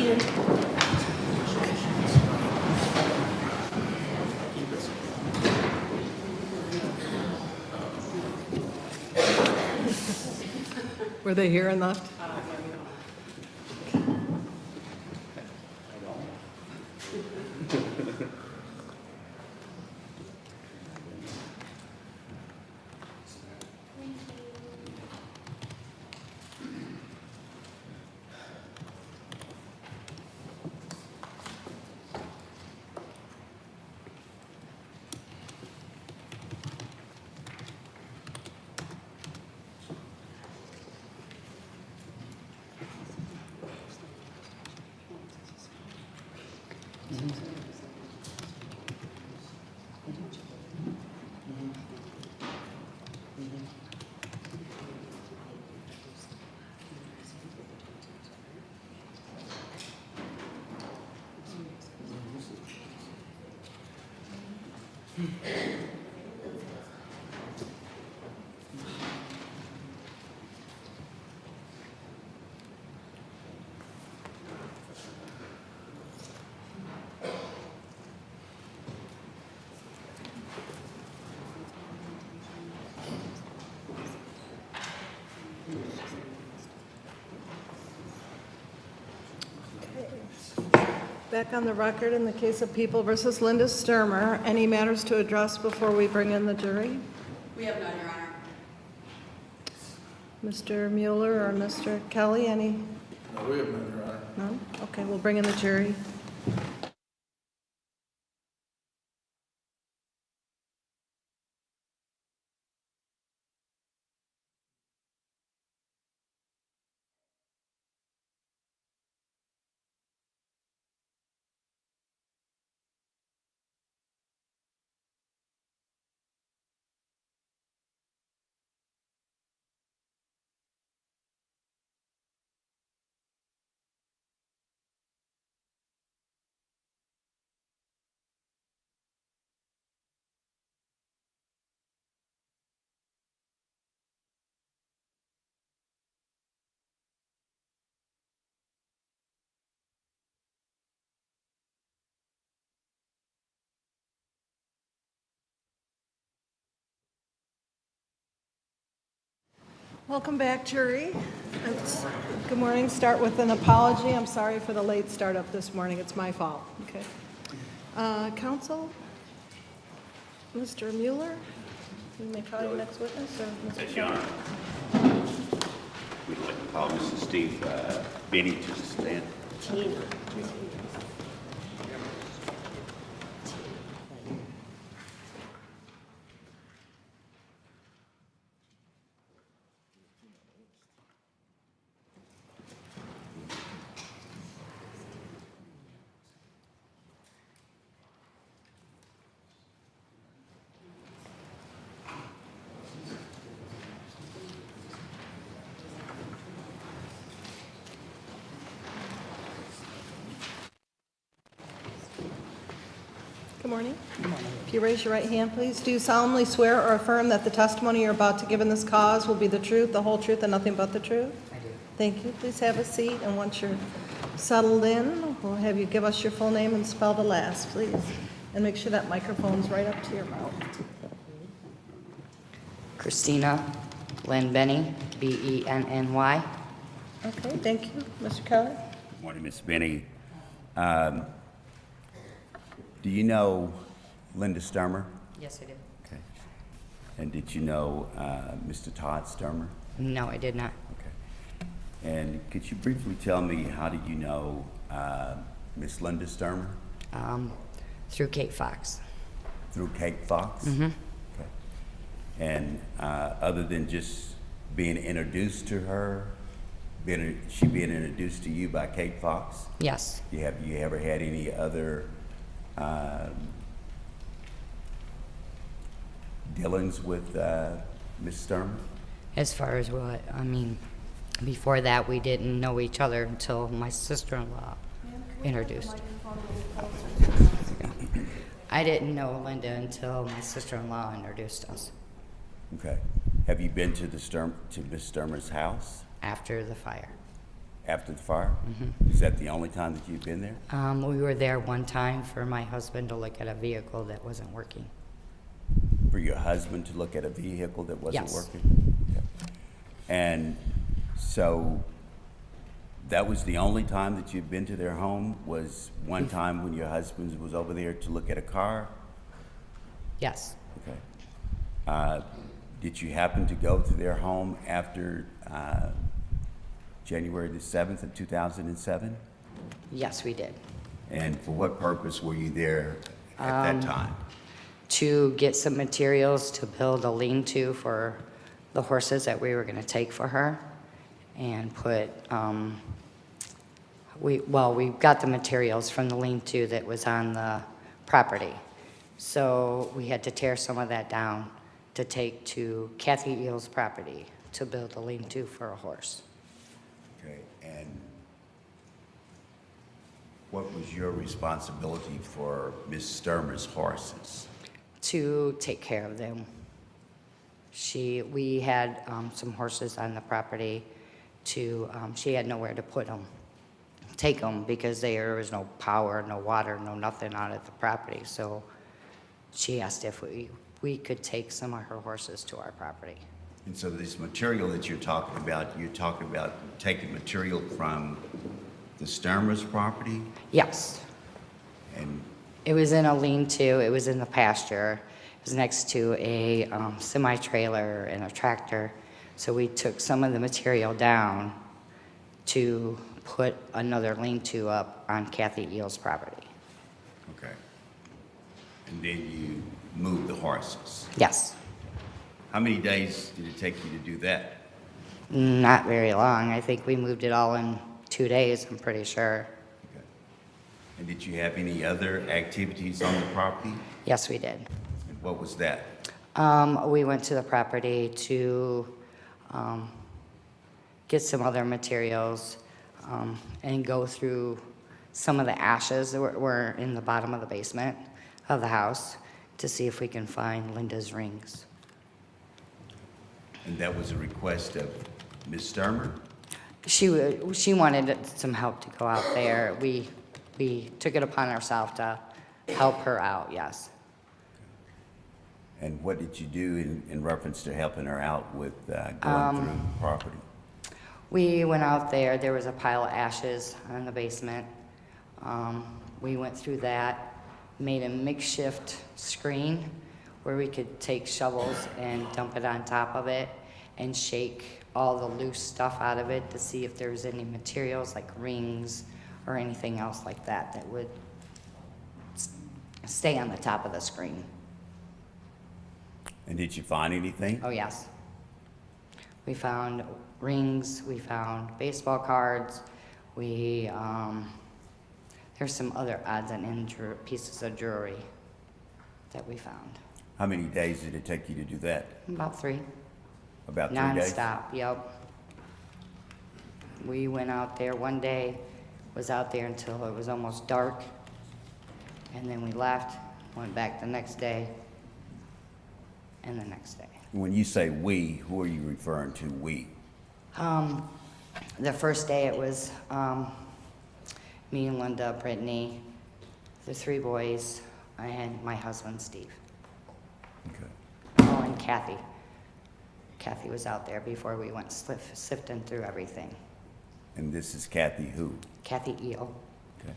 Were they here and left? Back on the record in the case of People versus Linda Sturmer, any matters to address before we bring in the jury? We have none, Your Honor. Mr. Mueller or Mr. Kelly, any? No, we have none, Your Honor. No? Okay, we'll bring in the jury. Welcome back, jury. Good morning. Start with an apology. I'm sorry for the late start up this morning. It's my fault. Okay. Counsel, Mr. Mueller, you may call your next witness, or Mr. Yes, Your Honor. We'd like to call Mr. Steve Benny to the stand. Good morning. Good morning. If you raise your right hand, please. Do you solemnly swear or affirm that the testimony you're about to give in this cause will be the truth, the whole truth, and nothing but the truth? I do. Thank you. Please have a seat, and once you're settled in, we'll have you give us your full name and spell the last, please. And make sure that microphone's right up to your mouth. Christina Lynn Benny, B-E-N-N-Y. Okay, thank you. Mr. Kelly? Good morning, Ms. Benny. Do you know Linda Sturmer? Yes, I do. Okay. And did you know Mr. Todd Sturmer? No, I did not. Okay. And could you briefly tell me, how did you know Miss Linda Sturmer? Through Kate Fox. Through Kate Fox? Mm-hmm. Okay. And other than just being introduced to her, she being introduced to you by Kate Fox? Yes. Have you ever had any other dealings with Miss Sturmer? As far as what, I mean, before that, we didn't know each other until my sister-in-law introduced. I didn't know Linda until my sister-in-law introduced us Okay. Have you been to Miss Sturmer's house? after the fire. After the fire? Is that the only time that you've been there? We were there one time for my husband to look at a vehicle that wasn't working. For your husband to look at a vehicle that wasn't Yes. working? Okay. And so that was the only time that you've been to their home, was one time when your husband was over there to look at a car? Yes. Okay. Did you happen to go to their home after January the 7th of 2007? Yes, we did. And for what purpose were you there at that time? To get some materials to build a lean-to for the horses that we were going to take for her, and put, we got the materials from the lean-to that was on the property. So we had to tear some of that down to take to Kathy Eel's property to build a lean-to for a horse. Okay, and what was your responsibility for Miss STERMER'S horses? To take care of them. We had some horses on the property she had nowhere to put them, take them, because there was no power, no water, no nothing out at the property. So she asked if we could take some of her horses to our property. And so this material that you're talking about taking material from the STERMER'S property? Yes. And It was in a lean-to. It was in the pasture. It was next to a semi-trailer and a tractor. So we took some of the material down to put another lean-to up on Kathy Eel's property. okay. And then you moved the horses. Yes. How many days did it take you to do that? Not very long. I think we moved it all in 2 days, I'm pretty sure. Okay. And did you have any other activities on the property? Yes, we did. And what was that? We went to the property to get some other materials and go through some of the ashes that were in the bottom of the basement of the house to see if we can find Linda's rings. And that was a request of Ms. STERMER? She wanted some help to go out there. We took it upon ourselves to help her out, yes. And what did you do in reference to helping her out with going through the property? We went out there. There was a pile of ashes in the basement. We went through that, made a makeshift screen where we could take shovels and dump it on top of it and shake all the loose stuff out of it to see if there was any materials like rings or anything else like that that would stay on the top of the screen. And did you find anything? Oh, yes. We found rings, we found baseball cards, there's some other odds and ends pieces of jewelry that we found. How many days did it take you to do that? About 3. About 3 days? Non-stop, yep. We went out there one day, was out there until it was almost dark, and then we left, went back the next day, and the next day. When you say we, who are you referring to, we? The first day it was me and Linda, Brittany, the 3 boys, and my husband, Steve. Okay. Oh, and Kathy. Kathy was out there before we went sifting through everything. And this is Kathy who? Kathy Eel. Okay.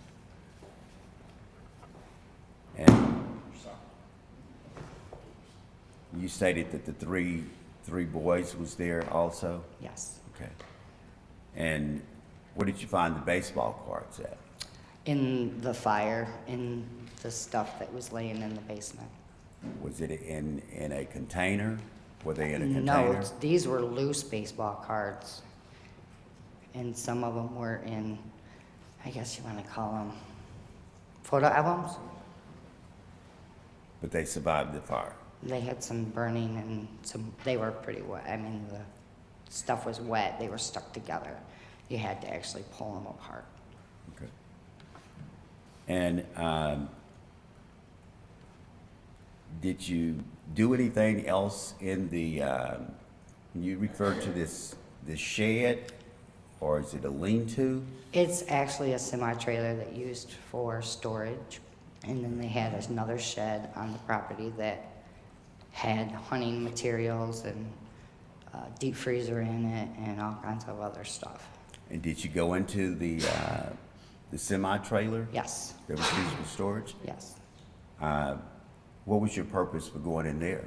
And you stated that the three boys was there also? Yes. Okay. And where did you find the baseball cards at? In the fire, in the stuff that was laying in the basement. Was it in a container? Were they in a container? No, these were loose baseball cards. And some of them were in, I guess you want to call them, photo albums. But they survived the fire? They had some burning and they were pretty wet. I mean, the stuff was wet. They were stuck together. You had to actually pull them apart. Okay. And did you do anything else in the, you referred to this shed or is it a lean-to? It's actually a semi-trailer that used for storage, and then they had another shed on the property that had hunting materials and deep freezer in it and all kinds of other stuff. And did you go into the semi-trailer Yes, that was used for storage? yes. What was your purpose for going in there?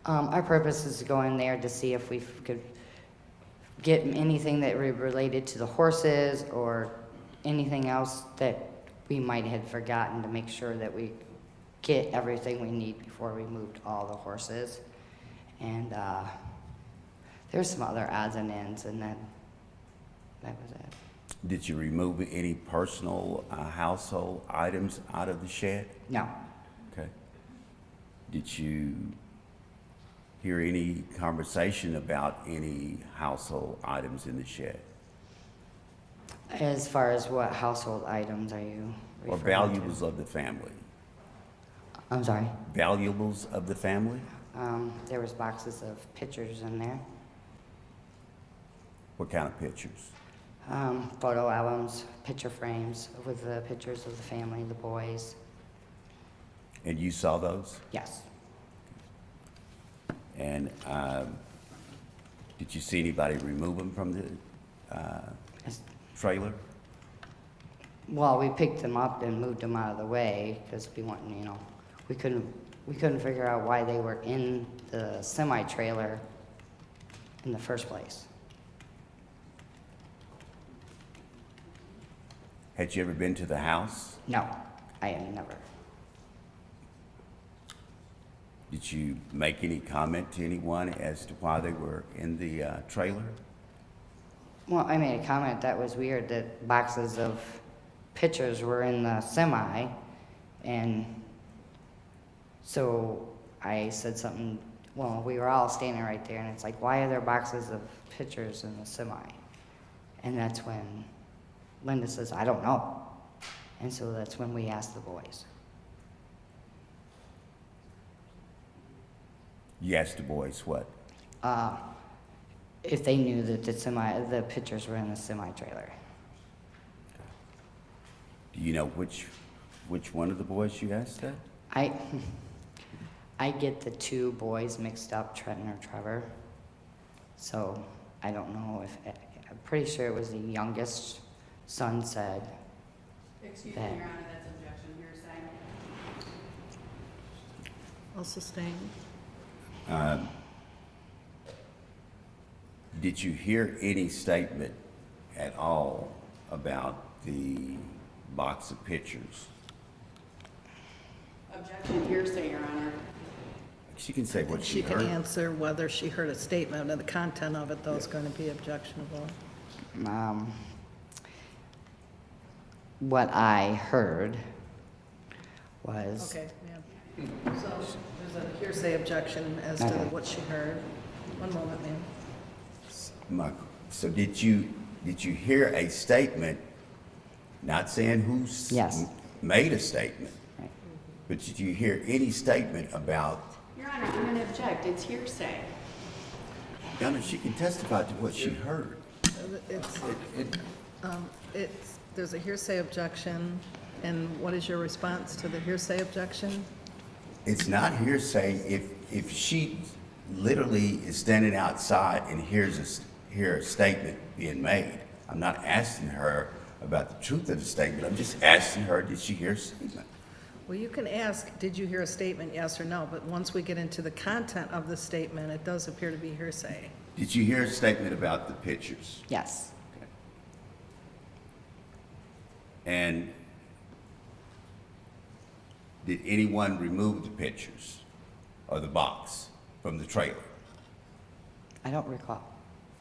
Our purpose is to go in there to see if we could get anything that related to the horses or anything else that we might have forgotten, to make sure that we get everything we need before we moved all the horses. And there's some other odds and ends, and that was it. Did you remove any personal household items out of the shed? No, Okay. Did you hear any conversation about any household items in the shed? as far as what household items are you Or referring to? valuables of the family? I'm sorry. Valuables of the family? There was boxes of pictures in there, What kind of pictures? photo albums, picture frames with the pictures of the family, the boys. And you saw those? Yes. And did you see anybody remove them from the Yes. trailer? Well, we picked them up and moved them out of the way because we want, we couldn't figure out why they were in the semi-trailer in the first place. Had you ever been to the house? No, I have never. Did you make any comment to anyone as to why they were in the trailer? Well, I made a comment that was weird, that boxes of pictures were in the semi, and so I said something, well, we were all standing right there, and it's like, why are there boxes of pictures in the semi? And that's when Linda says, I don't know. And so that's when we asked the boys. You asked the boys what? If they knew that the pictures were in the semi-trailer. Do you know which one of the boys you asked that? I get the two boys mixed up, Trenton or Trevor. So I don't know if, I'm pretty sure it was the youngest son said. Excuse me, that. Your Honor, that's objection hearsay. I'll sustain. Did you hear any statement at all about the box of pictures? Objection hearsay, Your Honor. She can say what she She can heard. answer whether she heard a statement, and the content of it, though, is going to be objectionable. What I heard was, Okay, yeah. So there's a hearsay objection as to Okay. what she heard. One moment, ma'am. So did you hear a statement, not saying who's Yes. made a statement, Right. but did you hear any statement about, Your Honor, I'm going to object. It's hearsay. Donna, she can testify to what she heard. There's a hearsay objection, and what is your response to the hearsay objection? It's not hearsay if she literally is standing outside and hear a statement being made. I'm not asking her about the truth of the statement. I'm just asking her, did she hear a statement? Well, you can ask, did you hear a statement, yes or no, but once we get into the content of the statement, it does appear to be hearsay. Did you hear a statement about the pictures? yes, And did anyone remove the pictures or the box from the trailer? I don't recall.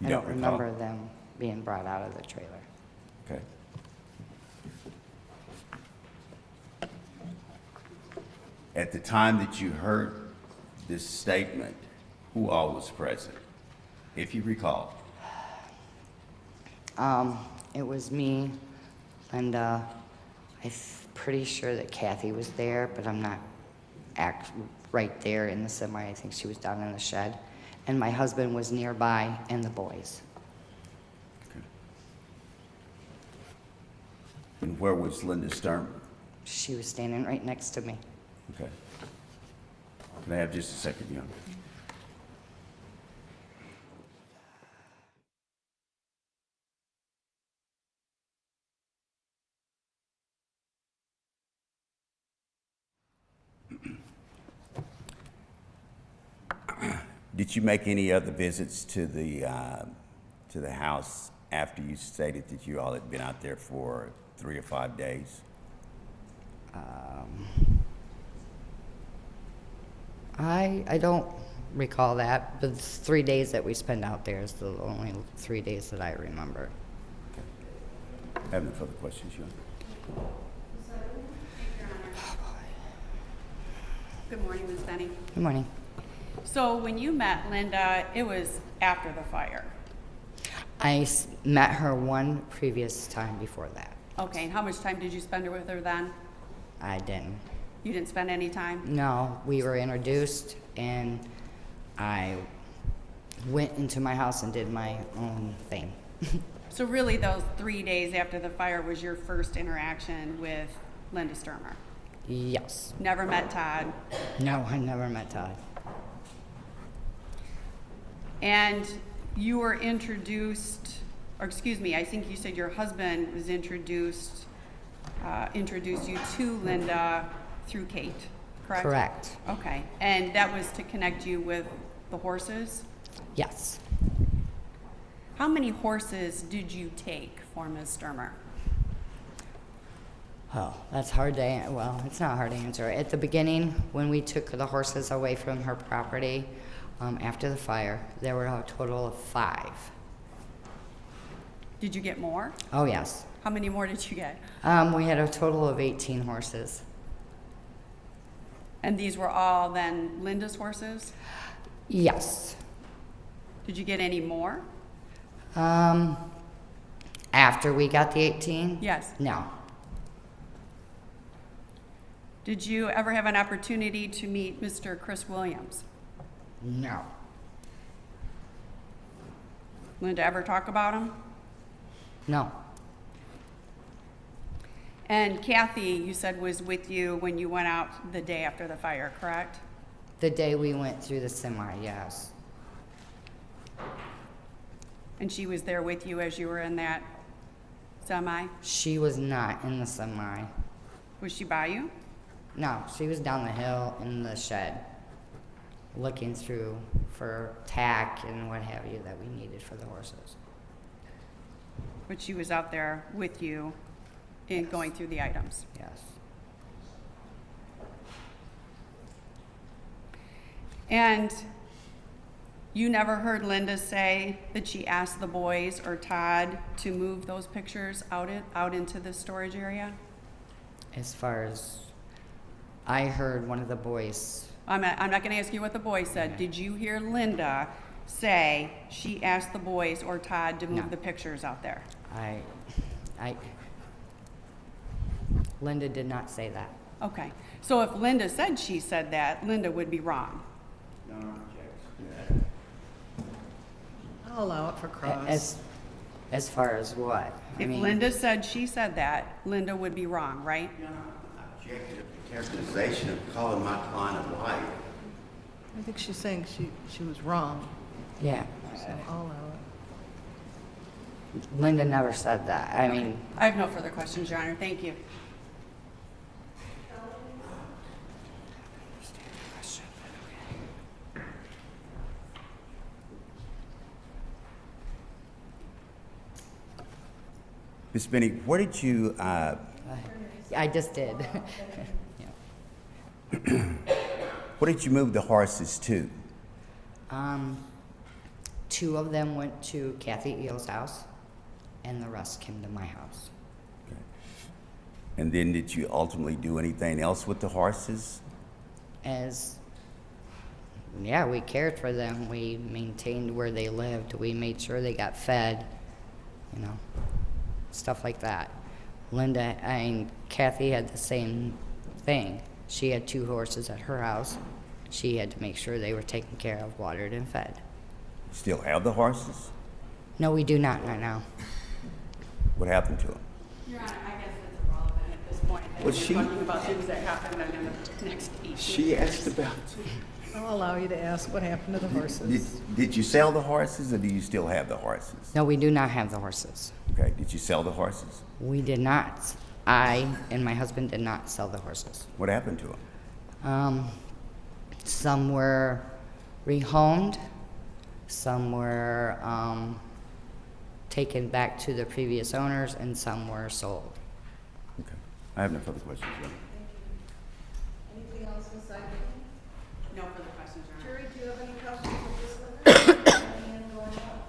You I don't don't recall? remember them being brought out of the trailer. Okay. At the time that you heard this statement, who all was present, if you recall? It was me, Linda. I'm pretty sure that Kathy was there, but I'm not right there in the semi. I think she was down in the shed. And my husband was nearby, and the boys. Okay. And where was Linda Sturmer? She was standing right next to me. Okay. Can I have just a second, young? Did you make any other visits to the house after you stated that you all had been out there for 3 or 5 days? I don't recall that, but the 3 days that we spent out there is the only 3 days that I remember. I have no further questions, young. Good morning, Ms. Benny. Good morning. So when you met Linda, it was after the fire. Met her one previous time before that. Okay, and how much time did you spend with her then? I didn't. You didn't spend any time? No, we were introduced, and I went into my house and did my own thing. So really those 3 days after the fire was your first interaction with Linda Sturmer? Yes. Never met Todd? No, I never met Todd. And you were introduced, or excuse me, I think you said your husband was introduced you to Linda through Kate, correct? Correct. Okay, and that was to connect you with the horses? Yes. How many horses did you take for Ms. Sturmer? Oh, that's hard to, well, it's not hard to answer. At the beginning, when we took the horses away from her property, after the fire, there were a total of 5. Did you get more? Oh, yes. How many more did you get? We had a total of 18 horses. And these were all then Linda's horses? Yes. Did you get any more? After we got the 18? Yes. No. Did you ever have an opportunity to meet Mr. Chris Williams? No. Linda ever talk about him? No. And Kathy, you said, was with you when you went out the day after the fire, correct? The day we went through the semi, yes. And she was there with you as you were in that semi? She was not in the semi. Was she by you? No, she was down the hill in the shed, looking through for tack and what have you that we needed for the horses. But she was out there with you in going through the items? Yes. And you never heard Linda say that she asked the boys or Todd to move those pictures out into the storage area? As far as I heard one of the boys, I'm not going to ask you what the boys said. Did you hear Linda say she asked the boys or Todd to move No. the pictures out there? Linda did not say that. Okay. So if Linda said she said that, Linda would be wrong. I'll allow it for cross. As far as what? If Linda said she said that, Linda would be wrong, right? I object to the characterization of calling my client a liar. I think she's saying she was wrong, Yeah. so I'll allow it. Linda never said that. I mean, I have no further questions, Your Honor. Thank you. Ms. Benny, where did you, I just did. Yeah. where did you move the horses to? 2 of them went to Kathy Eel's house, and the rest came to my house. Okay. And then did you ultimately do anything else with the horses? Yeah, we cared for them. We maintained where they lived. We made sure they got fed, stuff like that. Kathy had the same thing. She had 2 horses at her house. She had to make sure they were taken care of, watered, and fed. Still have the horses? No, we do not right now. What happened to them? Your Honor, I guess that's point. And Well, you're she- talking about things that happened in the next 18 She years. asked about, I'll allow you to ask what happened to the horses. did you sell the horses or do you still have the horses? No, we do not have the horses. Okay, did you sell the horses? We did not. I and my husband did not sell the horses. What happened to them? Some were rehomed, some were taken back to the previous owners, and some were sold. Okay, I have no further questions. Joe. Anything else inside? No further questions, Your Honor. Jury, do you have any questions of this witness? Any hand going up?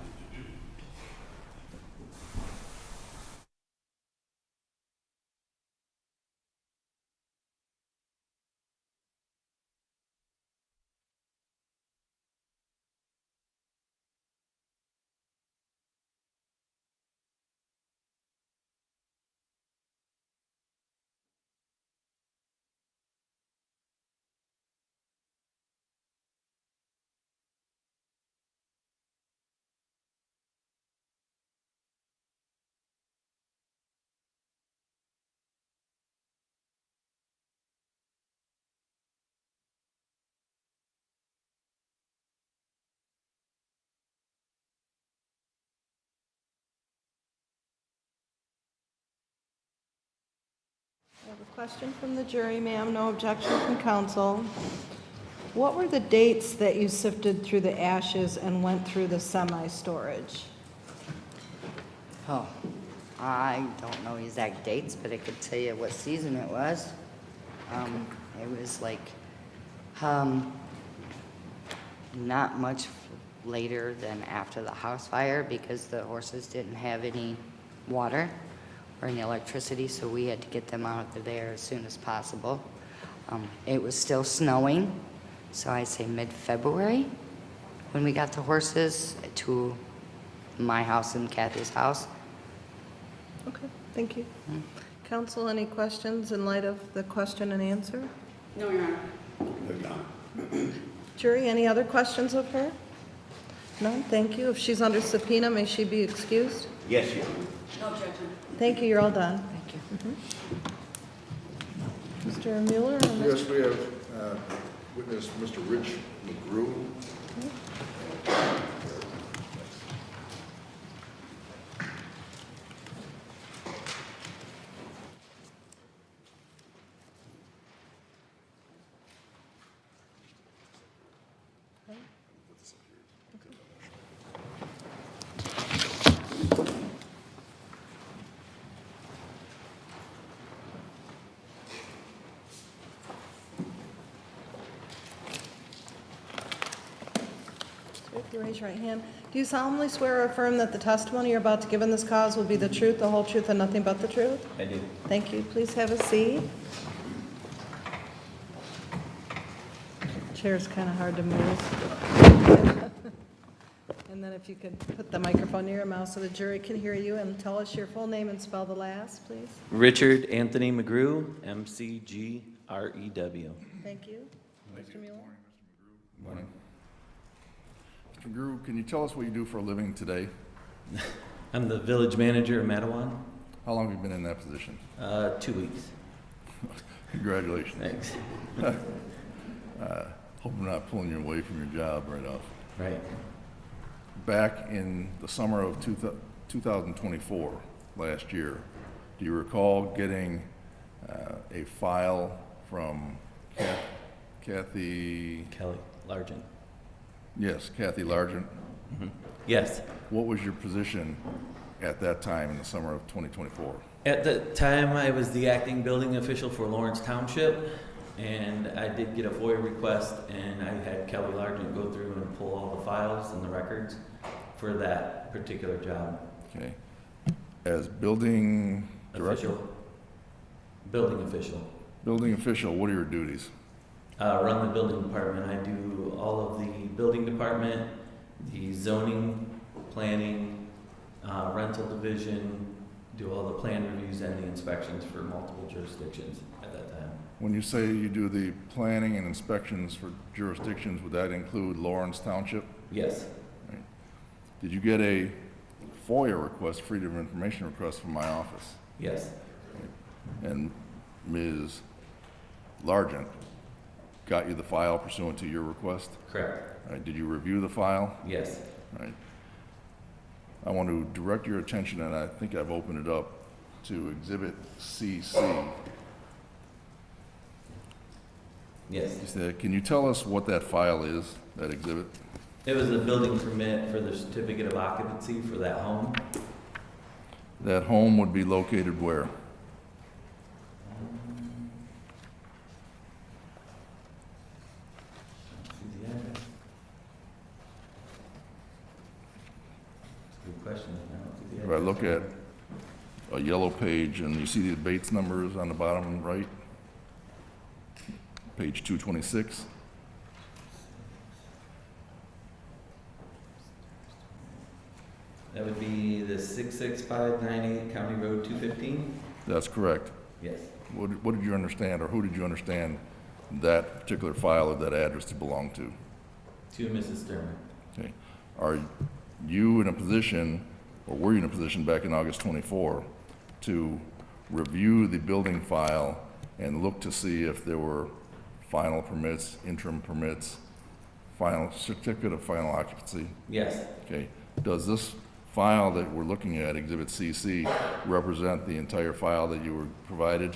I have a question from the jury, ma'am. No objection from counsel. What were the dates that you sifted through the ashes and went through the semi-storage? Oh, I don't know exact dates, but I could tell you what season it was. It was like, not much later than after the house fire because the horses didn't have any water or any electricity, so we had to get them out of there as soon as possible. It was still snowing, so I'd say mid-February when we got the horses to my house and Kathy's house. Okay, thank you. Counsel, any questions in light of the question and answer? No, Your Honor. No, no. Jury, any other questions of her? None, thank you. If she's under subpoena, may she be excused? Yes, you. No objection. Thank you, you're all done. Thank you. Mr. Mueller? or Mr. Yes, we have witness Mr. Rich McGrew. If you raise your right hand. Do you solemnly swear or affirm that the testimony you're about to give in this cause will be the truth, the whole truth, and nothing but the truth? I do. Thank you. Please have a seat. Chair's kind of hard to move. And then if you could put the microphone near your mouth so the jury can hear you, and tell us your full name and spell the last, please. Richard Anthony McGrew, MCGREW. Thank you. Mr. Mueller? Morning. Mr. McGrew, can you tell us what you do for a living today? I'm the village manager of Mattawan. How long have you been in that position? 2 weeks. Congratulations. Thanks. Hope I'm not pulling you away from your job right off. Right. Back in the summer of 2024, last year, do you recall getting a file from Kathy? Kelly Largent. Yes, Kathy Largent. Yes. What was your position at that time in the summer of 2024? At the time, I was the acting building official for Lawrence Township, and I did get a FOIA request, and I had Kelly Largent go through and pull all the files and the records for that particular job. Okay. As building director? Official. Building official. Building official, what are your duties? Run the building department. I do all of the building department, the zoning, planning, rental division, do all the plan reviews and the inspections for multiple jurisdictions at that time. When you say you do the planning and inspections for jurisdictions, would that include Lawrence Township? Yes. Right. Did you get a FOIA request, Freedom of Information request from my office? Yes. And Ms. Largent got you the file pursuant to your request? Correct. All right, did you review the file? Yes. All right. I want to direct your attention, and I think I've opened it up, to Exhibit CC. Yes. Can you tell us what that file is, that exhibit? It was a building permit for the certificate of occupancy for that home. That home would be located where? See the address? Good question. I don't see the If I address. look at a yellow page and you see the Bates numbers on the bottom right, page 226. That would be the 66598 County Road 215? That's correct. Yes. What did you understand, or who did you understand that particular file or that address to belong to? To Mrs. Sturmer. Okay. Are you in a position, or were you in a position back in August 24, to review the building file and look to see if there were final permits, interim permits, final certificate of final occupancy? Yes. Okay. Does this file that we're looking at, Exhibit CC, represent the entire file that you were provided?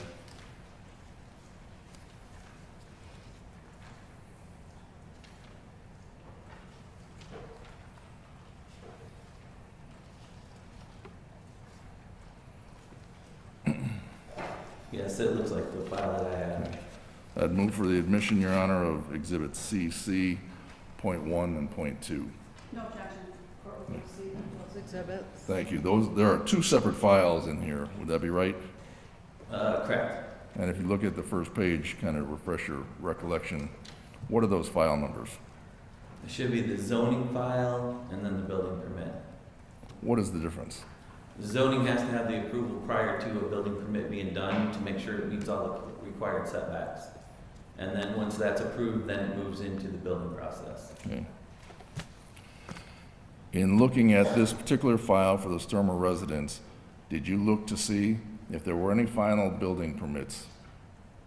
Yes, it looks like the file that I had. I'd move for the admission, Your Honor, of Exhibit CC, point 1 and point 2. No objection. Court will proceed on those exhibits. Thank you. There are two separate files in here. Would that be right? Correct. And if you look at the first page, kind of refresh your recollection, what are those file numbers? It should be the zoning file and then the building permit. What is the difference? The zoning has to have the approval prior to a building permit being done to make sure it meets all the required setbacks. And then once that's approved, then it moves into the building process. Okay. In looking at this particular file for the Sturmer residence, did you look to see if there were any final building permits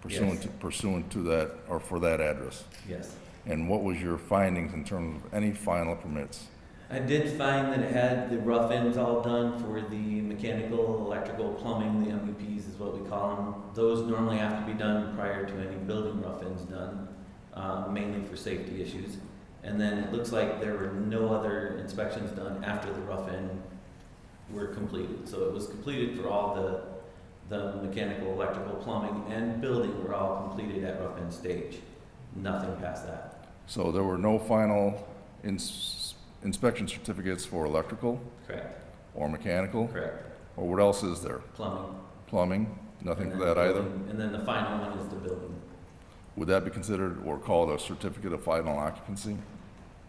Yes. pursuant to that, or for that address? Yes. And what was your findings in terms of any final permits? I did find that it had the rough ends all done for the mechanical, electrical, plumbing, the MEPs is what we call them. Those normally have to be done prior to any building rough ends done, mainly for safety issues. And then it looks like there were no other inspections done after the rough end were completed. So it was completed for all the mechanical, electrical, plumbing, and building were all completed at rough end stage. Nothing past that. So there were no final inspection certificates for electrical Correct. or mechanical? Correct. Or what else is there? Plumbing. Plumbing? Nothing for And then that either? building. And then the final one is the building. Would that be considered or called a certificate of final occupancy?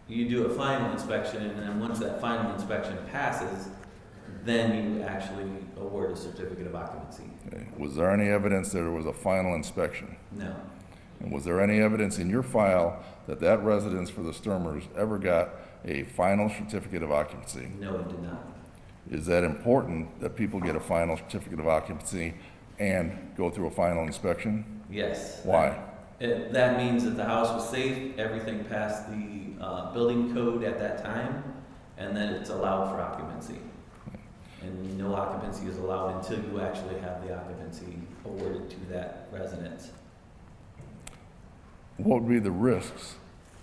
You do a final inspection, and then once that final inspection passes, then you actually award a certificate of occupancy. Okay. Was there any evidence that there was a final inspection? No. And was there any evidence in your file that that residence for the Sturmers ever got a final certificate of occupancy? No, it did not. Is that important that people get a final certificate of occupancy and go through a final inspection? Yes. Why? That means that the house was safe, everything passed the building code at that time, and then it's allowed for occupancy. And no occupancy is allowed until you actually have the occupancy awarded to that residence. What would be the risks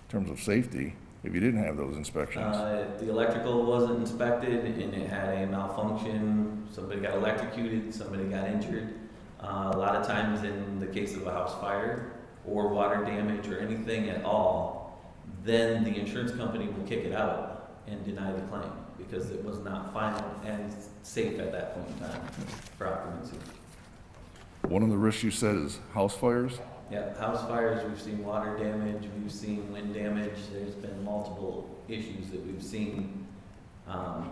in terms of safety if you didn't have those inspections? If the electrical wasn't inspected and it had a malfunction, somebody got electrocuted, somebody got injured. A lot of times in the case of a house fire or water damage or anything at all, then the insurance company will kick it out and deny the claim because it was not final and safe at that point in time for occupancy. One of the risks you said is house fires? Yeah, house fires, we've seen water damage, we've seen wind damage, there's been multiple issues that we've seen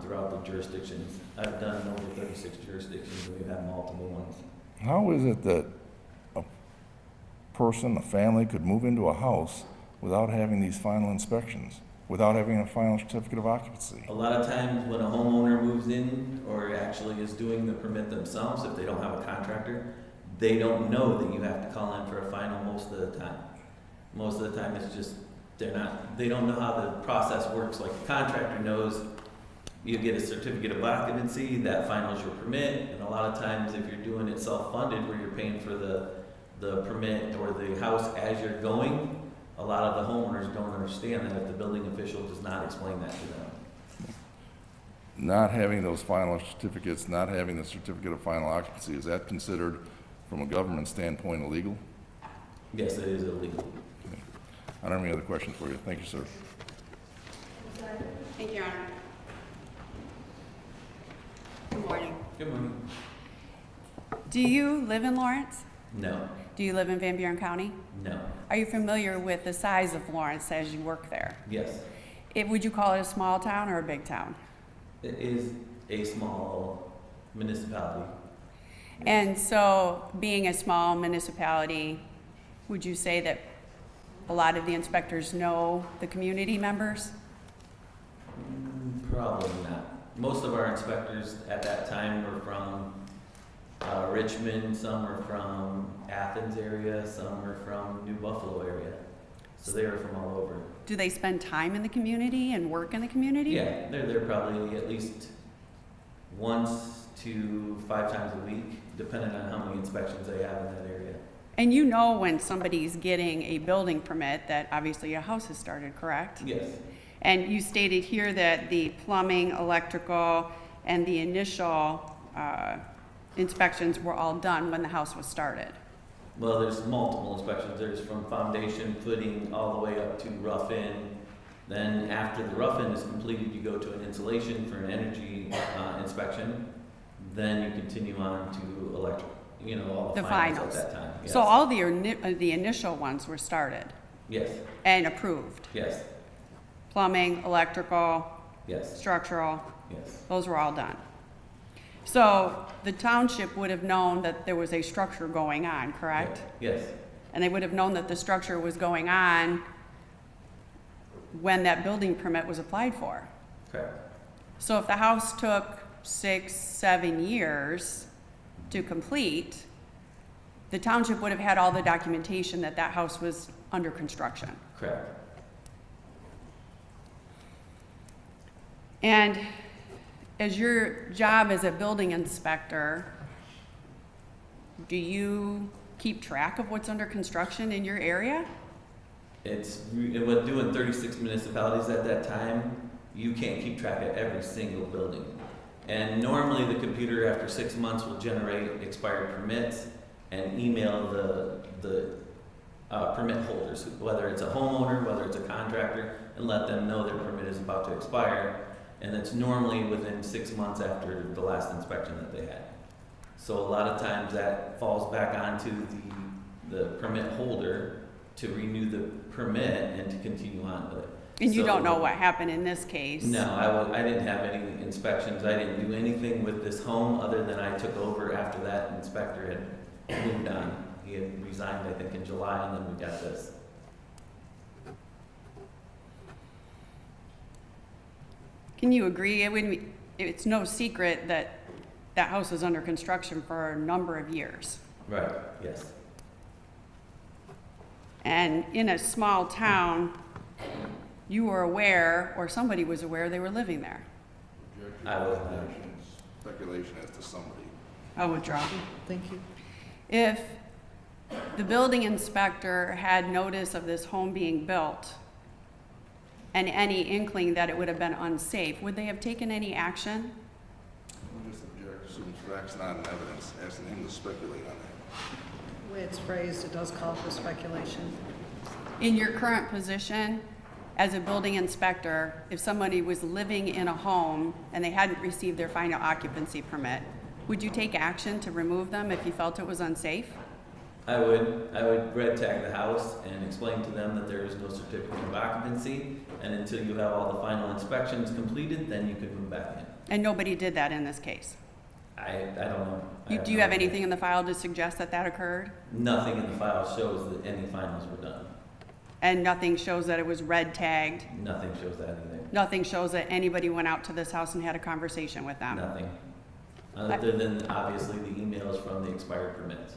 throughout the jurisdictions. I've done over 36 jurisdictions and we've had multiple ones. How is it that a person, a family, could move into a house without having these final inspections, without having a final certificate of occupancy? A lot of times when a homeowner moves in or actually is doing the permit themselves, if they don't have a contractor, they don't know that you have to call in for a final most of the time. Most of the time it's just, they don't know how the process works. Like the contractor knows you get a certificate of occupancy, that finals your permit, and a lot of times if you're doing it self-funded where you're paying for the permit or the house as you're going, a lot of the homeowners don't understand that if the building official does not explain that to them. Not having those final certificates, not having the certificate of final occupancy, is that considered, from a government standpoint, illegal? Yes, it is illegal. I don't have any other questions for you. Thank you, sir. Thank you, Your Honor. Good morning. Good morning. Do you live in Lawrence? No, Do you live in Van Buren County? no, Are you familiar with the size of Lawrence as you work there? yes. Would you call it a small town or a big town? It is a small municipality. And so, being a small municipality, would you say that a lot of the inspectors know the community members? Probably not. Most of our inspectors at that time were from Richmond, some were from Athens area, some were from New Buffalo area. So they were from all over. Do they spend time in the community and work in the community? Yeah, they're there probably at least once to 5 times a week, depending on how many inspections they have in that area. And you know when somebody's getting a building permit that obviously a house has started, correct? Yes, And you stated here that the plumbing, electrical, and the initial inspections were all done when the house was started. well, there's multiple inspections. There's from foundation, footing, all the way up to rough in. Then after the rough in is completed, you go to an insulation for an energy inspection. Then you continue on to electric, all the The finals finals. at that time. Yes. So all the initial ones were started Yes, and approved. yes, Plumbing, electrical, yes, structural, yes, those were all done. So the township would have known that there was a structure going on, correct? yes, And they would have known that the structure was going on when that building permit was applied for. correct. So if the house took 6, 7 years to complete, the township would have had all the documentation that that house was under construction. Correct. And as your job as a building inspector, do you keep track of what's under construction in your area? It was doing 36 municipalities at that time. You can't keep track of every single building. And normally the computer after 6 months will generate expired permits and email the permit holders, whether it's a homeowner, whether it's a contractor, and let them know their permit is about to expire. And it's normally within 6 months after the last inspection that they had. So a lot of times that falls back onto the permit holder to renew the permit and to continue on with it. And you So- don't know what happened in this case? No, I didn't have any inspections. I didn't do anything with this home other than I took over after that inspector had moved on. He had resigned, I think, in July, and then we got this. Can you agree, it's no secret that that house was under construction for a number of years? Right, yes. And in a small town, you were aware, or somebody was aware they were living there. I was not. Speculation as to somebody. I withdraw. Thank you. If the building inspector had notice of this home being built and any inkling that it would have been unsafe, would they have taken any action? We just object, assumes facts not in evidence, asking him to speculate on that. The way it's phrased, it does call for speculation. In your current position as a building inspector, if somebody was living in a home and they hadn't received their final occupancy permit, would you take action to remove them if you felt it was unsafe? I would red tag the house and explain to them that there is no certificate of occupancy, and until you have all the final inspections completed, then you could move back in. And nobody did that in this case? I don't know. Do you have anything in the file to suggest that that occurred? Nothing in the file shows that any finals were done. And nothing shows that it was red tagged? Nothing shows that either. Nothing shows that anybody went out to this house and had a conversation with them? Nothing. Other than obviously the emails from the expired permits.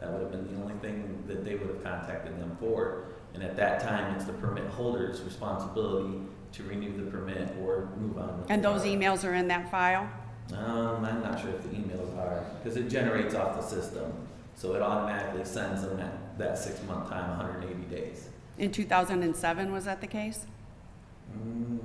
That would have been the only thing that they would have contacted them for. And at that time, it's the permit holder's responsibility to renew the permit or move on. with And the those project. emails are in that file? I'm not sure if the emails are, because it generates off the system. So it automatically sends them at that 6-month time, 180 days. In 2007, was that the case?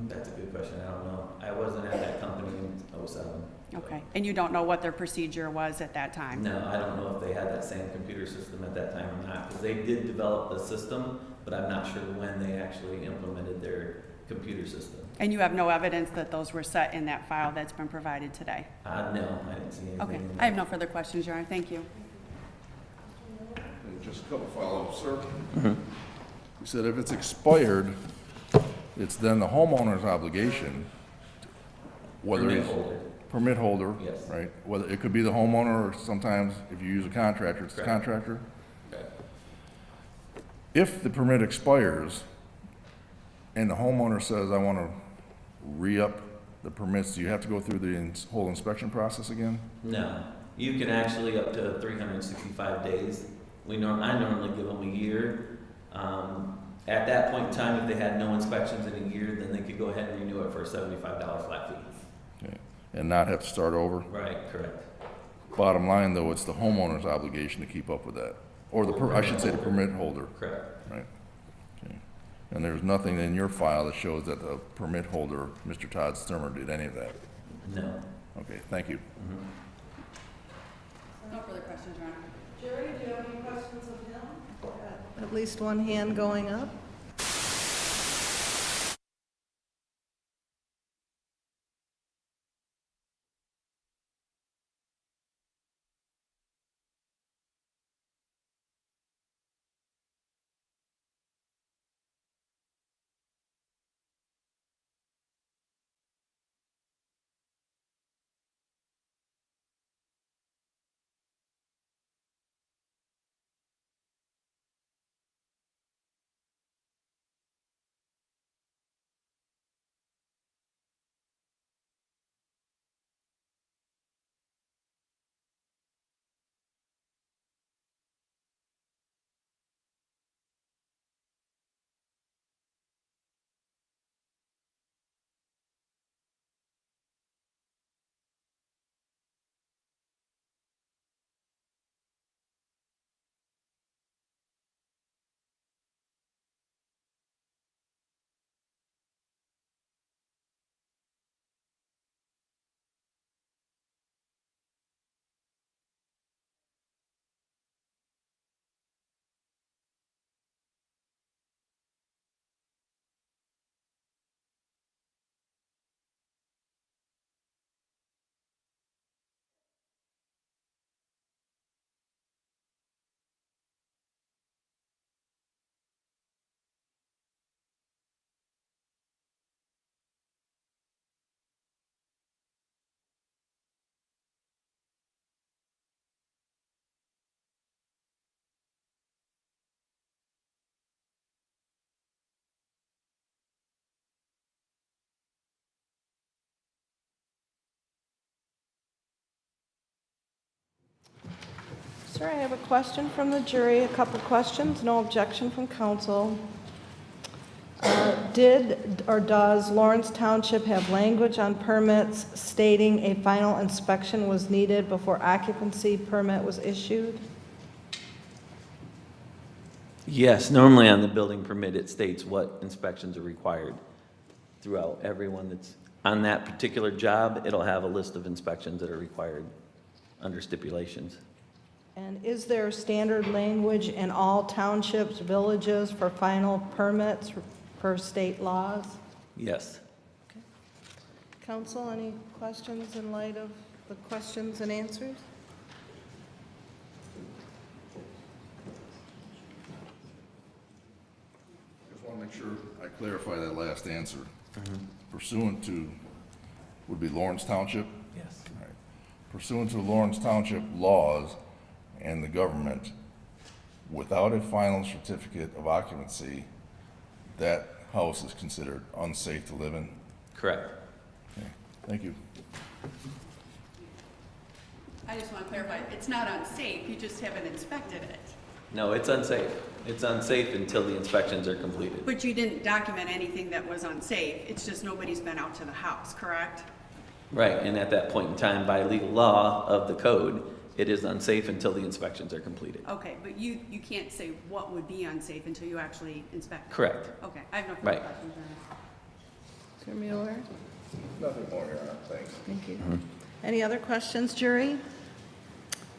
That's a good question. I don't know. I wasn't at that company in 07. Okay. And you don't know what their procedure was at that time? No, I don't know if they had that same computer system at that time or not, because they did develop the system, but I'm not sure when they actually implemented their computer system. And you have no evidence that those were set in that file that's been provided today? No, I didn't see anything. Okay. in I have there. no further questions, Your Honor. Thank you. And just a couple follow-ups, sir. You said if it's expired, it's then the homeowner's obligation, whether Permit it's holder. permit holder, Yes. right? Whether, it could be the homeowner, or sometimes if you use a contractor, it's the Correct. contractor. Okay. If the permit expires and the homeowner says, I want to re-up the permits, do you have to go through the whole inspection process again? No, you can actually up to 365 days. I normally give them a year. At that point in time, if they had no inspections in a year, then they could go ahead and renew it for a $75 flat fee. Okay. And not have to start over? Right, correct. Bottom line, though, it's the homeowner's obligation to keep up with that. Or I should say the permit holder, Correct. right? Okay. And there's nothing in your file that shows that the permit holder, Mr. Todd Sturmer, did any of that? No. Okay, thank you. No further questions, Your Honor. Jerry, do you have any questions of him? At least one hand going up. Sir, I have a question from the jury, a couple questions, no objection from counsel. Did or does Lawrence Township have language on permits stating a final inspection was needed before occupancy permit was issued? Yes, normally on the building permit, it states what inspections are required throughout everyone that's on that particular job. It'll have a list of inspections that are required under stipulations. And is there standard language in all townships, villages for final permits per state laws? Yes. Counsel, any questions in light of the questions and answers? Just want to make sure I clarify that last answer. Pursuant to, would be Lawrence Township? Yes. Right. Pursuant to Lawrence Township laws and the government, without a final certificate of occupancy, that house is considered unsafe to live in? Correct. Okay, thank you. I just want to clarify, it's not unsafe, you just haven't inspected it. No, it's unsafe. It's unsafe until the inspections are completed. But you didn't document anything that was unsafe, it's just nobody's been out to the house, correct? Right, and at that point in time, by legal law of the code, it is unsafe until the inspections are completed. Okay, but you can't say what would be unsafe until you actually inspect it. Correct. Okay, I have no further Right. questions. Mr. Mueller? Nothing more, Your Honor, thanks. Thank you. Any other questions, jury?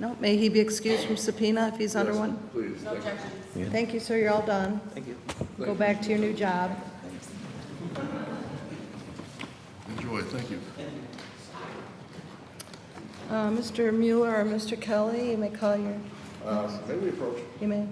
No, may he be excused from subpoena if he's under one? Please, No objections. Thank you, sir, you're all done. Thank you. Go back to your new job. enjoy, thank you. Mr. Mueller or Mr. Kelly, you may call your, May we approach? you may.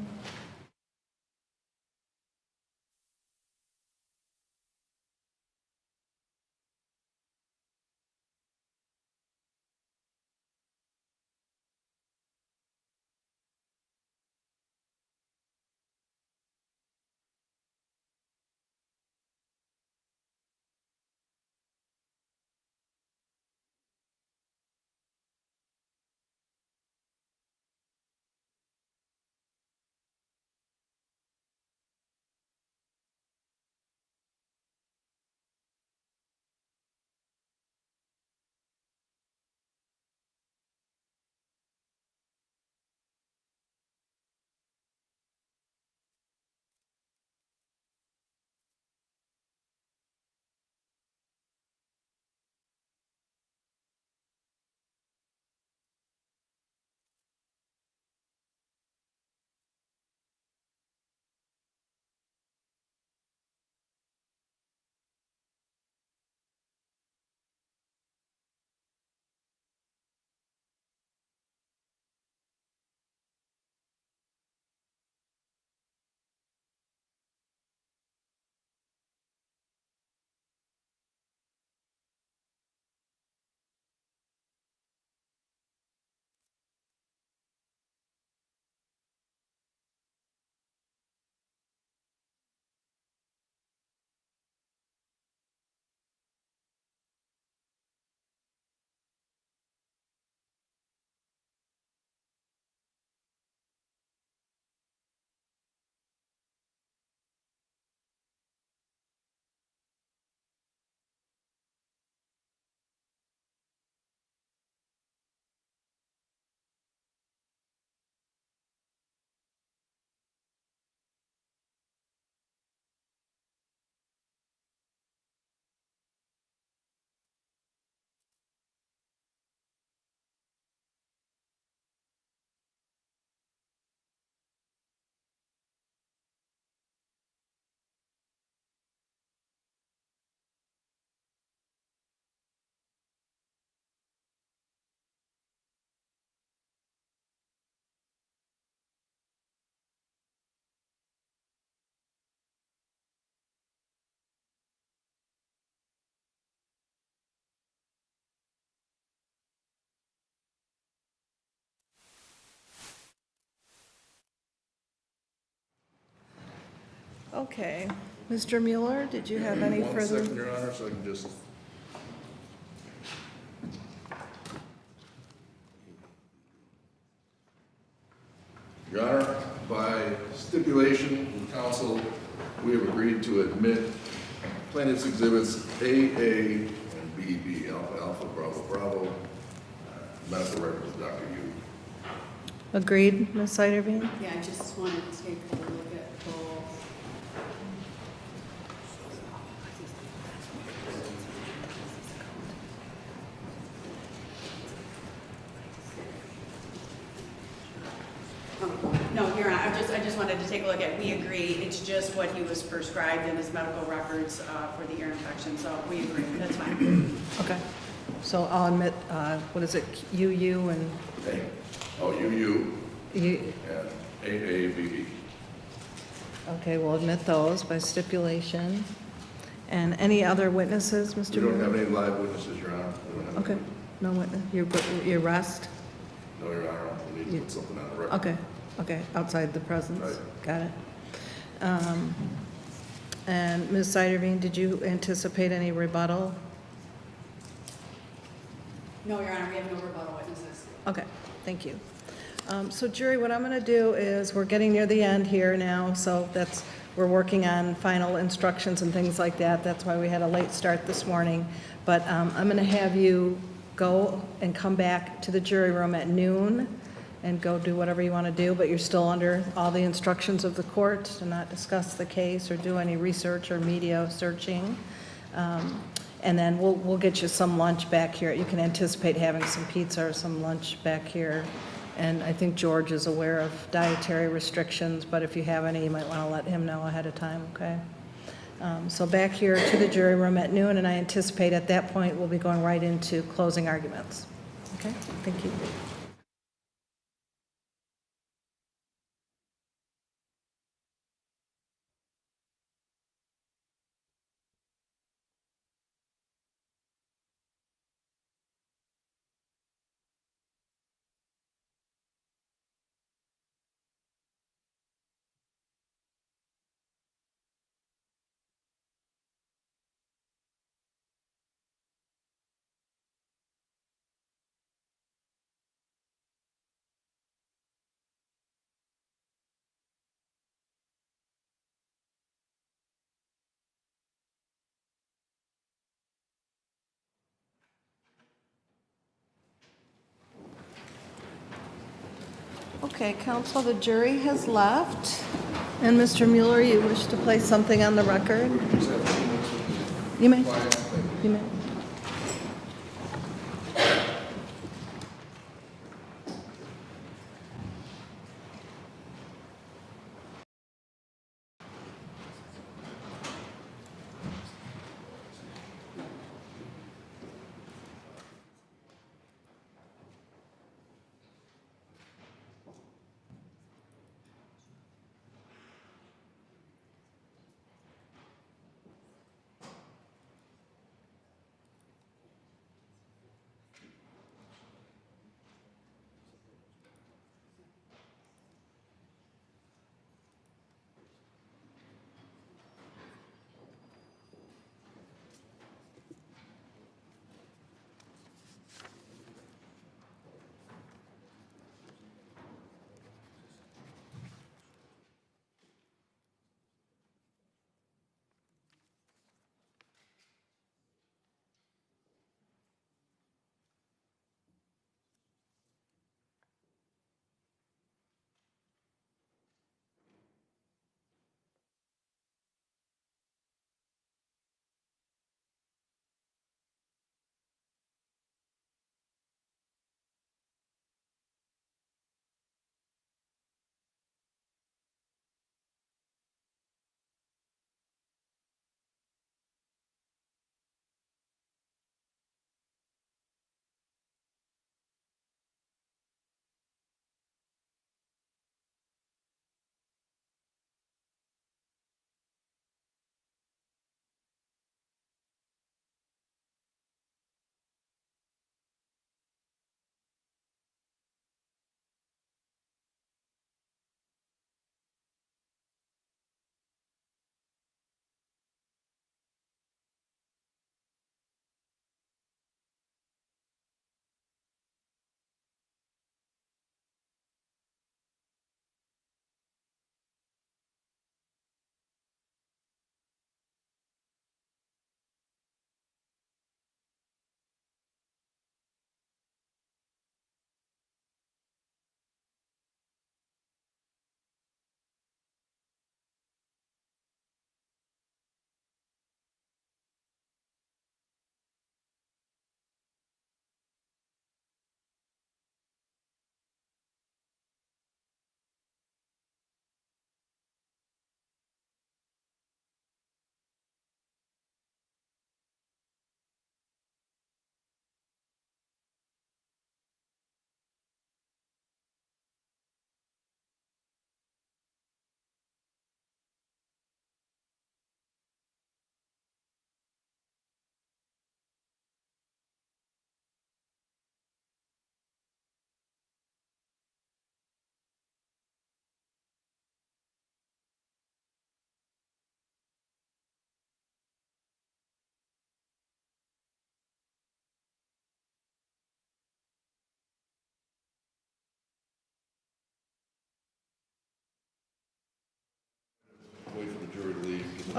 Okay. Mr. Mueller, did you have any One further? second, Your Honor, so I can just. Your Honor, by stipulation with counsel, we have agreed to admit plaintiff's exhibits AA and BB, Alpha, Alpha, Bravo, Bravo, medical records of Dr. Yu. Agreed, Ms. Ziderveen? Yeah, I just wanted to take a look at both. No, Your Honor, I just wanted to take a look at, we agree, it's just what he was prescribed in his medical records for the ear infection, so we agree, that's fine. Okay. So I'll admit, what is it, UU and A. Oh, UU you, and AABB. okay, we'll admit those by stipulation. And any other witnesses, Mr. We don't Mueller? have any live witnesses, Your Honor. We don't have Okay, no witness, your rest? No, Your Honor, we need to put something on the record. Okay, okay, outside the presence, Right. got it. And Ms. Ziderveen, did you anticipate any rebuttal? No, Your Honor, we have no rebuttal witnesses. Okay, thank you. So jury, what I'm going to do is, we're getting near the end here now, so we're working on final instructions and things like that. That's why we had a late start this morning. But I'm going to have you go and come back to the jury room at noon and go do whatever you want to do, but you're still under all the instructions of the court to not discuss the case or do any research or media searching. And then we'll get you some lunch back here. You can anticipate having some pizza or some lunch back here. And I think George is aware of dietary restrictions, but if you have any, you might want to let him know ahead of time, okay? So back here to the jury room at noon, and I anticipate at that point we'll be going right into closing arguments. Okay, thank you. Okay, counsel, the jury has left. And Mr. Mueller, you wish to place something on the record? You may. You may.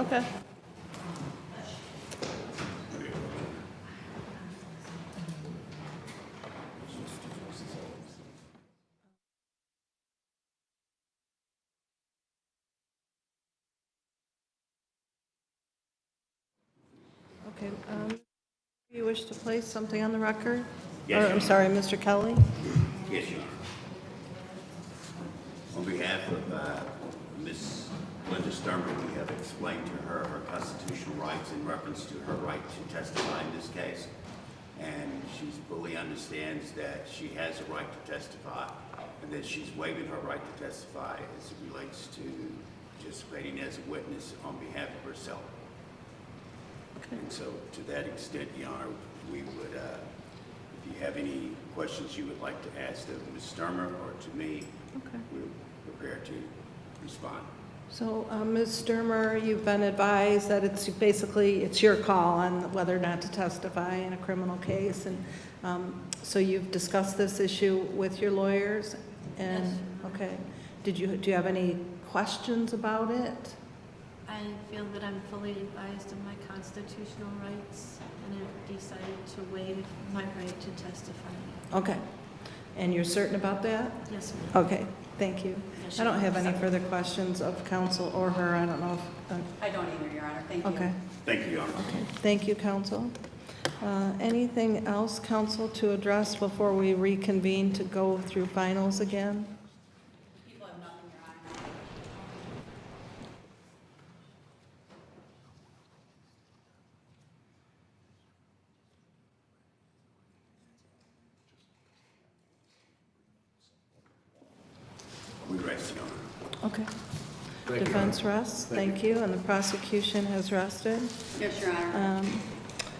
Okay. Okay, you wish to place something on the record? Yes, Or, Your I'm sorry, Mr. Kelly? Yes, Your Honor. On behalf of Ms. Linda Sturmer, we have explained to her her constitutional rights in reference to her right to testify in this case. And she fully understands that she has a right to testify and that she's waiving her right to testify as it relates to participating as a witness on behalf of herself. And so to that extent, Your Honor, we would, if you have any questions you would like to ask of Ms. Sturmer or to me, Okay. we're prepared to respond. So, Ms. Sturmer, you've been advised that it's basically, it's your call on whether or not to testify in a criminal case, and so you've discussed this issue with your lawyers? And, Yes. okay. Do you have any questions about it? I feel that I'm fully advised of my constitutional rights and have decided to waive my right to testify. Okay. And you're certain about that? Yes, ma'am. Okay, thank you. Yes, I don't Your have Honor. any further questions of counsel or her. I don't know if, I don't either, Your Honor. Thank you. okay. Thank you, Your Honor. Okay, thank you, counsel. Anything else, counsel, to address before we reconvene to go through finals again? People have nothing, Your Honor. We rest, Your Honor. Okay. Defense rests, thank you, and the prosecution has rested. Yes, Your Honor.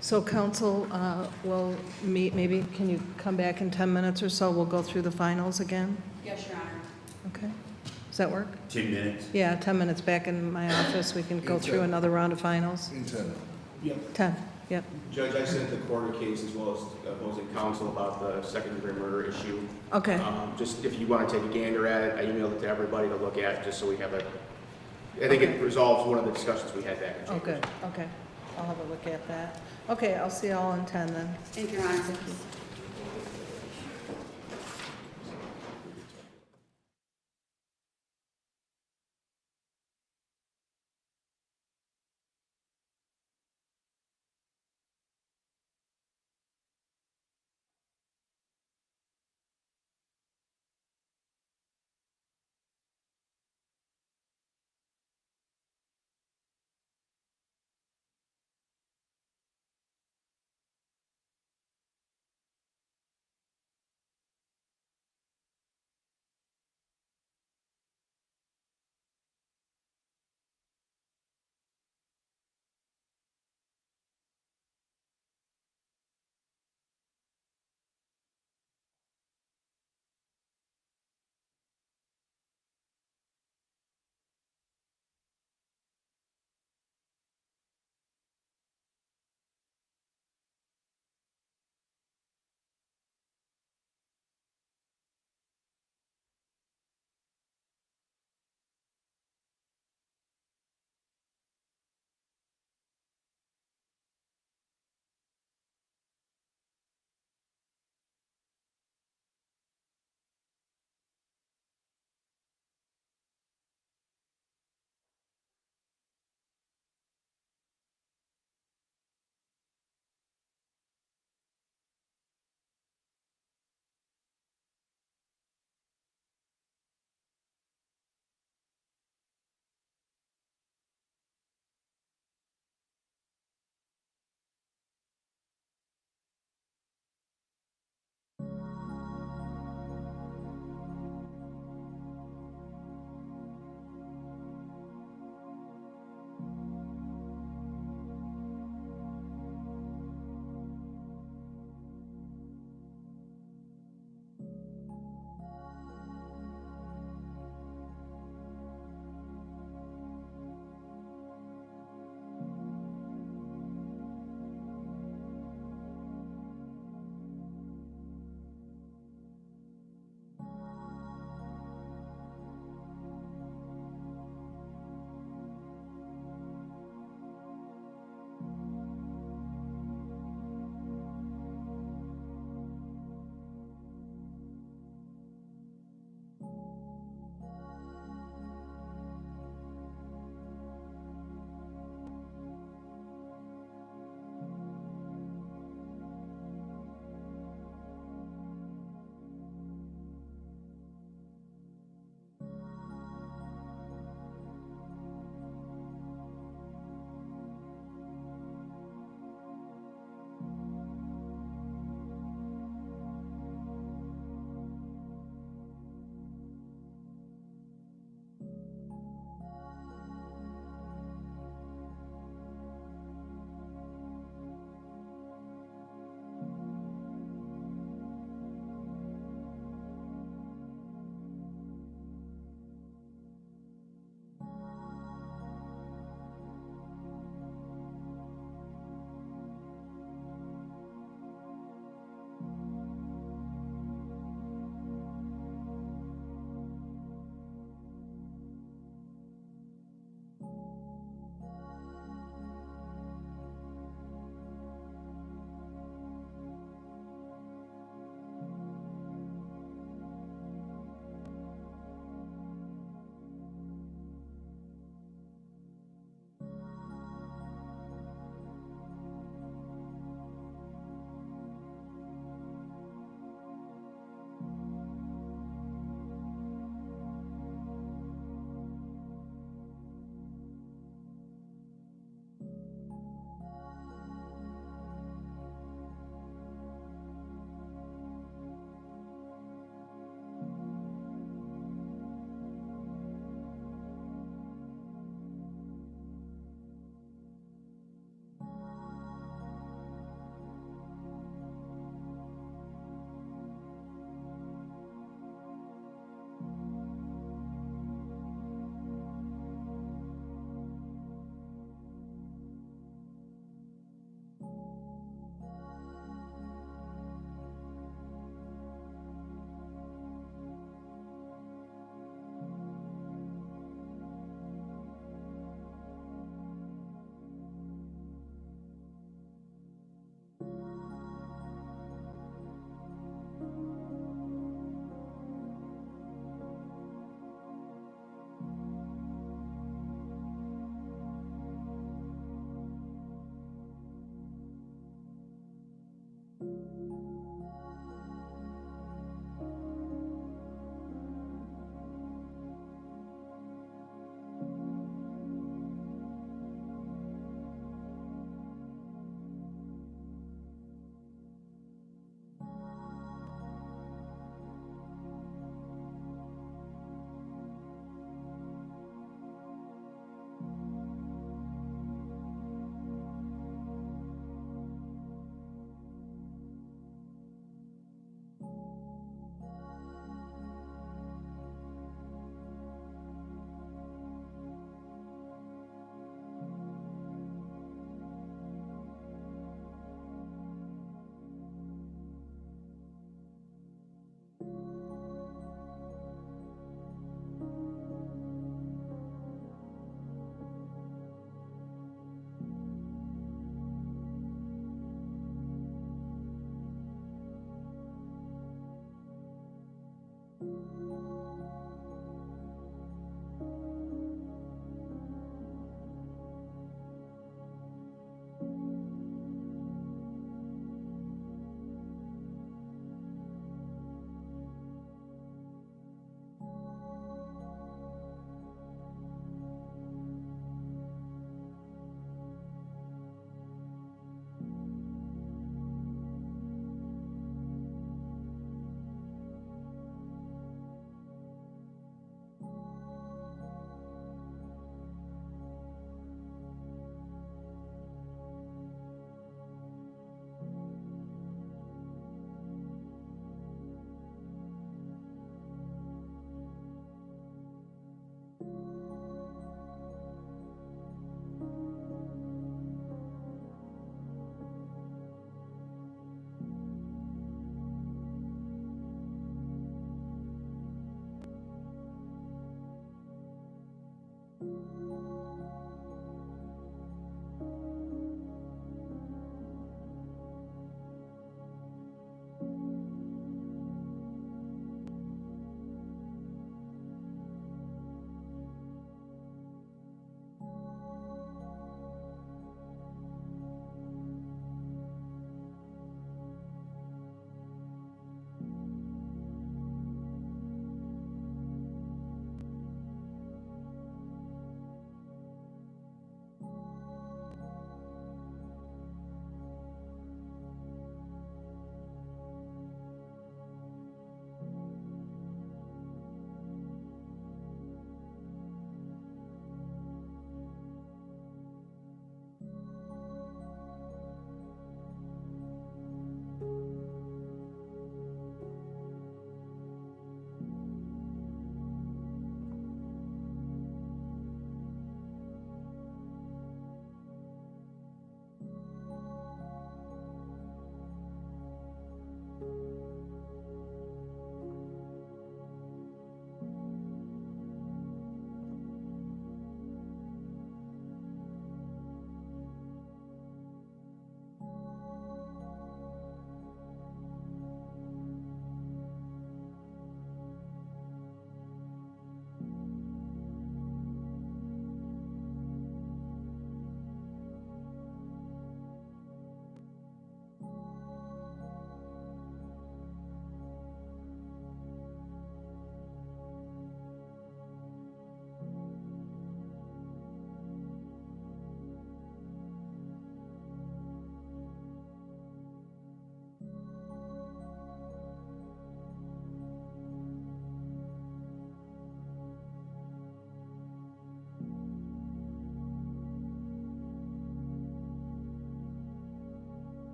So counsel will meet, maybe can you come back in 10 minutes or so? We'll go through the finals again, Yes, Your Honor. okay? Does that work? 10 minutes? Yeah, 10 minutes back in my office, we can go through another round of finals. Yep. 10, yep. Judge, I sent the quarter case as well as opposing counsel about the second-degree murder issue. Okay, Just if you want to take a gander at it, I emailed it to everybody to look at, just so we have I think it resolves one of the discussions we had back in oh, Chambers. good, okay. I'll have a look at that. Okay, I'll see you all in 10 then. Thank you, Your Honor.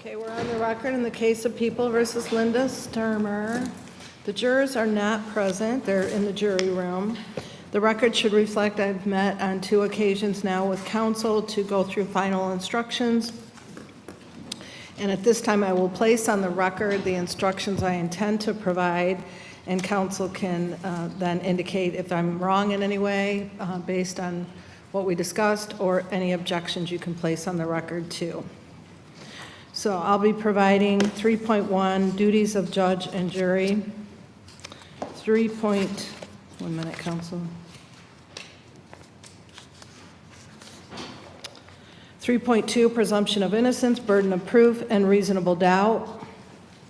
Okay, we're on the record in the case of People versus Linda Sturmer. The jurors are not present. They're in the jury room. The record should reflect I've met on 2 occasions now with counsel to go through final instructions. And at this time, I will place on the record the instructions I intend to provide, and counsel can then indicate if I'm wrong in any way based on what we discussed, or any objections you can place on the record too. So I'll be providing 3.1, duties of judge and jury. 1 minute, counsel. 3.2, presumption of innocence, burden of proof, and reasonable doubt.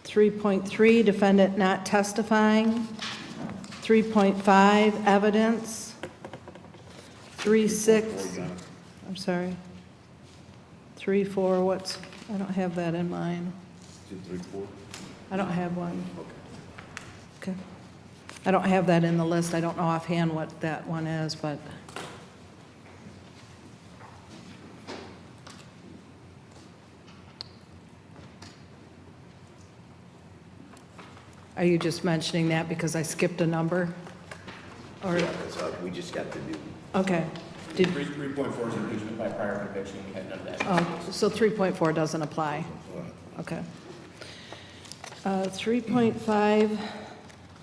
3.3, defendant not testifying. 3.5, evidence. 3.6, I'm sorry. 3.4, I don't have that in mine. I don't have one. Okay. I don't have that in the list. I don't know offhand what that one is, but. Are you just mentioning that because I skipped a number? Or, We just got the new. okay. Did, 3.4 is impeachment by prior conviction, we had none of that. oh, so 3.4 doesn't apply? Okay. 3.5,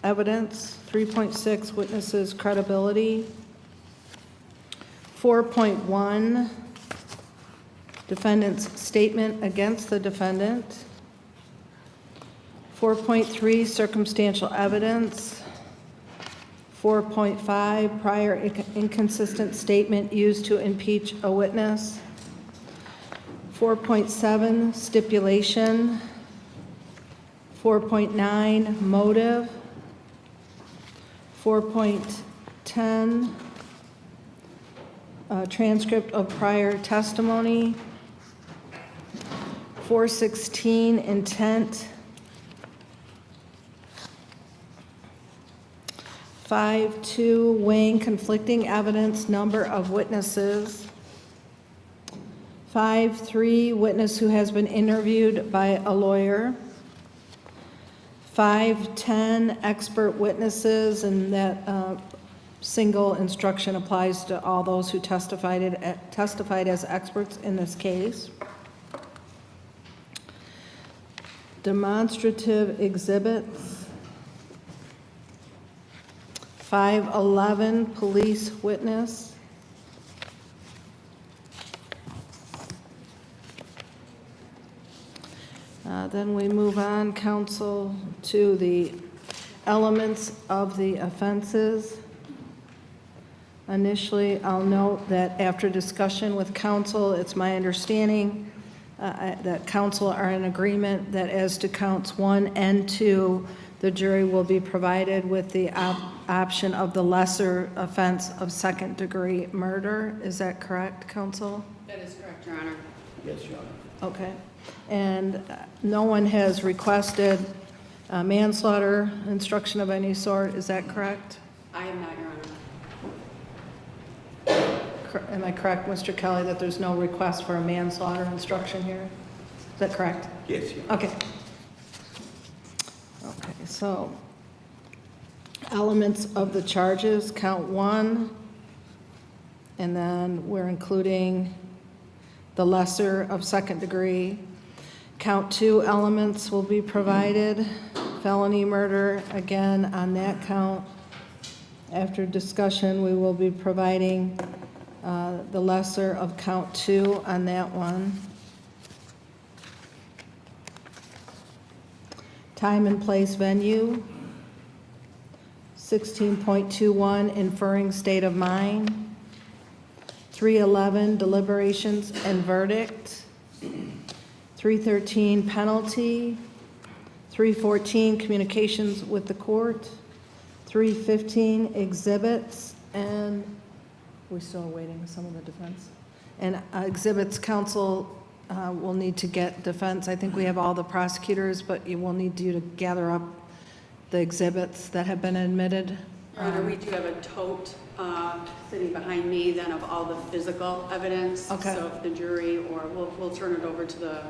evidence. 3.6, witnesses' credibility. 4.1, defendant's statement against the defendant. 4.3, circumstantial evidence. 4.5, prior inconsistent statement used to impeach a witness. 4.7, stipulation. 4.9, motive. 4.10, transcript of prior testimony. 4.16, intent. 5.2, weighing conflicting evidence, number of witnesses. 5.3, witness who has been interviewed by a lawyer. 5.10, expert witnesses, and that single instruction applies to all those who testified as experts in this case. Demonstrative exhibits. 5.11, police witness. Then we move on, counsel, to the elements of the offenses. Initially, I'll note that after discussion with counsel, it's my understanding that counsel are in agreement that as to counts 1 and 2, the jury will be provided with the option of the lesser offense of second-degree murder. Is that correct, counsel? That is correct, Your Honor. Yes, Your Honor. Okay. And no one has requested manslaughter instruction of any sort. Is that correct? I am not, Your Honor. Am I correct, Mr. Kelly, that there's no request for a manslaughter instruction here? Is that correct? Yes, Your Honor. Okay. Okay, so elements of the charges, count 1, and then we're including the lesser of second degree. Count 2 elements will be provided. Felony murder, again, on that count. After discussion, we will be providing the lesser of count 2 on that one. Time and place venue. 16.21, inferring state of mind. 3.11, deliberations and verdict. 3.13, penalty. 3.14, communications with the court. 3.15, exhibits, and we're still awaiting some of the defense. And exhibits, counsel will need to get defense. I think we have all the prosecutors, but you will need you to gather up the exhibits that have been admitted. Your Honor, we do have a tote sitting behind me then of all the physical evidence. Okay. So if the jury, or we'll turn it over to the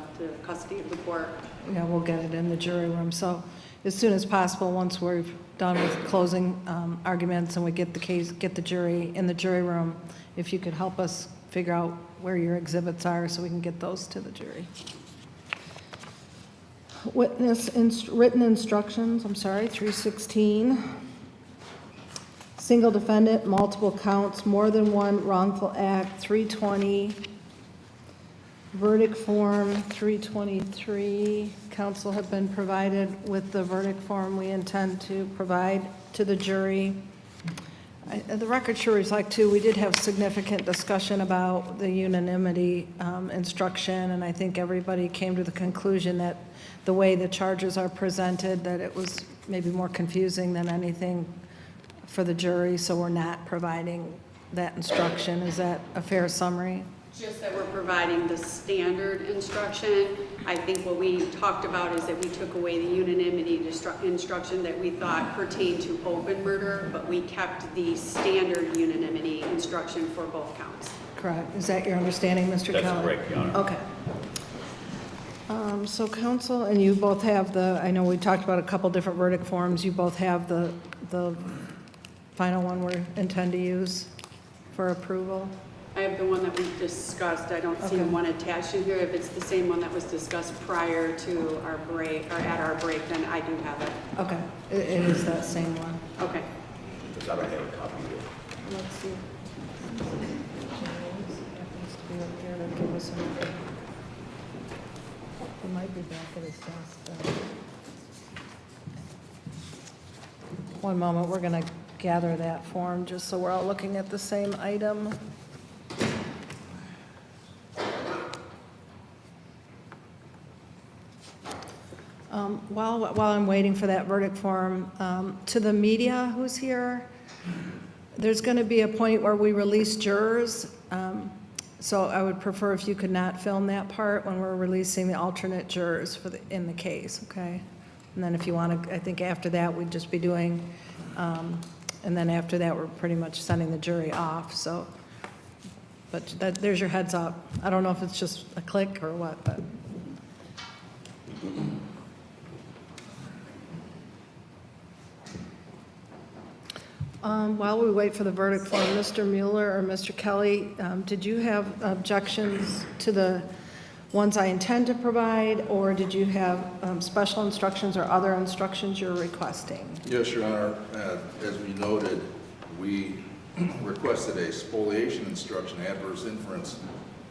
custody of the court. Yeah, we'll get it in the jury room. So as soon as possible, once we're done with closing arguments and we get the jury in the jury room, if you could help us figure out where your exhibits are so we can get those to the jury. Written instructions, 316. Single defendant, multiple counts, more than one wrongful act, 320. Verdict form, 323. Counsel have been provided with the verdict form we intend to provide to the jury. The record sure reflects too, we did have significant discussion about the unanimity instruction, and I think everybody came to the conclusion that the way the charges are presented, that it was maybe more confusing than anything for the jury, so we're not providing that instruction. Is that a fair summary? Just that we're providing the standard instruction. I think what we talked about is that we took away the unanimity instruction that we thought pertained to open murder, but we kept the standard unanimity instruction for both counts. Correct. Is that your understanding, Mr. Kelly? That's correct, Your Honor. Okay. So counsel, and you both have I know we talked about a couple different verdict forms. You both have the final one we intend to use for approval? I have the one that we discussed. I don't see Okay. one attached in here. If it's the same one that was discussed prior to our break, or at our break, then I do have it. Okay, it is that same one. Okay. Because I don't have a copy of it. Let's see. Happens to be up here to give us an. He might be back at his desk. One moment, we're going to gather that form just so we're all looking at the same item. While I'm waiting for that verdict form, to the media who's here, there's going to be a point where we release jurors. So I would prefer if you could not film that part when we're releasing the alternate jurors in the case, okay? And then if you want to, I think after that, we'd just be doing, and then after that, we're pretty much sending the jury off, so. But there's your heads up. I don't know if it's just a click or what, but. While we wait for the verdict form, Mr. Mueller or Mr. Kelly, did you have objections to the ones I intend to provide, or did you have special instructions or other instructions you're requesting? Yes, Your Honor. As we noted, we requested a spoliation instruction, adverse inference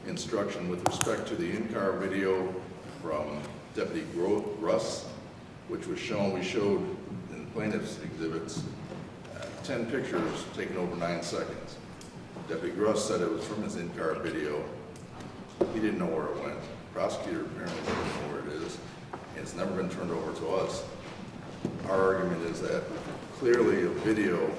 instruction with respect to the in-car video from Deputy Russ, which was shown, we showed in plaintiff's exhibits, 10 pictures taken over 9 seconds. Deputy Russ said it was from his in-car video. He didn't know where it went. The prosecutor apparently didn't know where it is. And it's never been turned over to us. Our argument is that clearly a video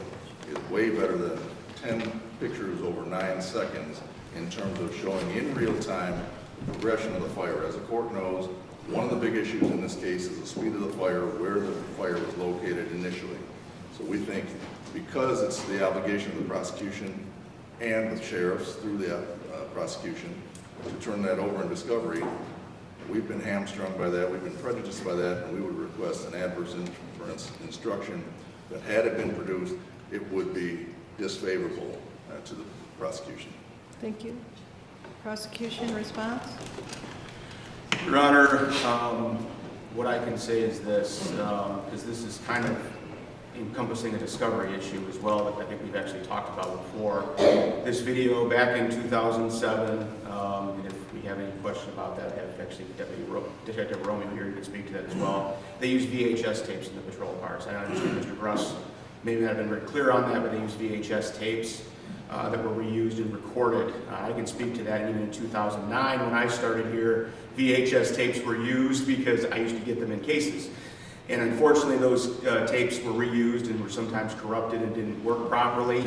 is way better than 10 pictures over 9 seconds in terms of showing in real time the progression of the fire. As the court knows, one of the big issues in this case is the speed of the fire, where the fire was located initially. So we think because it's the obligation of the prosecution and the sheriffs through the prosecution to turn that over in discovery, we've been hamstrung by that, we've been prejudiced by that, and we would request an adverse inference instruction that had it been produced, it would be disfavorable to the prosecution. Thank you. Prosecution response? Your Honor, what I can say is this, because this is kind of encompassing a discovery issue as well that I think we've actually talked about before. This video back in 2007, and if we have any question about that, I have actually Detective Romeo here who can speak to that as well. They use VHS tapes in the patrol cars. I understand Mr. Gruss maybe not have been very clear on that, but they use VHS tapes that were reused and recorded. I can speak to that. Even in 2009 when I started here, VHS tapes were used because I used to get them in cases. And unfortunately, those tapes were reused and were sometimes corrupted and didn't work properly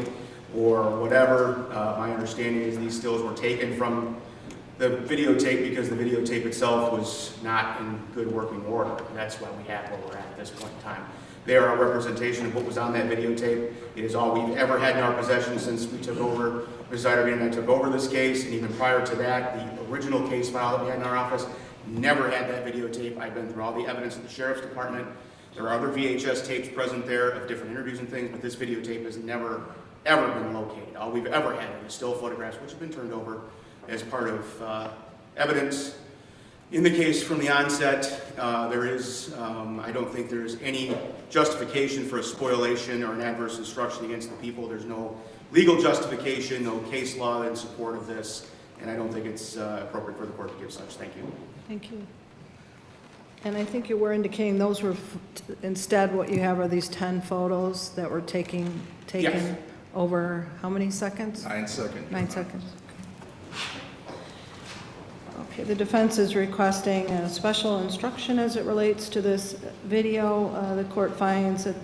or whatever. My understanding is these stills were taken from the videotape because the videotape itself was not in good working order. And that's why we have where we're at this point in time. They are a representation of what was on that videotape. It is all we've ever had in our possession since we took over, Ms. ZUIDERVEEN and I took over this case, and even prior to that, the original case file that we had in our office never had that videotape. I've been through all the evidence at the Sheriff's Department. There are other VHS tapes present there of different interviews and things, but this videotape has never, ever been located. All we've ever had is still photographs, which have been turned over as part of evidence. In the case from the onset, there is, I don't think there's any justification for a spoliation or an adverse instruction against the people. There's no legal justification, no case law in support of this, and I don't think it's appropriate for the court to give such. Thank you. Thank you. And I think you were indicating those were, instead what you have are these 10 photos that were taken Yes. over how many seconds? 9 seconds. 9 seconds. Okay, the defense is requesting a special instruction as it relates to this video. The court finds that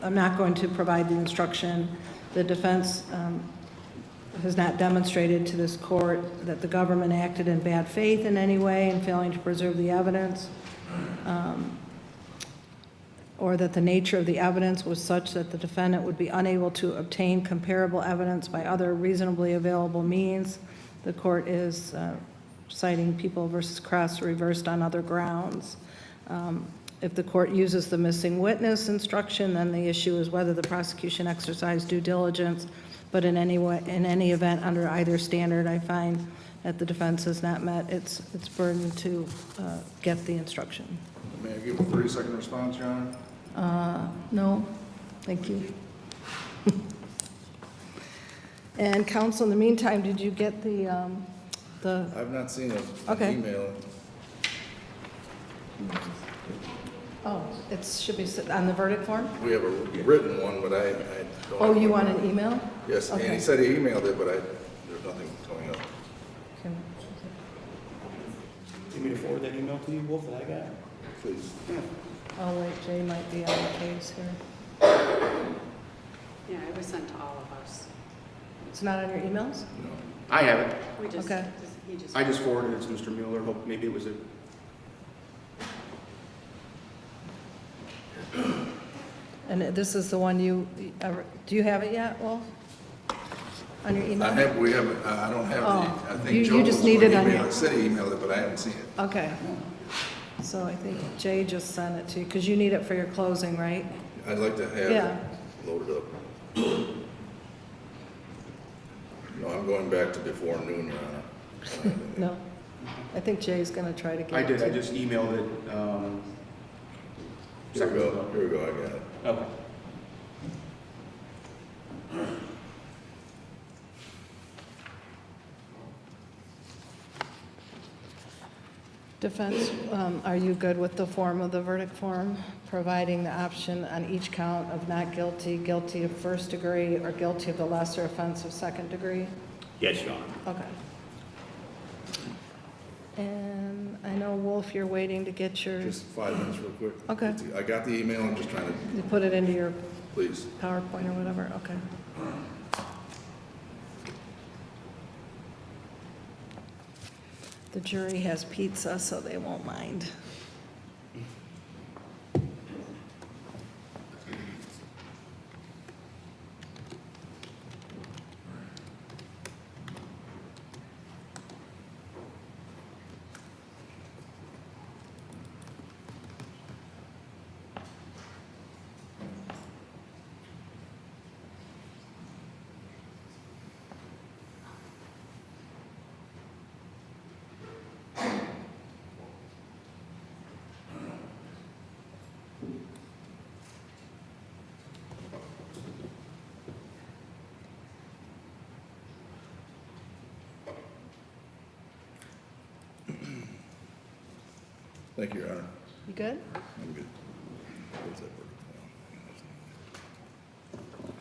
I'm not going to provide the instruction. The defense has not demonstrated to this court that the government acted in bad faith in any way in failing to preserve the evidence, or that the nature of the evidence was such that the defendant would be unable to obtain comparable evidence by other reasonably available means. The court is citing People v. Kress reversed on other grounds. If the court uses the missing witness instruction, then the issue is whether the prosecution exercised due diligence. But in any event, under either standard, I find that the defense has not met its burden to get the instruction. May I give a 30-second response, Your Honor? No, thank you. And counsel, in the meantime, did you get the I've not seen an Okay. email. oh, it should be on the verdict form? We have a written one, but I don't. Oh, have you one. want an email? Yes, and Okay. he said he emailed it, but there's nothing coming up. Okay. You want me to forward that email to you, Wolf, that I got? Please. Oh, wait, Jay might be on the case here. Yeah, it was sent to all of us. It's not on your emails? No. I have it. We just, Okay. he just. I just forwarded it to Mr. Mueller. Hope maybe it was a. And this is the one you, do you have it yet, Wolf? On your email? We haven't, I don't have Oh, the, I think you Joe just was need going it to on email your- it, said he emailed it, but I haven't seen it. Okay. So I think Jay just sent it to you, because you need it for your closing, right? I'd like to have Yeah. it loaded up. No, I'm going back to before noon, Your Honor. No? I think Jay's going to try to get it. I did. to I you. just emailed it. Here we go, here we go, I got it. Okay. Defense, are you good with the form of the verdict form, providing the option on each count of not guilty, guilty of first degree, or guilty of the lesser offense of second degree? Yes, Your Honor. Okay. And I know, Wolf, you're waiting to get your, Just 5 minutes real quick. Okay. I got the email, I'm just trying to, you put it into your please. PowerPoint or whatever? Okay. The jury has pizza, so they won't mind. Thank you, Your Honor. You good? I'm good. Where's that verdict form?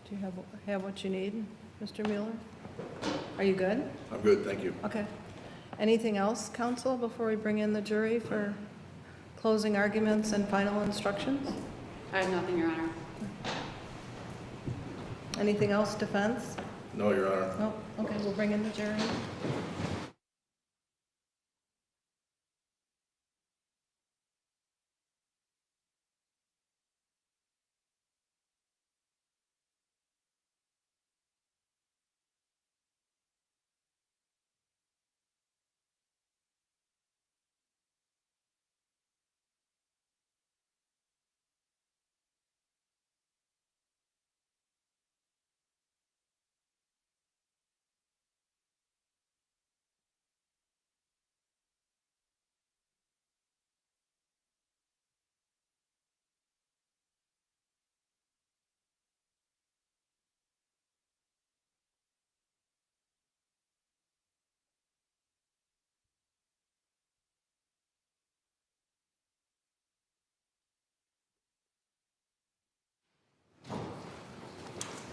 Do you have what you need, Mr. Mueller? Are you good? I'm good, thank you. Okay. Anything else, counsel, before we bring in the jury for closing arguments and final instructions? I have nothing, Your Honor. Anything else, defense? No, Your Honor. No? Okay, we'll bring in the jury.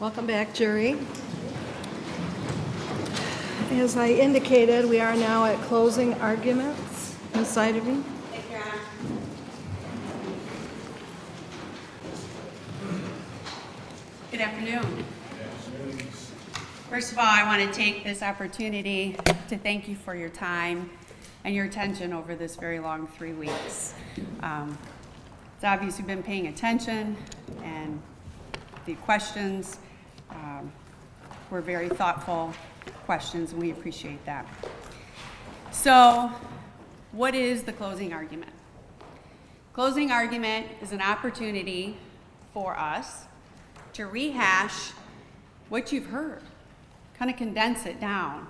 Welcome back, jury. As I indicated, we are now at closing arguments. Ms. ZUIDERVEEN? Thank you, Your Honor. Good afternoon. First of all, I want to take this opportunity to thank you for your time and your attention over this very long 3 weeks. It's obvious you've been paying attention, and the questions were very thoughtful questions, and we appreciate that. So, what is the closing argument? Closing argument is an opportunity for us to rehash what you've heard, kind of condense it down.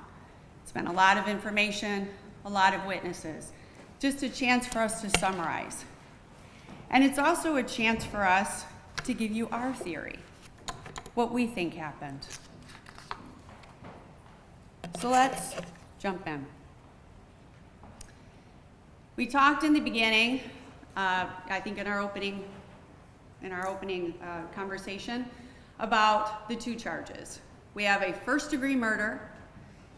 It's been a lot of information, a lot of witnesses, just a chance for us to summarize. And it's also a chance for us to give you our theory, what we think happened. So let's jump in. We talked in the beginning, I think in our opening conversation, about the two charges. We have a first-degree murder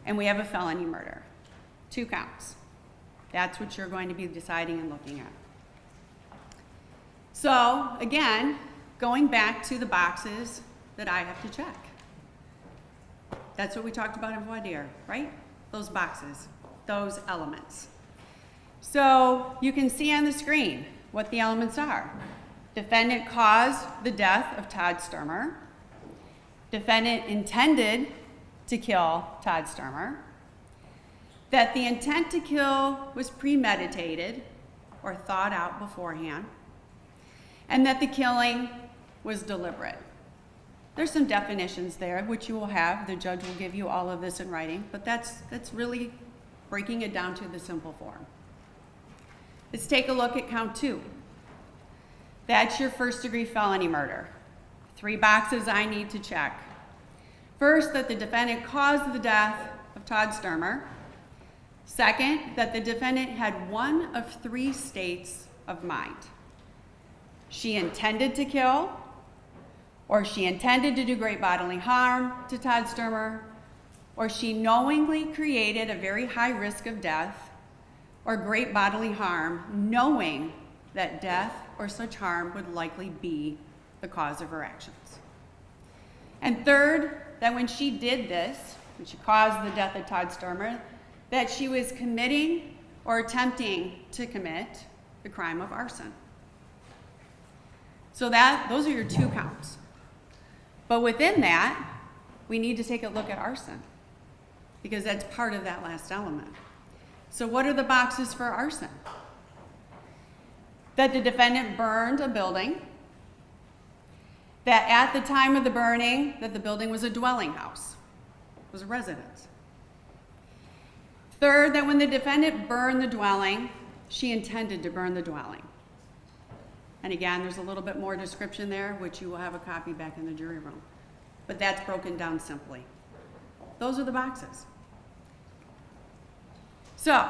and we have a felony murder. 2 counts. That's what you're going to be deciding and looking at. So, again, going back to the boxes that I have to check. That's what we talked about in voir dire, right? Those boxes, those elements. So, you can see on the screen what the elements are. Defendant caused the death of Todd Sturmer. Defendant intended to kill Todd Sturmer. That the intent to kill was premeditated or thought out beforehand. And that the killing was deliberate. There's some definitions there, which you will have. The judge will give you all of this in writing, but that's really breaking it down to the simple form. Let's take a look at count 2. That's your first-degree felony murder. 3 boxes I need to check. First, that the defendant caused the death of Todd Sturmer. Second, that the defendant had one of 3 states of mind. She intended to kill, or she intended to do great bodily harm to Todd Sturmer, or she knowingly created a very high risk of death or great bodily harm, knowing that death or such harm would likely be the cause of her actions. And third, that when she did this, when she caused the death of Todd Sturmer, that she was committing or attempting to commit the crime of arson. So those are your 2 counts. But within that, we need to take a look at arson, because that's part of that last element. So what are the boxes for arson? That the defendant burned a building, that at the time of the burning, that the building was a dwelling house, was a residence. Third, that when the defendant burned the dwelling, she intended to burn the dwelling. And again, there's a little bit more description there, which you will have a copy back in the jury room. But that's broken down simply. Those are the boxes. So,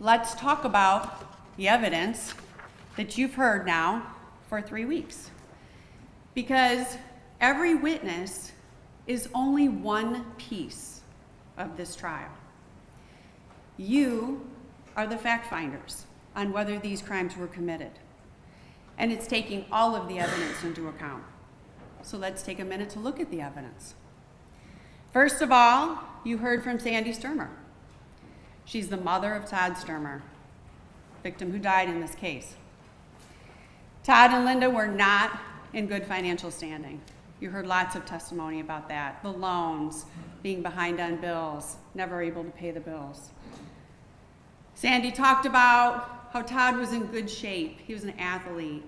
let's talk about the evidence that you've heard now for 3 weeks. Because every witness is only one piece of this trial. You are the fact finders on whether these crimes were committed. And it's taking all of the evidence into account. So let's take a minute to look at the evidence. First of all, you heard from Sandy Sturmer. She's the mother of Todd Sturmer, victim who died in this case. Todd and Linda were not in good financial standing. You heard lots of testimony about that. The loans, being behind on bills, never able to pay the bills. Sandy talked about how Todd was in good shape. He was an athlete.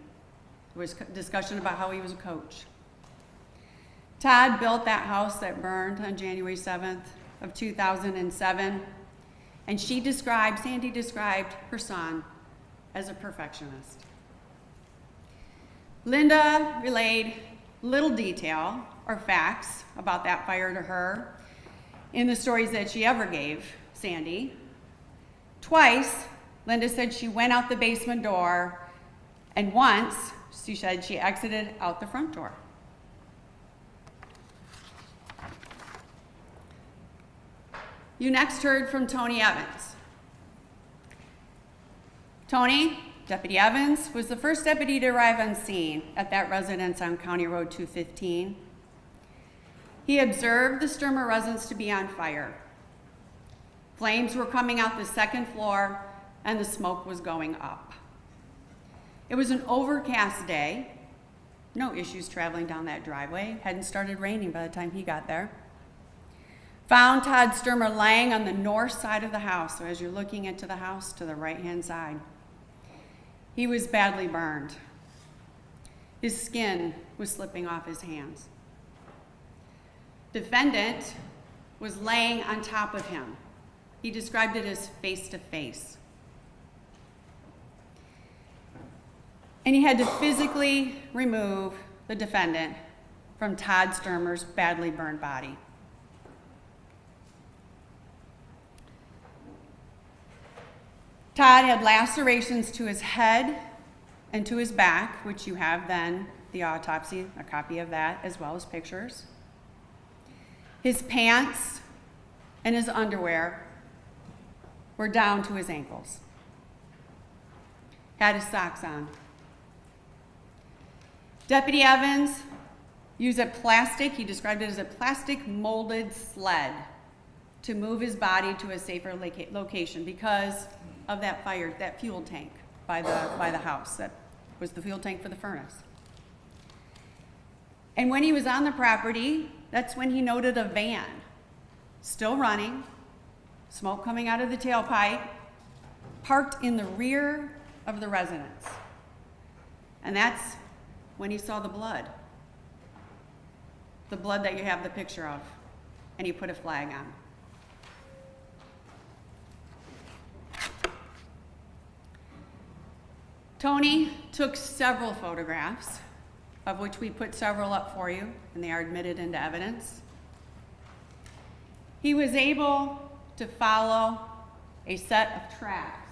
There was discussion about how he was a coach. Todd built that house that burned on January 7th of 2007, and Sandy described her son as a perfectionist. Linda relayed little detail or facts about that fire to her in the stories that she ever gave Sandy. Twice, Linda said she went out the basement door, and once she said she exited out the front door. You next heard from Tony Evans. Tony, Deputy Evans, was the first deputy to arrive on scene at that residence on County Road 215. He observed the Sturmer residence to be on fire. Flames were coming out the second floor and the smoke was going up. It was an overcast day. No issues traveling down that driveway. Hadn't started raining by the time he got there. Found Todd Sturmer laying on the north side of the house. So as you're looking into the house, to the right-hand side. He was badly burned. His skin was slipping off his hands. Defendant was laying on top of him. He described it as face to face. And he had to physically remove the defendant from Todd Sturmer's badly burned body. Todd had lacerations to his head and to his back, which you have then the autopsy, a copy of that, as well as pictures. His pants and his underwear were down to his ankles. Had his socks on. Deputy Evans used a plastic, he described it as a plastic molded sled to move his body to a safer location because of that fire, that fuel tank by the house. That was the fuel tank for the furnace. And when he was on the property, that's when he noted a van still running, smoke coming out of the tailpipe, parked in the rear of the residence. And that's when he saw the blood that you have the picture of, and he put a flag on. Tony took several photographs, of which we put several up for you, and they are admitted into evidence. He was able to follow a set of tracks.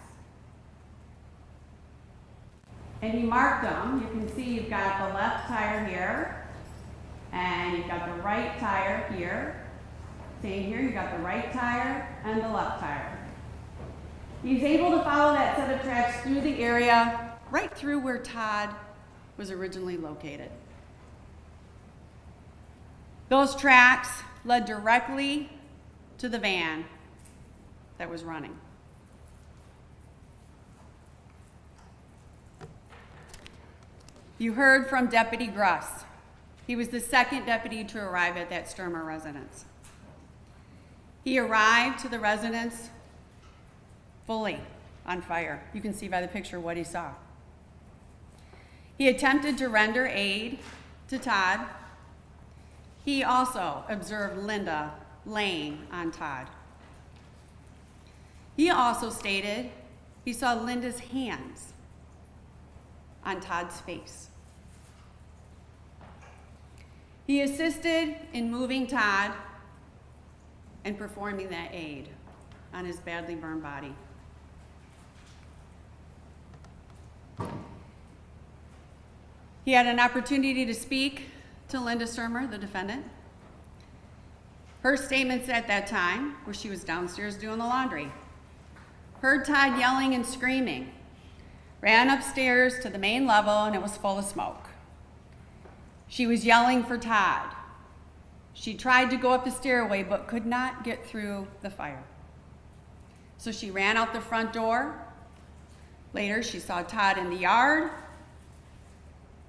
And he marked them. You can see you've got the left tire here, and you've got the right tire here. Same here, you've got the right tire and the left tire. He's able to follow that set of tracks through the area, right through where Todd was originally located. Those tracks led directly to the van that was running. You heard from Deputy Gruss. He was the second deputy to arrive at that Sturmer residence. He arrived to the residence fully on fire. You can see by the picture what he saw. He attempted to render aid to Todd. He also observed Linda laying on Todd. He also stated he saw Linda's hands on Todd's face. He assisted in moving Todd and performing that aid on his badly burned body. He had an opportunity to speak to Linda Sturmer, the defendant. Her statements at that time were she was downstairs doing the laundry, heard Todd yelling and screaming, ran upstairs to the main level, and it was full of smoke. She was yelling for Todd. She tried to go up the stairway but could not get through the fire. So she ran out the front door. Later, she saw Todd in the yard.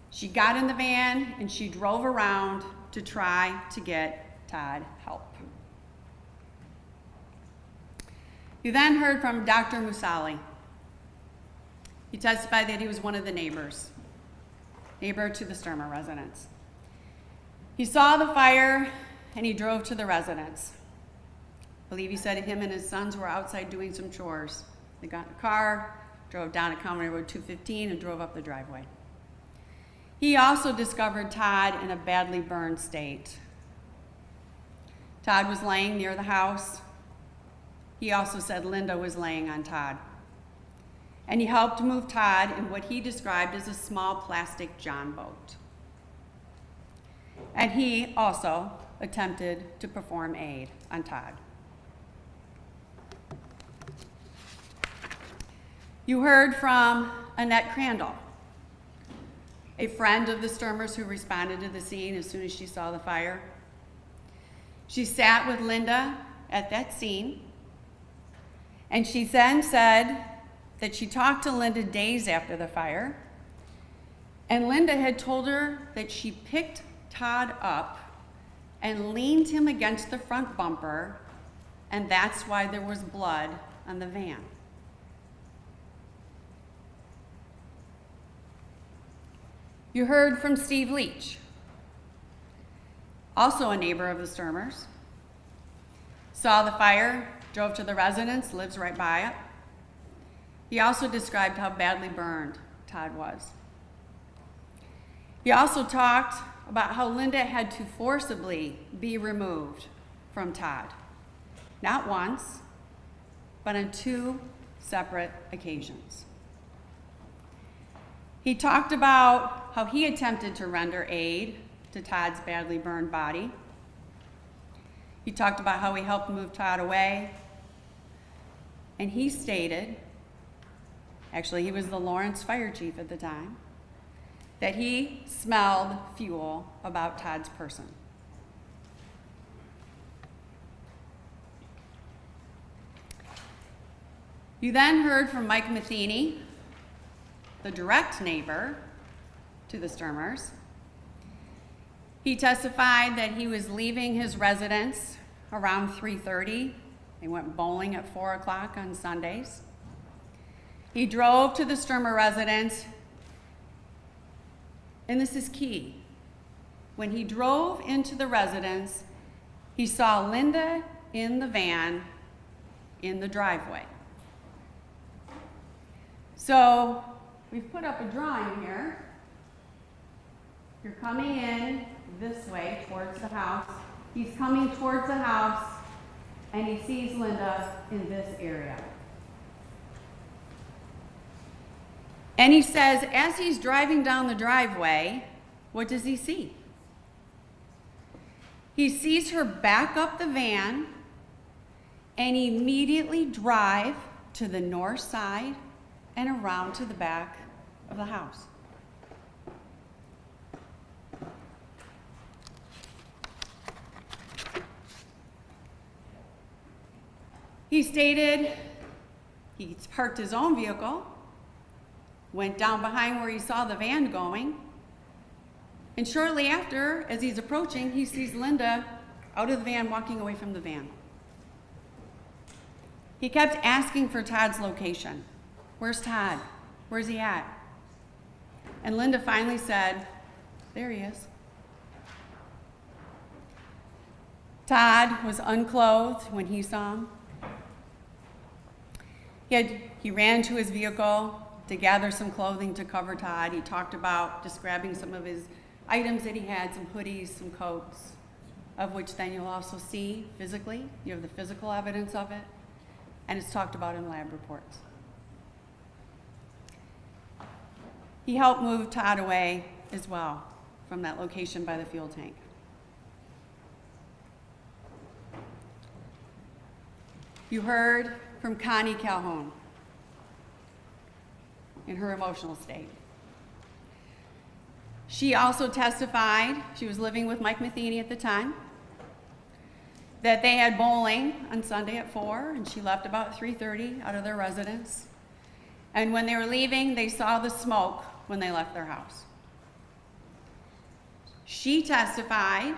She got in the van and she drove around to try to get Todd help. You then heard from Dr. Musali. He testified that he was one of the neighbor to the Sturmer residence. He saw the fire and he drove to the residence. I believe he said him and his sons were outside doing some chores. They got in a car, drove down to County Road 215 and drove up the driveway. He also discovered Todd in a badly burned state. Todd was laying near the house. He also said Linda was laying on Todd. And he helped move Todd in what he described as a small plastic John boat. And he also attempted to perform aid on Todd. You heard from Annette Crandall, a friend of the STERMER'S who responded to the scene as soon as she saw the fire. She sat with Linda at that scene, and she then said that she talked to Linda days after the fire, and Linda had told her that she picked Todd up and leaned him against the front bumper, and that's why there was blood on the van. You heard from Steve Leach, also a neighbor of the STERMER'S. Saw the fire, drove to the residence, lives right by it. He also described how badly burned Todd was. He also talked about how Linda had to forcibly be removed from Todd, not once, but on 2 separate occasions. He talked about how he attempted to render aid to Todd's badly burned body. He talked about how he helped move Todd away. And he stated, actually he was the Lawrence fire chief at the time, that he smelled fuel about Todd's person. You then heard from Mike Matheny, the direct neighbor to the STERMER'S. He testified that he was leaving his residence around 3:30. They went bowling at 4 o'clock on Sundays. He drove to the STERMER residence, and this is key. When he drove into the residence, he saw Linda in the van in the driveway. So we've put up a drawing here. You're coming in this way towards the house. He's coming towards the house, and he sees Linda in this area. And he says, as he's driving down the driveway, what does he see? He sees her back up the van and immediately drive to the north side and around to the back of the house. He stated he parked his own vehicle, went down behind where he saw the van going, and shortly after, as he's approaching, he sees Linda out of the van, walking away from the van. He kept asking for Todd's location. Where's Todd? Where's he at? And Linda finally said, there he is. Todd was unclothed when he saw him. He ran to his vehicle to gather some clothing to cover Todd. He talked about just grabbing some of his items that he had, some hoodies, some coats, of which then you'll also see physically. You have the physical evidence of it, and it's talked about in lab reports. He helped move Todd away as well from that location by the fuel tank. You heard from Connie Calhoun in her emotional state. She also testified, she was living with Mike Matheny at the time, that they had bowling on Sunday at 4, and she left about 3:30 out of their residence. And when they were leaving, they saw the smoke when they left their house. She testified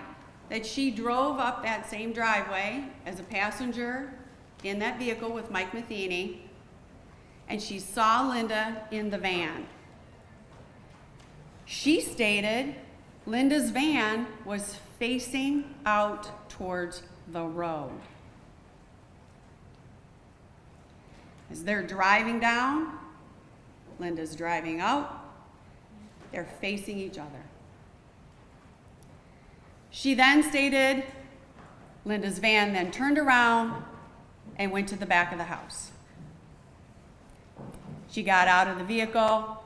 that she drove up that same driveway as a passenger in that vehicle with Mike Matheny, and she saw Linda in the van. She stated Linda's van was facing out towards the road. As they're driving down, Linda's driving out, they're facing each other. She then stated Linda's van then turned around and went to the back of the house. She got out of the vehicle,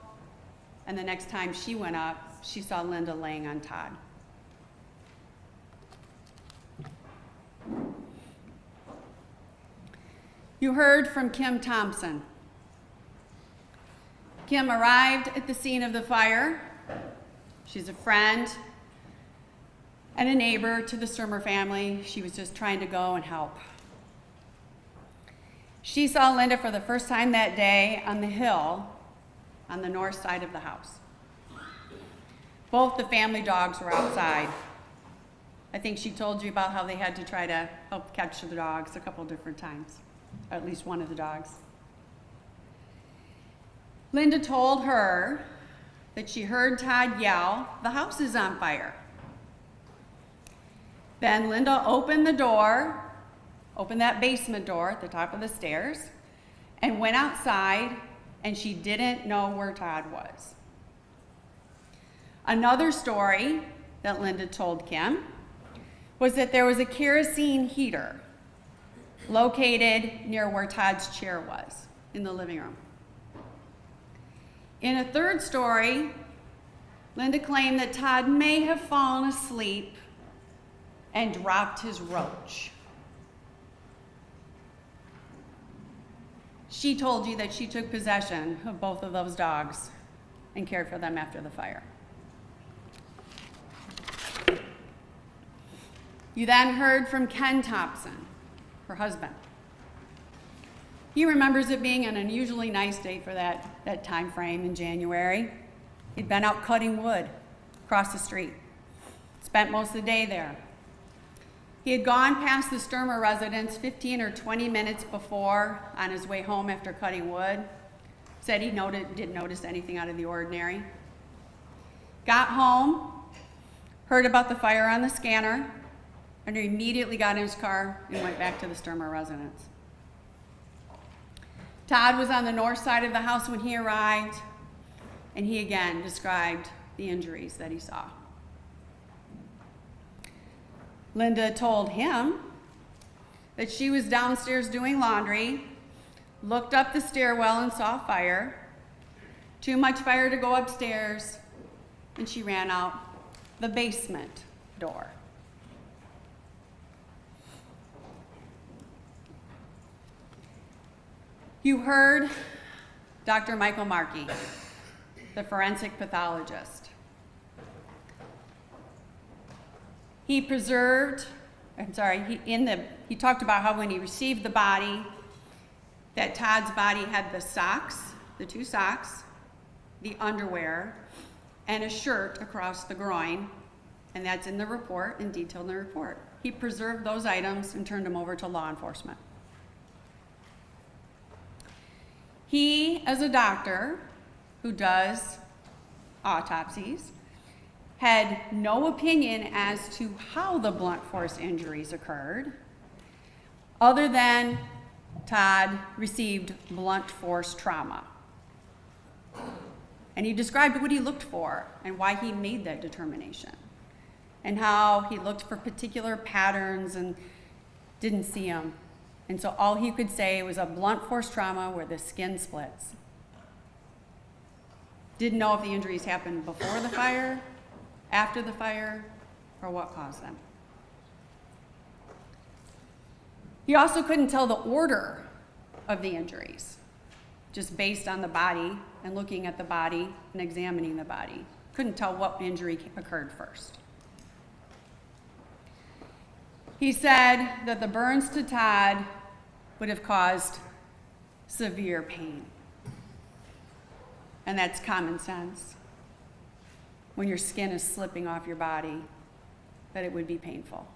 and the next time she went up, she saw Linda laying on Todd. You heard from Kim Thompson. Kim arrived at the scene of the fire. She's a friend and a neighbor to the Sturmer family. She was just trying to go and help. She saw Linda for the first time that day on the hill on the north side of the house. Both the family dogs were outside. I think she told you about how they had to try to help catch the dogs a couple different times, or at least one of the dogs. Linda told her that she heard Todd yell, "The house is on fire." Then Linda opened the door, opened that basement door at the top of the stairs, and went outside, and she didn't know where Todd was. Another story that Linda told Kim was that there was a kerosene heater located near where Todd's chair was in the living room. In a third story, Linda claimed that Todd may have fallen asleep and dropped his roach. She told you that she took possession of both of those dogs and cared for them after the fire. You then heard from Ken Thompson, her husband. He remembers it being an unusually nice day for that time frame in January. He'd been out cutting wood across the street, spent most of the day there. He had gone past the Sturmer residence 15 or 20 minutes before on his way home after cutting wood. Said he didn't notice anything out of the ordinary. Got home, heard about the fire on the scanner, and he immediately got in his car and went back to the Sturmer residence. Todd was on the north side of the house when he arrived, and he again described the injuries that he saw. Linda told him that she was downstairs doing laundry, looked up the stairwell and saw fire, too much fire to go upstairs, and she ran out the basement door. You heard Dr. Michael Markey, the forensic pathologist. He talked about how when he received the body, that Todd's body had the socks, the two socks, the underwear, and a shirt across the groin, and that's in the report, in detail in the report. He preserved those items and turned them over to law enforcement. He, as a doctor who does autopsies, had no opinion as to how the blunt force injuries occurred, other than Todd received blunt force trauma. And he described what he looked for and why he made that determination, and how he looked for particular patterns and didn't see them. And so all he could say was a blunt force trauma where the skin splits. Didn't know if the injuries happened before the fire, after the fire, or what caused them. He also couldn't tell the order of the injuries, just based on the body and looking at the body and examining the body. Couldn't tell what injury occurred first. He said that the burns to Todd would have caused severe pain. And that's common sense. When your skin is slipping off your body, that it would be painful.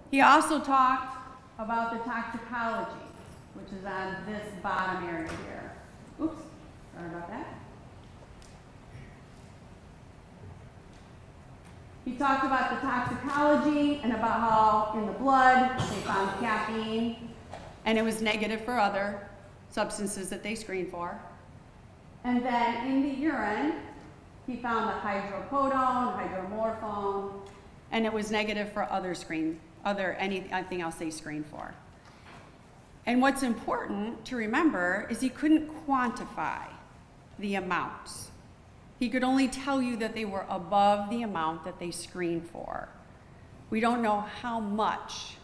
He also talked about the toxicology, which is on this bottom area here. Oops, sorry about that. He talked about the toxicology and about how in the blood they found caffeine, and it was negative for other substances that they screened for. And then in the urine, he found the hydrocodone, hydromorphone, and it was negative for anything else they screened for. And what's important to remember is he couldn't quantify the amounts. He could only tell you that they were above the amount that they screened for. We don't know how much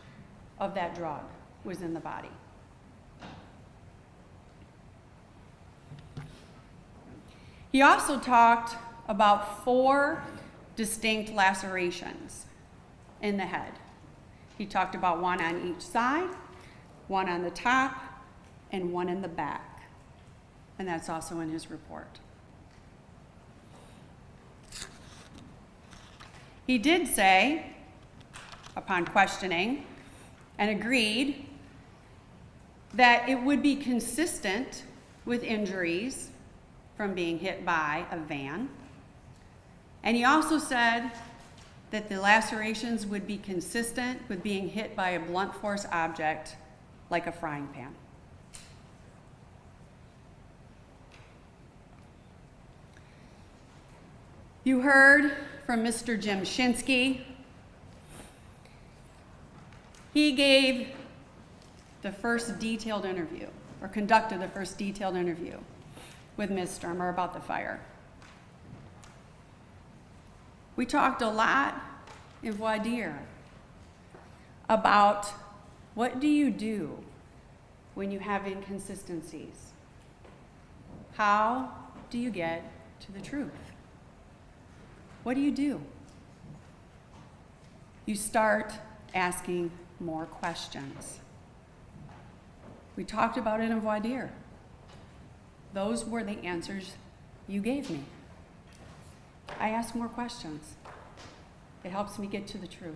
of that drug was in the body. He also talked about 4 distinct lacerations in the head. He talked about 1 on each side, 1 on the top, and 1 in the back. And that's also in his report. He did say, upon questioning, and agreed that it would be consistent with injuries from being hit by a van. And he also said that the lacerations would be consistent with being hit by a blunt force object like a frying pan. You heard from Mr. Jim Shinsky. He gave the first detailed interview, or conducted the first detailed interview with Ms. Sturmer about the fire. We talked a lot in voir dire about what do you do when you have inconsistencies? How do you get to the truth? What do? You start asking more questions. We talked about it in voir dire. Those were the answers you gave me. I ask more questions. It helps me get to the truth.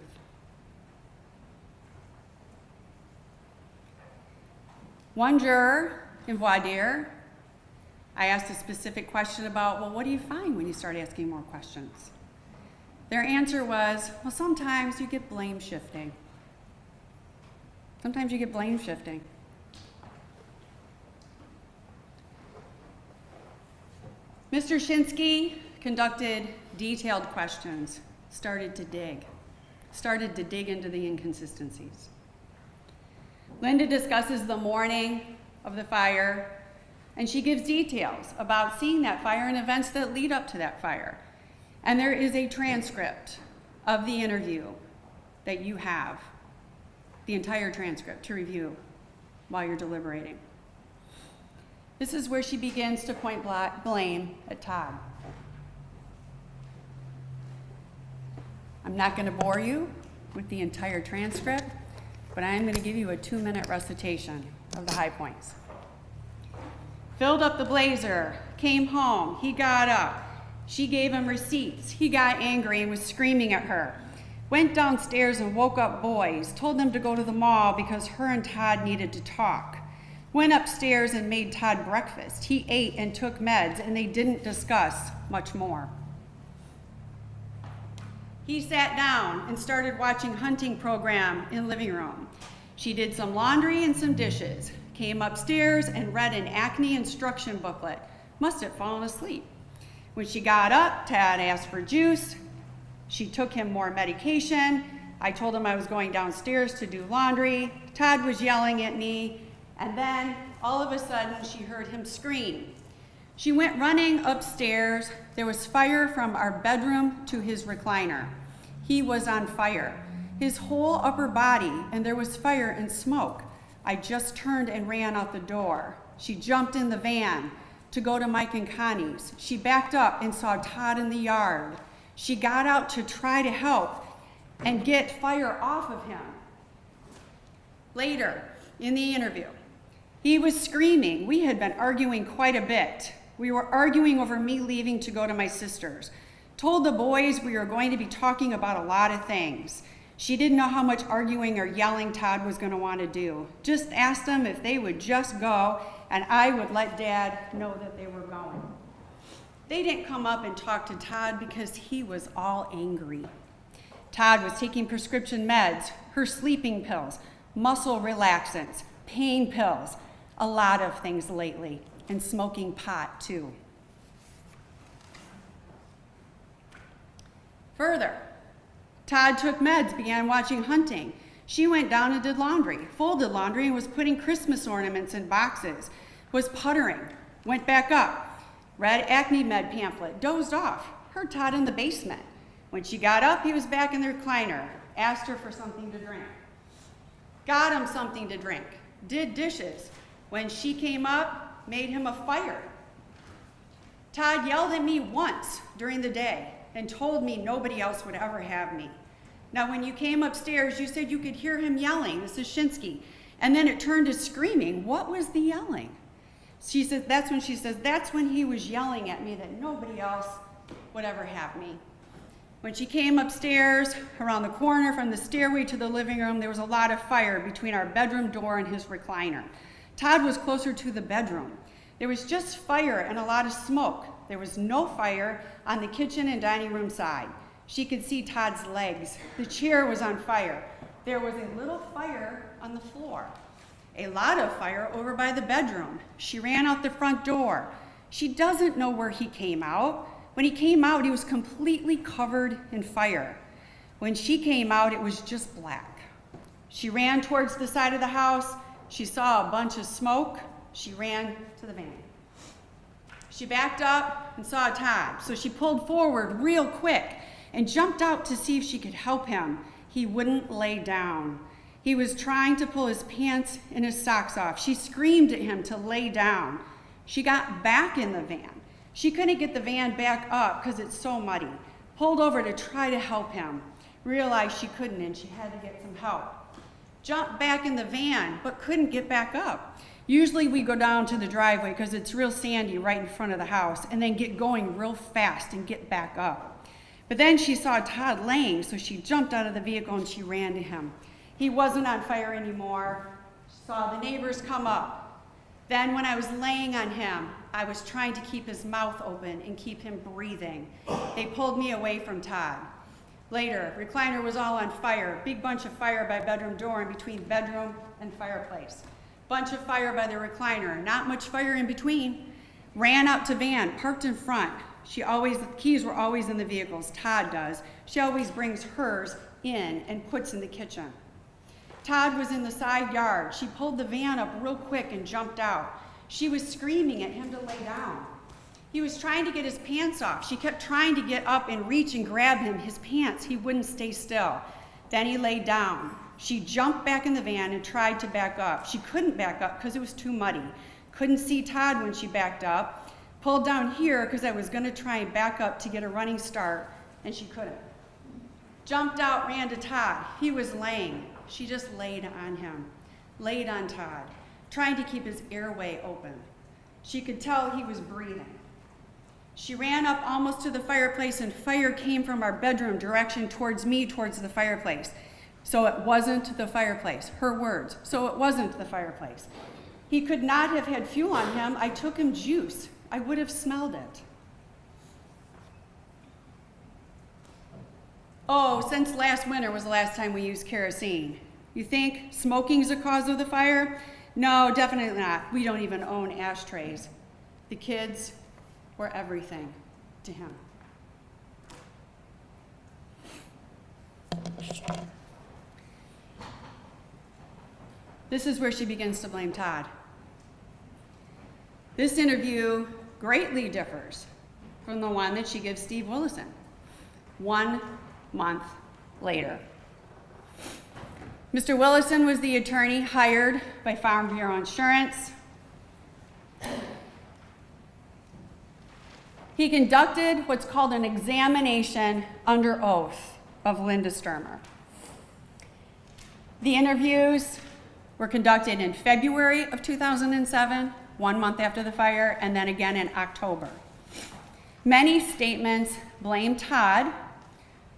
One juror in voir dire, I asked a specific question about, well, what do you find when you start asking more questions? Their answer was, well, sometimes you get blame shifting. Sometimes you get blame shifting. Mr. Shinsky conducted detailed questions, started to dig into the inconsistencies. Linda discusses the morning of the fire, and she gives details about seeing that fire and events that lead up to that fire. And there is a transcript of the interview that you have, the entire transcript to review while you're deliberating. This is where she begins to point blame at Todd. I'm not going to bore you with the entire transcript, but I am going to give you a 2-minute recitation of the high points. Filled up the blazer, came home, he got up. She gave him receipts. He got angry and was screaming at her. Went downstairs and woke up boys, told them to go to the mall because her and Todd needed to talk. Went upstairs and made Todd breakfast. He ate and took meds, and they didn't discuss much more. He sat down and started watching hunting program in living room. She did some laundry and some dishes, came upstairs and read an acne instruction booklet. Must have fallen asleep. When she got up, Todd asked for juice. She took him more medication. I told him I was going downstairs to do laundry. Todd was yelling at me, and then all of a sudden she heard him scream. She went running upstairs. There was fire from our bedroom to his recliner. He was on fire, his whole upper body, and there was fire and smoke. I just turned and ran out the door. She jumped in the van to go to Mike and Connie's. She backed up and saw Todd in the yard. She got out to try to help and get fire off of him. Later in the interview, he was screaming. We had been arguing quite a bit. We were arguing over me leaving to go to my sister's. Told the boys we were going to be talking about a lot of things. She didn't know how much arguing or yelling Todd was going to want to do. Just asked them if they would just go, and I would let Dad know that they were going. They didn't come up and talk to Todd because he was all angry. Todd was taking prescription meds, her sleeping pills, muscle relaxants, pain pills, a lot of things lately, and smoking pot too. Further, Todd took meds, began watching hunting. She went down and did laundry, folded laundry, and was putting Christmas ornaments in boxes, was puttering, went back up, read acne med pamphlet, dozed off, heard Todd in the basement. When she got up, he was back in the recliner, asked her for something to drink. Got him something to drink, did dishes. When she came up, made him a fire. Todd yelled at me once during the day and told me nobody else would ever have me. Now, when you came upstairs, you said you could hear him yelling, this is Shinsky, and then it turned to screaming. What was the yelling? She says, that's when he was yelling at me that nobody else would ever have me. When she came upstairs, around the corner from the stairway to the living room, there was a lot of fire between our bedroom door and his recliner. Todd was closer to the bedroom. There was just fire and a lot of smoke. There was no fire on the kitchen and dining room side. She could see Todd's legs. The chair was on fire. There was a little fire on the floor. A lot of fire over by the bedroom. She ran out the front door. She doesn't know where he came out. When he came out, he was completely covered in fire. When she came out, it was just black. She ran towards the side of the house. She saw a bunch of smoke. She ran to the van. She backed up and saw Todd, so she pulled forward real quick and jumped out to see if she could help him. He wouldn't lay down. He was trying to pull his pants and his socks off. She screamed at him to lay down. She got back in the van. She couldn't get the van back up because it's so muddy. Pulled over to try to help him. Realized she couldn't and she had to get some help. Jumped back in the van, but couldn't get back up. Usually we go down to the driveway because it's real sandy right in front of the house and then get going real fast and get back up. But then she saw Todd laying, so she jumped out of the vehicle and she ran to him. He wasn't on fire anymore. She saw the neighbors come up. Then when I was laying on him, I was trying to keep his mouth open and keep him breathing. They pulled me away from Todd. Later, recliner was all on fire. Big bunch of fire by bedroom door and between bedroom and fireplace. Bunch of fire by the recliner, not much fire in between. Ran out to van, parked in front. The keys were always in the vehicles, Todd does. She always brings hers in and puts in the kitchen. Todd was in the side yard. She pulled the van up real quick and jumped out. She was screaming at him to lay down. He was trying to get his pants off. She kept trying to get up and reach and grab him, his pants. He wouldn't stay still. Then he laid down. She jumped back in the van and tried to back up. She couldn't back up because it was too muddy. Couldn't see Todd when she backed up. Pulled down here because I was going to try and back up to get a running start, and she couldn't. Jumped out, ran to Todd. He was laying. She just laid on him, laid on Todd, trying to keep his airway open. She could tell he was breathing. She ran up almost to the fireplace, and fire came from our bedroom direction towards me, towards the fireplace. So it wasn't the fireplace. Her words. So it wasn't the fireplace. He could not have had fuel on him. I took him juice. I would have smelled it. Oh, since last winter was the last time we used kerosene. You think smoking's the cause of the fire? No, definitely not. We don't even own ashtrays. The kids were everything to him. This is where she begins to blame Todd. This interview greatly differs from the one that she gives Steve Willison 1 month later. Mr. Willison was the attorney hired by Farm Bureau Insurance. He conducted what's called an examination under oath of Linda Sturmer. The interviews were conducted in February of 2007, 1 month after the fire, and then again in October. Many statements blame Todd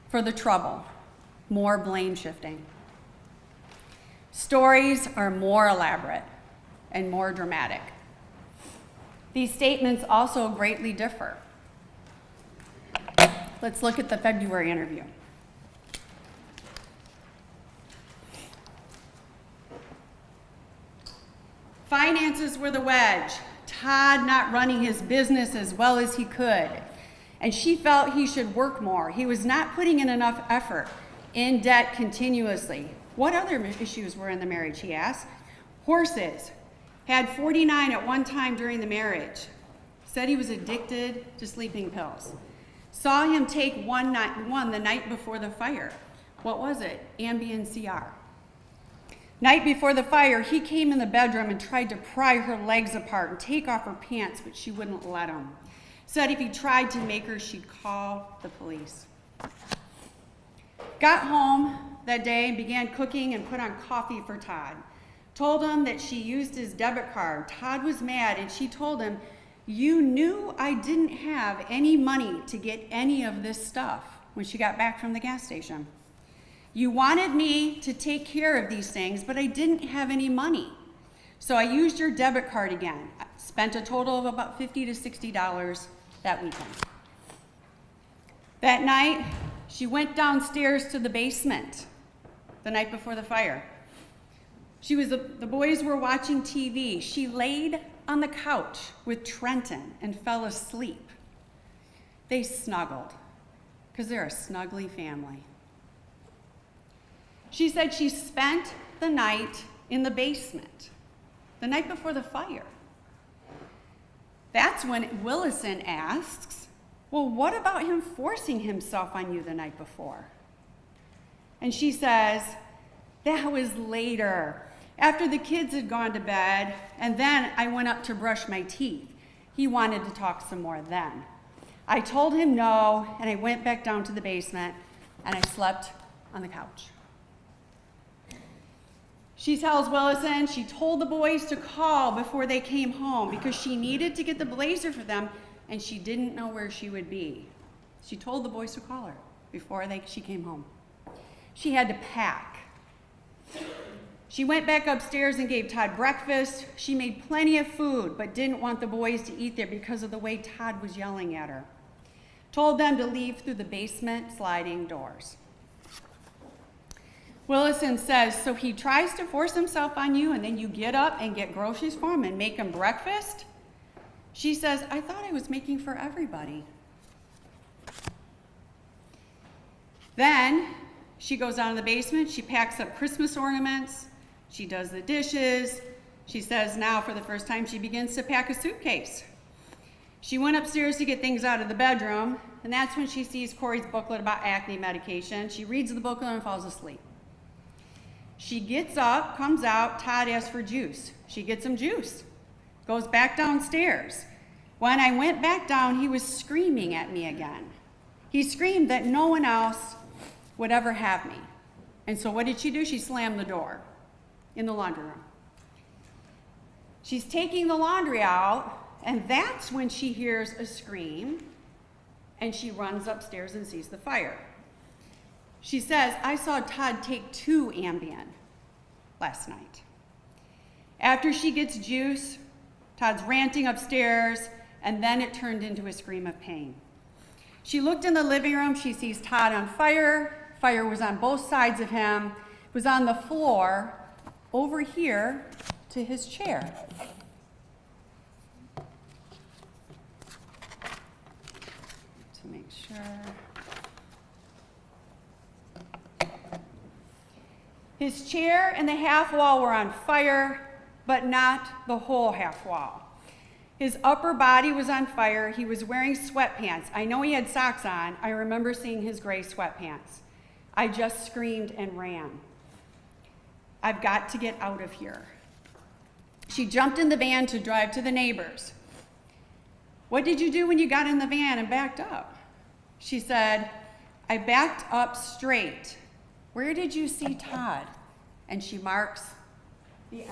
for the trouble, more blame shifting. Stories are more elaborate and more dramatic. These statements also greatly differ. Let's look at the February interview. Finances were the wedge. Todd not running his business as well as he could. And she felt he should work more. He was not putting in enough effort, in debt continuously. What other issues were in the marriage, he asked. Horses. Had 49 at one time during the marriage. Said he was addicted to sleeping pills. Saw him take one the night before the fire. What was it? Ambien CR. Night before the fire, he came in the bedroom and tried to pry her legs apart and take off her pants, but she wouldn't let him. Said if he tried to make her, she'd call the police. Got home that day and began cooking and put on coffee for Todd. Told him that she used his debit card. Todd was mad, and she told him, "You knew I didn't have any money to get any of this stuff," when she got back from the gas station. "You wanted me to take care of these things, but I didn't have any money. So I used your debit card again." I spent a total of about $50 to $60 that weekend. That night, she went downstairs to the basement the night before the fire. The boys were watching TV. She laid on the couch with Trenton and fell asleep. They snuggled, because they're a snuggly family. She said she spent the night in the basement, the night before the fire. That's when Willison asks, "Well, what about him forcing himself on you the night before?" And she says, "That was later, after the kids had gone to bed, and then I went up to brush my teeth. He wanted to talk some more then. I told him no, and I went back down to the basement, and I slept on the couch." She tells Willison she told the boys to call before they came home because she needed to get the blazer for them, and she didn't know where she would be. She told the boys to call her before she came home. She had to pack. She went back upstairs and gave Todd breakfast. She made plenty of food, but didn't want the boys to eat there because of the way Todd was yelling at her. Told them to leave through the basement sliding doors. Willison says, "So he tries to force himself on you, and then you get up and get groceries for him and make him breakfast?" She says, "I thought I was making for everybody." Then she goes down to the basement. She packs up Christmas ornaments. She does the dishes. She says now for the first time she begins to pack a suitcase. She went upstairs to get things out of the bedroom, and that's when she sees Corey's booklet about acne medication. She reads the booklet and falls asleep. She gets up, comes out. Todd asks for juice. She gets him juice. Goes back downstairs. When I went back down, he was screaming at me again. He screamed that no one else would ever have me. And so what did she do? She slammed the door in the laundry room. She's taking the laundry out, and that's when she hears a scream, and she runs upstairs and sees the fire. She says, "I saw Todd take 2 Ambien last night." After she gets juice, Todd's ranting upstairs, and then it turned into a scream of pain. She looked in the living room. She sees Todd on fire. Fire was on both sides of him. It was on the floor over here to his chair. To make sure. His chair and the half wall were on fire, but not the whole half wall. His upper body was on fire. He was wearing sweatpants. I know he had socks on. I remember seeing his gray sweatpants. I just screamed and ran. "I've got to get out of here." She jumped in the van to drive to the neighbors. "What did you do when you got in the van and backed up?" She said, "I backed up straight. Where did you see Todd?" And she marks the X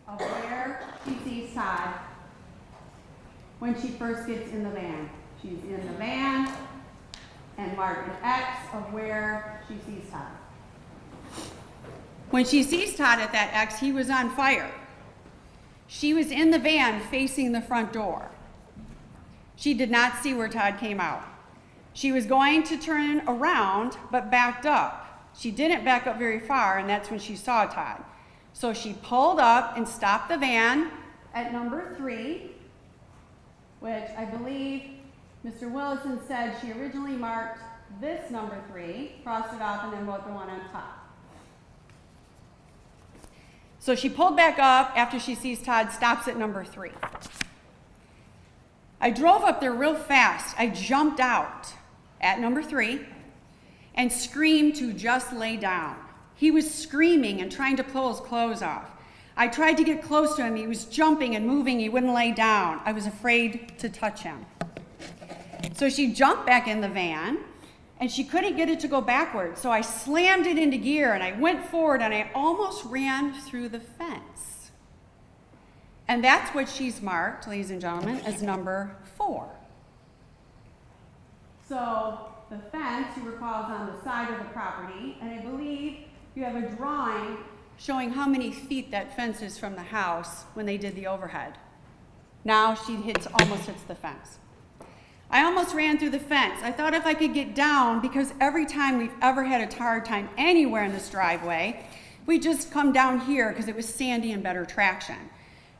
of where she sees Todd when she first gets in the van. She's in the van and marked an X of where she sees Todd. When she sees Todd at that X, he was on fire. She was in the van facing the front door. She did not see where Todd came out. She was going to turn around, but backed up. She didn't back up very far, and that's when she saw Todd. So she pulled up and stopped the van at number 3, which I believe Mr. Willison said she originally marked this number 3, crossed it off, and then wrote the one on top. So she pulled back up after she sees Todd, stops at number 3. I drove up there real fast. I jumped out at number 3 and screamed to just lay down. He was screaming and trying to pull his clothes off. I tried to get close to him. He was jumping and moving. He wouldn't lay down. I was afraid to touch him. So she jumped back in the van, and she couldn't get it to go backwards. So I slammed it into gear, and I went forward, and I almost ran through the fence. And that's what she's marked, ladies and gentlemen, as number 4. So the fence, you recall, is on the side of the property, and I believe you have a drawing showing how many feet that fence is from the house when they did the overhead. Now she almost hits the fence. I almost ran through the fence. I thought if I could get down, because every time we've ever had a hard time anywhere in this driveway, we just come down here because it was sandy and better traction.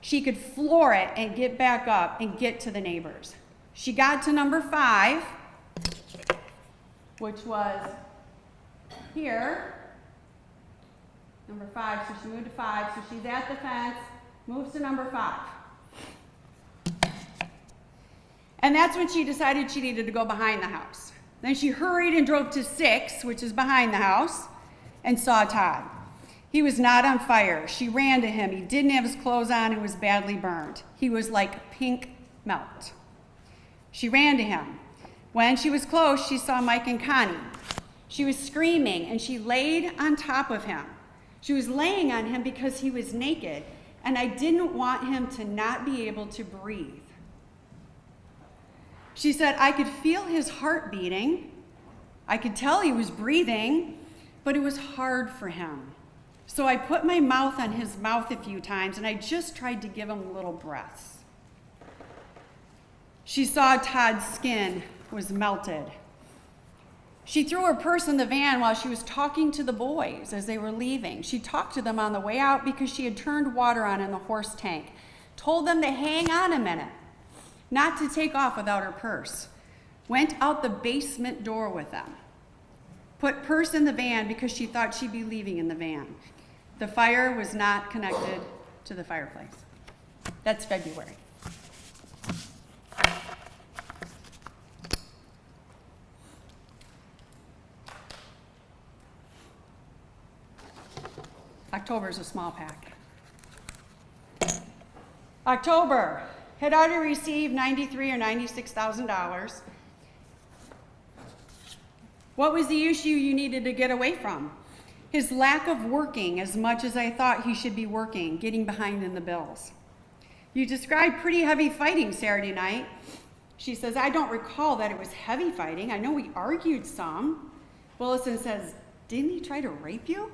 She could floor it and get back up and get to the neighbors. She got to number 5, which was here. Number 5, so she moved to 5. So she's at the fence, moves to number 5. And that's when she decided she needed to go behind the house. Then she hurried and drove to 6, which is behind the house, and saw Todd. He was not on fire. She ran to him. He didn't have his clothes on and was badly burned. He was like pink melt. She ran to him. When she was close, she saw Mike and Connie. She was screaming, and she laid on top of him. She was laying on him because he was naked, and I didn't want him to not be able to breathe. She said, I could feel his heart beating. I could tell he was breathing, but it was hard for him. So I put my mouth on his mouth a few times, and I just tried to give him little breaths. She saw Todd's skin was melted. She threw her purse in the van while she was talking to the boys as they were leaving. She talked to them on the way out because she had turned water on in the horse tank, told them to hang on a minute, not to take off without her purse, went out the basement door with them, put purse in the van because she thought she'd be leaving in the van. The fire was not connected to the fireplace. That's February. October is a small pack. October had already received $93,000 or $96,000. What was the issue you needed to get away from? His lack of working as much as I thought he should be working, getting behind in the bills. You described pretty heavy fighting Saturday night. She says, I don't recall that it was heavy fighting. I know we argued some. Willison says, didn't he try to rape you?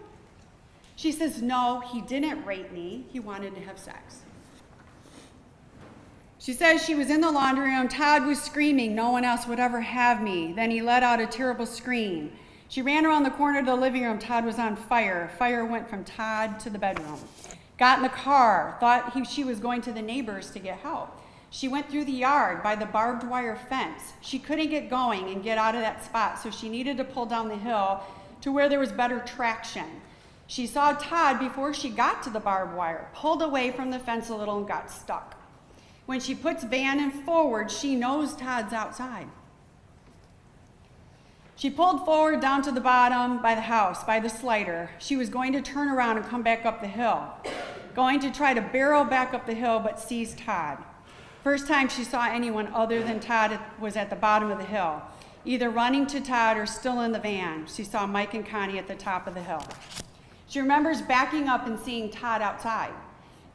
She says, no, he didn't rape me. He wanted to have sex. She says she was in the laundry room. Todd was screaming, no one else would ever have me. Then he let out a terrible scream. She ran around the corner of the living room. Todd was on fire. Fire went from Todd to the bedroom. Got in the car, thought she was going to the neighbors to get help. She went through the yard by the barbed wire fence. She couldn't get going and get out of that spot, so she needed to pull down the hill to where there was better traction. She saw Todd before she got to the barbed wire, pulled away from the fence a little and got stuck. When she puts van in forward, she knows Todd's outside. She pulled forward down to the bottom by the house, by the slider. She was going to turn around and come back up the hill, going to try to barrel back up the hill, but sees Todd. First time she saw anyone other than Todd was at the bottom of the hill, either running to Todd or still in the van. She saw Mike and Connie at the top of the hill. She remembers backing up and seeing Todd outside.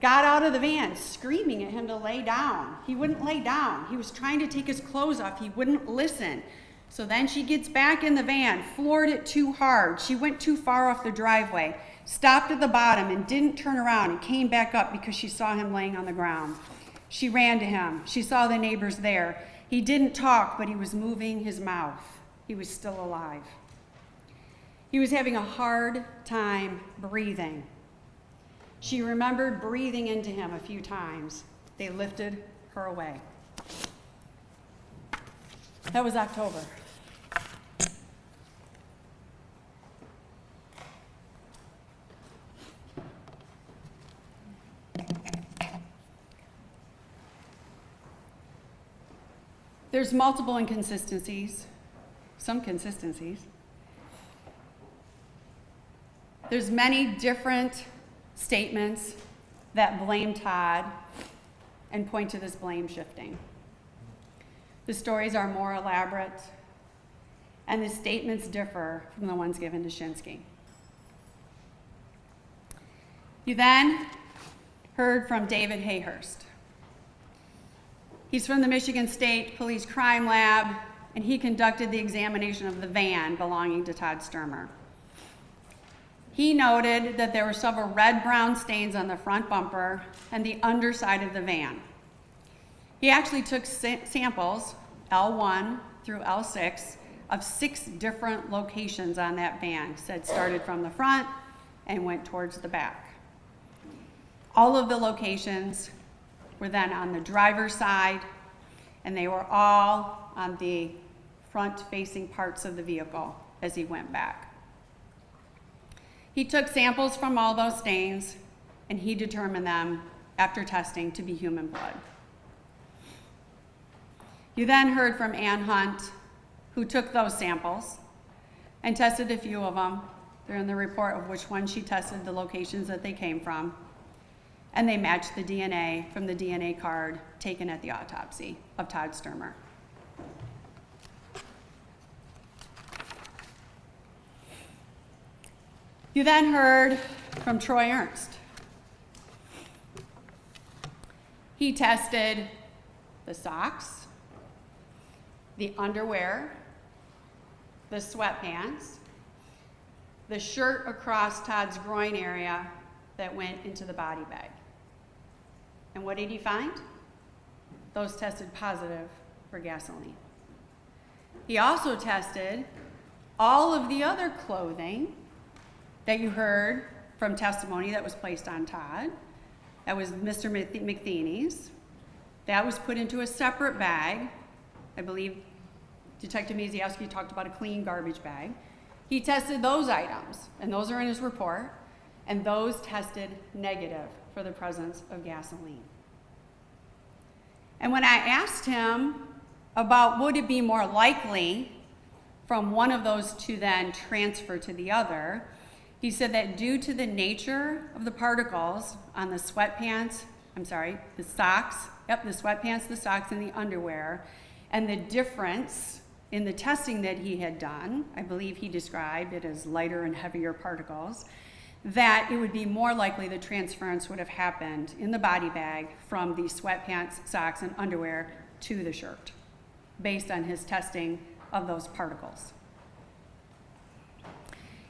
Got out of the van, screaming at him to lay down. He wouldn't lay down. He was trying to take his clothes off. He wouldn't listen. So then she gets back in the van, floored it too hard. She went too far off the driveway, stopped at the bottom and didn't turn around and came back up because she saw him laying on the ground. She ran to him. She saw the neighbors there. He didn't talk, but he was moving his mouth. He was still alive. He was having a hard time breathing. She remembered breathing into him a few times. They lifted her away. That was October. There's multiple inconsistencies, some consistencies. There's many different statements that blame Todd and point to this blame shifting. The stories are more elaborate, and the statements differ from the ones given to Shinsky. You then heard from David Hayhurst. He's from the Michigan State Police Crime Lab, and he conducted the examination of the van belonging to Todd Sturmer. He noted that there were several red-brown stains on the front bumper and the underside of the van. He actually took samples, L1 through L6, of 6 different locations on that van. Said started from the front and went towards the back. All of the locations were then on the driver's side, and they were all on the front-facing parts of the vehicle as he went back. He took samples from all those stains, and he determined them, after testing, to be human blood. You then heard from Ann Hunt, who took those samples and tested a few of them. They're in the report of which one she tested, the locations that they came from, and they matched the DNA from the DNA card taken at the autopsy of Todd Sturmer. You then heard from Troy Ernst. He tested the socks, the underwear, the sweatpants, the shirt across Todd's groin area that went into the body bag. And what did he find? Those tested positive for gasoline. He also tested all of the other clothing that you heard from testimony that was placed on Todd. That was Mr. McTheney's. That was put into a separate bag. I believe Detective Maziowski talked about a clean garbage bag. He tested those items, and those are in his report, and those tested negative for the presence of gasoline. And when I asked him about would it be more likely from one of those to then transfer to the other, he said that due to the nature of the particles on the sweatpants, the socks, the sweatpants, the socks, and the underwear, and the difference in the testing that he had done, I believe he described it as lighter and heavier particles, that it would be more likely the transference would have happened in the body bag from the sweatpants, socks, and underwear to the shirt, based on his testing of those particles.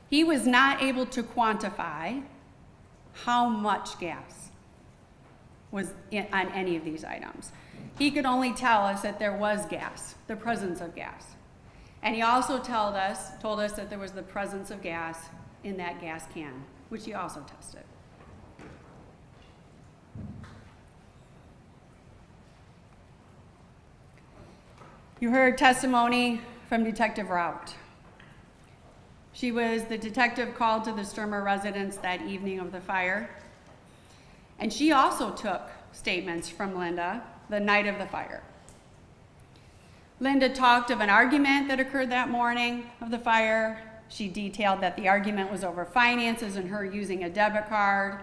He was not able to quantify how much gas was on any of these items. He could only tell us that there was gas, the presence of gas. And he also told us that there was the presence of gas in that gas can, which he also tested. You heard testimony from Detective Rout. She was the detective called to the Sturmer residence that evening of the fire. And she also took statements from Linda the night of the fire. Linda talked of an argument that occurred that morning of the fire. She detailed that the argument was over finances and her using a debit card.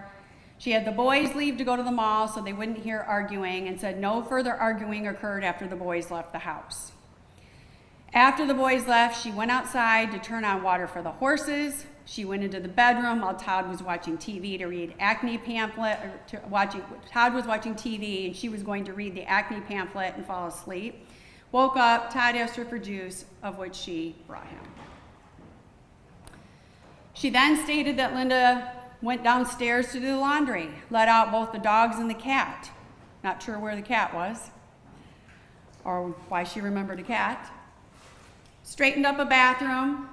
She had the boys leave to go to the mall so they wouldn't hear arguing, and said no further arguing occurred after the boys left the house. After the boys left, she went outside to turn on water for the horses. She went into the bedroom while Todd was watching TV to read acne pamphlet. Todd was watching TV and she was going to read the acne pamphlet and fall asleep. Woke up, Todd asked her for juice, of which she brought him. She then stated that Linda went downstairs to do the laundry, let out both the dogs and the cat. Not sure where the cat was or why she remembered a cat. Straightened up a bathroom,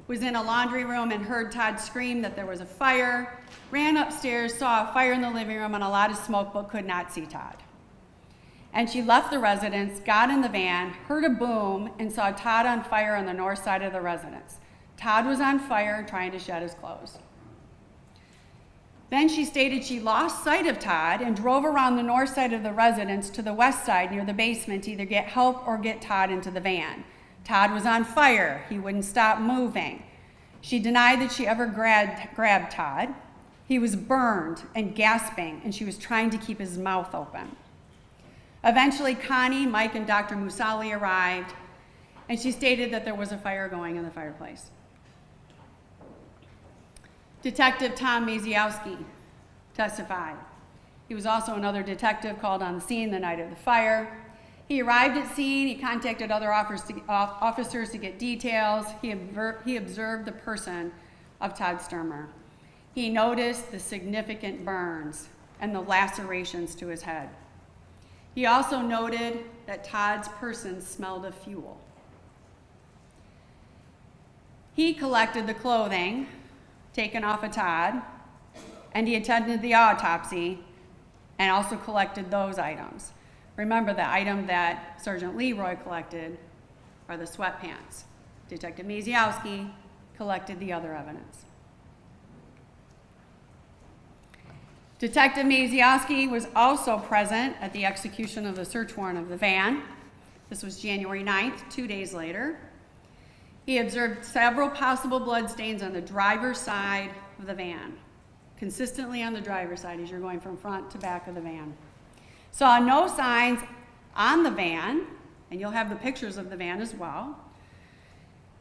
was in a laundry room and heard Todd scream that there was a fire, ran upstairs, saw a fire in the living room and a lot of smoke, but could not see Todd. And she left the residence, got in the van, heard a boom, and saw Todd on fire on the north side of the residence. Todd was on fire trying to shed his clothes. Then she stated she lost sight of Todd and drove around the north side of the residence to the west side near the basement to either get help or get Todd into the van. Todd was on fire. He wouldn't stop moving. She denied that she ever grabbed Todd. He was burned and gasping, and she was trying to keep his mouth open. Eventually, Connie, Mike, and Dr. Musali arrived, and she stated that there was a fire going in the fireplace. Detective Tom Maziowski testified. He was also another detective called on the scene the night of the fire. He arrived at scene, he contacted other officers to get details. He observed the person of Todd Sturmer. He noticed the significant burns and the lacerations to his head. He also noted that Todd's person smelled of fuel. He collected the clothing taken off of Todd, and he attended the autopsy and also collected those items. Remember, the item that Sergeant Leroy collected are the sweatpants. Detective Maziowski collected the other evidence. Detective Maziowski was also present at the execution of the search warrant of the van. This was January 9th, 2 days later. He observed several possible bloodstains on the driver's side of the van, consistently on the driver's side as you're going from front to back of the van. Saw no signs on the van, and you'll have the pictures of the van as well,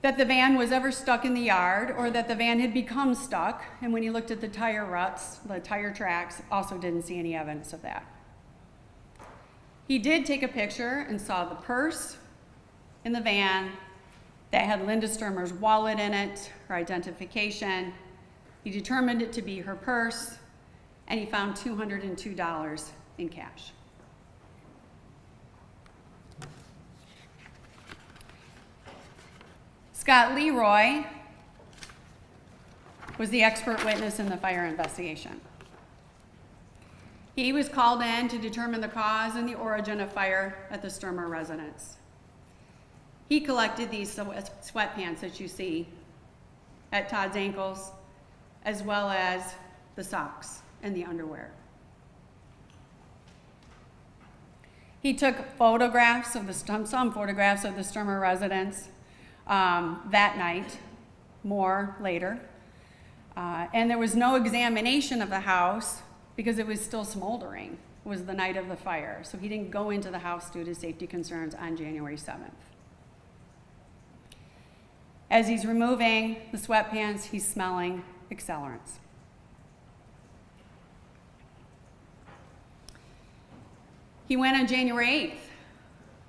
that the van was ever stuck in the yard or that the van had become stuck. And when he looked at the tire ruts, the tire tracks, also didn't see any evidence of that. He did take a picture and saw the purse in the van that had Linda Sturmer's wallet in it, her identification. He determined it to be her purse, and he found $202 in cash. Scott Leroy was the expert witness in the fire investigation. He was called in to determine the cause and the origin of fire at the Sturmer residence. He collected these sweatpants that you see at Todd's ankles, as well as the socks and the underwear. He took photographs of some photographs of the Sturmer residence that night, more later. And there was no examination of the house because it was still smoldering. It was the night of the fire, so he didn't go into the house due to safety concerns on January 7th. As he's removing the sweatpants, he's smelling accelerants. He went on January 8th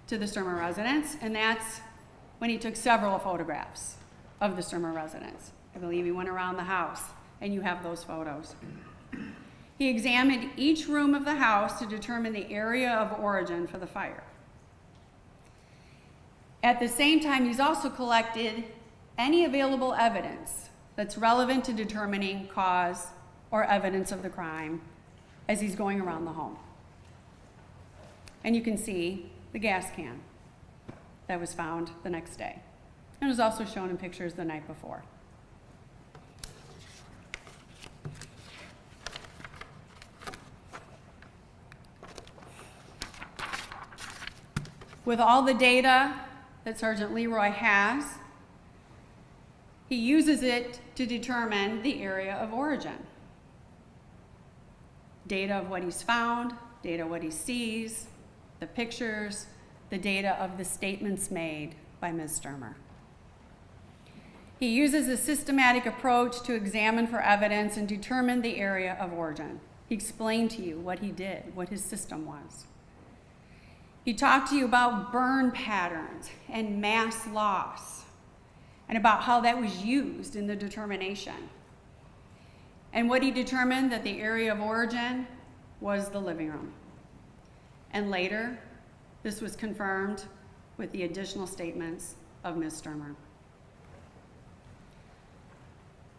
to the Sturmer residence, and that's when he took several photographs of the Sturmer residence. I believe he went around the house, and you have those photos. He examined each room of the house to determine the area of origin for the fire. At the same time, he's also collected any available evidence that's relevant to determining cause or evidence of the crime as he's going around the home. And you can see the gas can that was found the next day. And it was also shown in pictures the night before. With all the data that Sergeant Leroy has, he uses it to determine the area of origin. Data of what he's found, data of what he sees, the pictures, the data of the statements made by Ms. Sturmer. He uses a systematic approach to examine for evidence and determine the area of origin. He explained to you what he did, what his system was. He talked to you about burn patterns and mass loss, and about how that was used in the determination. And what he determined that the area of origin was the living room. And later, this was confirmed with the additional statements of Ms. Sturmer.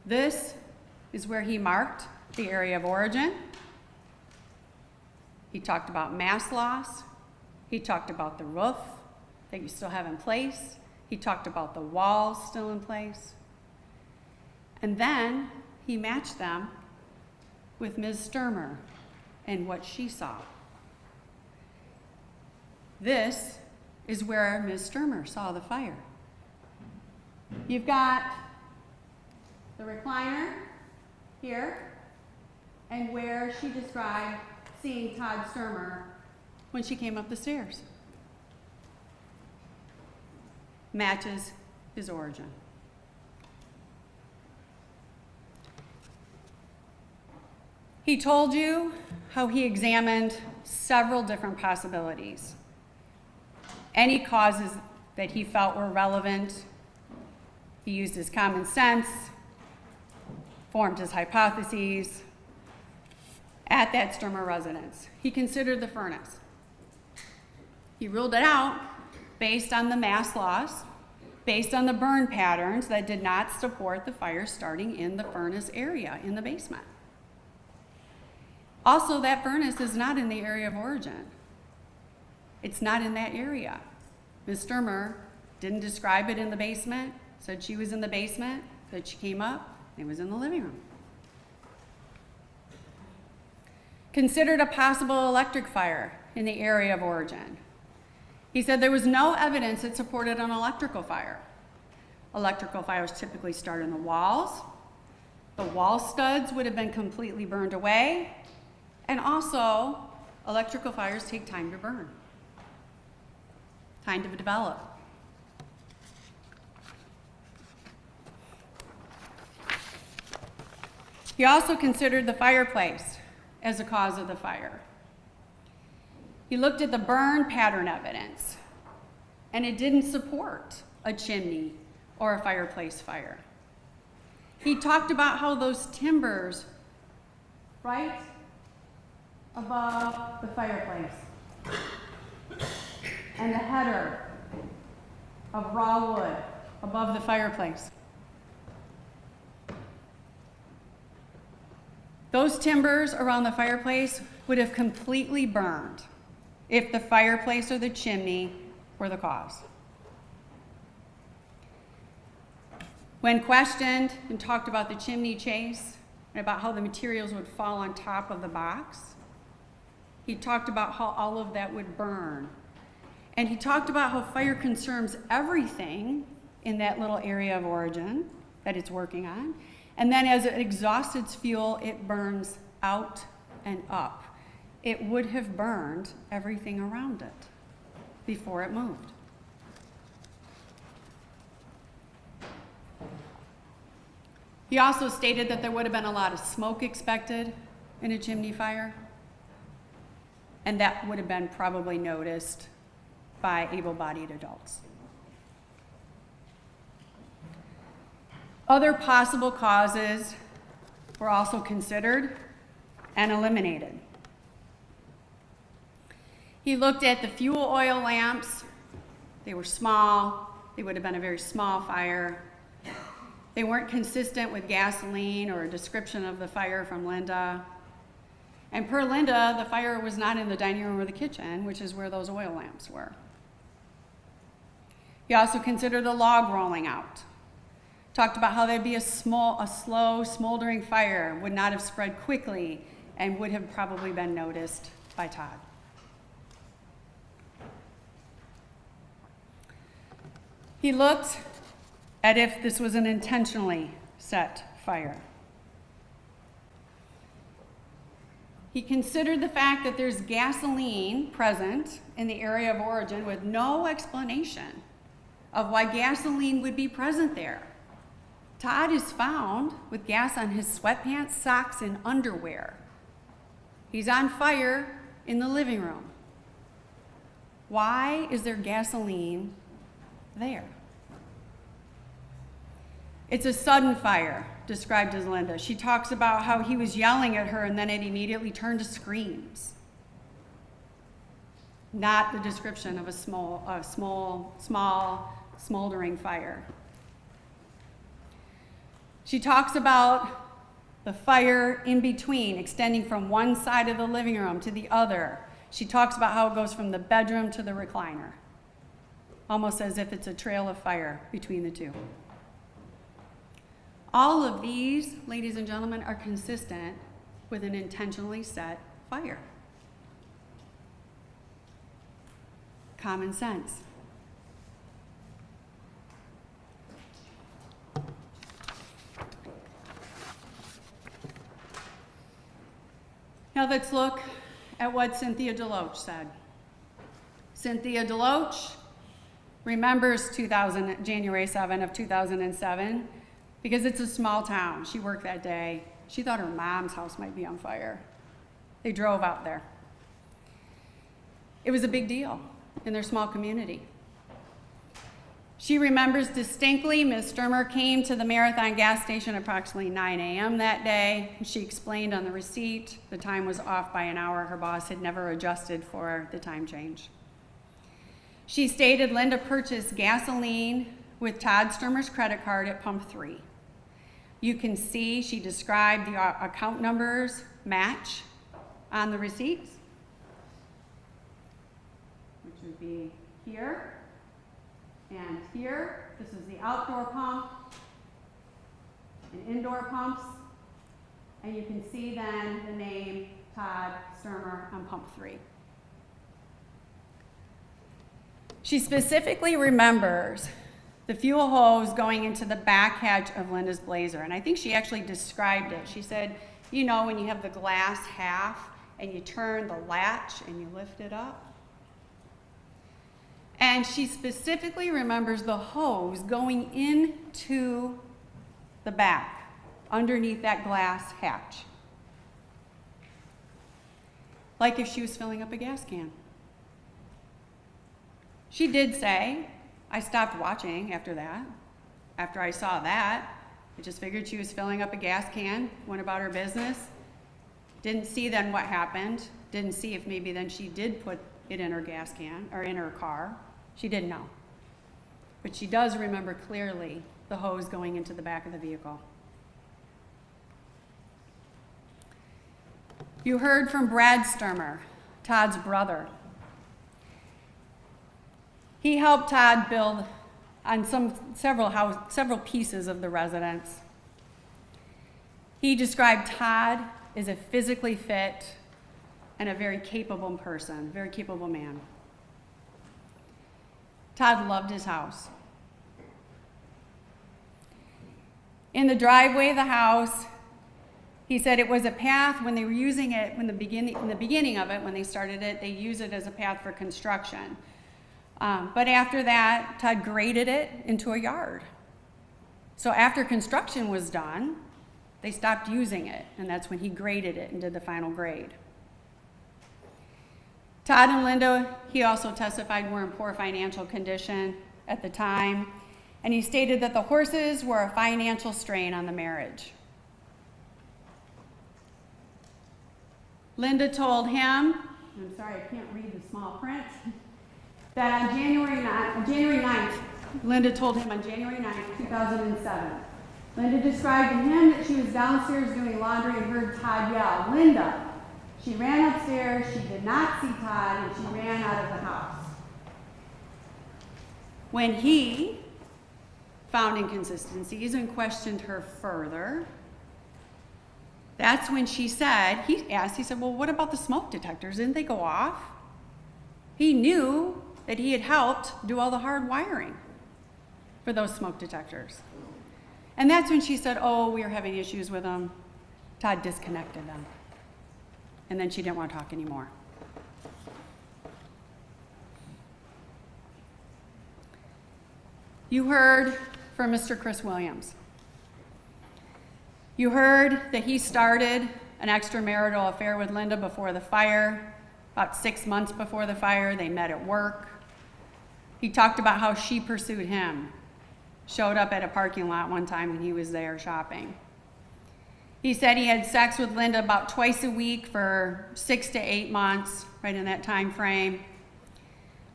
This is where he marked the area of origin. He talked about mass loss. He talked about the roof that you still have in place. He talked about the walls still in place. And then he matched them with Ms. Sturmer and what she saw. This is where Ms. Sturmer saw the fire. You've got the recliner here, and where she described seeing Todd Sturmer when she came up the stairs. Matches his origin. He told you how he examined several different possibilities. Any causes that he felt were relevant, he used his common sense, formed his hypotheses at that Sturmer residence. He considered the furnace. He ruled it out based on the mass loss, based on the burn patterns that did not support the fire starting in the furnace area in the basement. Also, that furnace is not in the area of origin. It's not in that area. Ms. Sturmer didn't describe it in the basement, said she was in the basement, said she came up, and it was in the living room. Considered a possible electric fire in the area of origin. He said there was no evidence that supported an electrical fire. Electrical fires typically start in the walls. The wall studs would have been completely burned away. And also, electrical fires take time to burn, time to develop. He also considered the fireplace as a cause of the fire. He looked at the burn pattern evidence, and it didn't support a chimney or a fireplace fire. He talked about how those timbers, right above the fireplace, and the header of raw wood above the fireplace. Those timbers around the fireplace would have completely burned if the fireplace or the chimney were the cause. When questioned and talked about the chimney chase and about how the materials would fall on top of the box, he talked about how all of that would burn. And he talked about how fire consumes everything in that little area of origin that it's working on. And then as it exhausts its fuel, it burns out and up. It would have burned everything around it before it moved. He also stated that there would have been a lot of smoke expected in a chimney fire, and that would have been probably noticed by able-bodied adults. Other possible causes were also considered and eliminated. He looked at the fuel oil lamps. They were small. They would have been a very small fire. They weren't consistent with gasoline or a description of the fire from Linda. And per Linda, the fire was not in the dining room or the kitchen, which is where those oil lamps were. He also considered the log rolling out. Talked about how there'd be a slow, smoldering fire, would not have spread quickly, and would have probably been noticed by Todd. He looked at if this was an intentionally set fire. He considered the fact that there's gasoline present in the area of origin with no explanation of why gasoline would be present there. Todd is found with gas on his sweatpants, socks, and underwear. He's on fire in the living room. Why is there gasoline there? It's a sudden fire, described as Linda. She talks about how he was yelling at her and then it immediately turned to screams. Not the description of a small, smoldering fire. She talks about the fire in between, extending from one side of the living room to the other. She talks about how it goes from the bedroom to the recliner, almost as if it's a trail of fire between the two. All of these, ladies and gentlemen, are consistent with an intentionally set fire. Common sense. Now let's look at what Cynthia DeLoach said. Cynthia Deloach remembers January 7 of 2007 because it's a small town. She worked that day. She thought her mom's house might be on fire. They drove out there. It was a big deal in their small community. She remembers distinctly Ms. Sturmer came to the Marathon gas station approximately 9 a.m. that day. She explained on the receipt the time was off by an hour. Her boss had never adjusted for the time change. She stated Linda purchased gasoline with Todd Sturmer's credit card at pump 3. You can see she described the account numbers match on the receipts, which would be here and here. This is the outdoor pump and indoor pumps. And you can see then the name Todd Sturmer on pump 3. She specifically remembers the fuel hose going into the back hatch of Linda's Blazer. And I think she actually described it. She said, you know, when you have the glass half and you turn the latch and you lift it up. And she specifically remembers the hose going into the back, underneath that glass hatch. Like if she was filling up a gas can. She did say, I stopped watching after that. After I saw that, I just figured she was filling up a gas can, went about her business. Didn't see then what happened. Didn't see if maybe then she did put it in her gas can or in her car. She didn't know. But she does remember clearly the hose going into the back of the vehicle. You heard from Brad Sturmer, Todd's brother. He helped Todd build on several pieces of the residence. He described Todd as a physically fit and a very capable person, very capable man. Todd loved his house. In the driveway of the house, he said it was a path when they were using it, in the beginning of it, when they started it, they used it as a path for construction. But after that, Todd graded it into a yard. So after construction was done, they stopped using it, and that's when he graded it and did the final grade. Todd and Linda, he also testified, were in poor financial condition at the time, and he stated that the horses were a financial strain on the marriage. Linda told him, I'm sorry, I can't read the small print, that on January 9th, Linda told him on January 9th, 2007, Linda described to him that she was downstairs doing laundry and heard Todd yell, Linda. She ran upstairs, she did not see Todd, and she ran out of the house. When he found inconsistencies and questioned her further, that's when she said, he said, well, what about the smoke detectors? Didn't they go off? He knew that he had helped do all the hard wiring for those smoke detectors. And that's when she said, oh, we were having issues with them. Todd disconnected them. And then she didn't want to talk anymore. You heard from Mr. Chris Williams. You heard that he started an extramarital affair with Linda before the fire. About 6 months before the fire, they met at work. He talked about how she pursued him, showed up at a parking lot one time when he was there shopping. He said he had sex with Linda about twice a week for 6 to 8 months, right in that time frame.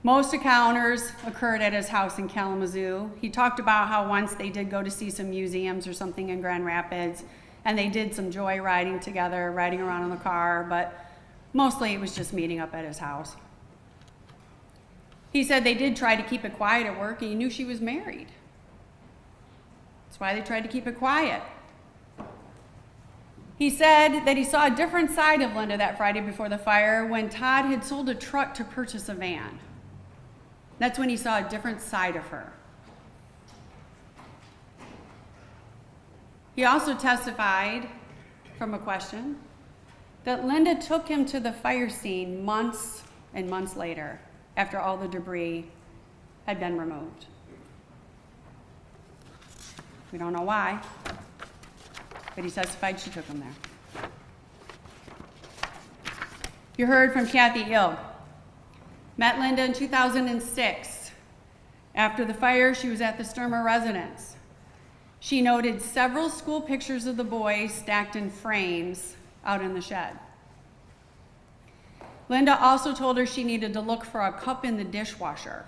Most encounters occurred at his house in Kalamazoo. He talked about how once they did go to see some museums or something in Grand Rapids, and they did some joy riding together, riding around in the car, but mostly it was just meeting up at his house. He said they did try to keep it quiet at work, and he knew she was married. That's why they tried to keep it quiet. He said that he saw a different side of Linda that Friday before the fire when Todd had sold a truck to purchase a van. That's when he saw a different side of her. He also testified from a question that Linda took him to the fire scene months and months later after all the debris had been removed. We don't know why, but he testified she took him there. You heard from Kathy Ill. Met Linda in 2006. After the fire, she was at the STERMER residence. She noted several school pictures of the boys stacked in frames out in the shed. Linda also told her she needed to look for a cup in the dishwasher,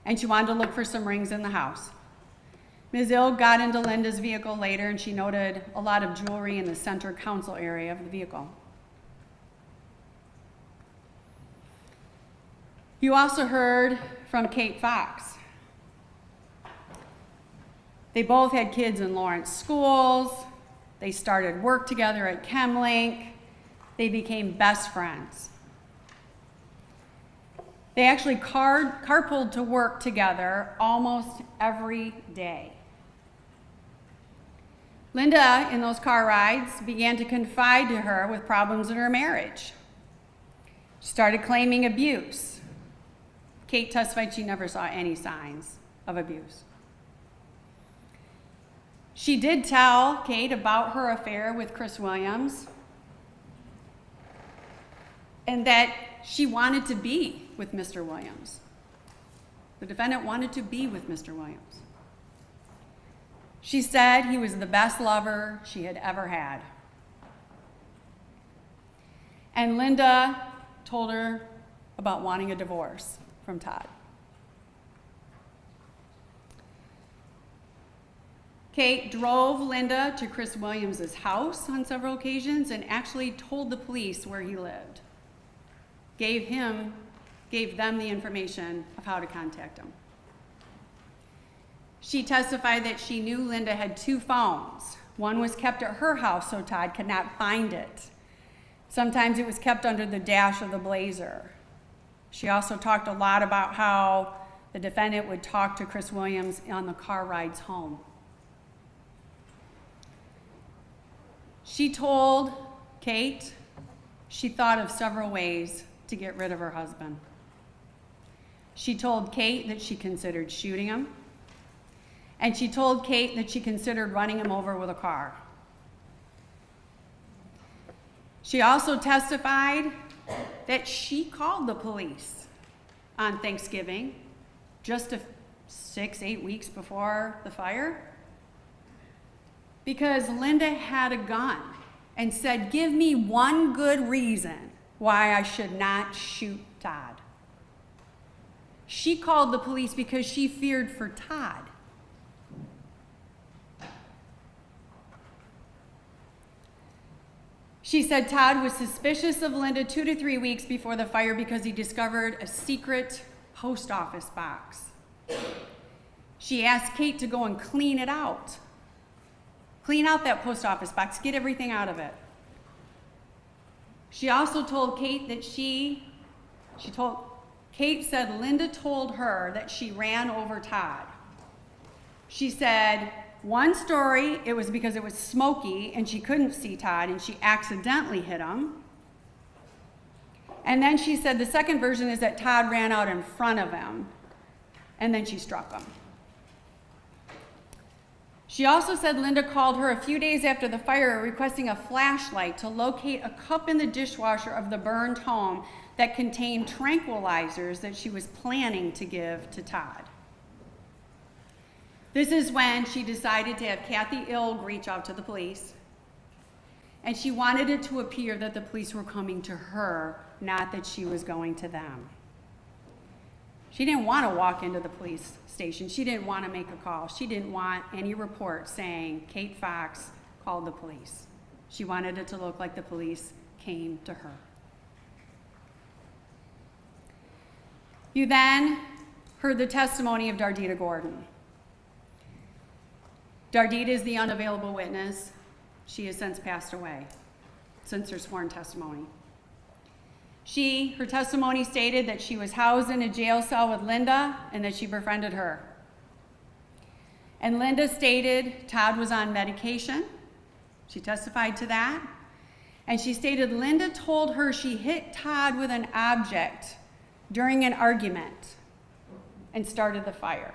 and she wanted to look for some rings in the house. Ms. Ill got into Linda's vehicle later, and she noted a lot of jewelry in the center console area of the vehicle. You also heard from Kate Fox. They both had kids in Lawrence schools. They started work together at ChemLink. They became best friends. They actually carpooled to work together almost every day. Linda, in those car rides, began to confide to her with problems in her marriage. She started claiming abuse. Kate testified she never saw any signs of abuse. She did tell Kate about her affair with Chris Williams and that she wanted to be with Mr. Williams. The defendant wanted to be with Mr. Williams. She said he was the best lover she had ever had. And Linda told her about wanting a divorce from Todd. Kate drove Linda to Chris Williams' house on several occasions and actually told the police where he lived. Gave them the information of how to contact him. She testified that she knew Linda had 2 phones. One was kept at her house so Todd could not find it. Sometimes it was kept under the dash of the Blazer. She also talked a lot about how the defendant would talk to Chris Williams on the car rides home. She told Kate she thought of several ways to get rid of her husband. She told Kate that she considered shooting him, and she told Kate that she considered running him over with a car. She also testified that she called the police on Thanksgiving, just 6-8 weeks before the fire, because Linda had a gun and said, "Give me one good reason why I should not shoot Todd." She called the police because she feared for Todd. She said Todd was suspicious of Linda 2 to 3 weeks before the fire because he discovered a secret post office box. She asked Kate to go and clean it out. Clean out that post office box, get everything out of it. She also told Kate that Kate said Linda told her that she ran over Todd. She said, one story, it was because it was smoky and she couldn't see Todd and she accidentally hit him. And then she said the second version is that Todd ran out in front of him and then she struck him. She also said Linda called her a few days after the fire requesting a flashlight to locate a cup in the dishwasher of the burned home that contained tranquilizers that she was planning to give to Todd. This is when she decided to have Kathy Ilg reach out to the police, and she wanted it to appear that the police were coming to her, not that she was going to them. She didn't want to walk into the police station. She didn't want to make a call. She didn't want any report saying Kate Fox called the police. She wanted it to look like the police came to her. You then heard the testimony of Dardita Gordon. Dardita is the unavailable witness. She has since passed away, since her sworn testimony. Her testimony stated that she was housed in a jail cell with Linda and that she befriended her. And Linda stated Todd was on medication. She testified to that. And she stated Linda told her she hit Todd with an object during an argument and started the fire.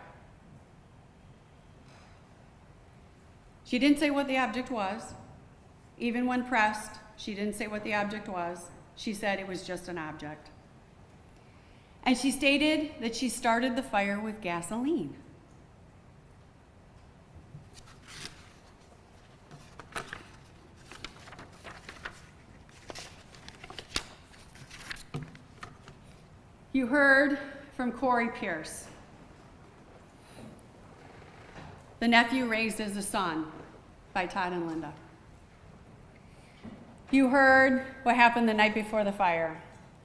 She didn't say what the object was. Even when pressed, she didn't say what the object was. She said it was just an object. And she stated that she started the fire with gasoline. You heard from Corey Pierce, the nephew raised as a son by Todd and Linda. You heard what happened the night before the fire.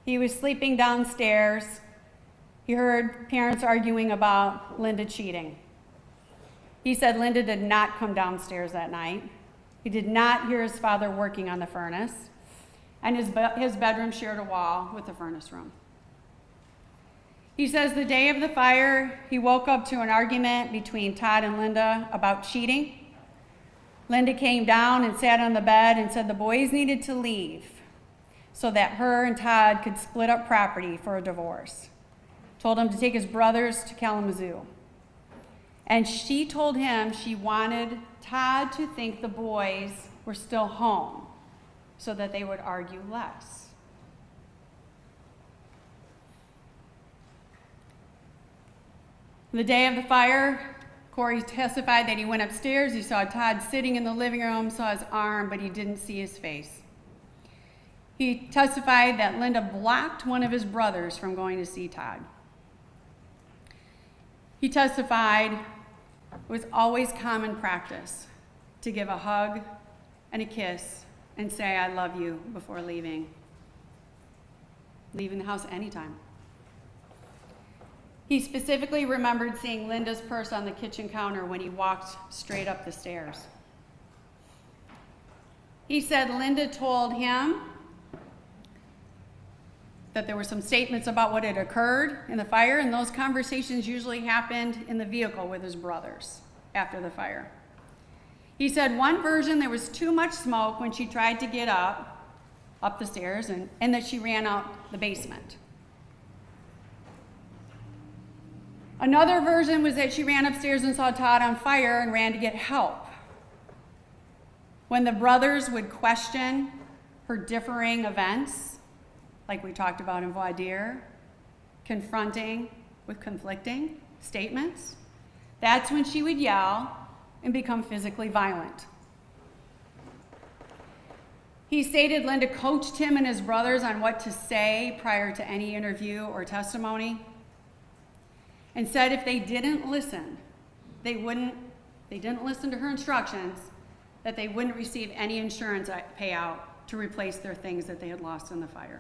He was sleeping downstairs. You heard parents arguing about Linda cheating. He said Linda did not come downstairs that night. He did not hear his father working on the furnace, and his bedroom shared a wall with the furnace room. He says the day of the fire, he woke up to an argument between Todd and Linda about cheating. Linda came down and sat on the bed and said the boys needed to leave so that her and Todd could split up property for a divorce. Told him to take his brothers to Kalamazoo. And she told him she wanted Todd to think the boys were still home so that they would argue less. The day of the fire, Corey testified that he went upstairs, he saw Todd sitting in the living room, saw his arm, but he didn't see his face. He testified that Linda blocked one of his brothers from going to see Todd. He testified it was always common practice to give a hug and a kiss and say, "I love you," before leaving the house anytime. He specifically remembered seeing Linda's purse on the kitchen counter when he walked straight up the stairs. He said Linda told him that there were some statements about what had occurred in the fire, and those conversations usually happened in the vehicle with his brothers after the fire. He said one version, there was too much smoke when she tried to get up the stairs, and that she ran out the basement. Another version was that she ran upstairs and saw Todd on fire and ran to get help. When the brothers would question her differing events, like we talked about in voir dire, confronting with conflicting statements, that's when she would yell and become physically violent. He stated Linda coached him and his brothers on what to say prior to any interview or testimony, and said if they didn't listen, they didn't listen to her instructions, that they wouldn't receive any insurance payout to replace their things that they had lost in the fire.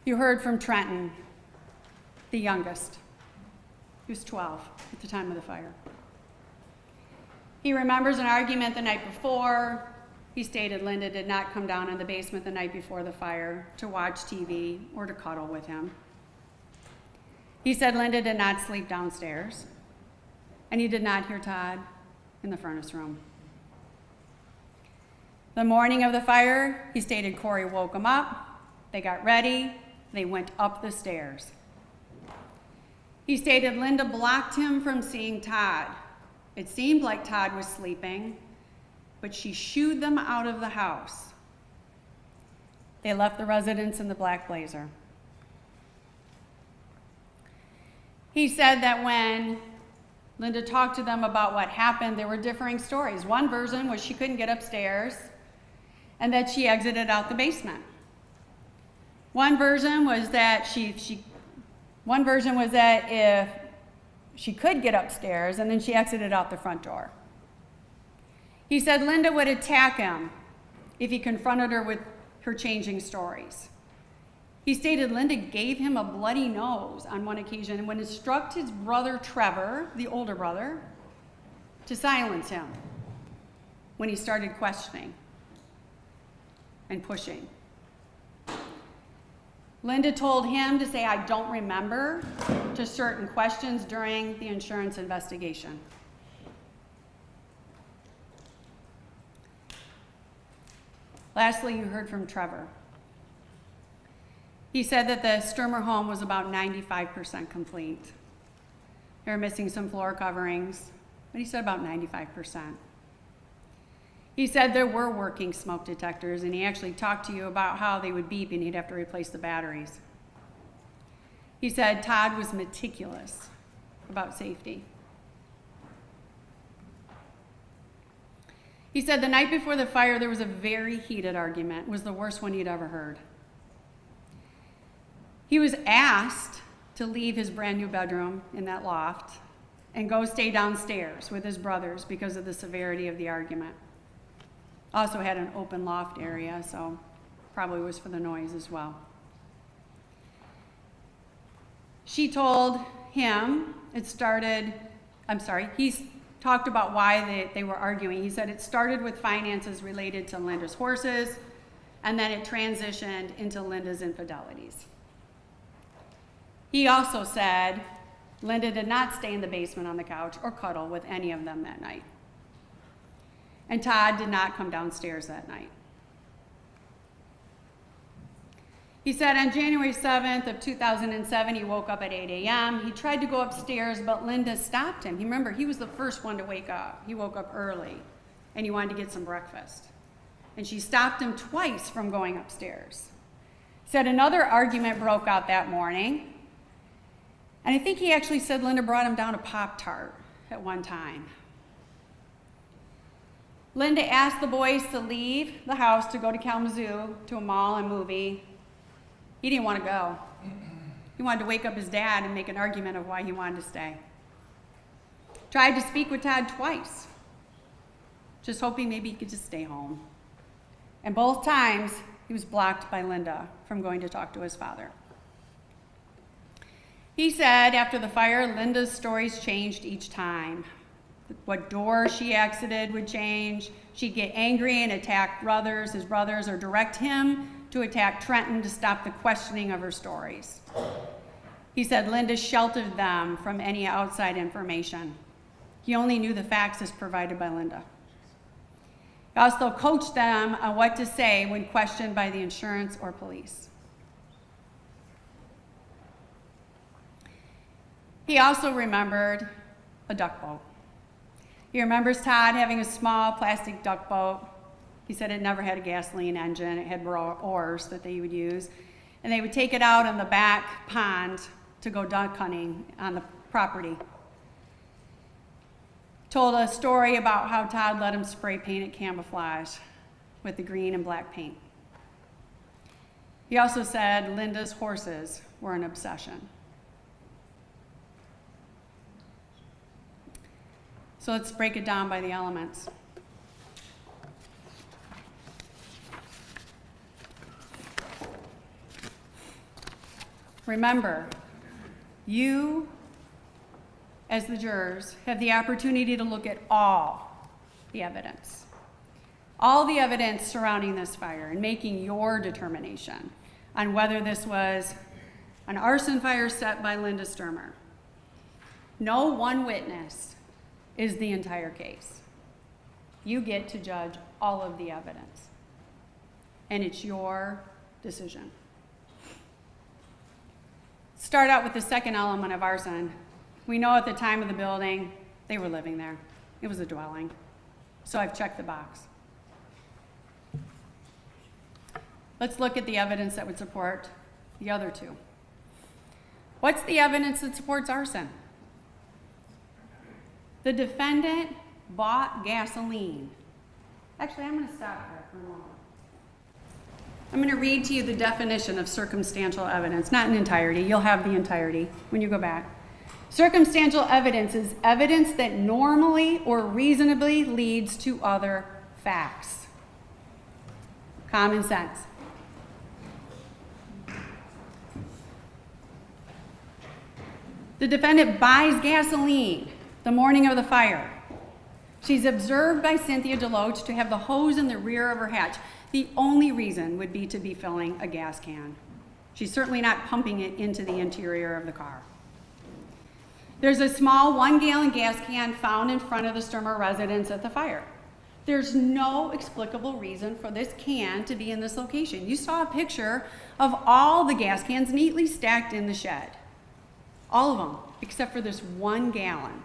You heard from Trenton, the youngest. He was 12 at the time of the fire. He remembers an argument the night before. He stated Linda did not come down in the basement the night before the fire to watch TV or to cuddle with him. He said Linda did not sleep downstairs, and he did not hear Todd in the furnace room. The morning of the fire, he stated Corey woke him up, they got ready, they went up the stairs. He stated Linda blocked him from seeing Todd. It seemed like Todd was sleeping, but she shooed them out of the house. They left the residence in the black Blazer. He said that when Linda talked to them about what happened, there were differing stories. One version was she couldn't get upstairs and that she exited out the basement. One version was that if she could get upstairs and then she exited out the front door. He said Linda would attack him if he confronted her with her changing stories. He stated Linda gave him a bloody nose on one occasion and would instruct his brother Trevor, the older brother, to silence him when he started questioning and pushing. Linda told him to say, "I don't remember," to certain questions during the insurance investigation. Lastly, you heard from Trevor. He said that the Sturmer home was about 95% complete. They were missing some floor coverings, but he said about 95%. He said there were working smoke detectors, and he actually talked to you about how they would beep and he'd have to replace the batteries. He said Todd was meticulous about safety. He said the night before the fire, there was a very heated argument. It was the worst one he'd ever heard. He was asked to leave his brand new bedroom in that loft and go stay downstairs with his brothers because of the severity of the argument. Also had an open loft area, so probably was for the noise as well. She told him he talked about why they were arguing. He said it started with finances related to Linda's horses, and then it transitioned into Linda's infidelities. He also said Linda did not stay in the basement on the couch or cuddle with any of them that night. And Todd did not come downstairs that night. He said on January 7th of 2007, he woke up at 8 a.m. He tried to go upstairs, but Linda stopped him. Remember, he was the first one to wake up. He woke up early, and he wanted to get some breakfast. And she stopped him twice from going upstairs. Said another argument broke out that morning. And I think he actually said Linda brought him down a Pop-Tart at one time. Linda asked the boys to leave the house to go to Kalamazoo to a mall and movie. He didn't want to go. He wanted to wake up his dad and make an argument of why he wanted to stay. Tried to speak with Todd twice, just hoping maybe he could just stay home. And both times, he was blocked by Linda from going to talk to his father. He said after the fire, Linda's stories changed each time. What door she exited would change. She'd get angry and attack his brothers, or direct him to attack Trenton to stop the questioning of her stories. He said Linda sheltered them from any outside information. He only knew the facts as provided by Linda. He also coached them on what to say when questioned by the insurance or police. He also remembered a duck boat. He remembers Todd having a small plastic duck boat. He said it never had a gasoline engine. It had oars that they would use. And they would take it out in the back pond to go duck hunting on the property. Told a story about how Todd let him spray paint it camouflage with the green and black paint. He also said Linda's horses were an obsession. So let's break it down by the elements. Remember, you, as the jurors, have the opportunity to look at all the evidence. All the evidence surrounding this fire and making your determination on whether this was an arson fire set by Linda Sturmer. No one witness is the entire case. You get to judge all of the evidence, and it's your decision. Start out with the second element of arson. We know at the time of the building, they were living there. It was a dwelling. So I've checked the box. Let's look at the evidence that would support the other two. What's the evidence that supports arson? The defendant bought gasoline. Actually, I'm going to stop there for a moment. I'm going to read to you the definition of circumstantial evidence, not in entirety. You'll have the entirety when you go back. Circumstantial evidence is evidence that normally or reasonably leads to other facts. Common sense. The defendant buys gasoline the morning of the fire. She's observed by Cynthia Deloach to have the hose in the rear of her hatch. The only reason would be to be filling a gas can. She's certainly not pumping it into the interior of the car. There's a small 1-gallon gas can found in front of the Sturmer residence at the fire. There's no explicable reason for this can to be in this location. You saw a picture of all the gas cans neatly stacked in the shed. All of them, except for this 1 gallon.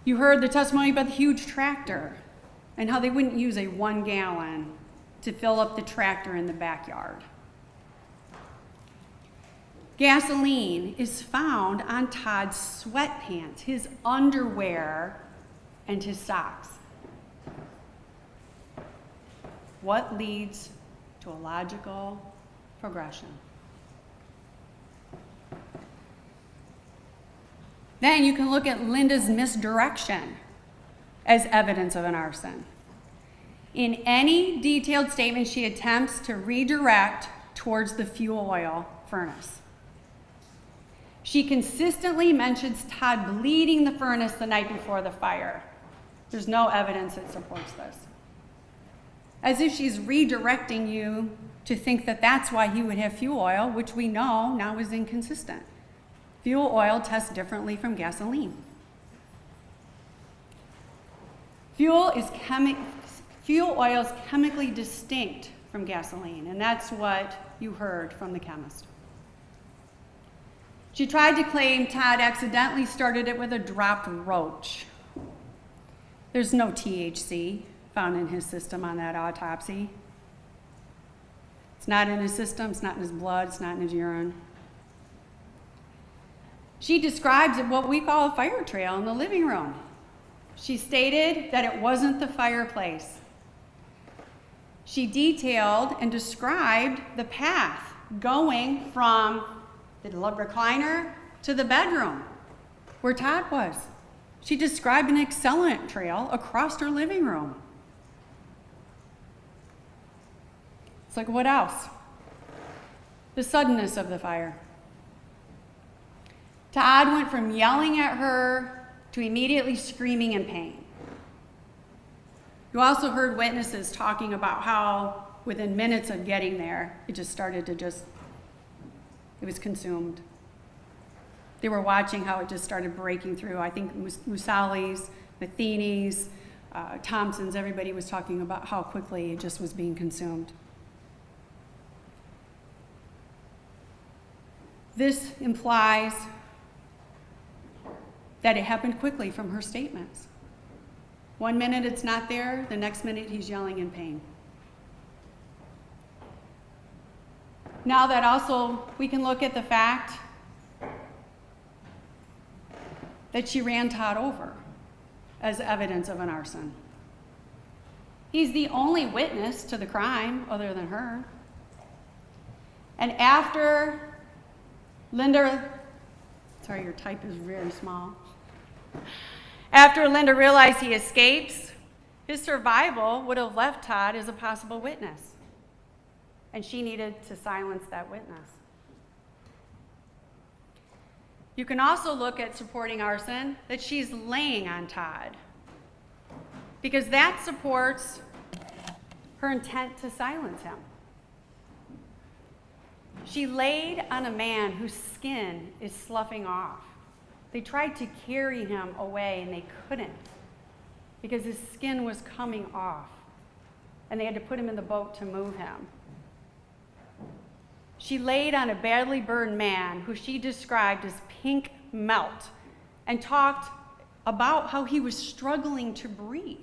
You heard the testimony about the huge tractor and how they wouldn't use a 1 gallon to fill up the tractor in the backyard. Gasoline is found on Todd's sweatpants, his underwear, and his socks. What leads to a logical progression? Then you can look at Linda's misdirection as evidence of an arson. In any detailed statement, she attempts to redirect towards the fuel oil furnace. She consistently mentions Todd bleeding the furnace the night before the fire. There's no evidence that supports this. As if she's redirecting you to think that that's why he would have fuel oil, which we know now is inconsistent. Fuel oil tests differently from gasoline. Fuel oil is chemically distinct from gasoline, and that's what you heard from the chemist. She tried to claim Todd accidentally started it with a dropped roach. There's no THC found in his system on that autopsy. It's not in his system, it's not in his blood, it's not in his urine. She describes it what we call a fire trail in the living room. She stated that it wasn't the fireplace. She detailed and described the path going from the recliner to the bedroom where Todd was. She described an excellent trail across her living room. It's like, what else? The suddenness of the fire. Todd went from yelling at her to immediately screaming in pain. You also heard witnesses talking about how within minutes of getting there, it just started to it was consumed. They were watching how it just started breaking through. I think Musali's, Matheny's, Thompson's, everybody was talking about how quickly it just was being consumed. This implies that it happened quickly from her statements. 1 minute it's not there, the next minute he's yelling in pain. Now that also we can look at the fact that she ran Todd over as evidence of an arson. He's the only witness to the crime other than her. And after Linda, sorry, your type is very small. After Linda realized he escapes, his survival would have left Todd as a possible witness. And she needed to silence that witness. You can also look at supporting arson, that she's laying on Todd, because that supports her intent to silence him. She laid on a man whose skin is sloughing off. They tried to carry him away and they couldn't because his skin was coming off and they had to put him in the boat to move him. She laid on a badly burned man who she described as pink melt and talked about how he was struggling to breathe.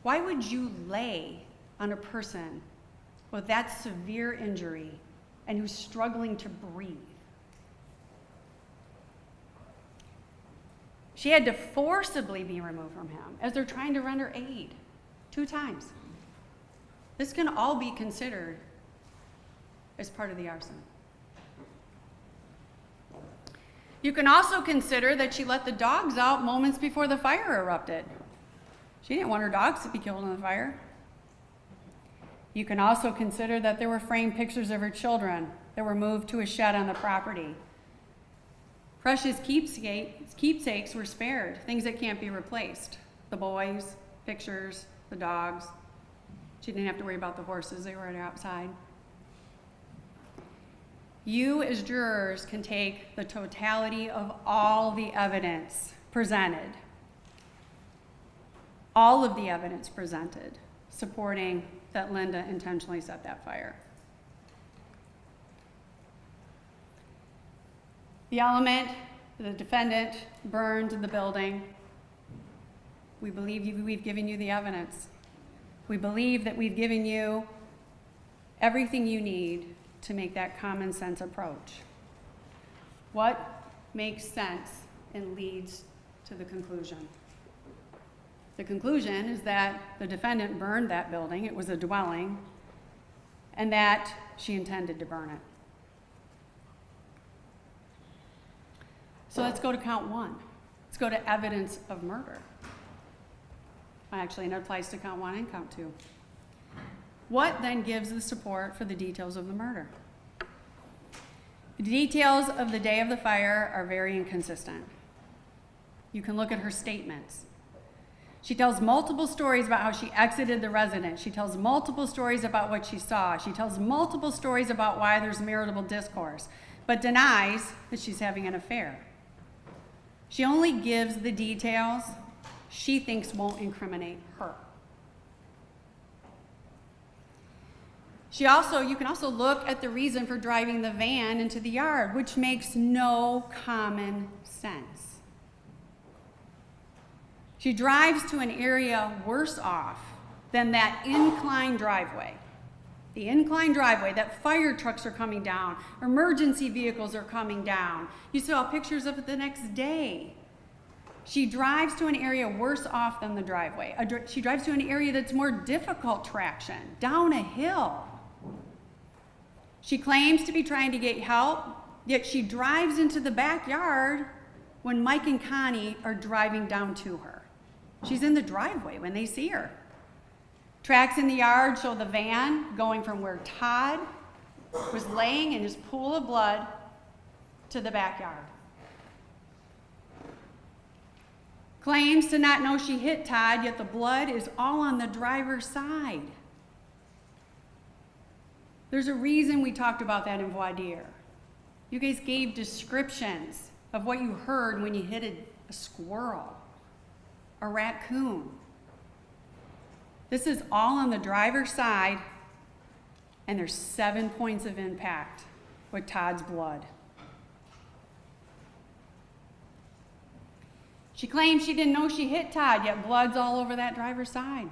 Why would you lay on a person with that severe injury and who's struggling to breathe? She had to forcibly be removed from him as they're trying to render aid 2 times. This can all be considered as part of the arson. You can also consider that she let the dogs out moments before the fire erupted. She didn't want her dogs to be killed in the fire. You can also consider that there were framed pictures of her children that were moved to a shed on the property. Precious keepsakes were spared, things that can't be replaced. The boys, pictures, the dogs. She didn't have to worry about the horses, they were outside. You as jurors can take the totality of all the evidence presented, all of the evidence presented, supporting that Linda intentionally set that fire. The element, the defendant burned the building. We believe we've given you the evidence. We believe that we've given you everything you need to make that common sense approach. What makes sense and leads to the conclusion? The conclusion is that the defendant burned that building, it was a dwelling, and that she intended to burn it. So let's go to count one. Let's go to evidence of murder. Actually, and it applies to count one and count two. What then gives the support for the details of the murder? The details of the day of the fire are very inconsistent. You can look at her statements. She tells multiple stories about how she exited the residence. She tells multiple stories about what she saw. She tells multiple stories about why there's marital discourse, but denies that she's having an affair. She only gives the details she thinks won't incriminate her. You can also look at the reason for driving the van into the yard, which makes no common sense. She drives to an area worse off than that incline driveway. The incline driveway that fire trucks are coming down, emergency vehicles are coming down. You saw pictures of it the next day. She drives to an area worse off than the driveway. She drives to an area that's more difficult traction, down a hill. She claims to be trying to get help, yet she drives into the backyard when Mike and Connie are driving down to her. She's in the driveway when they see her. Tracks in the yard show the van going from where Todd was laying in his pool of blood to the backyard. Claims to not know she hit Todd, yet the blood is all on the driver's side. There's a reason we talked about that in voir dire. You guys gave descriptions of what you heard when you hit a squirrel, a raccoon. This is all on the driver's side, and there's 7 points of impact with Todd's blood. She claims she didn't know she hit Todd, yet blood's all over that driver's side.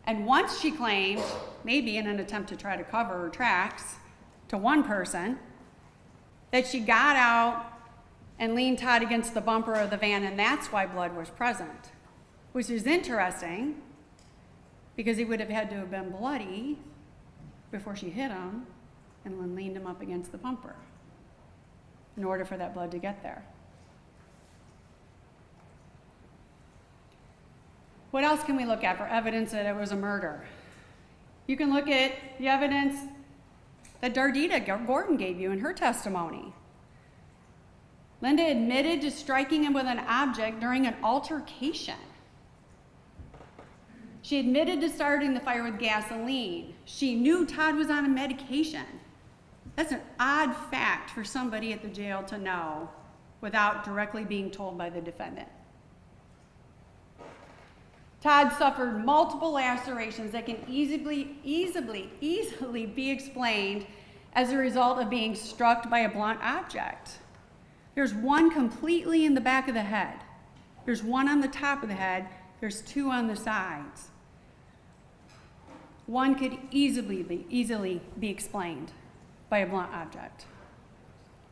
And once she claimed, maybe in an attempt to try to cover her tracks, to one person, that she got out and leaned Todd against the bumper of the van, and that's why blood was present. Which is interesting, because he would have had to have been bloody before she hit him and then leaned him up against the bumper in order for that blood to get there. What else can we look at for evidence that it was a murder? You can look at the evidence that Dardita Gordon gave you in her testimony. Linda admitted to striking him with an object during an altercation. She admitted to starting the fire with gasoline. She knew Todd was on a medication. That's an odd fact for somebody at the jail to know without directly being told by the defendant. Todd suffered multiple lacerations that can easily be explained as a result of being struck by a blunt object. There's one completely in the back of the head. There's one on the top of the head. There's two on the sides. One could easily be explained by a blunt object.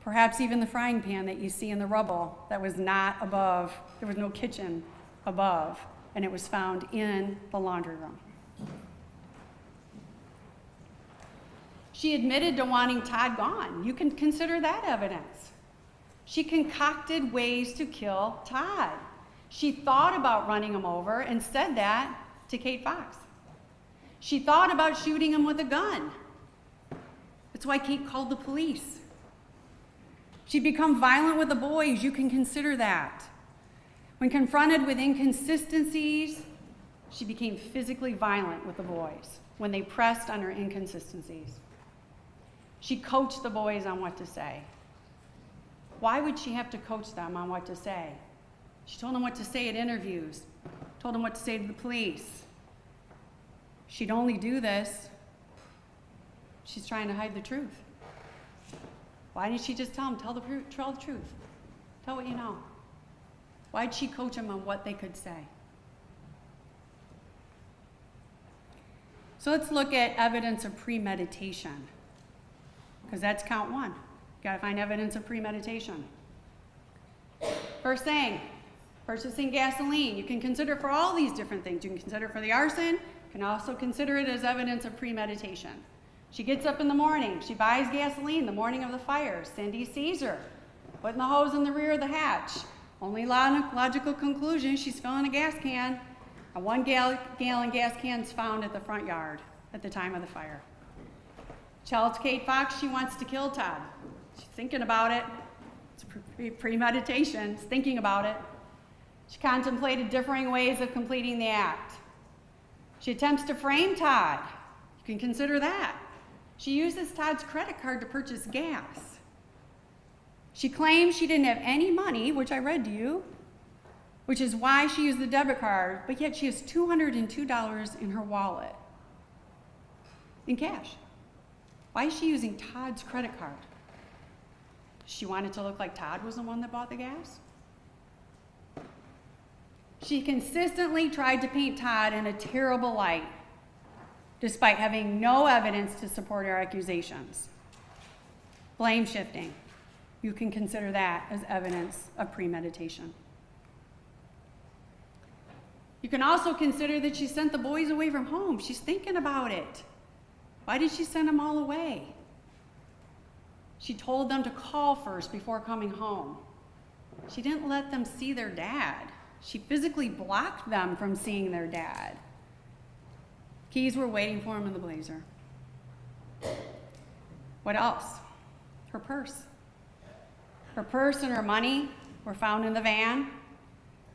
Perhaps even the frying pan that you see in the rubble that was not above, there was no kitchen above, and it was found in the laundry room. She admitted to wanting Todd gone. You can consider that evidence. She concocted ways to kill Todd. She thought about running him over and said that to Kate Fox. She thought about shooting him with a gun. That's why Kate called the police. She'd become violent with the boys. You can consider that. When confronted with inconsistencies, she became physically violent with the boys when they pressed on her inconsistencies. She coached the boys on what to say. Why would she have to coach them on what to say? She told him what to say at interviews, told him what to say to the police. She'd only do this. She's trying to hide the truth. Why didn't she just tell him, tell the truth? Tell what you know. Why'd she coach him on what they could say? So let's look at evidence of premeditation, because that's count one. You gotta find evidence of premeditation. First thing, purchasing gasoline. You can consider for all these different things. You can consider for the arson, you can also consider it as evidence of premeditation. She gets up in the morning, she buys gasoline the morning of the fire. Cindy sees her, putting the hose in the rear of the hatch. Only logical conclusion, she's filling a gas can. A 1 gallon gas can is found at the front yard at the time of the fire. Tells Kate Fox she wants to kill Todd. She's thinking about it. It's premeditation, it's thinking about it. She contemplated differing ways of completing the act. She attempts to frame Todd. You can consider that. She uses Todd's credit card to purchase gas. She claims she didn't have any money, which I read to you, which is why she used the debit card, but yet she has $202 in her wallet in cash. Why is she using Todd's credit card? She wanted to look like Todd was the one that bought the gas? She consistently tried to paint Todd in a terrible light, despite having no evidence to support her accusations. Blame shifting. You can consider that as evidence of premeditation. You can also consider that she sent the boys away from home. She's thinking about it. Why did she send them all away? She told them to call first before coming home. She didn't let them see their dad. She physically blocked them from seeing their dad. Keys were waiting for him in the Blazer. What else? Her purse. Her purse and her money were found in the van.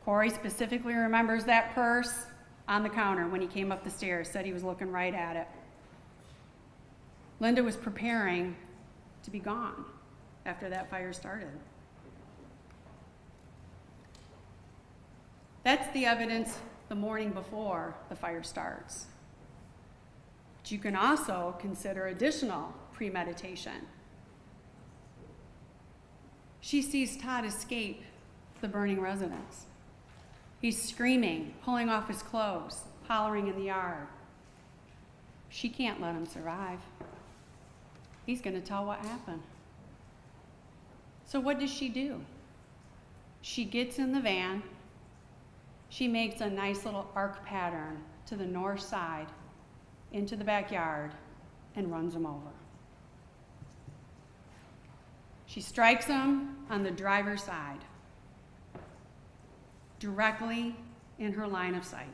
Corey specifically remembers that purse on the counter when he came up the stairs, said he was looking right at it. Linda was preparing to be gone after that fire started. That's the evidence the morning before the fire starts. But you can also consider additional premeditation. She sees Todd escape the burning residence. He's screaming, pulling off his clothes, hollering in the yard. She can't let him survive. He's going to tell what happened. So what does she do? She gets in the van. She makes a nice little arc pattern to the north side, into the backyard, and runs him over. She strikes him on the driver's side, directly in her line of sight.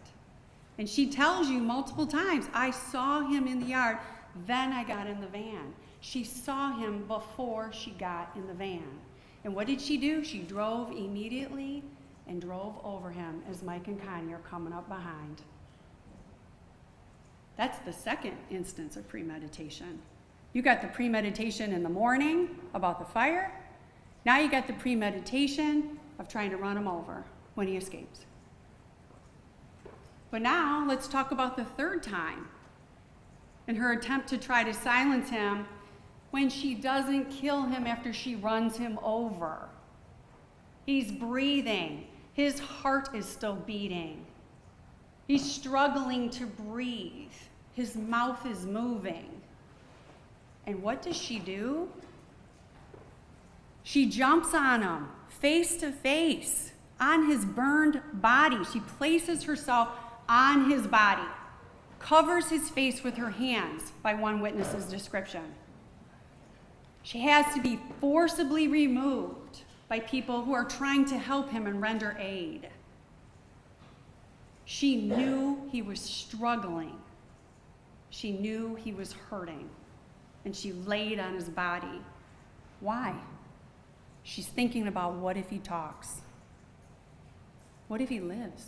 And she tells you multiple times, I saw him in the yard, then I got in the van. She saw him before she got in the van. And what did she do? She drove immediately and drove over him as Mike and Connie are coming up behind. That's the second instance of premeditation. You got the premeditation in the morning about the fire. Now you got the premeditation of trying to run him over when he escapes. But now let's talk about the third time and her attempt to try to silence him when she doesn't kill him after she runs him over. He's breathing. His heart is still beating. He's struggling to breathe. His mouth is moving. And what does she do? She jumps on him, face to face, on his burned body. She places herself on his body, covers his face with her hands, by one witness's description. She has to be forcibly removed by people who are trying to help him and render aid. She knew he was struggling. She knew he was hurting, and she laid on his body. Why? She's thinking about, what if he talks? What if he lives?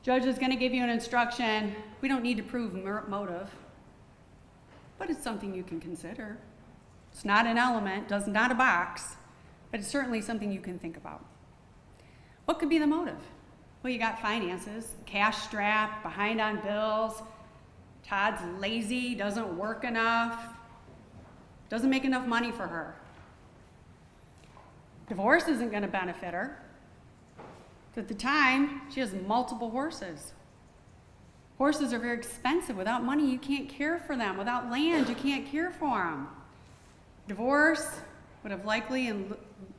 Judge is going to give you an instruction. We don't need to prove motive, but it's something you can consider. It's not an element, does not a box, but it's certainly something you can think about. What could be the motive? Well, you got finances, cash strapped, behind on bills. Todd's lazy, doesn't work enough, doesn't make enough money for her. Divorce isn't going to benefit her. At the time, she has multiple horses. Horses are very expensive. Without money, you can't care for them. Without land, you can't care for them. Divorce would have likely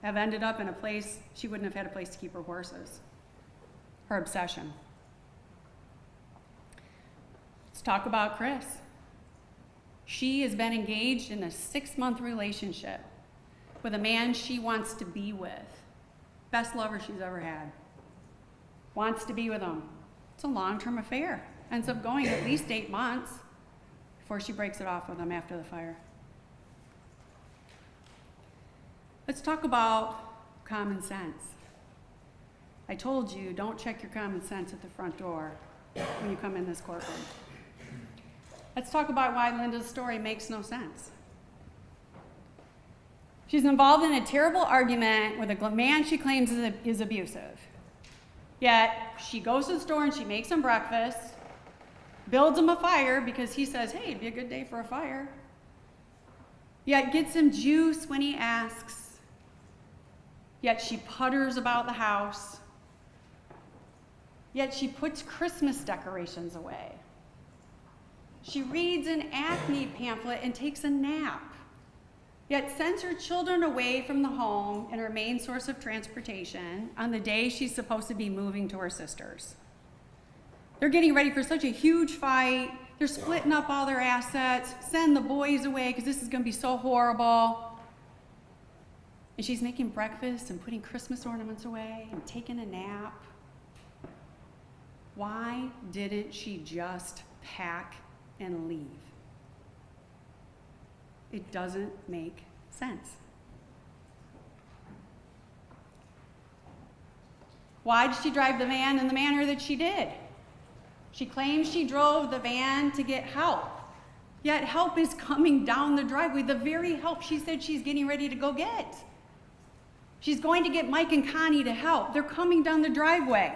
have ended up in a place she wouldn't have had a place to keep her horses. Her obsession. Let's talk about Chris. She has been engaged in a 6-month relationship with a man she wants to be with. Best lover she's ever had. Wants to be with him. It's a long-term affair. Ends up going at least 8 months before she breaks it off with him after the fire. Let's talk about common sense. I told you, don't check your common sense at the front door when you come in this courtroom. Let's talk about why Linda's story makes no sense. She's involved in a terrible argument with a man she claims is abusive. Yet, she goes to the store and she makes him breakfast, builds him a fire because he says, hey, it'd be a good day for a fire. Yet gets him juice when he asks. Yet she putters about the house. Yet she puts Christmas decorations away. She reads an acne pamphlet and takes a nap. Yet sends her children away from the home and her main source of transportation on the day she's supposed to be moving to her sister's. They're getting ready for such a huge fight. They're splitting up all their assets, send the boys away because this is going to be so horrible. And she's making breakfast and putting Christmas ornaments away and taking a nap. Why didn't she just pack and leave? It doesn't make sense. Why did she drive the van in the manner that she did? She claims she drove the van to get help. Yet help is coming down the driveway, the very help she said she's getting ready to go get. She's going to get Mike and Connie to help. They're coming down the driveway.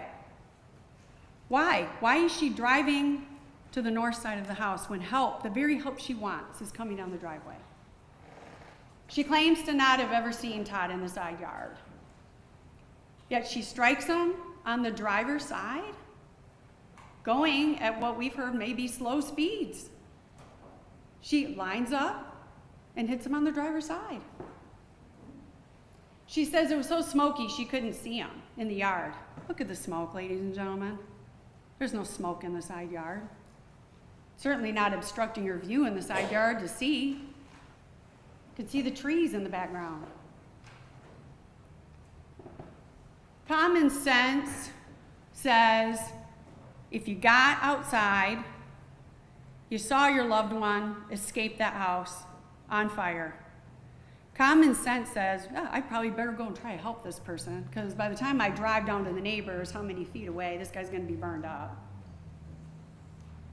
Why? Why is she driving to the north side of the house when help, the very help she wants, is coming down the driveway? She claims to not have ever seen Todd in the side yard. Yet she strikes him on the driver's side, going at what we've heard may be slow speeds. She lines up and hits him on the driver's side. She says it was so smoky she couldn't see him in the yard. Look at the smoke, ladies and gentlemen. There's no smoke in the side yard. Certainly not obstructing your view in the side yard to see. You could see the trees in the background. Common sense says if you got outside, you saw your loved one escape that house on fire. Common sense says, oh, I probably better go and try to help this person because by the time I drive down to the neighbors, how many feet away, this guy's going to be burned up.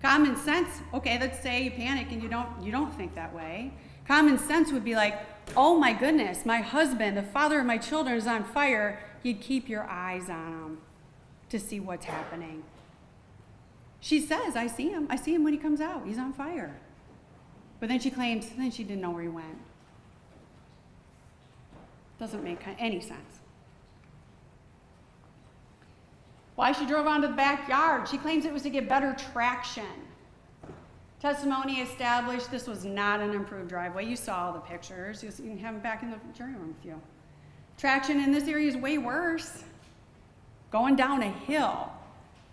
Common sense, okay, let's say you panic and you don't think that way. Common sense would be like, oh my goodness, my husband, the father of my children is on fire. You'd keep your eyes on him to see what's happening. She says, I see him when he comes out. He's on fire. But then she claims, then she didn't know where he went. Doesn't make any sense. Why she drove onto the backyard? She claims it was to get better traction. Testimony established this was not an improved driveway. You saw all the pictures. You can have them back in the jury room with you. Traction in this area is way worse. Going down a hill.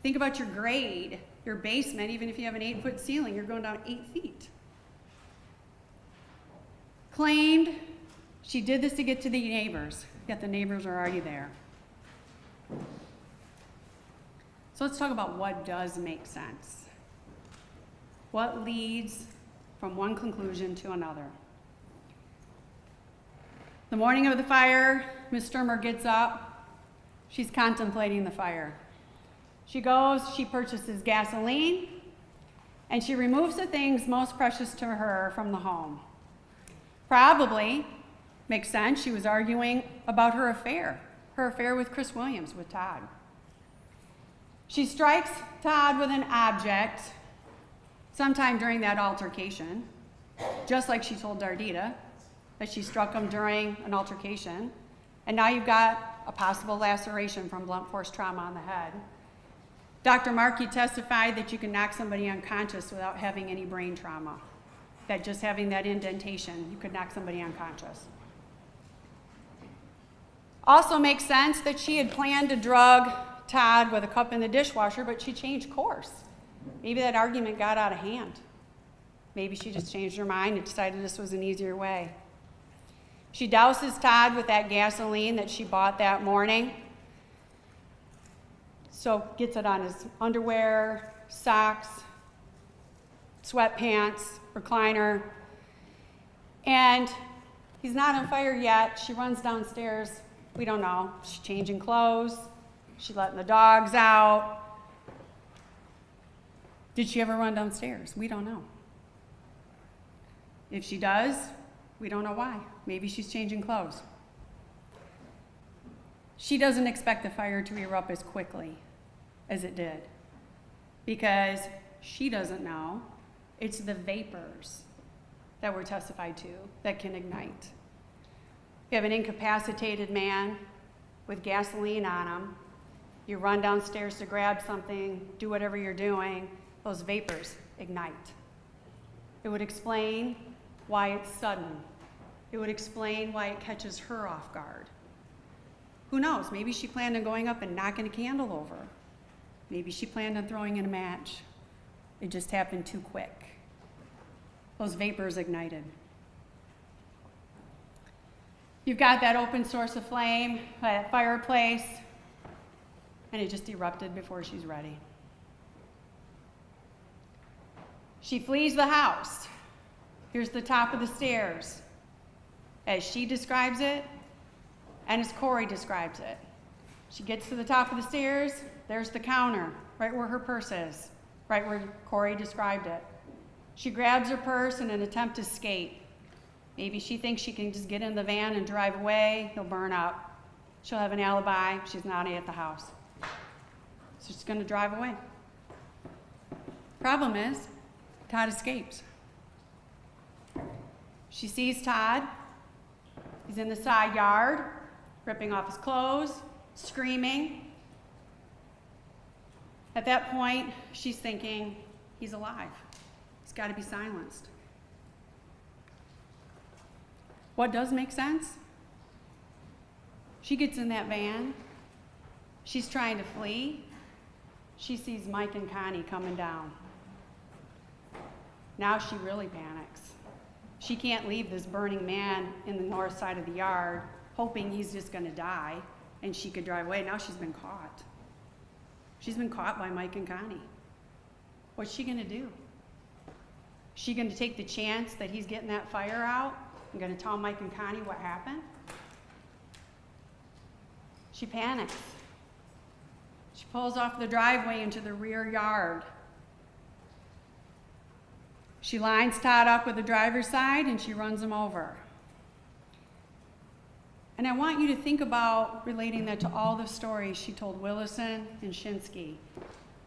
Think about your grade, your basement, even if you have an 8-foot ceiling, you're going down 8 feet. Claimed she did this to get to the neighbors, yet the neighbors are already there. So let's talk about what does make sense. What leads from one conclusion to another? The morning of the fire, Ms. Sturmer gets up. She's contemplating the fire. She goes, she purchases gasoline, and she removes the things most precious to her from the home. Probably, makes sense, she was arguing about her affair with Chris Williams, with Todd. She strikes Todd with an object sometime during that altercation, just like she told Dardita that she struck him during an altercation. And now you've got a possible laceration from blunt force trauma on the head. Dr. Markey testified that you can knock somebody unconscious without having any brain trauma, that just having that indentation, you could knock somebody unconscious. Also makes sense that she had planned to drug Todd with a cup in the dishwasher, but she changed course. Maybe that argument got out of hand. Maybe she just changed her mind and decided this was an easier way. She douses Todd with that gasoline that she bought that morning. So gets it on his underwear, socks, sweatpants, recliner. And he's not on fire yet. She runs downstairs. We don't know. She's changing clothes. She's letting the dogs out. Did she ever run downstairs? We don't know. If she does, we don't know why. Maybe she's changing clothes. She doesn't expect the fire to erupt as quickly as it did, because she doesn't know it's the vapors that were testified to that can ignite. You have an incapacitated man with gasoline on him. You run downstairs to grab something, do whatever you're doing, those vapors ignite. It would explain why it's sudden. It would explain why it catches her off guard. Who knows? Maybe she planned on going up and knocking a candle over. Maybe she planned on throwing in a match. It just happened too quick. Those vapors ignited. You've got that open source of flame, that fireplace, and it just erupted before she's ready. She flees the house. Here's the top of the stairs, as she describes it, and as Corey describes it. She gets to the top of the stairs, there's the counter, right where her purse is, right where Corey described it. She grabs her purse in an attempt to escape. Maybe she thinks she can just get in the van and drive away, he'll burn up. She'll have an alibi, she's not at the house. So she's gonna drive away. Problem is, Todd escapes. She sees Todd. He's in the side yard, ripping off his clothes, screaming. At that point, she's thinking, he's alive. He's got to be silenced. What does make sense? She gets in that van. She's trying to flee. She sees Mike and Connie coming down. Now she really panics. She can't leave this burning man in the north side of the yard, hoping he's just gonna die and she could drive away. Now she's been caught. She's been caught by Mike and Connie. What's she gonna do? Is she gonna take the chance that he's getting that fire out and gonna tell Mike and Connie what happened? She panics. She pulls off the driveway into the rear yard. She lines Todd up with the driver's side and she runs him over. And I want you to think about relating that to all the stories she told Willison and Shinsky.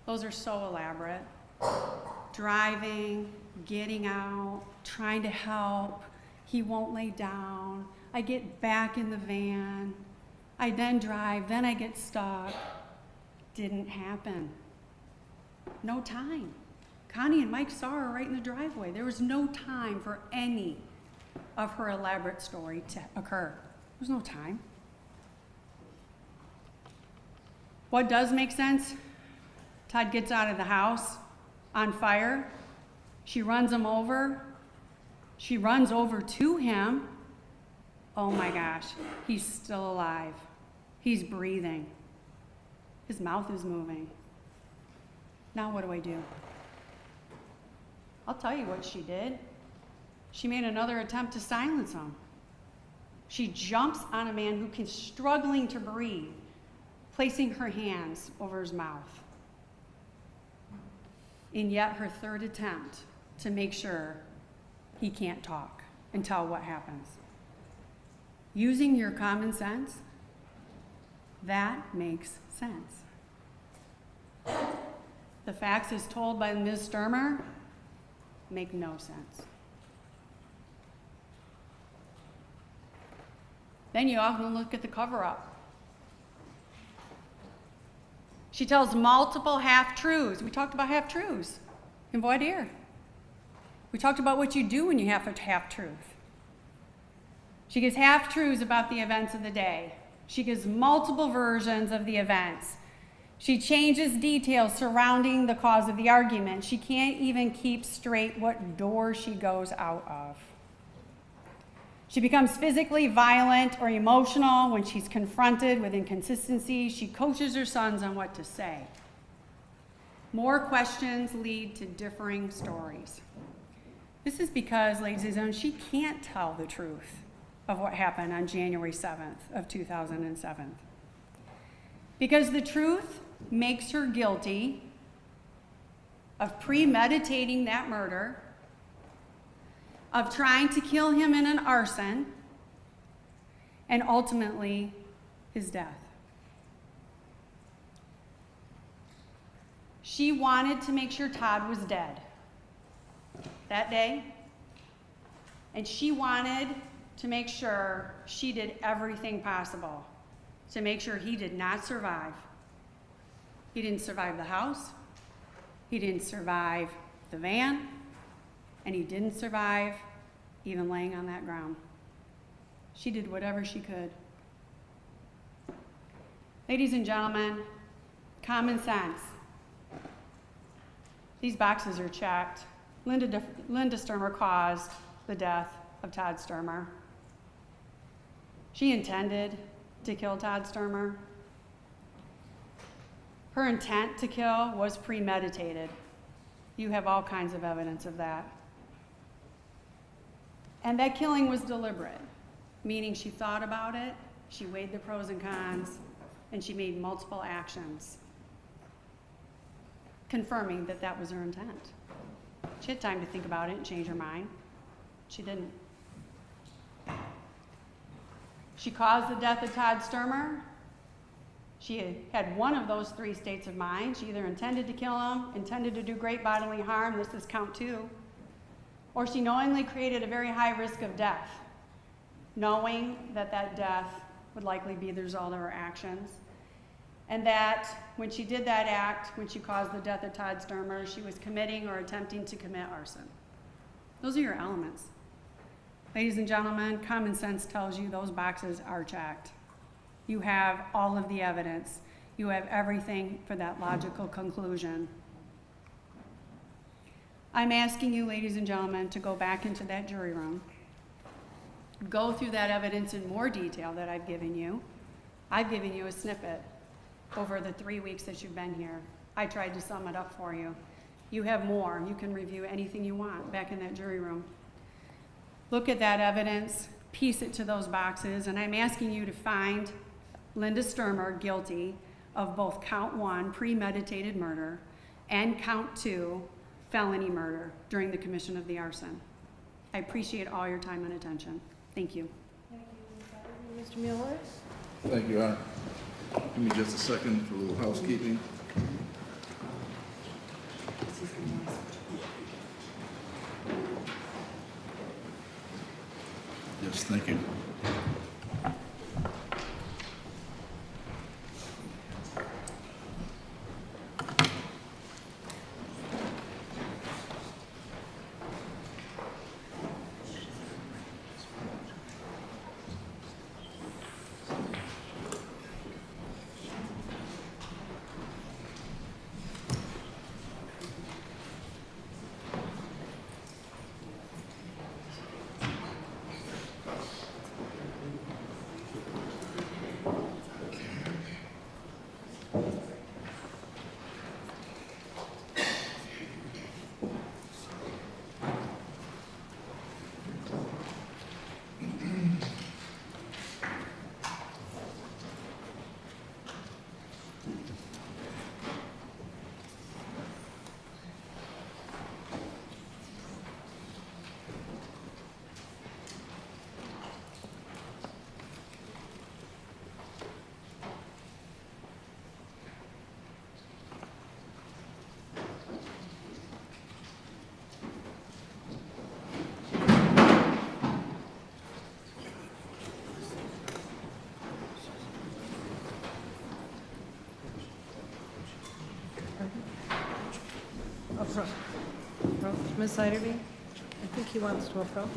Those are so elaborate. Driving, getting out, trying to help. He won't lay down. I get back in the van. I then drive, then I get stuck. Didn't happen. No time. Connie and Mike saw her right in the driveway. There was no time for any of her elaborate story to occur. There was no time. What does make sense? Todd gets out of the house on fire. She runs him over. She runs over to him. Oh my gosh, he's still alive. He's breathing. His mouth is moving. Now what do I do? I'll tell you what she did. She made another attempt to silence him. She jumps on a man who is struggling to breathe, placing her hands over his mouth. In yet her third attempt to make sure he can't talk. until what happens. Using your common sense, that makes sense. The facts as told by Ms. Sturmer make no sense. Then you often look at the cover-up. She tells multiple half-truths. We talked about half-truths in voir dire. We talked about what you do when you have a half-truth. She gives half-truths about the events of the day. She gives multiple versions of the events. She changes details surrounding the cause of the argument. She can't even keep straight what door she goes out of. She becomes physically violent or emotional when she's confronted with inconsistency. She coaches her sons on what to say. More questions lead to differing stories. This is because, ladies and gentlemen, she can't tell the truth of what happened on January 7th of 2007. Because the truth makes her guilty of premeditating that murder, of trying to kill him in an arson, and ultimately his death. She wanted to make sure Todd was dead that day, and she wanted to make sure she did everything possible to make sure he did not survive. He didn't survive the house, he didn't survive the van, and he didn't survive even laying on that ground. She did whatever she could. Ladies and gentlemen, common sense. These boxes are checked. Linda Sturmer caused the death of Todd Sturmer. She intended to kill Todd Sturmer. Her intent to kill was premeditated. You have all kinds of evidence of that. And that killing was deliberate, meaning she thought about it, she weighed the pros and cons, and she made multiple actions, confirming that that was her intent. She had time to think about it and change her mind. She didn't. She caused the death of Todd Sturmer. She had one of those three states of mind. She either intended to kill him, intended to do great bodily harm, this is count 2, or she knowingly created a very high risk of death, knowing that that death would likely be the result of her actions, and that when she did that act, when she caused the death of Todd Sturmer, she was committing or attempting to commit arson. Those are your elements. Ladies and gentlemen, common sense tells you those boxes are checked. You have all of the evidence. You have everything for that logical conclusion. I'm asking you, ladies and gentlemen, to go back into that jury room, go through that evidence in more detail that I've given you. I've given you a snippet over the 3 weeks that you've been here. I tried to sum it up for you. You have more. You can review anything you want back in that jury room. Look at that evidence, piece it to those boxes, and I'm asking you to find Linda Sturmer guilty of both count 1, premeditated murder, and count 2, felony murder during the commission of the arson. I appreciate all your time and attention. Thank you. Thank you, Mr. Mueller. Thank you, Your Honor. Give me just a second for a little housekeeping. Yes, thank you. Approach. Ms. Ziderby? I think he wants to approach.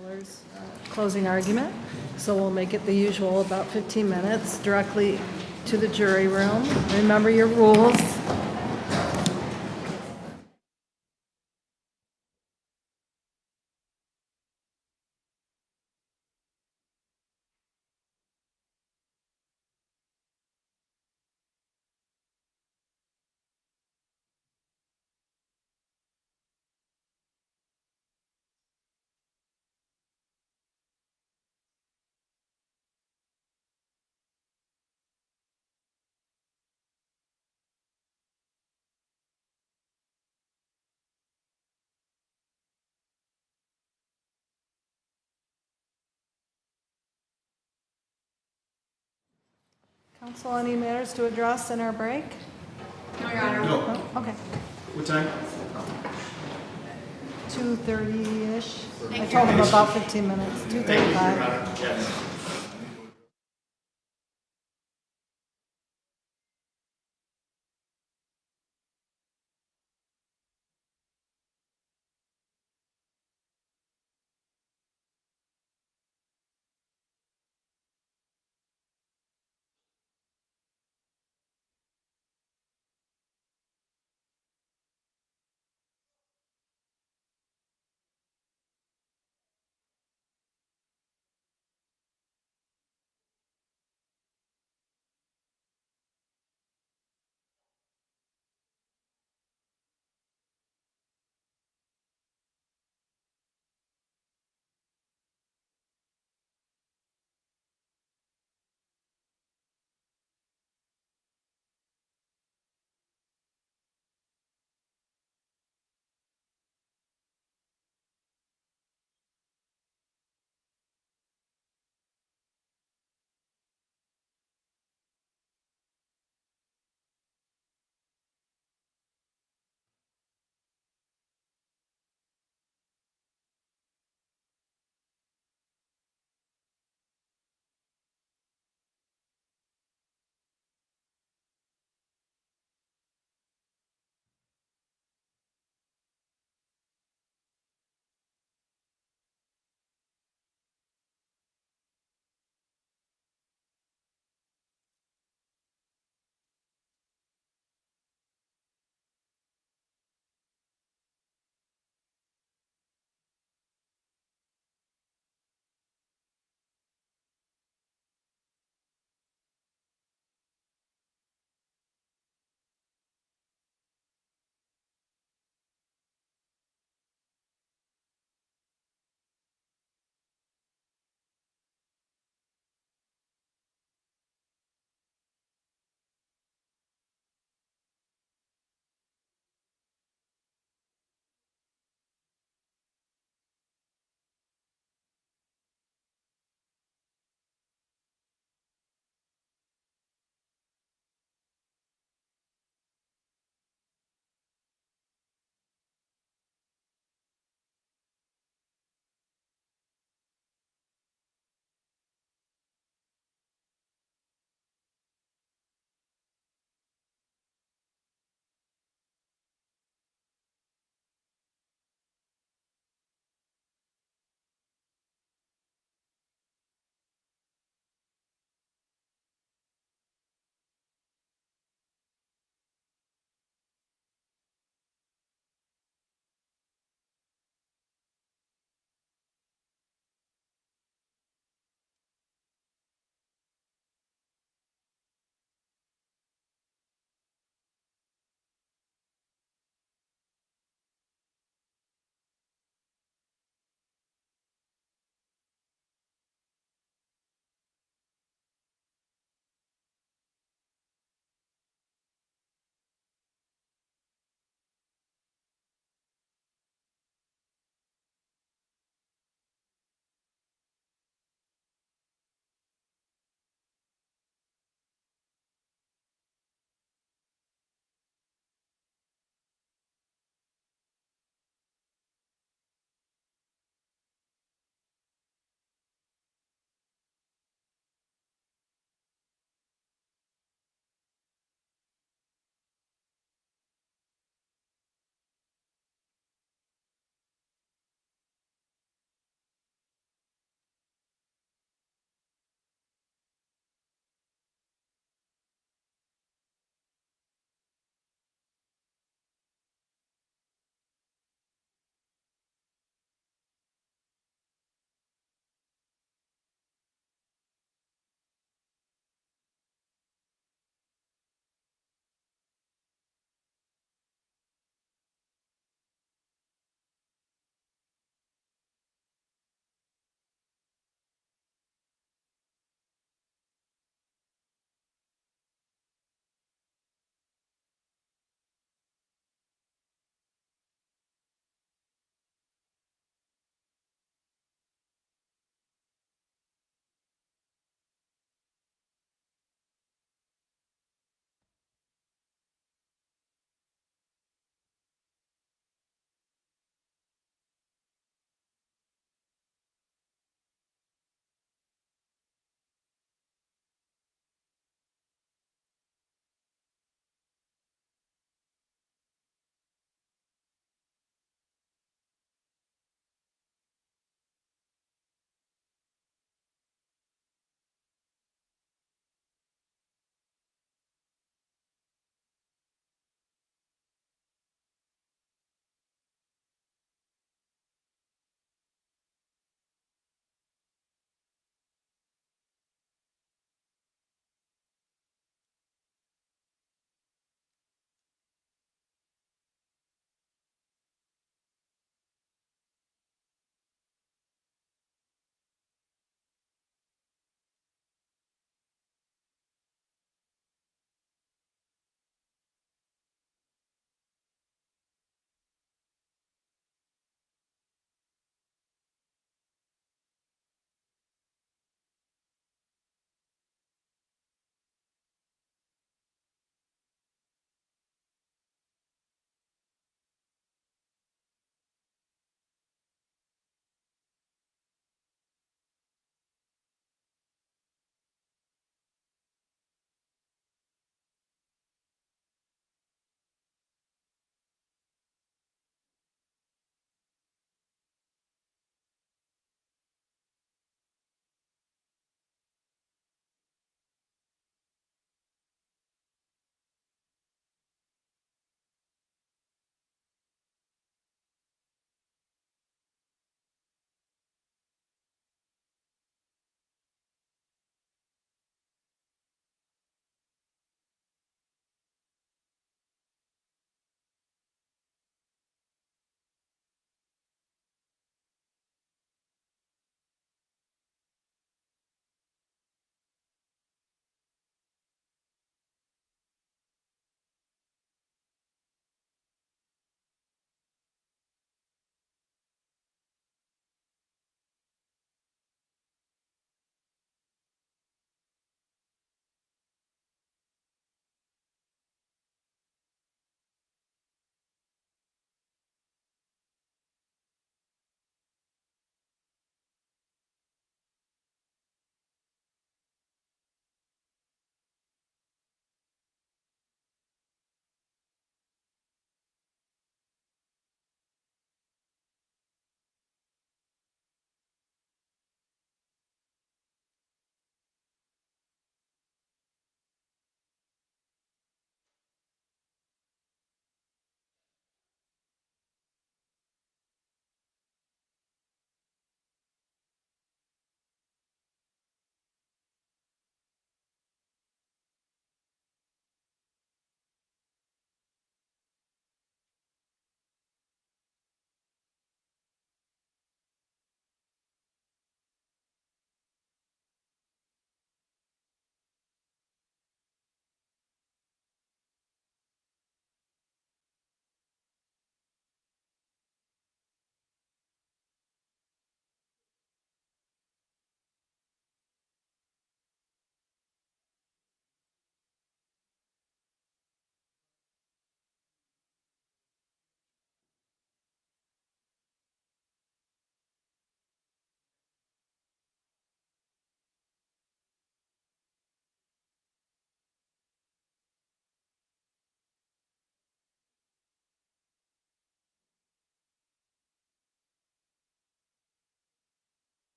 Mueller's closing argument, so we'll make it the usual, about 15 minutes, directly to the jury room. Remember your rules. Council, any matters to address in our break? No, Your Honor. No? Okay. What time? 2:30-ish. I told him about 15 minutes, 2:35. Yes.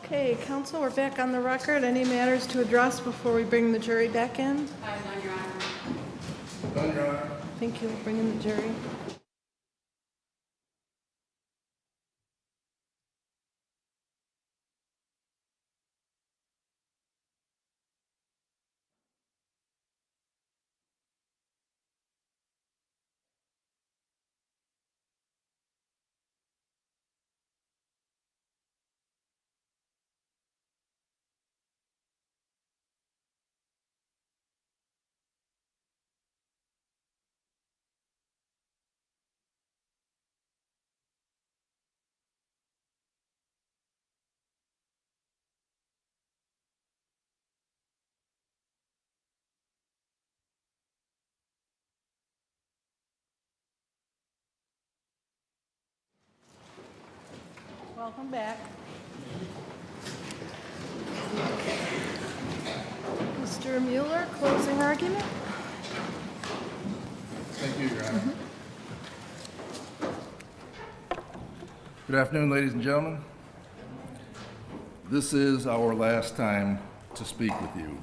Okay, counsel, we're back on the record. Any matters to address before we bring the jury back in? I have none, Your Honor. Done, Your Honor. Thank you. Bring in the jury. Welcome back. Mr. Mueller, closing argument? Thank you, Your Honor. Good afternoon, ladies and gentlemen. This is our last time to speak with you.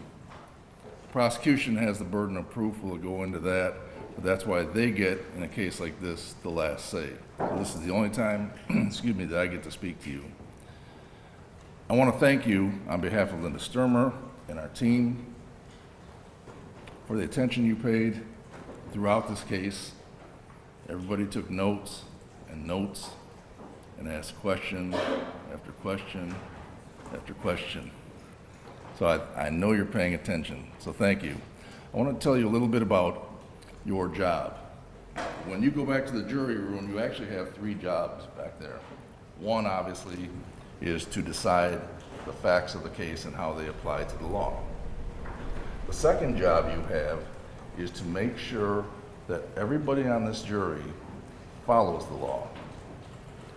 The prosecution has the burden of proof. We'll go into that, but that's why they get, in a case like this, the last say. So this is the only time, excuse me, that I get to speak to you. I want to thank you on behalf of Linda Sturmer and our team for the attention you paid throughout this case. Everybody took notes and asked question after question after question. So I know you're paying attention, so thank you. I want to tell you a little bit about your job. When you go back to the jury room, you actually have 3 jobs back there. One, obviously, is to decide the facts of the case and how they apply to the law. The second job you have is to make sure that everybody on this jury follows the law.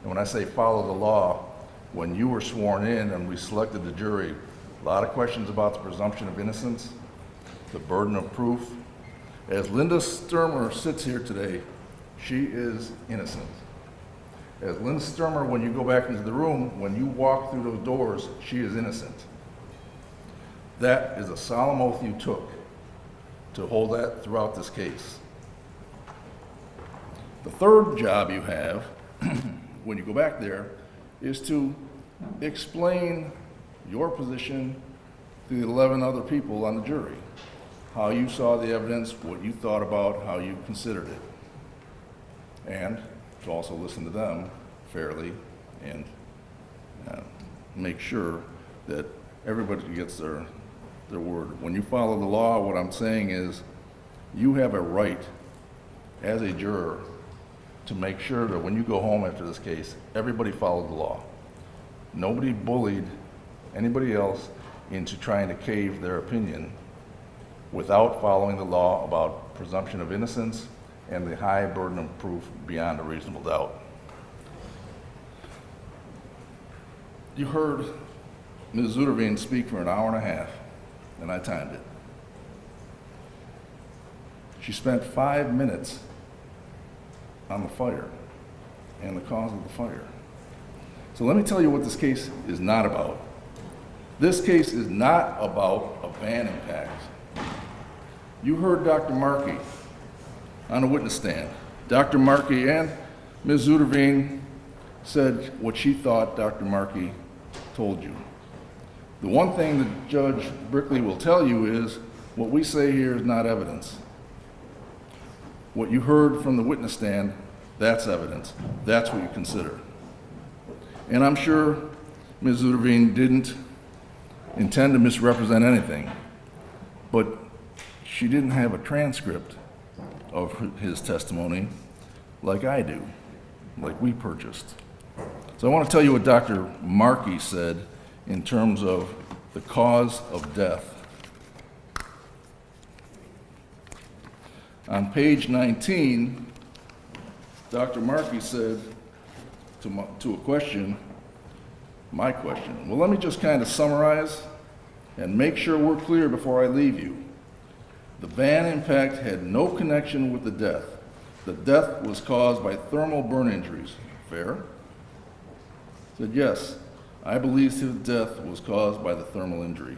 And when I say follow the law, when you were sworn in and we selected the jury, a lot of questions about the presumption of innocence, the burden of proof. As Linda Sturmer sits here today, she is innocent. As Linda Sturmer, when you go back into the room, when you walk through those doors, she is innocent. That is a solemn oath you took to hold that throughout this case. The third job you have, when you go back there, is to explain your position to the 11 other people on the jury, how you saw the evidence, what you thought about, how you considered it, and to also listen to them fairly and make sure that everybody gets their word. When you follow the law, what I'm saying is you have a right as a juror to make sure that when you go home after this case, everybody followed the law. Nobody bullied anybody else into trying to cave their opinion without following the law about presumption of innocence and the high burden of proof beyond a reasonable doubt. You heard Ms. ZUIDERVEEN speak for an hour and a half, and I timed it. She spent 5 minutes on the fire and the cause of the fire. So let me tell you what this case is not about. This case is not about a van impact. You heard Dr. Markey on the witness stand. Dr. Markey and Ms. ZUIDERVEEN said what she thought Dr. Markey told you. The one thing that Judge Brickley will tell you is what we say here is not evidence. What you heard from the witness stand, that's evidence. That's what you consider. And I'm sure Ms. ZUIDERVEEN didn't intend to misrepresent anything, but she didn't have a transcript of his testimony like I do, like we purchased. So I want to tell you what Dr. Markey said in terms of the cause of death. On page 19, Dr. Markey said to a question, my question. Well, let me just kind of summarize and make sure we're clear before I leave you. The van impact had no connection with the death. The death was caused by thermal burn injuries. Fair? Said yes. I believe his death was caused by the thermal injury.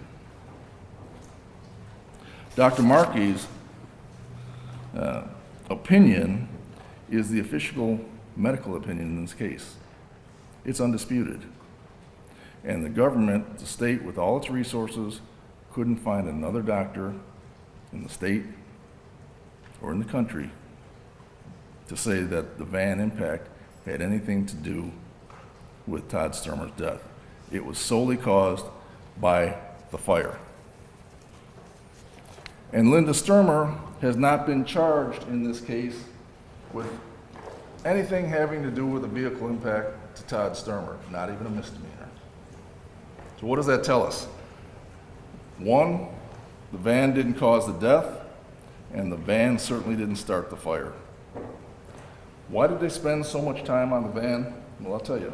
Dr. Markey's opinion is the official medical opinion in this case. It's undisputed. And the government, the state, with all its resources, couldn't find another doctor in the state or in the country to say that the van impact had anything to do with Todd Sturmer's death. It was solely caused by the fire. And Linda Sturmer has not been charged in this case with anything having to do with a vehicle impact to Todd Sturmer, not even a misdemeanor. So what does that tell us? One, the van didn't cause the death, and the van certainly didn't start the fire. Why did they spend so much time on the van? Well, I'll tell you.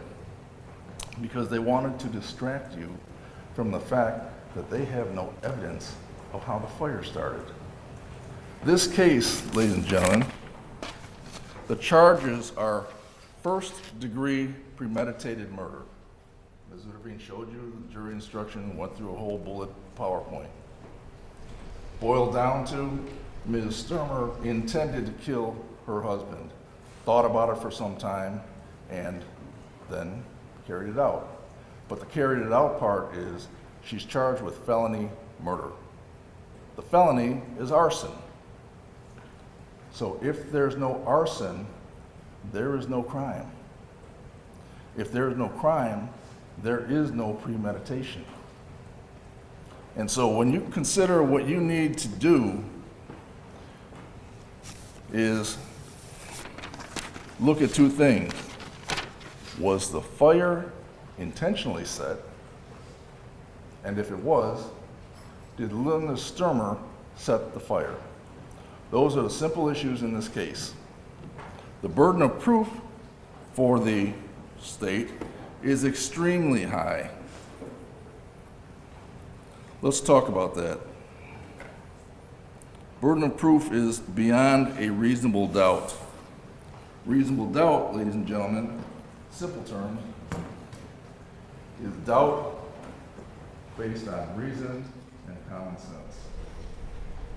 Because they wanted to distract you from the fact that they have no evidence of how the fire started. This case, ladies and gentlemen, the charges are first-degree premeditated murder. Ms. ZUIDERVEEN showed you the jury instruction and went through a whole bullet PowerPoint. Boiled down to, Ms. Sturmer intended to kill her husband, thought about it for some time, and then carried it out. But the carried it out part is she's charged with felony murder. The felony is arson. So if there's no arson, there is no crime. If there is no crime, there is no premeditation. And so when you consider what you need to do is look at two things. Was the fire intentionally set? And if it was, did Linda Sturmer set the fire? Those are the simple issues in this case. The burden of proof for the state is extremely high. Let's talk about that. Burden of proof is beyond a reasonable doubt. Reasonable doubt, ladies and gentlemen, simple terms, is doubt based on reason and common sense.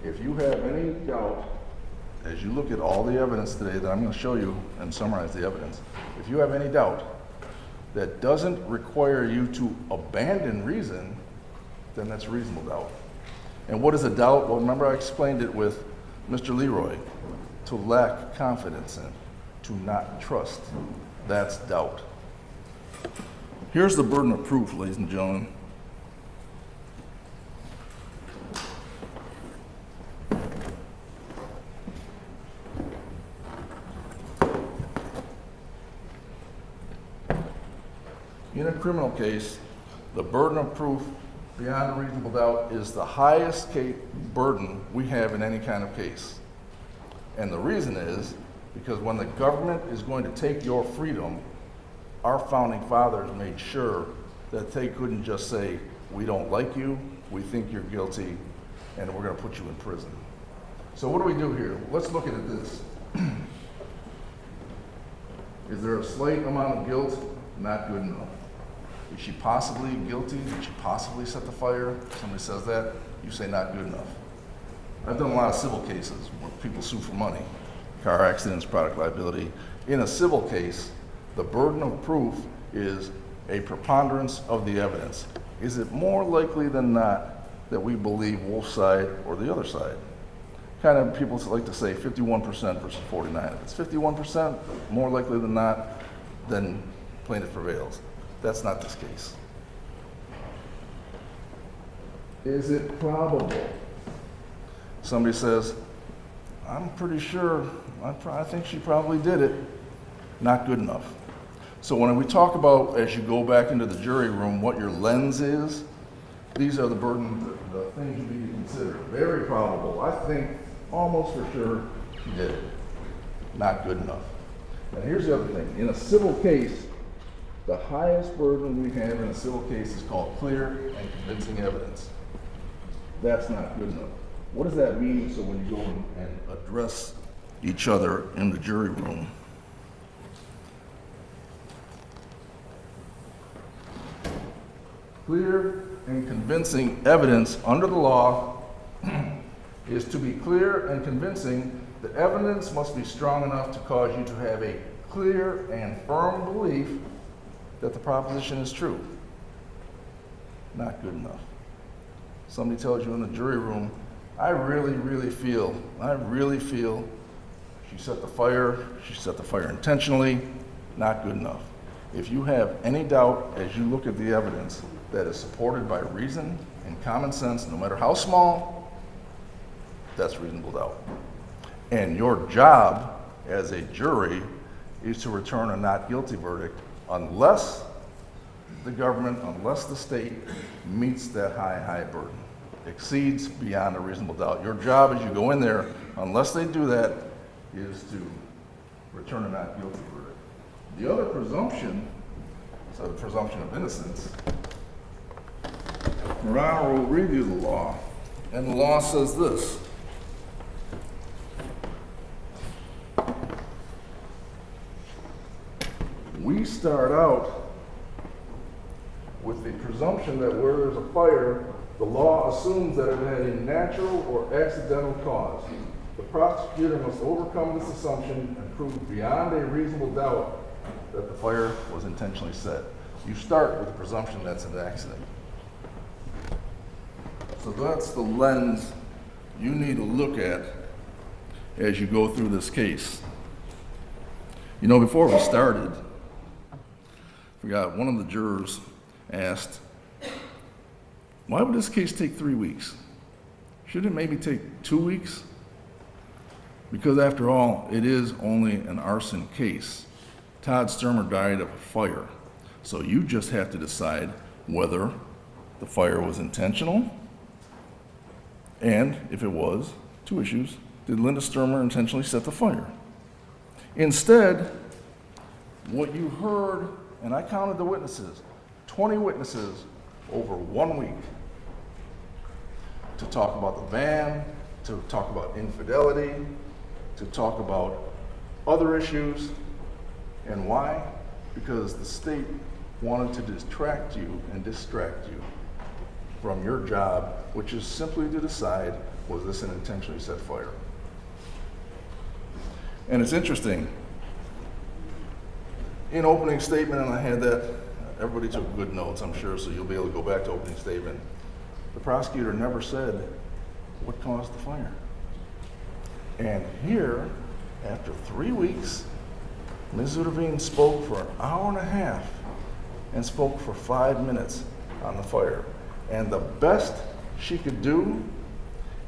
If you have any doubt, as you look at all the evidence today that I'm going to show you and summarize the evidence, if you have any doubt that doesn't require you to abandon reason, then that's reasonable doubt. And what is a doubt? Well, remember I explained it with Mr. Leroy. To lack confidence in, to not trust, that's doubt. Here's the burden of proof, ladies and gentlemen. In a criminal case, the burden of proof beyond a reasonable doubt is the highest burden we have in any kind of case. And the reason is because when the government is going to take your freedom, our founding fathers made sure that they couldn't just say, we don't like you, we think you're guilty, and we're going to put you in prison. So what do we do here? Let's look at this. Is there a slight amount of guilt? Not good enough. Is she possibly guilty? Did she possibly set the fire? Somebody says that, you say not good enough. I've done a lot of civil cases where people sue for money, car accidents, product liability. In a civil case, the burden of proof is a preponderance of the evidence. Is it more likely than not that we believe Wolf's side or the other side? Kind of people like to say 51% versus 49. If it's 51%, more likely than not, then plaintiff prevails. That's not this case. Is it probable? Somebody says, I'm pretty sure, I think she probably did it. Not good enough. So when we talk about, as you go back into the jury room, what your lens is, these are the things you need to consider. Very probable. I think almost for sure she did it. Not good enough. And here's the other thing. In a civil case, the highest burden we have in a civil case is called clear and convincing evidence. That's not good enough. What does that mean? So when you go and address each other in the jury room, Clear and convincing evidence under the law is to be clear and convincing. The evidence must be strong enough to cause you to have a clear and firm belief that the proposition is true. Not good enough. Somebody tells you in the jury room, I really feel she set the fire intentionally. Not good enough. If you have any doubt as you look at the evidence that is supported by reason and common sense, no matter how small, that's reasonable doubt. And your job as a jury is to return a not guilty verdict unless the government, unless the state meets that high burden, exceeds beyond a reasonable doubt. Your job as you go in there, unless they do that, is to return a not guilty verdict. The other presumption, so the presumption of innocence, Your Honor will review the law, and the law says this. We start out with the presumption that where there's a fire, the law assumes that it had a natural or accidental cause. The prosecutor must overcome this assumption and prove beyond a reasonable doubt that the fire was intentionally set. You start with the presumption that's an accident. So that's the lens you need to look at as you go through this case. You know, before we started, one of the jurors asked, why would this case take 3 weeks? Shouldn't it maybe take 2 weeks? Because after all, it is only an arson case. Todd Sturmer died of a fire. So you just have to decide whether the fire was intentional, and if it was, 2 issues, did Linda Sturmer intentionally set the fire? Instead, what you heard, and I counted the witnesses, 20 witnesses over 1 week to talk about the van, to talk about infidelity, to talk about other issues. And why? Because the state wanted to distract you from your job, which is simply to decide, was this an intentionally set fire? And it's interesting, in opening statement, and I had that, everybody took good notes, I'm sure, so you'll be able to go back to opening statement. The prosecutor never said what caused the fire. And here, after 3 weeks, Ms. ZUIDERVEEN spoke for an hour and a half and spoke for 5 minutes on the fire. And the best she could do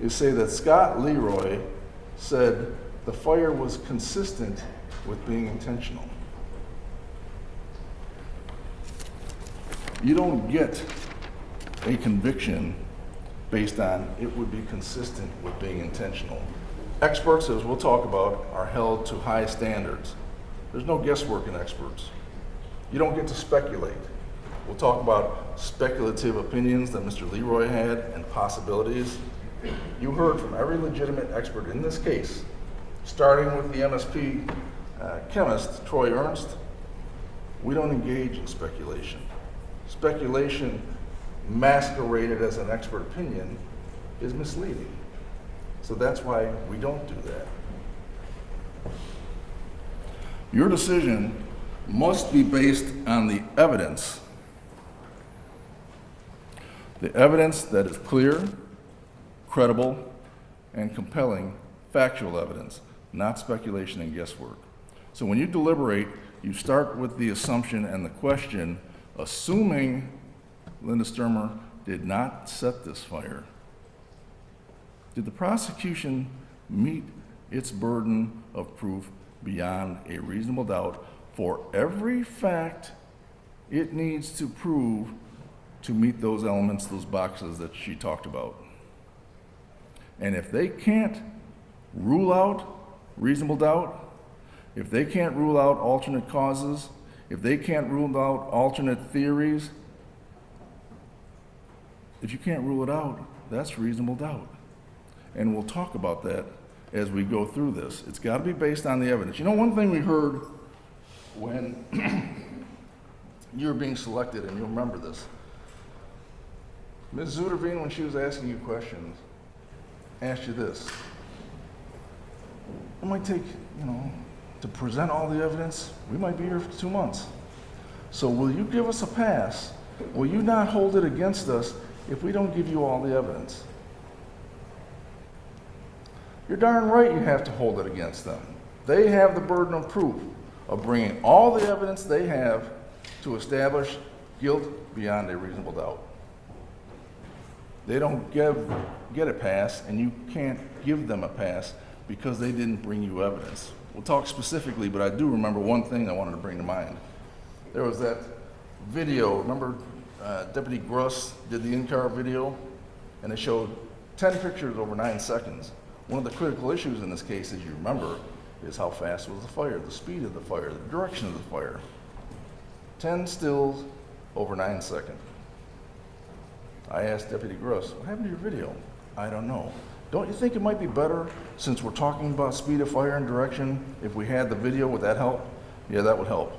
is say that Scott Leroy said the fire was consistent with being intentional. You don't get a conviction based on it would be consistent with being intentional. Experts, as we'll talk about, are held to high standards. There's no guesswork in experts. You don't get to speculate. We'll talk about speculative opinions that Mr. Leroy had and possibilities. You heard from every legitimate expert in this case, starting with the MSP chemist, Troy Ernst. We don't engage in speculation. Speculation masqueraded as an expert opinion is misleading. So that's why we don't do that. Your decision must be based on the evidence. The evidence that is clear, credible, and compelling factual evidence, not speculation and guesswork. So when you deliberate, you start with the assumption and the question, assuming Linda Sturmer did not set this fire, did the prosecution meet its burden of proof beyond a reasonable doubt for every fact it needs to prove to meet those elements, those boxes that she talked about? And if they can't rule out reasonable doubt, if they can't rule out alternate causes, if they can't rule out alternate theories, if you can't rule it out, that's reasonable doubt. And we'll talk about that as we go through this. It's got to be based on the evidence. You know, one thing we heard when you were being selected, and you'll remember this, Ms. Zuiderveen, when she was asking you questions, asked you this. It might take, to present all the evidence, we might be here for 2 months. So will you give us a pass? Will you not hold it against us if we don't give you all the evidence? You're darn right you have to hold it against them. They have the burden of proof of bringing all the evidence they have to establish guilt beyond a reasonable doubt. They don't get a pass, and you can't give them a pass because they didn't bring you evidence. We'll talk specifically, but I do remember one thing I wanted to bring to mind. There was that video, remember Deputy Gruss did the in-car video, and it showed 10 pictures over 9 seconds. One of the critical issues in this case, as you remember, is how fast was the fire, the speed of the fire, the direction of the fire. 10 stills over 9 seconds. I asked Deputy Gruss, what happened to your video? I don't know. Don't you think it might be better, since we're talking about speed of fire and direction, if we had the video? Would that help? Yeah, that would help.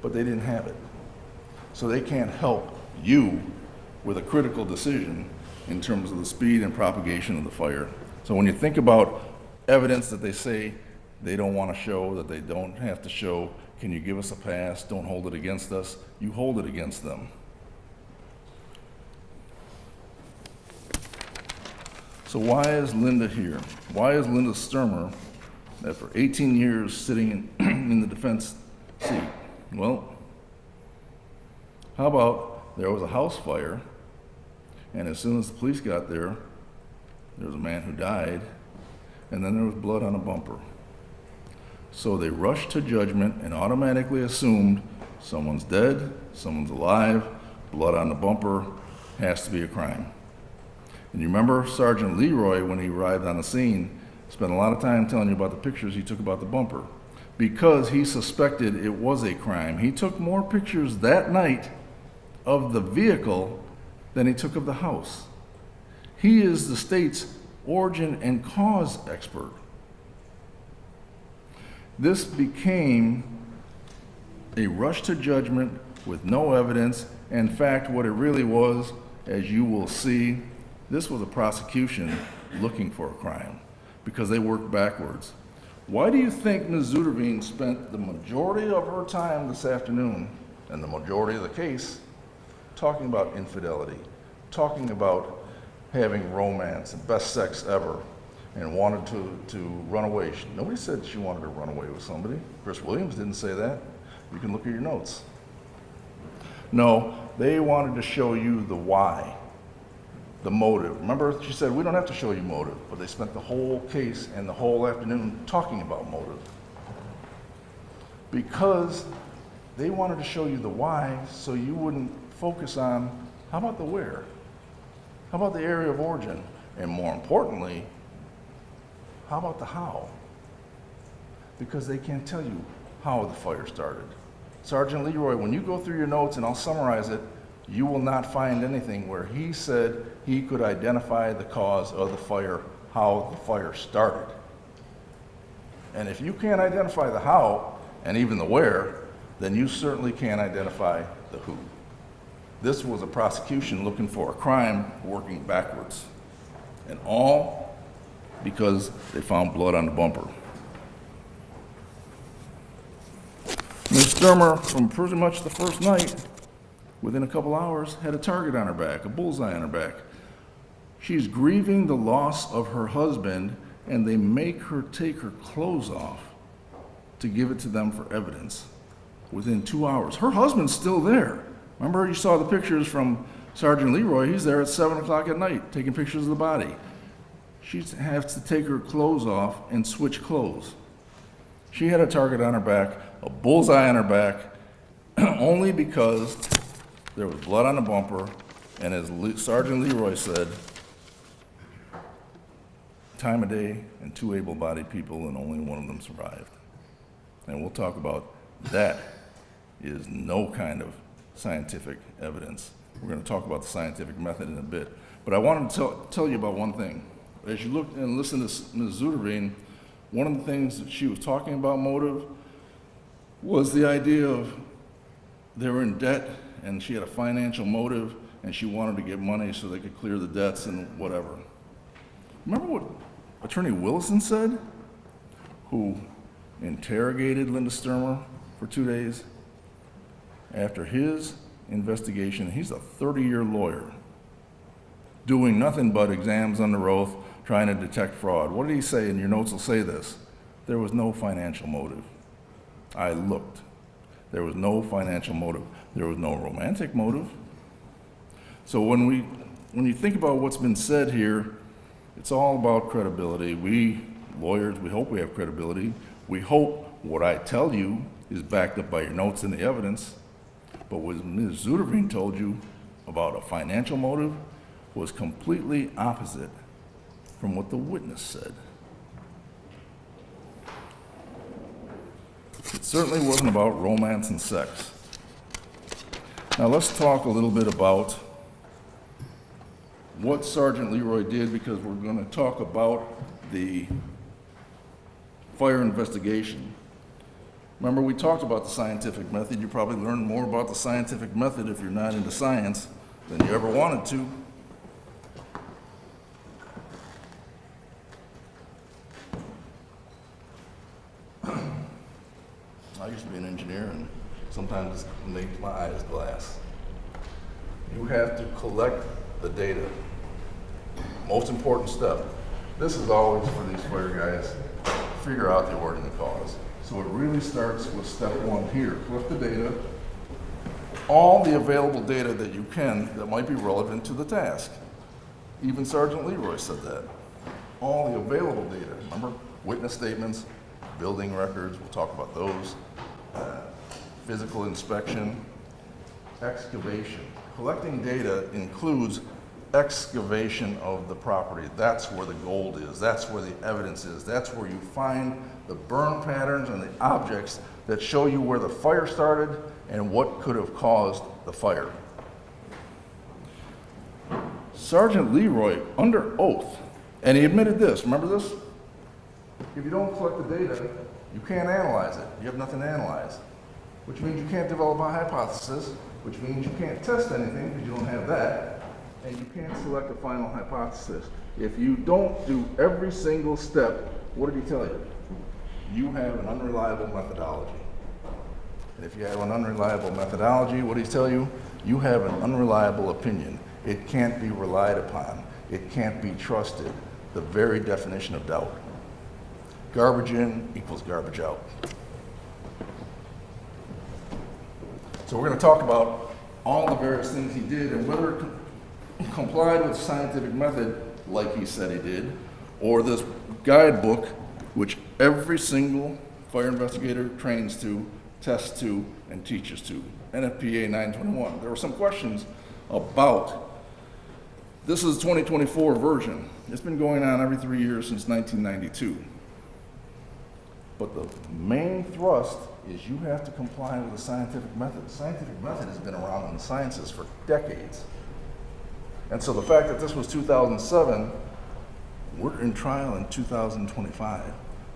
But they didn't have it. So they can't help you with a critical decision in terms of the speed and propagation of the fire. So when you think about evidence that they say they don't want to show, that they don't have to show, can you give us a pass? Don't hold it against us. You hold it against them. So why is Linda here? Why is Linda Sturmer, after 18 years sitting in the defense seat? Well, how about there was a house fire, and as soon as the police got there, there was a man who died, and then there was blood on a bumper. So they rushed to judgment and automatically assumed someone's dead, someone's alive, blood on the bumper, has to be a crime. And you remember Sergeant Leroy, when he arrived on the scene, spent a lot of time telling you about the pictures he took about the bumper, because he suspected it was a crime. He took more pictures that night of the vehicle than he took of the house. He is the state's origin and cause expert. This became a rush to judgment with no evidence. In fact, what it really was, as you will see, this was a prosecution looking for a crime, because they worked backwards. Why do you think Ms. Zuiderveen spent the majority of her time this afternoon, and the majority of the case, talking about infidelity, talking about having romance and best sex ever, and wanted to run away? Nobody said she wanted to run away with somebody. Chris Williams didn't say that. You can look at your notes. No, they wanted to show you the why, the motive. Remember, she said, we don't have to show you motive, but they spent the whole case and the whole afternoon talking about motive. Because they wanted to show you the why, so you wouldn't focus on, how about the where? How about the area of origin? And more importantly, how about the how? Because they can't tell you how the fire started. Sergeant Leroy, when you go through your notes, and I'll summarize it, you will not find anything where he said he could identify the cause of the fire, how the fire started. And if you can't identify the how, and even the where, then you certainly can't identify the who. This was a prosecution looking for a crime, working backwards. And all because they found blood on the bumper. Ms. Sturmer, from pretty much the first night, within a couple hours, had a target on her back, a bullseye on her back. She's grieving the loss of her husband, and they make her take her clothes off to give it to them for evidence within 2 hours. Her husband's still there. Remember, you saw the pictures from Sergeant Leroy. He's there at 7 o'clock at night taking pictures of the body. She has to take her clothes off and switch clothes. She had a target on her back, a bullseye on her back, only because there was blood on the bumper, and as Sergeant Leroy said, time of day and 2 able-bodied people, and only one of them survived. And we'll talk about that is no kind of scientific evidence. We're going to talk about the scientific method in a bit. But I wanted to tell you about one thing. As you look and listen to Ms. Zuiderveen, one of the things that she was talking about motive was the idea of they were in debt and she had a financial motive and she wanted to get money so they could clear the debts and whatever. Remember what Attorney Willison said, who interrogated Linda Sturmer for 2 days? After his investigation, he's a 30-year lawyer, doing nothing but exams under oath, trying to detect fraud. What did he say? And your notes will say this: there was no financial motive. I looked. There was no financial motive. There was no romantic motive. So when you think about what's been said here, it's all about credibility. We lawyers, we hope we have credibility. We hope what I tell you is backed up by your notes and the evidence. But what Ms. ZUIDERVEEN told you about a financial motive was completely opposite from what the witness said. It certainly wasn't about romance and sex. Now let's talk a little bit about what Sergeant Leroy did, because we're going to talk about the fire investigation. Remember, we talked about the scientific method. You probably learned more about the scientific method if you're not into science than you ever wanted to. I used to be an engineer, and sometimes it makes my eyes glass. You have to collect the data. Most important step. This is always for these fire guys: figure out the origin of cause. So it really starts with step one here. Collect the data, all the available data that you can that might be relevant to the task. Even Sergeant Leroy said that. All the available data. Remember, witness statements, building records, we'll talk about those, physical inspection, excavation. Collecting data includes excavation of the property. That's where the gold is. That's where the evidence is. That's where you find the burn patterns and the objects that show you where the fire started and what could have caused the fire. Sergeant Leroy, under oath, and he admitted this, remember this? If you don't collect the data, you can't analyze it. You have nothing to analyze, which means you can't develop a hypothesis, which means you can't test anything because you don't have that, and you can't select a final hypothesis. If you don't do every single step, what did he tell you? You have an unreliable methodology. And if you have an unreliable methodology, what did he tell you? You have an unreliable opinion. It can't be relied upon. It can't be trusted. The very definition of doubt. Garbage in equals garbage out. So we're going to talk about all the various things he did and whether it complied with the scientific method like he said he did, or this guidebook, which every single fire investigator trains to, tests to, and teaches to, NFPA 921. There were some questions about, this is the 2024 version. It's been going on every 3 years since 1992. But the main thrust is you have to comply with the scientific method. The scientific method has been around in the sciences for decades. And so the fact that this was 2007, we're in trial in 2025.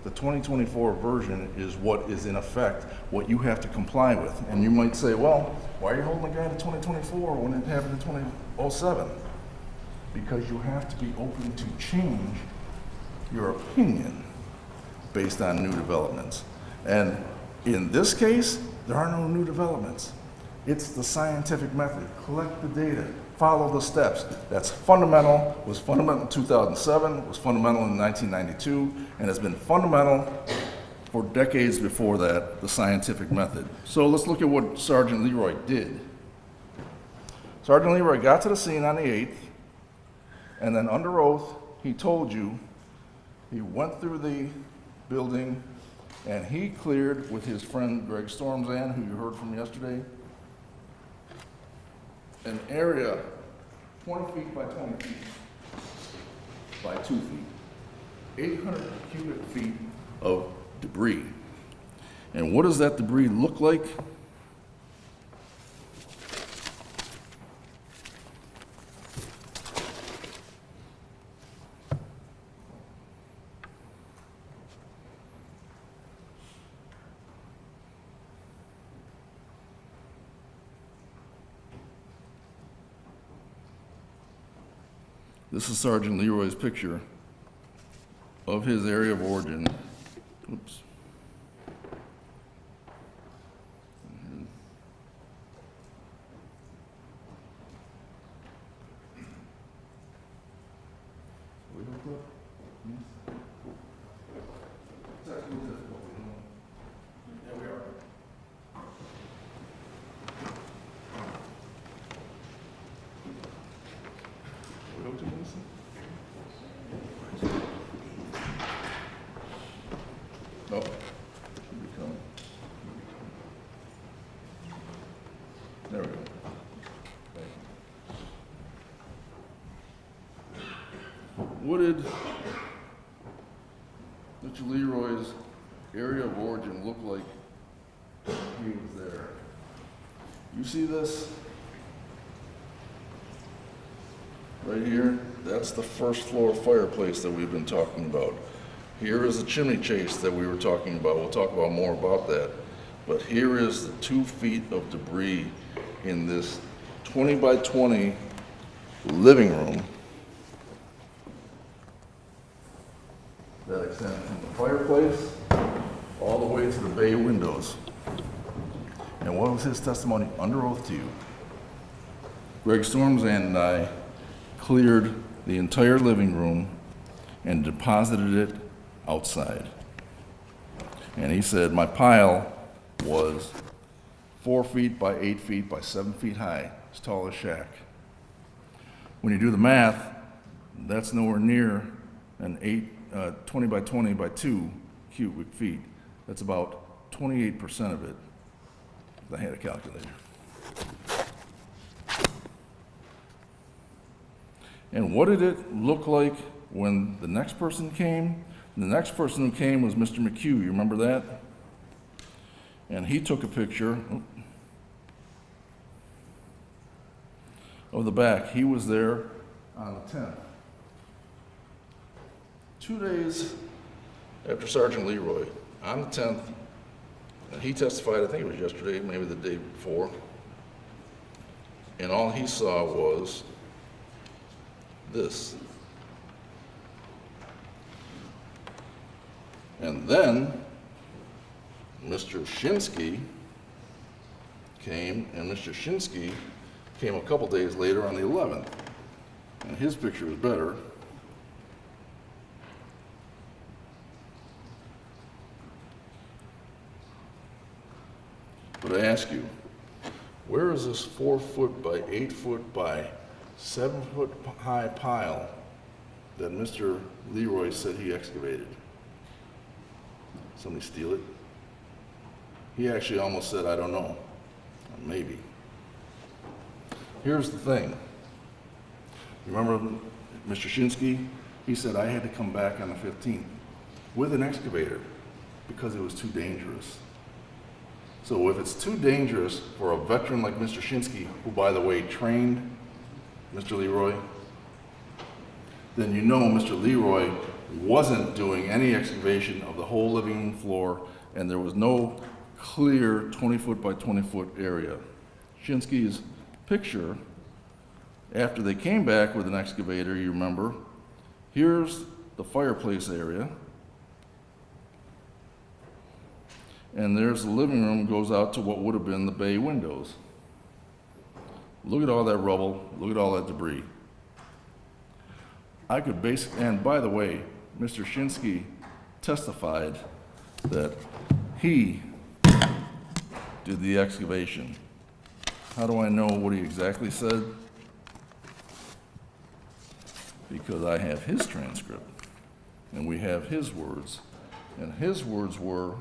The 2024 version is what is in effect, what you have to comply with. And you might say, well, why are you holding the guy to 2024 when it happened in 2007? Because you have to be open to change your opinion based on new developments. And in this case, there are no new developments. It's the scientific method. Collect the data, follow the steps. That's fundamental, was fundamental in 2007, was fundamental in 1992, and has been fundamental for decades before that, the scientific method. So let's look at what Sergeant Leroy did. Sergeant Leroy got to the scene on the 8th, and then under oath, he told you, he went through the building, and he cleared with his friend Greg Stormzan, who you heard from yesterday, an area 20 feet by 20 feet by 2 feet, 800 cubic feet of debris. And what does that debris look like? This is Sergeant Leroy's picture of his area of origin. Oops. Oh, should be coming. There we go. What did Mr. Leroy's area of origin look like when he was there? You see this? Right here, that's the first floor fireplace that we've been talking about. Here is the chimney chase that we were talking about. We'll talk about more about that. But here is the 2 feet of debris in this 20 by 20 living room that extends from the fireplace all the way to the bay windows. And what was his testimony under oath to you? Greg Storms and I cleared the entire living room and deposited it outside. And he said, my pile was 4 feet by 8 feet by 7 feet high, as tall as Shaq. When you do the math, that's nowhere near an 20 by 20 by 2 cubic feet. That's about 28% of it. I had a calculator. And what did it look like when the next person came? The next person who came was Mr. McHugh. You remember that? And he took a picture of the back. He was there on the 10th. 2 days after Sergeant Leroy, on the 10th, and he testified, I think it was yesterday, maybe the day before, and all he saw was this. And then Mr. Shinsky came, and Mr. Shinsky came a couple days later on the 11th, and his picture was better. But I ask you, where is this 4 foot by 8 foot by 7 foot high pile that Mr. Leroy said he excavated? Somebody steal it? He actually almost said, I don't know. Maybe. Here's the thing. You remember Mr. Shinsky? He said, I had to come back on the 15th with an excavator because it was too dangerous. So if it's too dangerous for a veteran like Mr. Shinsky, who, by the way, trained Mr. Leroy, then you know Mr. Leroy wasn't doing any excavation of the whole living room floor, and there was no clear 20 foot by 20 foot area. Shinsky's picture, after they came back with an excavator, you remember, here's the fireplace area, and there's the living room, goes out to what would have been the bay windows. Look at all that rubble, look at all that debris. I could basically, and by the way, Mr. Shinsky testified that he did the excavation. How do I know what he exactly said? Because I have his transcript, and we have his words. And his words were,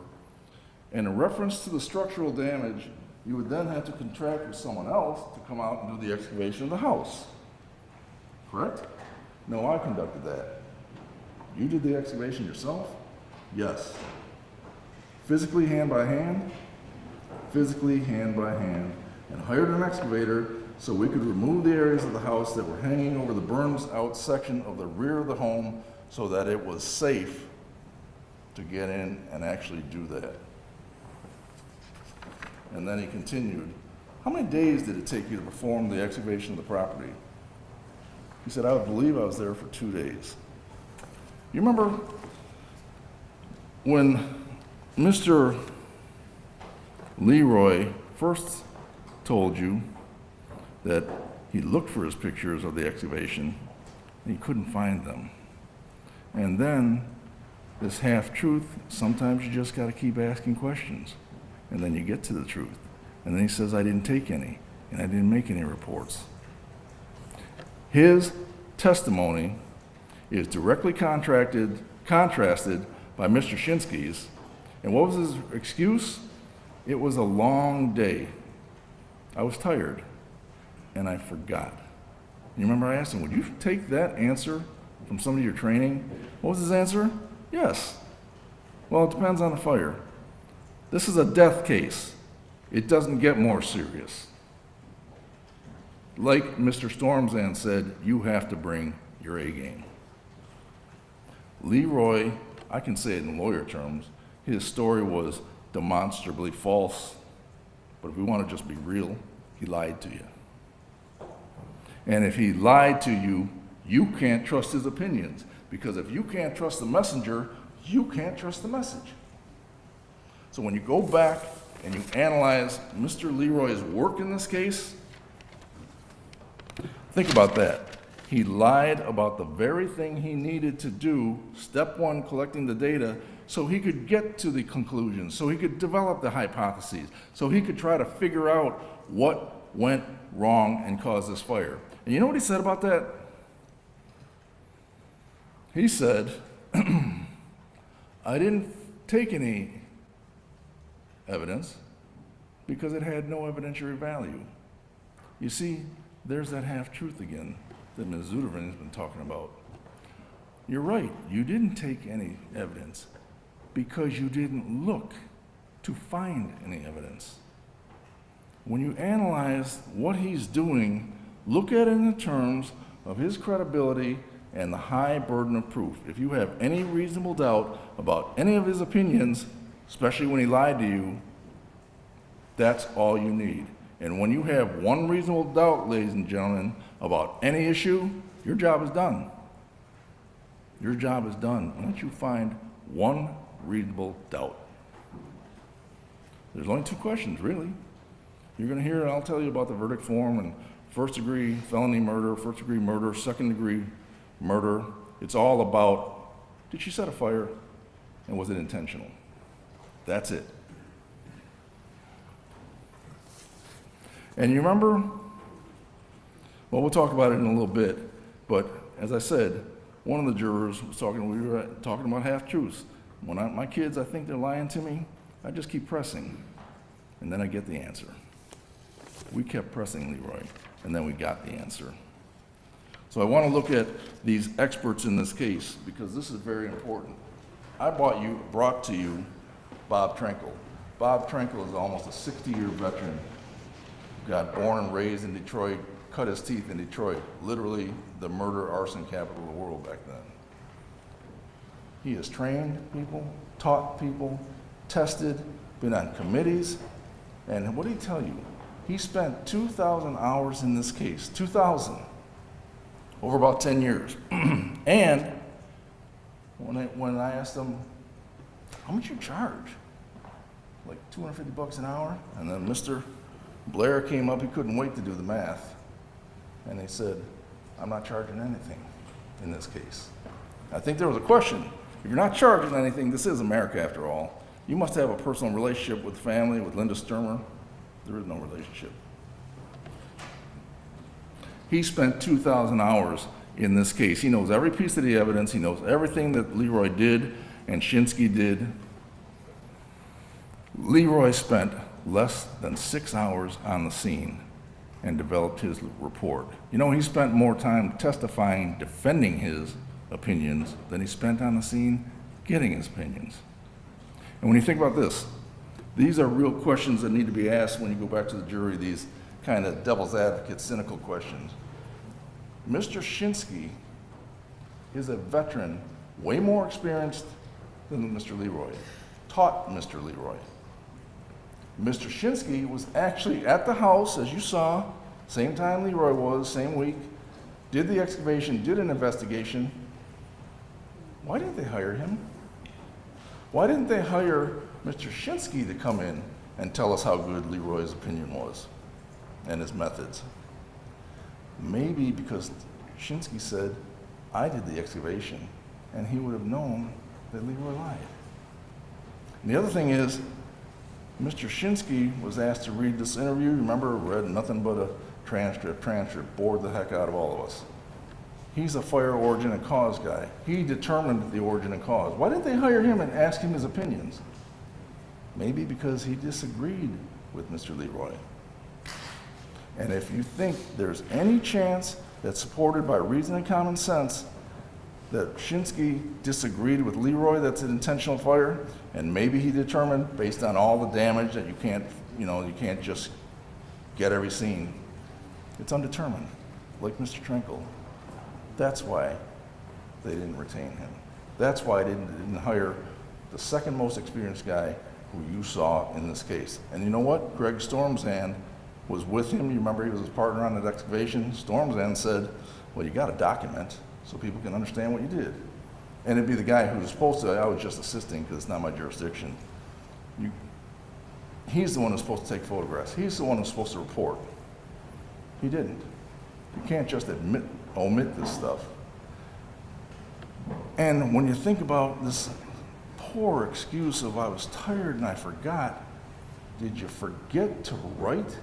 in reference to the structural damage, you would then have to contract with someone else to come out and do the excavation of the house. Correct? No, I conducted that. You did the excavation yourself? Yes. Physically, hand by hand? Physically, hand by hand. And hired an excavator so we could remove the areas of the house that were hanging over the burned out section of the rear of the home so that it was safe to get in and actually do that. And then he continued, how many days did it take you to perform the excavation of the property? He said, I would believe I was there for 2 days. You remember when Mr. Leroy first told you that he looked for his pictures of the excavation and he couldn't find them. And then this half-truth, sometimes you just got to keep asking questions and then you get to the truth. And then he says, I didn't take any and I didn't make any reports. His testimony is directly contrasted by Mr. Shinsky's. And what was his excuse? It was a long day. I was tired and I forgot. You remember I asked him, would you take that answer from somebody you're training? What was his answer? Yes. Well, it depends on the fire. This is a death case. It doesn't get more serious. Like Mr. Stormzan said, you have to bring your A game. Leroy, I can say it in lawyer terms, his story was demonstrably false, but if we want to just be real, he lied to you. And if he lied to you, you can't trust his opinions, because if you can't trust the messenger, you can't trust the message. So when you go back and you analyze Mr. Leroy's work in this case, think about that. He lied about the very thing he needed to do, step one, collecting the data, so he could get to the conclusions, so he could develop the hypotheses, so he could try to figure out what went wrong and caused this fire. And you know what he said about that? He said, I didn't take any evidence because it had no evidentiary value. You see, there's that half-truth again that Ms. ZUIDERVEEN has been talking about. You're right, you didn't take any evidence because you didn't look to find any evidence. When you analyze what he's doing, look at it in the terms of his credibility and the high burden of proof. If you have any reasonable doubt about any of his opinions, especially when he lied to you, that's all you need. And when you have one reasonable doubt, ladies and gentlemen, about any issue, your job is done. Your job is done once you find one reasonable doubt. There's only two questions, really. You're going to hear, and I'll tell you about the verdict form and first-degree felony murder, first-degree murder, second-degree murder. It's all about, did she set a fire, and was it intentional? That's it. And you remember, well, we'll talk about it in a little bit, but as I said, one of the jurors was talking, we were talking about half-truths. When my kids, I think they're lying to me, I just keep pressing, and then I get the answer. We kept pressing, Leroy, and then we got the answer. So I want to look at these experts in this case, because this is very important. I brought to you Bob Trenkle. Bob Trenkle is almost a 60-year veteran. Got born and raised in Detroit, cut his teeth in Detroit, literally the murder arson capital of the world back then. He has trained people, taught people, tested, been on committees, and what did he tell you? He spent 2,000 hours in this case, 2,000, over about 10 years. And when I asked him, how much you charge? Like $250 an hour? And then Mr. Blair came up, he couldn't wait to do the math. And they said, I'm not charging anything in this case. I think there was a question. If you're not charging anything, this is America after all. You must have a personal relationship with the family, with Linda Sturmer. There is no relationship. He spent 2,000 hours in this case. He knows every piece of the evidence. He knows everything that Leroy did and Shinsky did. Leroy spent less than 6 hours on the scene and developed his report. You know, he spent more time testifying, defending his opinions than he spent on the scene getting his opinions. And when you think about this, these are real questions that need to be asked when you go back to the jury, these kind of devil's advocate, cynical questions. Mr. Shinsky is a veteran, way more experienced than Mr. Leroy, taught Mr. Leroy. Mr. Shinsky was actually at the house, as you saw, same time Leroy was, same week, did the excavation, did an investigation, why didn't they hire him? Why didn't they hire Mr. Shinsky to come in and tell us how good Leroy's opinion was and his methods? Maybe because Shinsky said, I did the excavation, and he would have known that Leroy lied. And the other thing is, Mr. Shinsky was asked to read this interview. Remember, read nothing but a transcript, bored the heck out of all of us. He's a fire origin and cause guy. He determined the origin and cause. Why didn't they hire him and ask him his opinions? Maybe because he disagreed with Mr. Leroy. And if you think there's any chance that's supported by reason and common sense that Shinsky disagreed with Leroy, that's an intentional fire, and maybe he determined based on all the damage that you can't just get every scene. It's undetermined, like Mr. Trenkle. That's why they didn't retain him. That's why they didn't hire the second most experienced guy who you saw in this case. And you know what? Greg Stormzand was with him. You remember he was his partner on that excavation. Stormzand said, well, you got to document so people can understand what you did. And it'd be the guy who was supposed to, I was just assisting because it's not my jurisdiction. He's the one who's supposed to take photographs. He's the one who's supposed to report. He didn't. You can't just omit this stuff. And when you think about this poor excuse of I was tired and I forgot, did you forget to write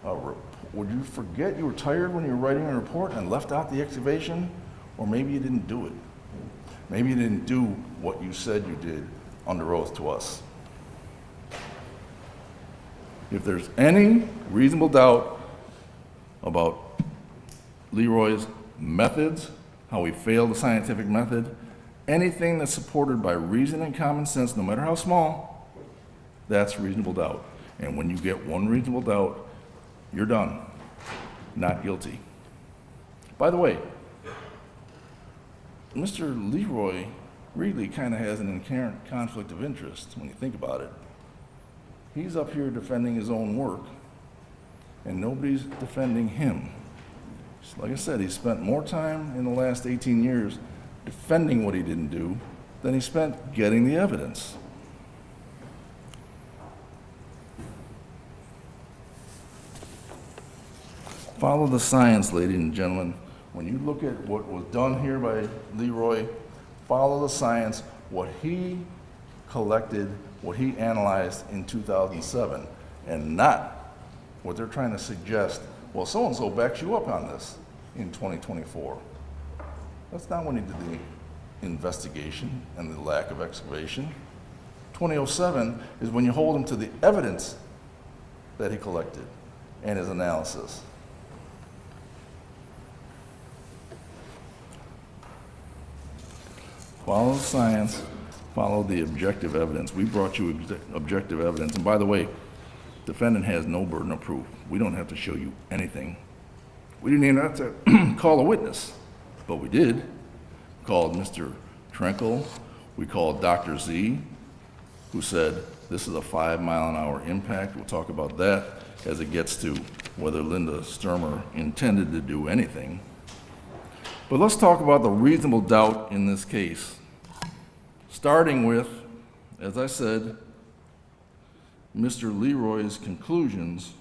a report? Would you forget you were tired when you were writing a report and left out the excavation? Or maybe you didn't do it. Maybe you didn't do what you said you did under oath to us. If there's any reasonable doubt about Leroy's methods, how he failed the scientific method, anything that's supported by reason and common sense, no matter how small, that's reasonable doubt. And when you get one reasonable doubt, you're done. Not guilty. By the way, Mr. Leroy really kind of has an inherent conflict of interest when you think about it. He's up here defending his own work, and nobody's defending him. Like I said, he spent more time in the last 18 years defending what he didn't do than he spent getting the evidence. Follow the science, ladies and gentlemen. When you look at what was done here by Leroy, follow the science, what he collected, what he analyzed in 2007, and not what they're trying to suggest, well, so-and-so backs you up on this in 2024. That's not when he did the investigation and the lack of excavation. 2007 is when you hold him to the evidence that he collected and his analysis. Follow the science, follow the objective evidence. We brought you objective evidence. And by the way, defendant has no burden of proof. We don't have to show you anything. We didn't even have to call a witness, but we did. We called Mr. Trenkle. We called Dr. Z, who said this is a 5-mile-an-hour impact. We'll talk about that as it gets to whether Linda Sturmer intended to do anything. But let's talk about the reasonable doubt in this case. Starting with, as I said, Mr. Leroy's conclusions.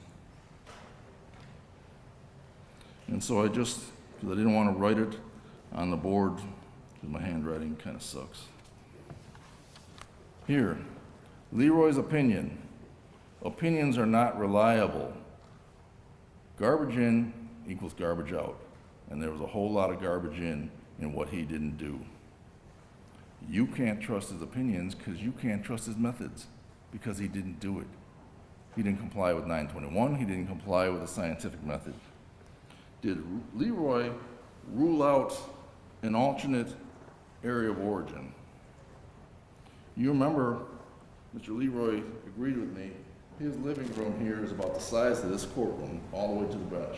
And so because I didn't want to write it on the board, because my handwriting kind of sucks. Here, Leroy's opinion. Opinions are not reliable. Garbage in equals garbage out. And there was a whole lot of garbage in what he didn't do. You can't trust his opinions because you can't trust his methods because he didn't do it. He didn't comply with 921. He didn't comply with the scientific method. Did Leroy rule out an alternate area of origin? You remember, Mr. Leroy agreed with me, his living room here is about the size of this courtroom, all the way to the bench.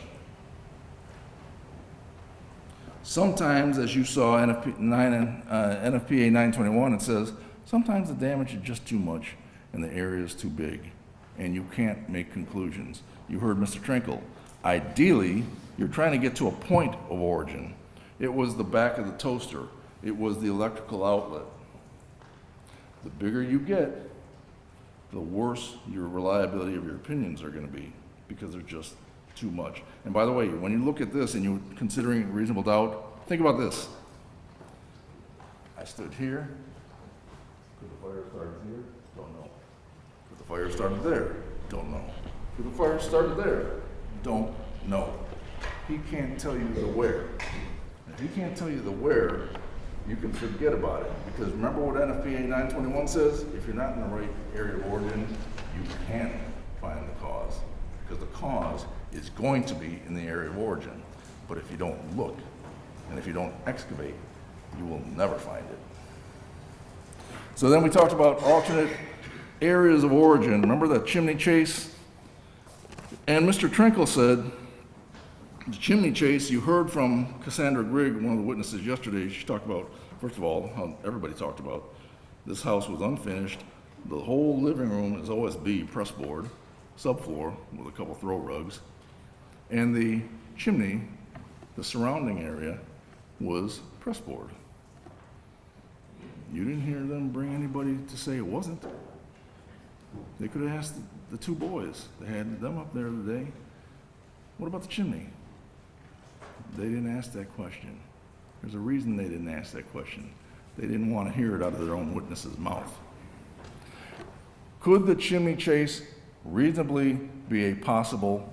Sometimes, as you saw NFPA 921, it says, sometimes the damage is just too much and the area is too big, and you can't make conclusions. You heard Mr. Trenkle. Ideally, You're trying to get to a point of origin. It was the back of the toaster. It was the electrical outlet. The bigger you get, the worse your reliability of your opinions are going to be, because they're just too much. And by the way, when you look at this and you're considering reasonable doubt, think about this. I stood here. Could the fire started here? Don't know. Could the fire started there? Don't know. Could the fire started there? Don't know. He can't tell you the where. If he can't tell you the where, you can forget about it. Because remember what NFPA 921 says? If you're not in the right area of origin, you can't find the cause. Because the cause is going to be in the area of origin. But if you don't look, and if you don't excavate, you will never find it. So then we talked about alternate areas of origin. Remember that chimney chase? And Mr. Trinkle said, the chimney chase, you heard from Cassandra Grigg, one of the witnesses yesterday. She talked about, first of all, how everybody talked about this house was unfinished. The whole living room is OSB press board, subfloor with a couple throw rugs. And the chimney, the surrounding area, was press board. You didn't hear them bring anybody to say it wasn't. They could have asked the two boys. They had them up there today. What about the chimney? They didn't ask that question. There's a reason they didn't ask that question. They didn't want to hear it out of their own witness's mouth. Could the chimney chase reasonably be a possible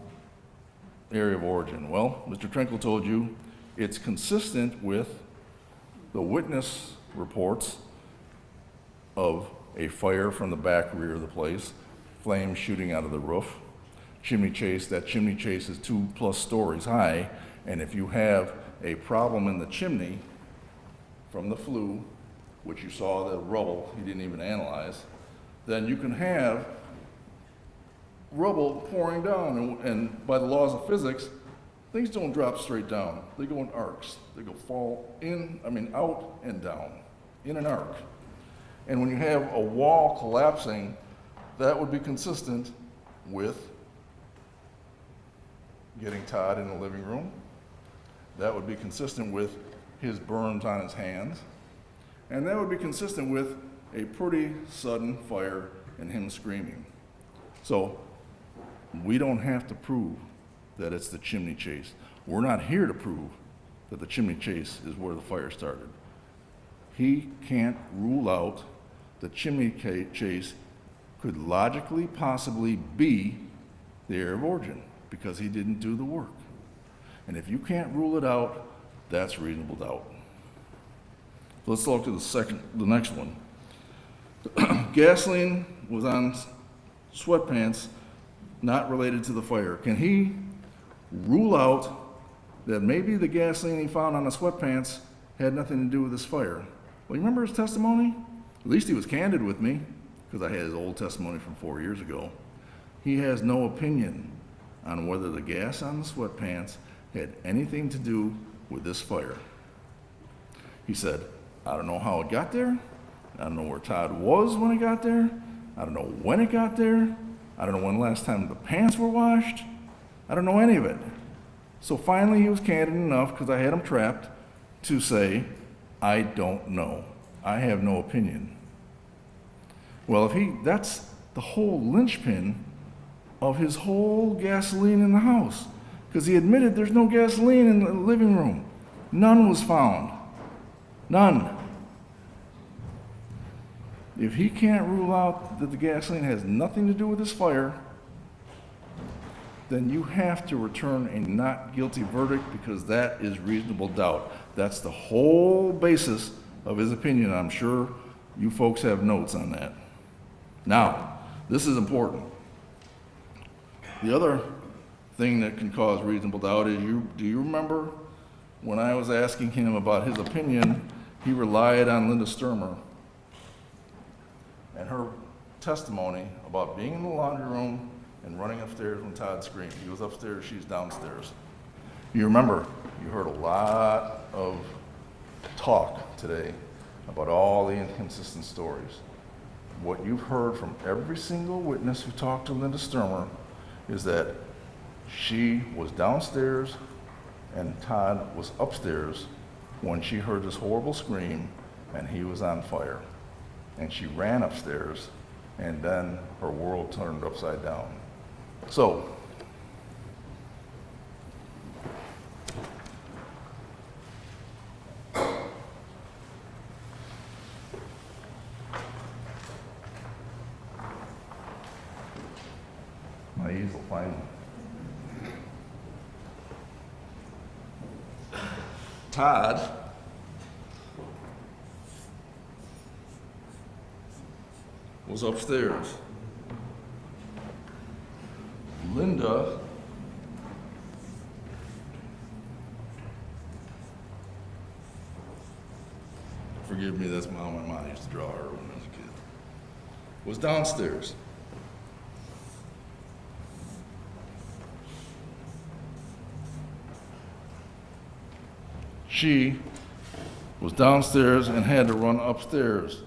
area of origin? Well, Mr. Trinkle told you it's consistent with the witness reports of a fire from the back rear of the place, flames shooting out of the roof, chimney chase. That chimney chase is 2+ stories high, and if you have a problem in the chimney from the flue, which you saw the rubble, he didn't even analyze, then you can have rubble pouring down, and by the laws of physics, things don't drop straight down. They go in arcs. They go out and down, in an arc. And when you have a wall collapsing, that would be consistent with getting Todd in the living room. That would be consistent with his burns on his hands. And that would be consistent with a pretty sudden fire and him screaming. So we don't have to prove that it's the chimney chase. We're not here to prove that the chimney chase is where the fire started. He can't rule out the chimney chase could logically possibly be the area of origin because he didn't do the work. And if you can't rule it out, that's reasonable doubt. Let's look at the next one. Gasoline was on sweatpants not related to the fire. Can he rule out that maybe the gasoline he found on the sweatpants had nothing to do with this fire? Well, you remember his testimony? At least he was candid with me, because I had his old testimony from 4 years ago. He has no opinion on whether the gas on the sweatpants had anything to do with this fire. He said, I don't know how it got there. I don't know where Todd was when it got there. I don't know when it got there. I don't know when the last time the pants were washed. I don't know any of it. So finally he was candid enough, because I had him trapped, to say, I don't know. I have no opinion. Well, that's the whole linchpin of his whole gasoline in the house, because he admitted there's no gasoline in the living room. None was found. None. If he can't rule out that the gasoline has nothing to do with this fire, then you have to return a not guilty verdict, because that is reasonable doubt. That's the whole basis of his opinion. I'm sure you folks have notes on that. Now, this is important. The other thing that can cause reasonable doubt is, do you remember when I was asking him about his opinion, he relied on Linda Sturmer and her testimony about being in the laundry room and running upstairs when Todd screamed. He was upstairs, she's downstairs. You remember, you heard a lot of talk today about all the inconsistent stories. What you've heard from every single witness who talked to Linda Sturmer is that she was downstairs and Todd was upstairs when she heard this horrible scream and he was on fire. And she ran upstairs, and then her world turned upside down. So, my easel finally. Todd was upstairs. Linda forgive me, that's how my mom used to draw her when I was a kid, was downstairs. She was downstairs and had to run upstairs.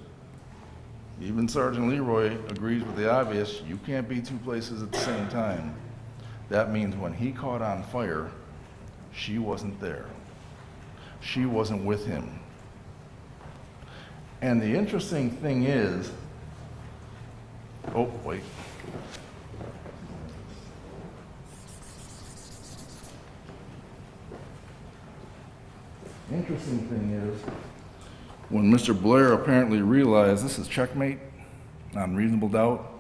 Even Sergeant Leroy agrees with the obvious, you can't be two places at the same time. That means when he caught on fire, she wasn't there. She wasn't with him. And the interesting thing is, oh, wait. Interesting thing is, when Mr. Blair apparently realized this is checkmate on reasonable doubt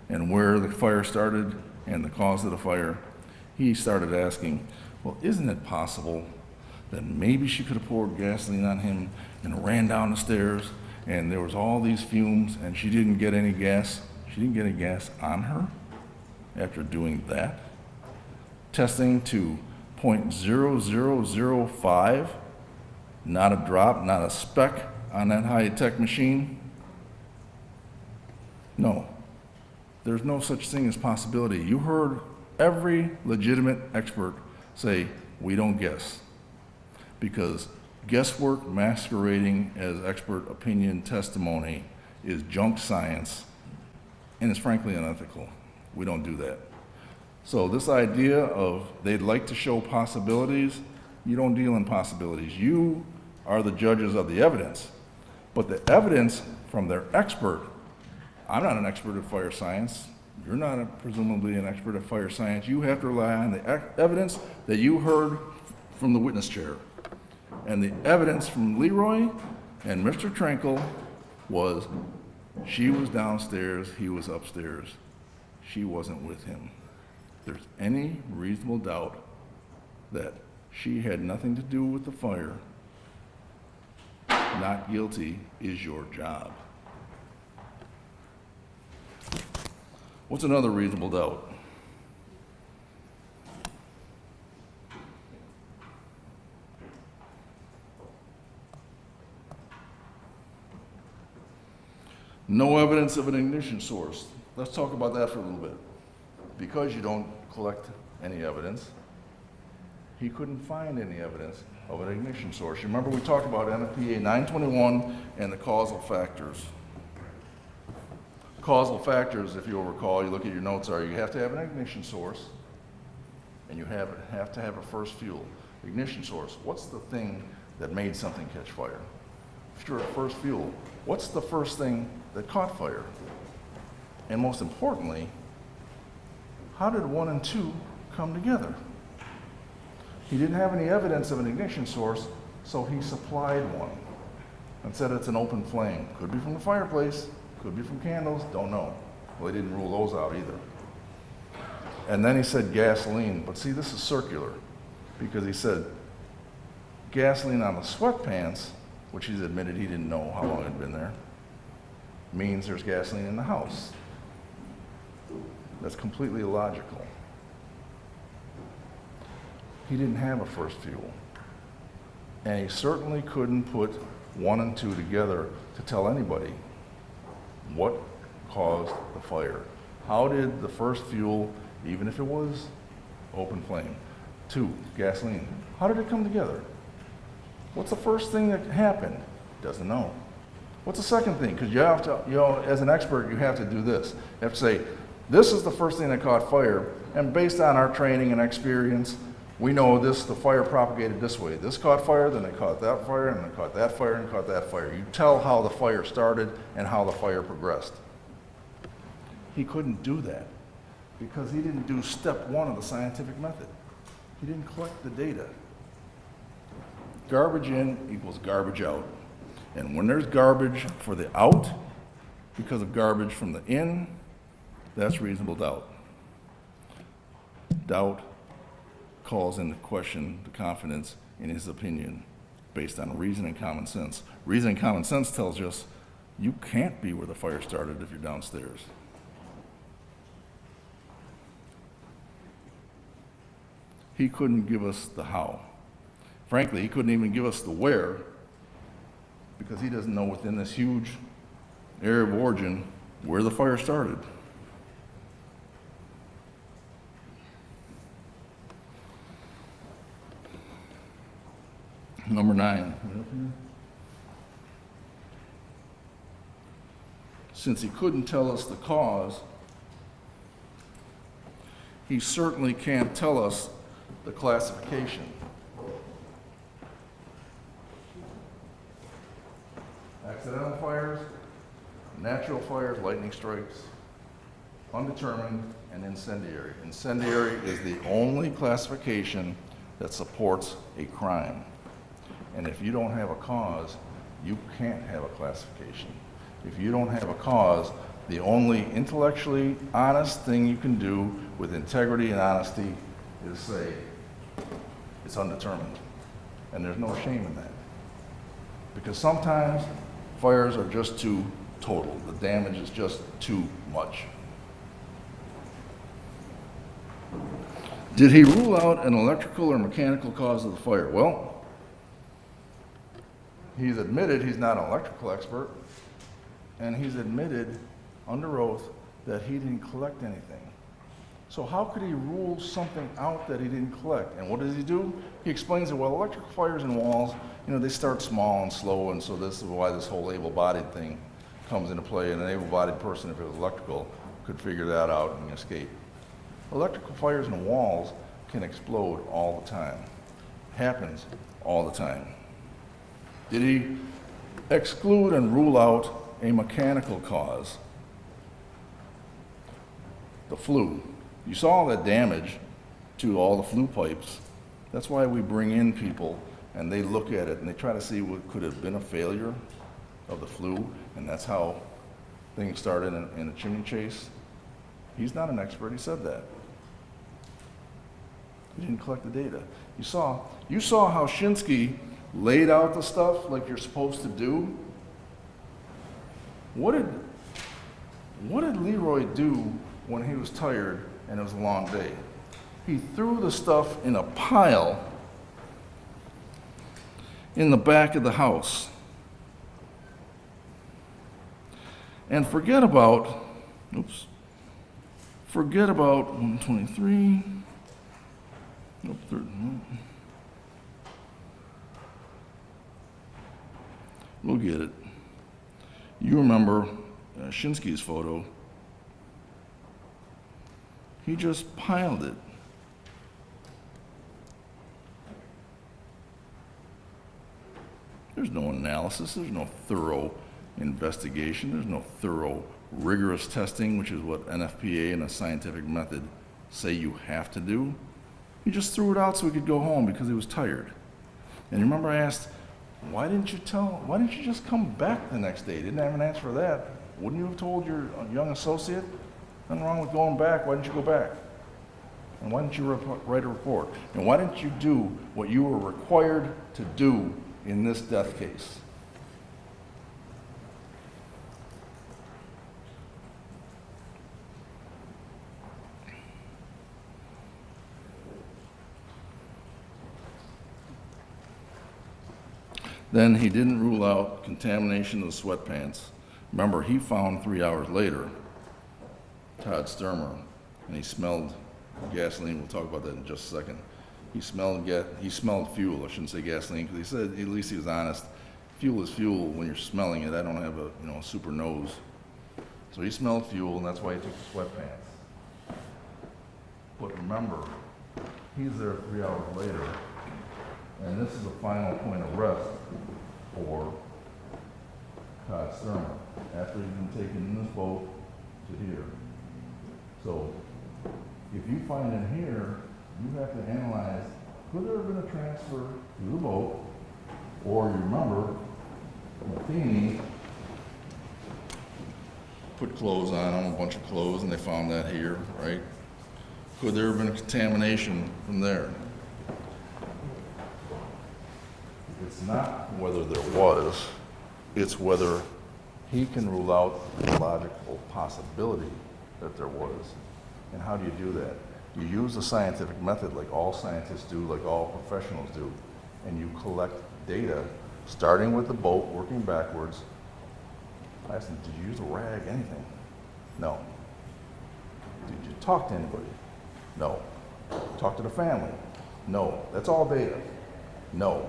and where the fire started and the cause of the fire, he started asking, well, isn't it possible that maybe she could have poured gasoline on him and ran down the stairs and there was all these fumes and she didn't get any gas? She didn't get any gas on her after doing that? Testing to 0.0005, not a drop, not a speck on that high-tech machine? No, there's no such thing as possibility. You heard every legitimate expert say, we don't guess. Because guesswork masquerading as expert opinion testimony is junk science, and it's frankly unethical. We don't do that. So this idea of they'd like to show possibilities, you don't deal in possibilities. You are the judges of the evidence. But the evidence from their expert, I'm not an expert at fire science. You're not presumably an expert at fire science. You have to rely on the evidence that you heard from the witness chair. And the evidence from Leroy and Mr. Trankel was she was downstairs, he was upstairs. She wasn't with him. If there's any reasonable doubt that she had nothing to do with the fire, not guilty is your job. What's another reasonable doubt? No evidence of an ignition source. Let's talk about that for a little bit. Because you don't collect any evidence, he couldn't find any evidence of an ignition source. You remember we talked about NFPA 921 and the causal factors. Causal factors, if you'll recall, you look at your notes, are you have to have an ignition source and you have to have a first fuel. Ignition source, what's the thing that made something catch fire? If you're at first fuel, what's the first thing that caught fire? And most importantly, how did 1 and 2 come together? He didn't have any evidence of an ignition source, so he supplied one and said it's an open flame. Could be from the fireplace, could be from candles, don't know. Well, he didn't rule those out either. And then he said gasoline, but see, this is circular because he said gasoline on the sweatpants, which he's admitted he didn't know how long it had been there, means there's gasoline in the house. That's completely illogical. He didn't have a first fuel. And he certainly couldn't put 1 and 2 together to tell anybody what caused the fire. How did the first fuel, even if it was open flame, 2, gasoline, how did it come together? What's the first thing that happened? Doesn't know. What's the second thing? Because you have to, as an expert, you have to do this. You have to say, this is the first thing that caught fire, and based on our training and experience, We know this, the fire propagated this way. This caught fire, then it caught that fire, and it caught that fire, and it caught that fire. You tell how the fire started and how the fire progressed. He couldn't do that because he didn't do step one of the scientific method. He didn't collect the data. Garbage in equals garbage out. And when there's garbage for the out because of garbage from the in, that's reasonable doubt. Doubt calls into question the confidence in his opinion based on reason and common sense. Reason and common sense tells us you can't be where the fire started if you're downstairs. He couldn't give us the how. Frankly, he couldn't even give us the where because he doesn't know within this huge area of origin where the fire started. Number 9. Since he couldn't tell us the cause, he certainly can't tell us the classification. Accidental fires, natural fires, lightning strikes, undetermined, and incendiary. Incendiary is the only classification that supports a crime. And if you don't have a cause, you can't have a classification. If you don't have a cause, the only intellectually honest thing you can do with integrity and honesty is say, it's undetermined. And there's no shame in that. Because sometimes fires are just too total. The damage is just too much. Did he rule out an electrical or mechanical cause of the fire? Well, he's admitted he's not an electrical expert, and he's admitted under oath that he didn't collect anything. So how could he rule something out that he didn't collect? And what does he do? He explains that, well, electrical fires in walls, they start small and slow, and so this is why this whole able-bodied thing comes into play, and an able-bodied person, if it was electrical, could figure that out and escape. Electrical fires in walls can explode all the time. Happens all the time. Did he exclude and rule out a mechanical cause? The flue. You saw all that damage to all the flue pipes. That's why we bring in people and they look at it and they try to see what could have been a failure of the flue, and that's how things started in a chimney chase. He's not an expert, he said that. He didn't collect the data. You saw how Shinsky laid out the stuff like you're supposed to do. What did Leroy do when he was tired and it was a long day? He threw the stuff in a pile in the back of the house. And forget about 123. We'll get it. You remember Shinsky's photo. He just piled it. There's no analysis, there's no thorough investigation, there's no thorough, rigorous testing, which is what NFPA and a scientific method say you have to do. He just threw it out so he could go home because he was tired. And remember I asked, why didn't you just come back the next day? Didn't have an answer for that. Wouldn't you have told your young associate? Nothing wrong with going back, why didn't you go back? And why didn't you write a report? And why didn't you do what you were required to do in this death case? Then he didn't rule out contamination of the sweatpants. Remember, he found 3 hours later Todd Sturmer, and he smelled gasoline. We'll talk about that in just a second. He smelled fuel. I shouldn't say gasoline, because he said, at least he was honest, fuel is fuel when you're smelling it. I don't have a super nose. So he smelled fuel, and that's why he took the sweatpants. But remember, he's there 3 hours later, and this is the final point of rest for Todd Sturmer, after he's been taken in this boat to here. So, if you find in here, you have to analyze, could there have been a transfer to the boat, or you remember, Matheny put clothes on him, a bunch of clothes, and they found that here, right? Could there have been a contamination from there? It's not whether there was, it's whether he can rule out the logical possibility that there was. And how do you do that? You use the scientific method like all scientists do, like all professionals do, and you collect data, starting with the boat, working backwards. I asked him, did you use a rag, anything? No. Did you talk to anybody? No. Talk to the family? No. That's all data. No.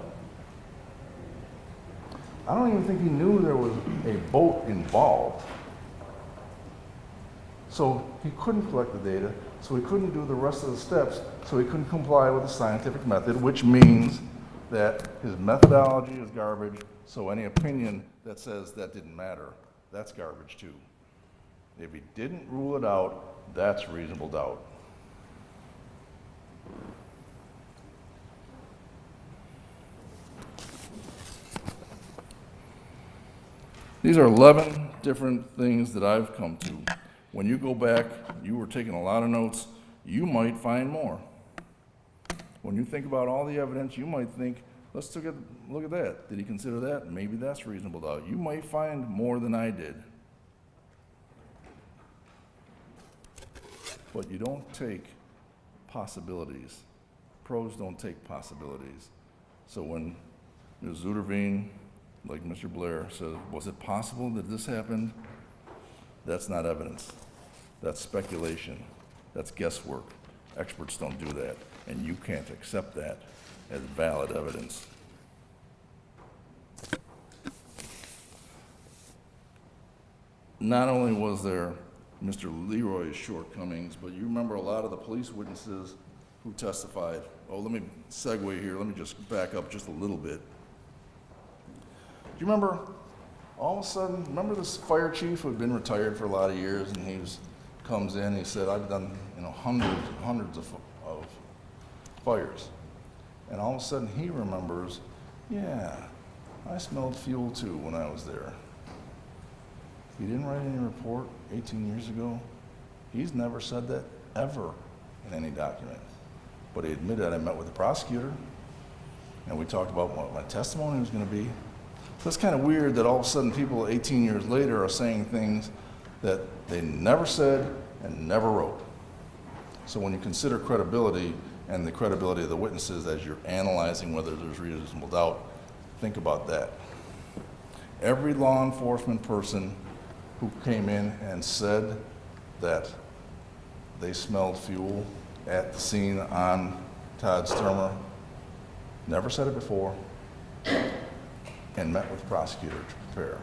I don't even think he knew there was a boat involved. So he couldn't collect the data, so he couldn't do the rest of the steps, so he couldn't comply with the scientific method, which means that his methodology is garbage, so any opinion that says that didn't matter, that's garbage too. If he didn't rule it out, that's reasonable doubt. These are 11 different things that I've come to. When you go back, you were taking a lot of notes, you might find more. When you think about all the evidence, you might think, let's look at that. Did he consider that? Maybe that's reasonable doubt. You might find more than I did. But you don't take possibilities. Pros don't take possibilities. So when Ms. ZUIDERVEEN, like Mr. Blair says, was it possible that this happened? That's not evidence. That's speculation. That's guesswork. Experts don't do that, and you can't accept that as valid evidence. Not only was there Mr. Leroy's shortcomings, but you remember a lot of the police witnesses who testified. Oh, let me segue here. Let me just back up just a little bit. Do you remember, all of a sudden, remember this fire chief who had been retired for a lot of years, and comes in, he said, I've done hundreds and hundreds of fires. And all of a sudden he remembers, yeah, I smelled fuel too when I was there. He didn't write any report 18 years ago. He's never said that ever in any document. But he admitted, I met with the prosecutor, and we talked about what my testimony was going to be. So it's kind of weird that all of a sudden people 18 years later are saying things that they never said and never wrote. So when you consider credibility and the credibility of the witnesses as you're analyzing whether there's reasonable doubt, think about that. Every law enforcement person who came in and said that they smelled fuel at the scene on Todd Sturmer never said it before and met with the prosecutor to prepare.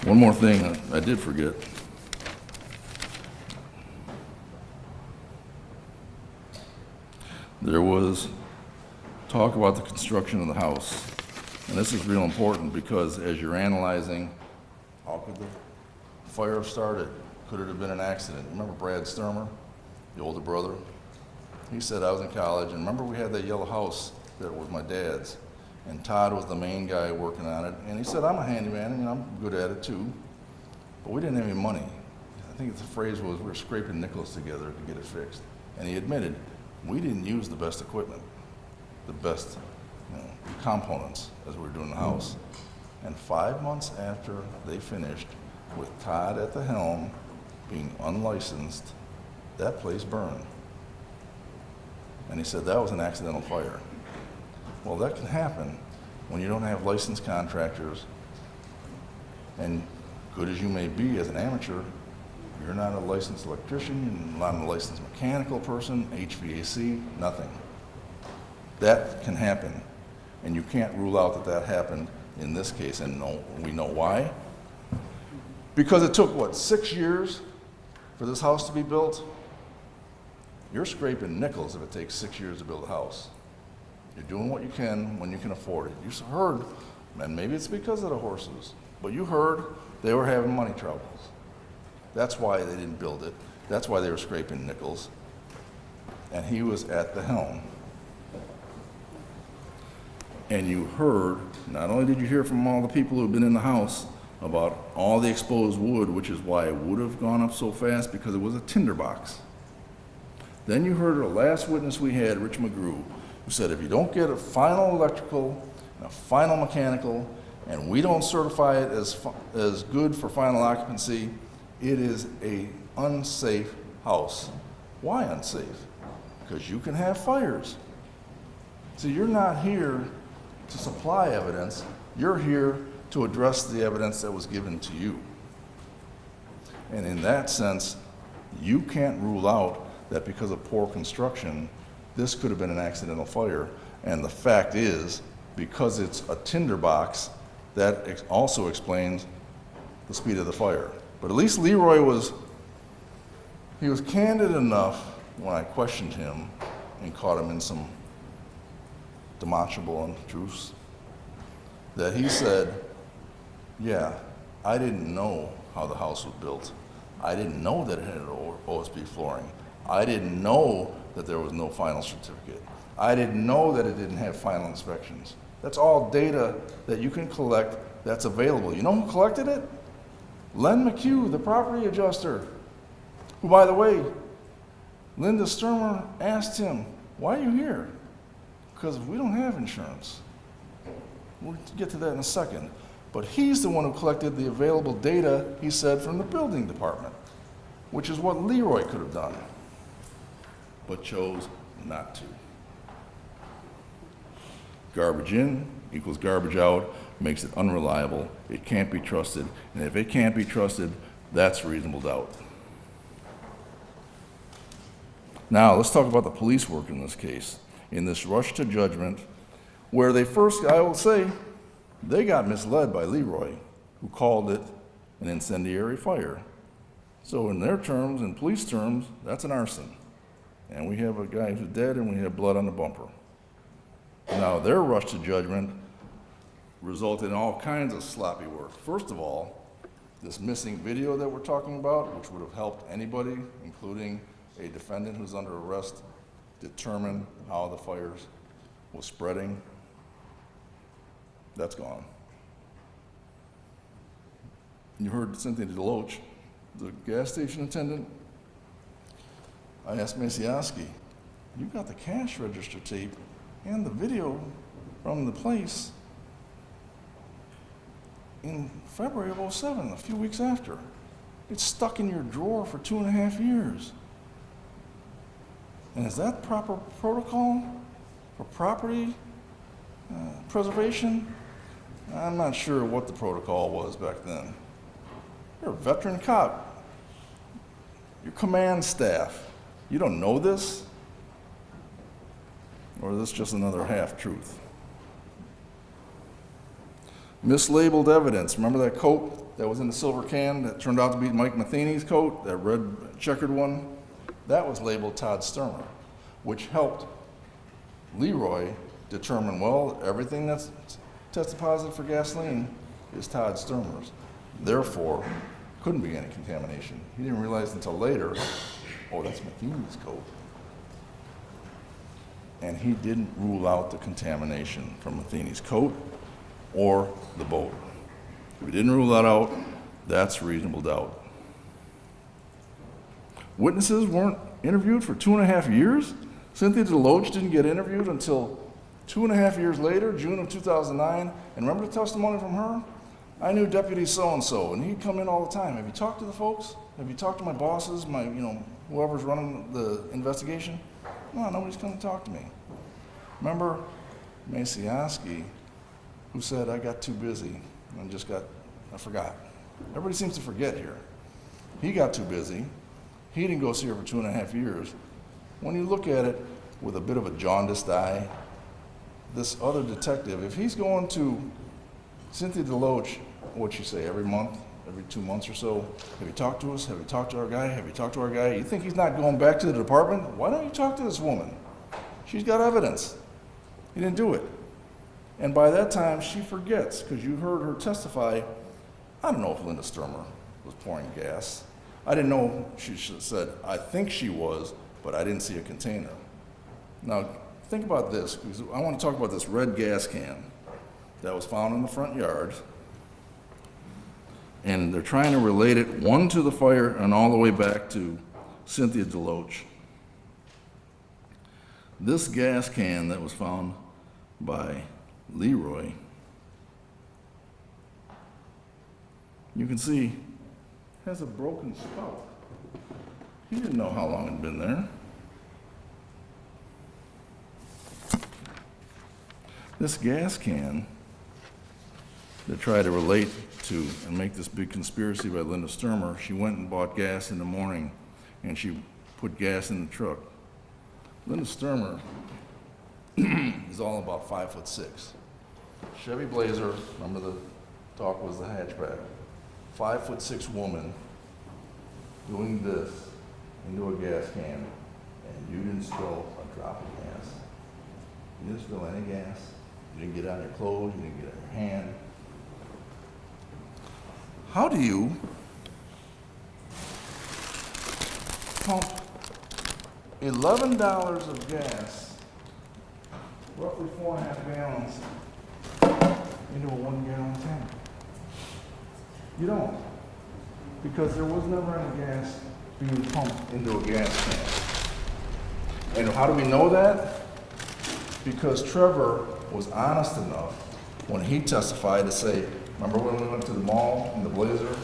One more thing I did forget. There was talk about the construction of the house. And this is real important because as you're analyzing, how could the fire have started? Could it have been an accident? Remember Brad Sturmer, the older brother? He said, I was in college, and remember we had that yellow house that was my dad's, and Todd was the main guy working on it, and he said, I'm a handyman, and I'm good at it too, but we didn't have any money. I think the phrase was, we were scraping nickels together to get it fixed. And he admitted, we didn't use the best equipment, the best components as we were doing the house. And 5 months after they finished, with Todd at the helm, being unlicensed, that place burned. And he said that was an accidental fire. Well, that can happen when you don't have licensed contractors, and good as you may be as an amateur, You're not a licensed electrician, you're not a licensed mechanical person, HVAC, nothing. That can happen, and you can't rule out that that happened in this case, and we know why. Because it took, what, 6 years for this house to be built? You're scraping nickels if it takes 6 years to build a house. You're doing what you can when you can afford it. You heard, and maybe it's because of the horses, but you heard they were having money troubles. That's why they didn't build it. That's why they were scraping nickels. And he was at the helm. And you heard, not only did you hear from all the people who have been in the house about all the exposed wood, which is why it would have gone up so fast, because it was a tinderbox. Then you heard the last witness we had, Rich McGrew, who said if you don't get a final electrical and a final mechanical, and we don't certify it as good for final occupancy, it is a unsafe house. Why unsafe? Because you can have fires. So you're not here to supply evidence, you're here to address the evidence that was given to you. And in that sense, you can't rule out that because of poor construction, this could have been an accidental fire. And the fact is, because it's a tinderbox, that also explains the speed of the fire. But at least Leroy was candid enough when I questioned him and caught him in some demonstrable untruths, that he said, yeah, I didn't know how the house was built. I didn't know that it had OSB flooring. I didn't know that there was no final certificate. I didn't know that it didn't have final inspections. That's all data that you can collect that's available. You know who collected it? Len McHugh, the property adjuster, who, by the way, Linda Sturmer asked him, why are you here? Because we don't have insurance. We'll get to that in a second. But he's the one who collected the available data, he said, from the building department, which is what Leroy could have done, but chose not to. Garbage in equals garbage out, makes it unreliable, it can't be trusted, and if it can't be trusted, that's reasonable doubt. Now, let's talk about the police work in this case. In this rush to judgment, where they first, I will say, they got misled by Leroy, who called it an incendiary fire. So in their terms, in police terms, that's an arson. And we have a guy who's dead and we have blood on the bumper. Now, their rush to judgment resulted in all kinds of sloppy work. First of all, this missing video that we're talking about, which would have helped anybody, including a defendant who's under arrest, determine how the fires was spreading, that's gone. You heard Cynthia DeLoach, the gas station attendant. I asked Maciaski, you got the cash register tape and the video from the place in February of '07, a few weeks after. It's stuck in your drawer for 2.5 years. And is that proper protocol for property preservation? I'm not sure what the protocol was back then. You're a veteran cop. Your command staff. You don't know this? Or is this just another half-truth? Mislabeled evidence. Remember that coat that was in the silver can that turned out to be Mike Matheny's coat, that red checkered one? That was labeled Todd Sturmer, which helped Leroy determine, well, everything that's tested positive for gasoline is Todd Sturmer's. Therefore, couldn't be any contamination. He didn't realize until later, oh, that's Matheny's coat. And he didn't rule out the contamination from Matheny's coat or the boat. If he didn't rule that out, that's reasonable doubt. Witnesses weren't interviewed for 2.5 years? Cynthia DeLoach didn't get interviewed until 2.5 years later, June of 2009. And remember the testimony from her? I knew Deputy so-and-so, and he'd come in all the time. Have you talked to the folks? Have you talked to my bosses, whoever's running the investigation? No, nobody's come to talk to me. Remember Maciaski, who said, I got too busy and I forgot. Everybody seems to forget here. He got too busy. He didn't go see her for 2.5 years. When you look at it with a bit of a jaundiced eye, this other detective, if he's going to Cynthia DeLoach, what'd she say, every month, every 2 months or so, have you talked to us? Have you talked to our guy? Have you talked to our guy? You think he's not going back to the department? Why don't you talk to this woman? She's got evidence. He didn't do it. And by that time, she forgets, because you heard her testify. I don't know if Linda Sturmer was pouring gas. I didn't know, she said, I think she was, but I didn't see a container. Now, think about this, because I want to talk about this red gas can that was found in the front yard. And they're trying to relate it, one to the fire and all the way back to Cynthia DeLoach. This gas can that was found by Leroy, you can see, has a broken spout. He didn't know how long it had been there. This gas can that tried to relate to and make this big conspiracy by Linda Sturmer, she went and bought gas in the morning and she put gas in the truck. Linda Sturmer is all about 5'6". Chevy Blazer, remember the talk was the hatchback. 5'6" woman doing this into a gas can, and you didn't spill a drop of gas. You didn't spill any gas. You didn't get on your clothes. You didn't get on your hand. How do you pump $11 of gas, roughly 4.5 gallons, into a 1-gallon tank? You don't, because there was never any gas being pumped into a gas can. And how do we know that? Because Trevor was honest enough when he testified to say, remember when we went to the mall in the Blazer?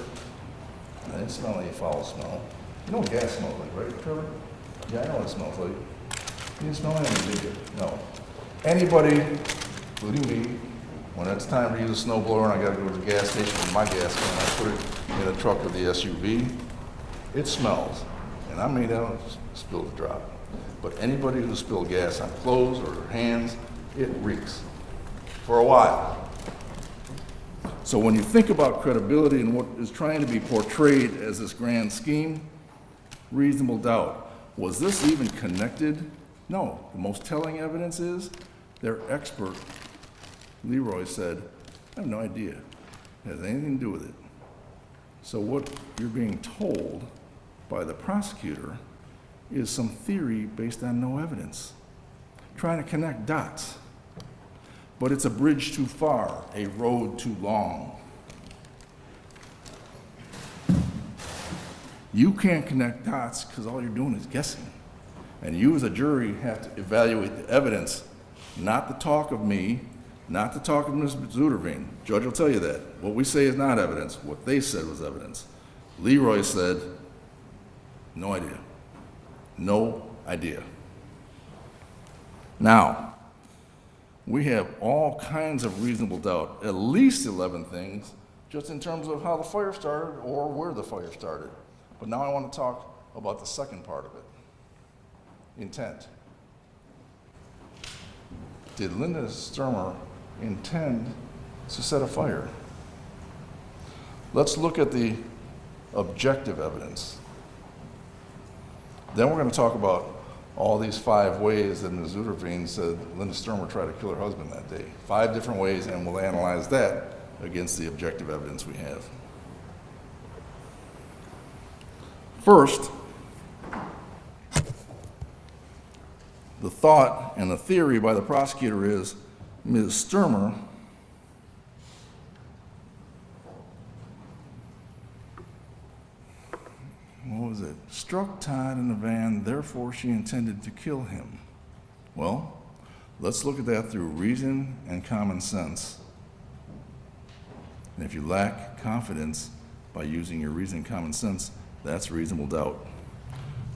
I didn't smell any foul smell. You know what gas smells like, right, Trevor? Yeah, I know what it smells like. You didn't smell anything, did you? No. Anybody, including me, when it's time to use a snowblower and I gotta go to the gas station with my gas can, I put it in the truck of the SUV, it smells. And I may not spill the drop. But anybody who spilled gas on clothes or their hands, it reeks. For a while. So when you think about credibility and what is trying to be portrayed as this grand scheme, reasonable doubt. Was this even connected? No. The most telling evidence is their expert, Leroy, said, I have no idea. It has anything to do with it. So what you're being told by the prosecutor is some theory based on no evidence, trying to connect dots. But it's a bridge too far, a road too long. You can't connect dots because all you're doing is guessing. And you as a jury have to evaluate the evidence, not the talk of me, not the talk of Ms. ZUIDERVEEN. Judge will tell you that. What we say is not evidence. What they said was evidence. Leroy said, no idea. No idea. Now, we have all kinds of reasonable doubt, at least 11 things, just in terms of how the fire started or where the fire started. But now I want to talk about the second part of it, intent. Did Linda Sturmer intend to set a fire? Let's look at the objective evidence. Then we're going to talk about all these 5 ways that Ms. ZUIDERVEEN said Linda Sturmer tried to kill her husband that day. 5 different ways, and we'll analyze that against the objective evidence we have. First, the thought and the theory by the prosecutor is Ms. Sturmer struck Todd in the van, therefore she intended to kill him. Well, let's look at that through reason and common sense. And if you lack confidence by using your reason and common sense, that's reasonable doubt.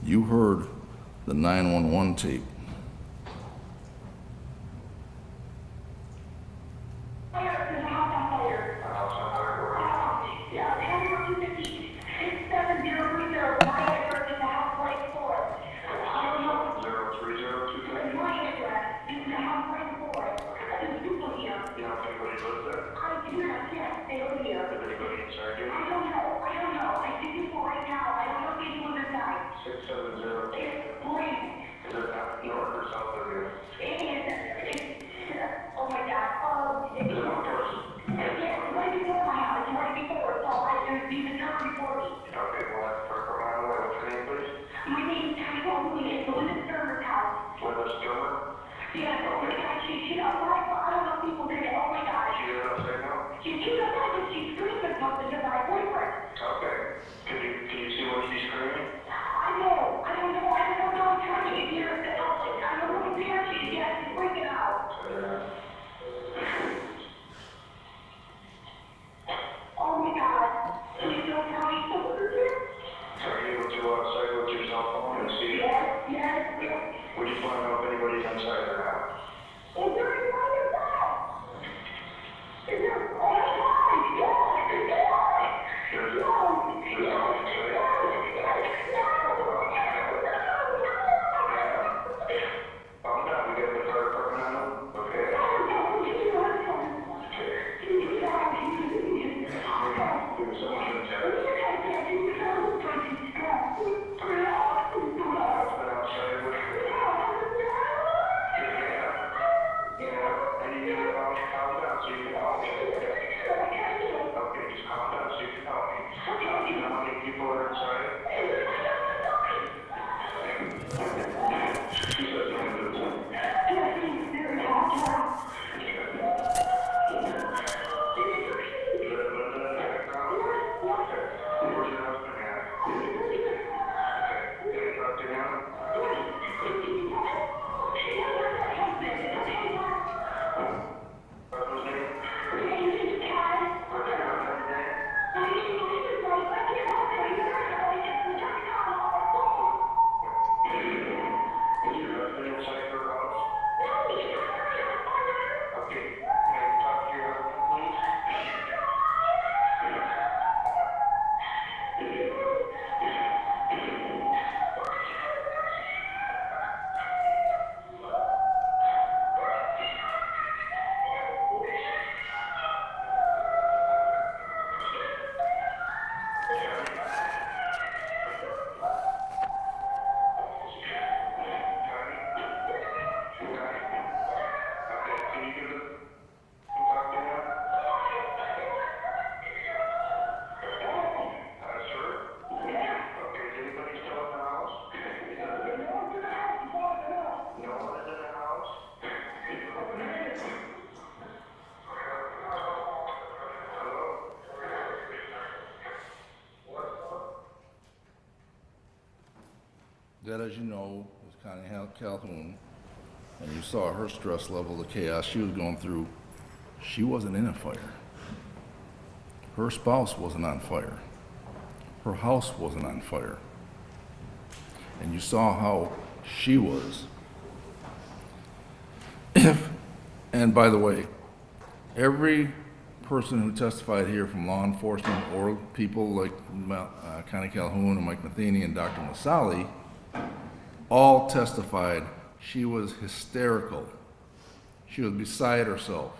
You heard the 911 tape. concerned you? I don't know. I see people right now. I don't know if anyone has died. 670. Please. Is it north or south of you? Oh my God. Is it outdoors? Yes, right before my house. It's right before. So there's even time before me. Okay, well, that's for a mile away. What's your name, please? My name is It's Linda Sturmer's house. Linda Sturmer? Yes, oh my God. She's outside. I don't know if people did it. Oh my God. She is outside now? She's outside and she's screaming something to my boyfriend. Okay. Can you see what she's screaming? I know. I don't know. I'm trying to get near her. I don't know where she is. Yes, she's freaking out. Oh my God. Please don't tell me someone's here. Are you able to go outside with your cell phone and see? Yes. Would you want to know if anybody's inside or not? Is there anyone inside? Is there? Oh my God. Yes. There's No. Calm down. We got the fire department on them? Okay. There's someone in the chat. Outside with you. Yeah. And you need to calm down so you can help me. Okay, just calm down so you can help me. Do you know how many people are inside? She said you can do it. Where's your husband at? Okay, can I talk to him? What's his name? What's your husband's name? Is your husband inside your house? Okay, can I talk to your husband, please? That, as you know, is Connie Calhoun, and you saw her stress level, the chaos she was going through. She wasn't in a fire. Her spouse wasn't on fire. Her house wasn't on fire. And you saw how she was. And by the way, every person who testified here from law enforcement or people like Connie Calhoun and Mike Matheny and Dr. Masali all testified she was hysterical. She was beside herself.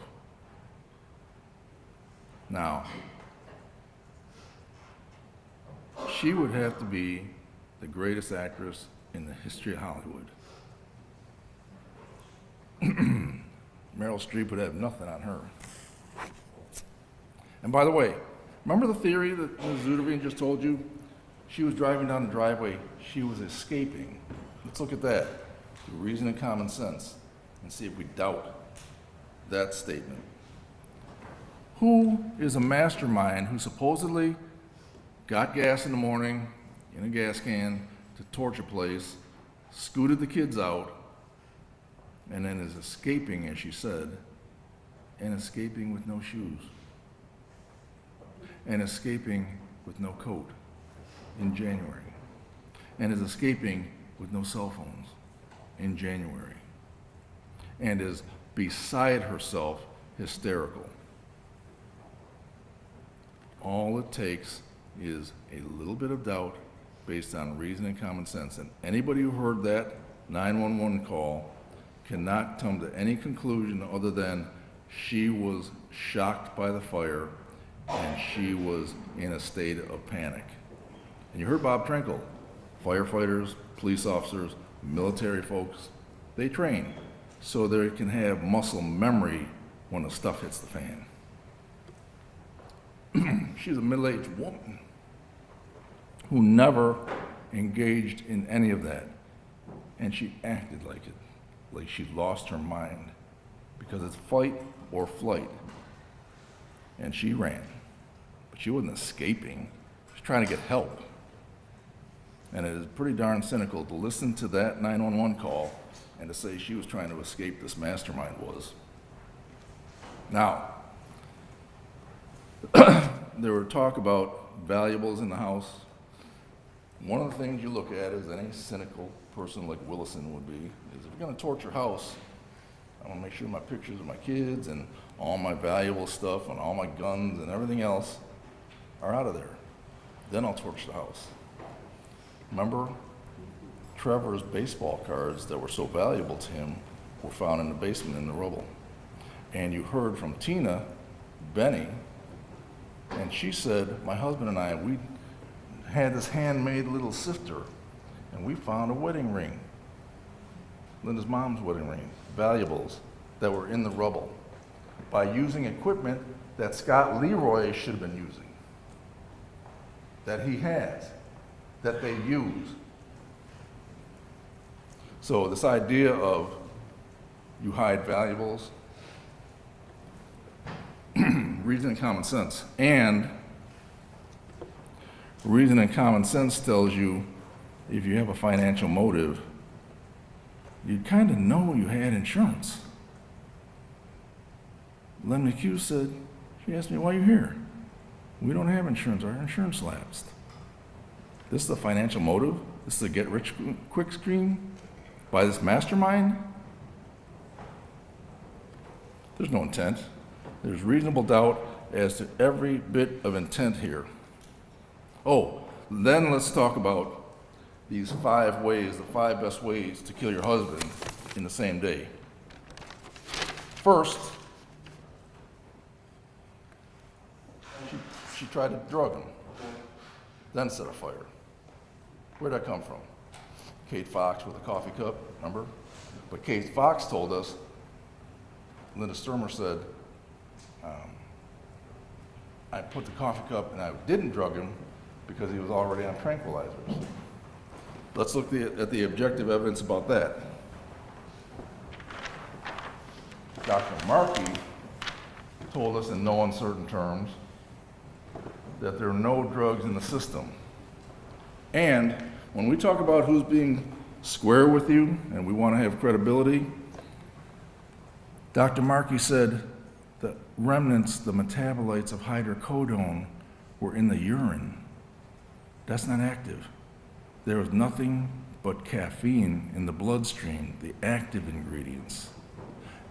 Now, she would have to be the greatest actress in the history of Hollywood. Meryl Streep would have nothing on her. And by the way, remember the theory that Ms. ZUIDERVEEN just told you? She was driving down the driveway. She was escaping. Let's look at that through reason and common sense and see if we doubt that statement. Who is a mastermind who supposedly got gas in the morning in a gas can to torch a place, scooted the kids out, and then is escaping, as she said, and escaping with no shoes, and escaping with no coat in January, and is escaping with no cell phones in January, and is beside herself hysterical? All it takes is a little bit of doubt based on reason and common sense. And anybody who heard that 911 call cannot come to any conclusion other than she was shocked by the fire and she was in a state of panic. And you heard Bob Trinkle, firefighters, police officers, military folks, they train so they can have muscle memory when the stuff hits the fan. She's a middle-aged woman who never engaged in any of that. And she acted like she'd lost her mind, because it's fight or flight. And she ran, but she wasn't escaping. She was trying to get help. And it is pretty darn cynical to listen to that 911 call and to say she was trying to escape this mastermind was. Now, there were talk about valuables in the house. One of the things you look at, as any cynical person like Willison would be, is if you're gonna torch your house, I wanna make sure my pictures of my kids and all my valuable stuff and all my guns and everything else are out of there. Then I'll torch the house. Remember, Trevor's baseball cards that were so valuable to him were found in the basement in the rubble. And you heard from Tina, Benny, and she said, my husband and I, we had this handmade little sifter, and we found a wedding ring, Linda's mom's wedding ring, valuables that were in the rubble, by using equipment that Scott Leroy should have been using, that he has, that they use. So this idea of you hide valuables, reason and common sense. And reason and common sense tells you if you have a financial motive, you kind of know you had insurance. Len McHugh said, she asked me, why are you here? We don't have insurance, our insurance lapsed. This is the financial motive? This is a get rich quick scheme by this mastermind? There's no intent. There's reasonable doubt as to every bit of intent here. Oh, then let's talk about these 5 ways, the 5 best ways to kill your husband in the same day. First, she tried to drug him, then set a fire. Where'd that come from? Kate Fox with a coffee cup, remember? But Kate Fox told us, Linda Sturmer said, I put the coffee cup and I didn't drug him because he was already on tranquilizers. Let's look at the objective evidence about that. Dr. Markey told us in no uncertain terms that there are no drugs in the system. And when we talk about who's being square with you and we want to have credibility, Dr. Markey said the remnants, the metabolites of hydrocodone were in the urine. That's not active. There was nothing but caffeine in the bloodstream, the active ingredients.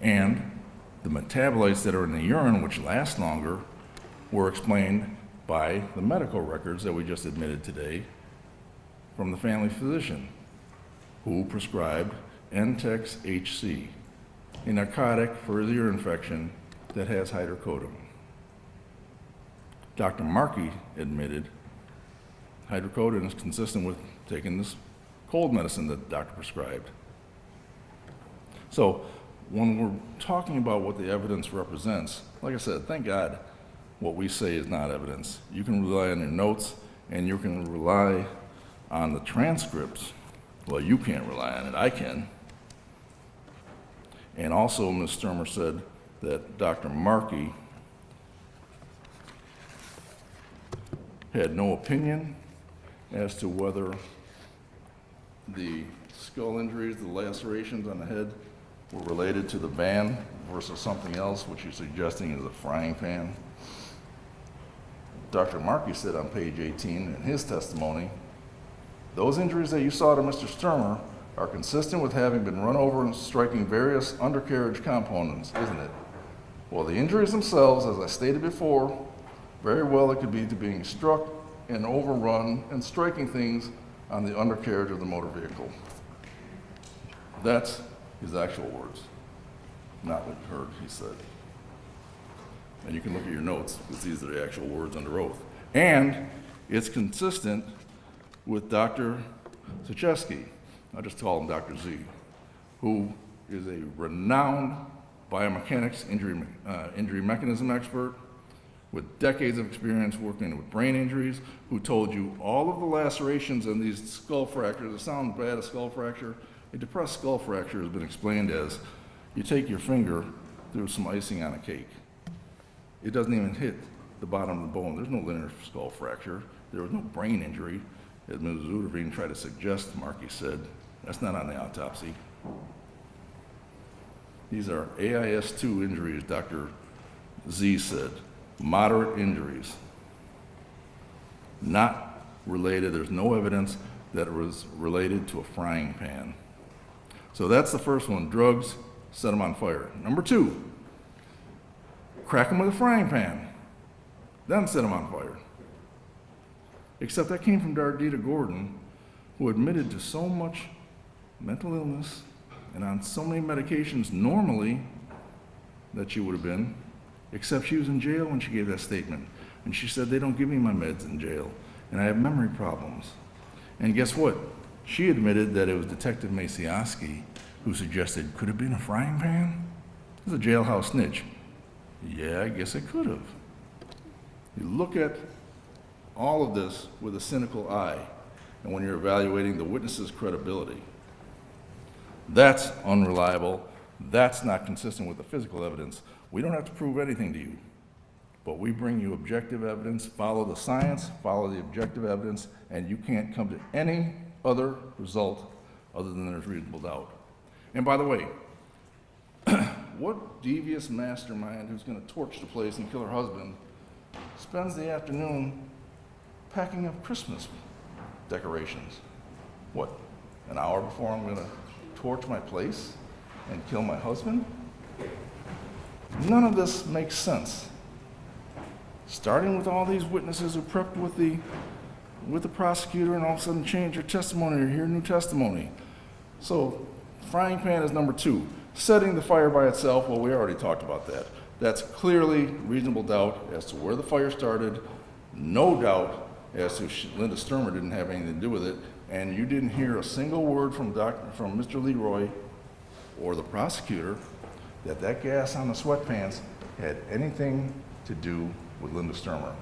And the metabolites that are in the urine, which last longer, were explained by the medical records that we just admitted today from the family physician, who prescribed Entex HC, a narcotic for his ear infection that has hydrocodone. Dr. Markey admitted hydrocodone is consistent with taking this cold medicine that the doctor prescribed. So when we're talking about what the evidence represents, like I said, thank God what we say is not evidence. You can rely on your notes and you can rely on the transcripts. Well, you can't rely on it, I can. And also, Ms. Sturmer said that Dr. Markey had no opinion as to whether the skull injuries, the lacerations on the head, were related to the van versus something else, which you're suggesting is a frying pan. Dr. Markey said on page 18 in his testimony, those injuries that you saw to Mr. Sturmer are consistent with having been run over and striking various undercarriage components, isn't it? Well, the injuries themselves, as I stated before, very well it could be to being struck and overrun and striking things on the undercarriage of the motor vehicle. That's his actual words, not what you heard he said. And you can look at your notes, because these are the actual words under oath. And it's consistent with Dr. Zacheski, I just call him Dr. Z, who is a renowned biomechanics injury mechanism expert with decades of experience working with brain injuries, who told you all of the lacerations and these skull fractures. It sounds bad, a skull fracture. A depressed skull fracture has been explained as you take your finger through some icing on a cake. It doesn't even hit the bottom of the bone. There's no linear skull fracture. There was no brain injury, as Ms. ZUIDERVEEN tried to suggest. Markey said, that's not on the autopsy. These are AIS-2 injuries, Dr. Z said. Moderate injuries. Not related, there's no evidence that it was related to a frying pan. So that's the first one, drugs, set them on fire. Number 2, crack them with a frying pan, then set them on fire. Except that came from Dardita Gordon, who admitted to so much mental illness and on so many medications normally that she would have been, except she was in jail when she gave that statement. And she said, they don't give me my meds in jail, and I have memory problems. And guess what? She admitted that it was Detective Macioski who suggested, could it have been a frying pan? It was a jailhouse snitch. Yeah, I guess it could have. You look at all of this with a cynical eye, and when you're evaluating the witness's credibility, that's unreliable. That's not consistent with the physical evidence. We don't have to prove anything to you, but we bring you objective evidence, follow the science, follow the objective evidence, and you can't come to any other result other than there's reasonable doubt. And by the way, what devious mastermind who's going to torch the place and kill her husband spends the afternoon packing up Christmas decorations? What, an hour before I'm going to torch my place and kill my husband? None of this makes sense. Starting with all these witnesses who prepped with the prosecutor and all of a sudden change your testimony or hear new testimony. So frying pan is number 2. Setting the fire by itself, well, we already talked about that. That's clearly reasonable doubt as to where the fire started, no doubt as to Linda Sturmer didn't have anything to do with it, and you didn't hear a single word from Mr. Leroy or the prosecutor that gas on the sweatpants had anything to do with Linda Sturmer.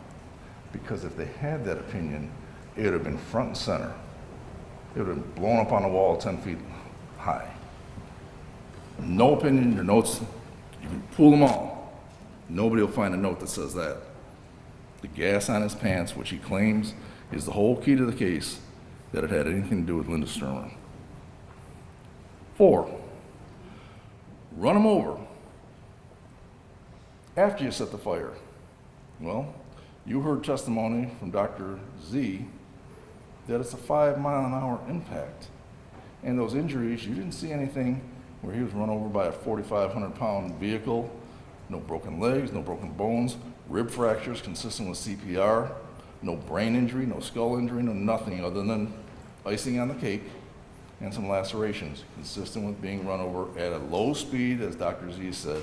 Because if they had that opinion, it would have been front and center. It would have been blown up on the wall 10 feet high. No opinion, your notes, you can pull them all. Nobody will find a note that says that. The gas on his pants, which he claims is the whole key to the case, that it had anything to do with Linda Sturmer. 4, run them over after you set the fire. Well, you heard testimony from Dr. Z that it's a 5-mile-an-hour impact. And those injuries, you didn't see anything where he was run over by a 4,500-pound vehicle, no broken legs, no broken bones, rib fractures consistent with CPR, no brain injury, no skull injury, no nothing other than icing on the cake and some lacerations consistent with being run over at a low speed, as Dr. Z said,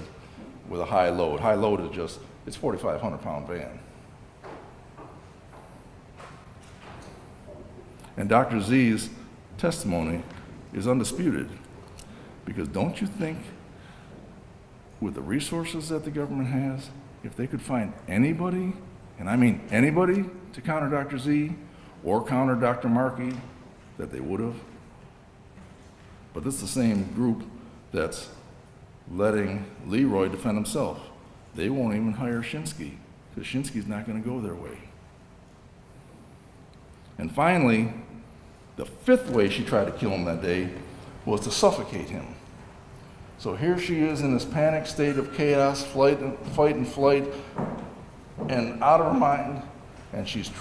with a high load. High load is just, it's 4,500-pound van. And Dr. Z's testimony is undisputed, because don't you think with the resources that the government has, if they could find anybody, and I mean anybody, to counter Dr. Z or counter Dr. Markey, that they would have? But this is the same group that's letting Leroy defend himself. They won't even hire Shinsky, because Shinsky's not going to go their way. And finally, the 5th way she tried to kill him that day was to suffocate him. So here she is in this panic state of chaos, fight and flight, and out of her mind, and she's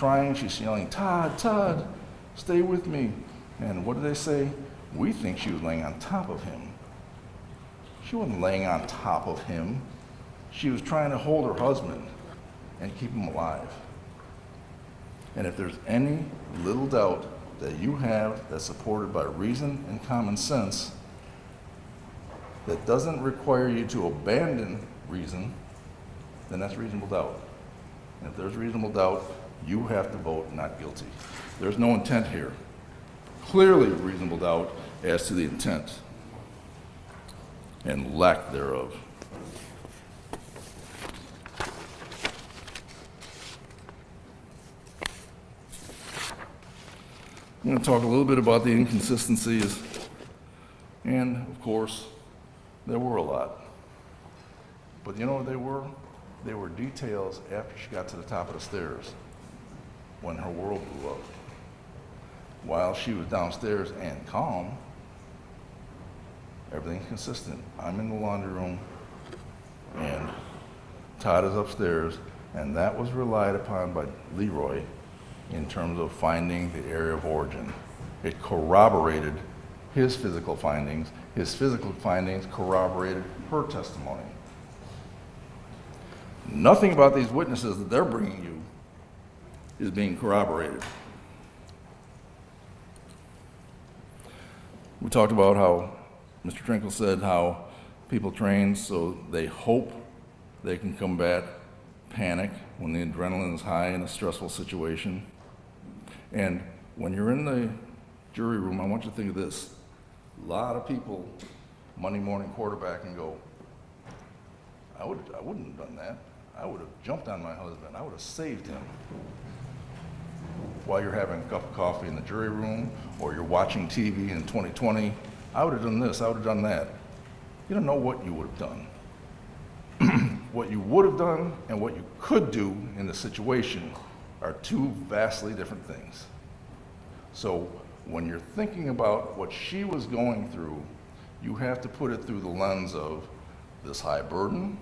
yelling, Todd, Todd, stay with me. And what did they say? We think she was laying on top of him. She wasn't laying on top of him. She was trying to hold her husband and keep him alive. And if there's any little doubt that you have that's supported by reason and common sense, that doesn't require you to abandon reason, then that's reasonable doubt. And if there's reasonable doubt, you have to vote not guilty. There's no intent here. Clearly reasonable doubt as to the intent and lack thereof. I'm going to talk a little bit about the inconsistencies, and of course, there were a lot. But you know what they were? They were details after she got to the top of the stairs, when her world blew up. While she was downstairs and calm, everything's consistent. I'm in the laundry room, and Todd is upstairs, and that was relied upon by Leroy in terms of finding the area of origin. It corroborated his physical findings. His physical findings corroborated her testimony. Nothing about these witnesses that they're bringing you is being corroborated. We talked about how Mr. Trinkle said how people train so they hope they can combat panic when the adrenaline is high in a stressful situation. And when you're in the jury room, I want you to think of this. A lot of people Monday morning quarterback and go, I wouldn't have done that. I would have jumped on my husband. I would have saved him. While you're having a cup of coffee in the jury room, or you're watching TV in 2020, I would have done this, I would have done that. You don't know what you would have done. What you would have done and what you could do in the situation are two vastly different things. So when you're thinking about what she was going through, you have to put it through the lens of this high burden,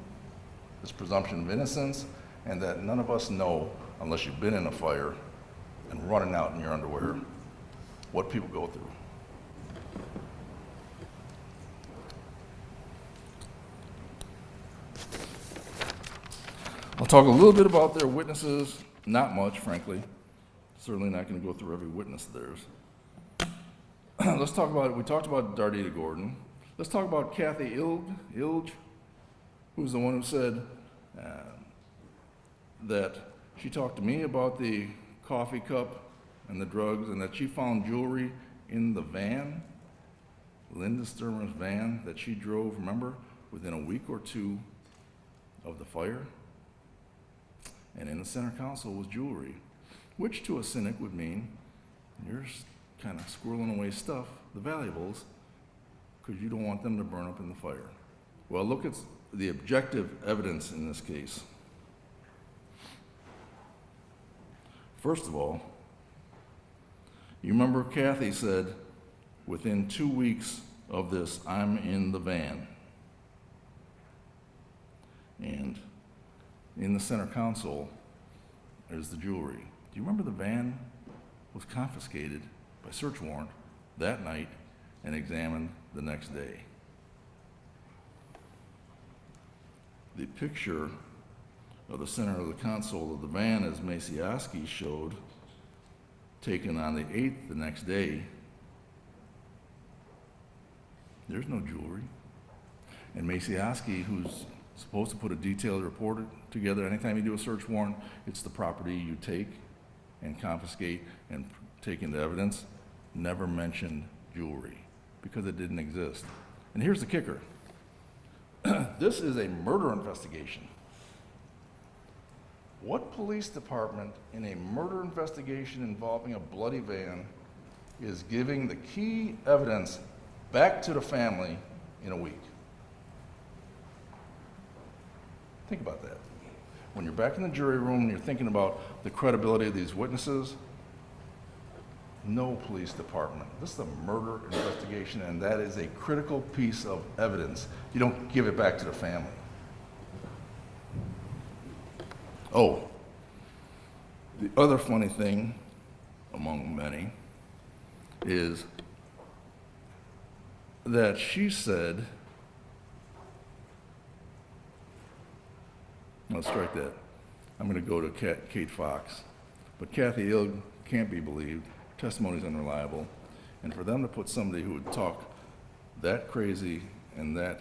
this presumption of innocence, and that none of us know, unless you've been in a fire and running out in your underwear, what people go through. I'll talk a little bit about their witnesses, not much, frankly. Certainly not going to go through every witness of theirs. Let's talk about it. We talked about Dardita Gordon. Let's talk about Kathy Ilge, who's the one who said that she talked to me about the coffee cup and the drugs, and that she found jewelry in the van, Linda STERMER'S van that she drove, remember, within a week or two of the fire. And in the center console was jewelry, which to a cynic would mean you're kind of squirreling away stuff, the valuables, because you don't want them to burn up in the fire. Well, look at the objective evidence in this case. First of all, you remember Kathy said, within 2 weeks of this, I'm in the van. And in the center console is the jewelry. Do you remember the van was confiscated by search warrant that night and examined the next day? The picture of the center of the console of the van, as Macieski showed, taken on the 8th the next day, there's no jewelry. And Macieski, who's supposed to put a detailed report together, anytime you do a search warrant, it's the property you take and confiscate and take into evidence, never mentioned jewelry because it didn't exist. And here's the kicker. This is a murder investigation. What police department in a murder investigation involving a bloody van is giving the key evidence back to the family in a week? Think about that. When you're back in the jury room and you're thinking about the credibility of these witnesses, no police department. This is a murder investigation, and that is a critical piece of evidence. You don't give it back to the family. Oh, the other funny thing, among many, is that she said, let's strike that. I'm going to go to Kate Fox. But Kathy Ilg can't be believed. Testimony is unreliable. And for them to put somebody who would talk that crazy and that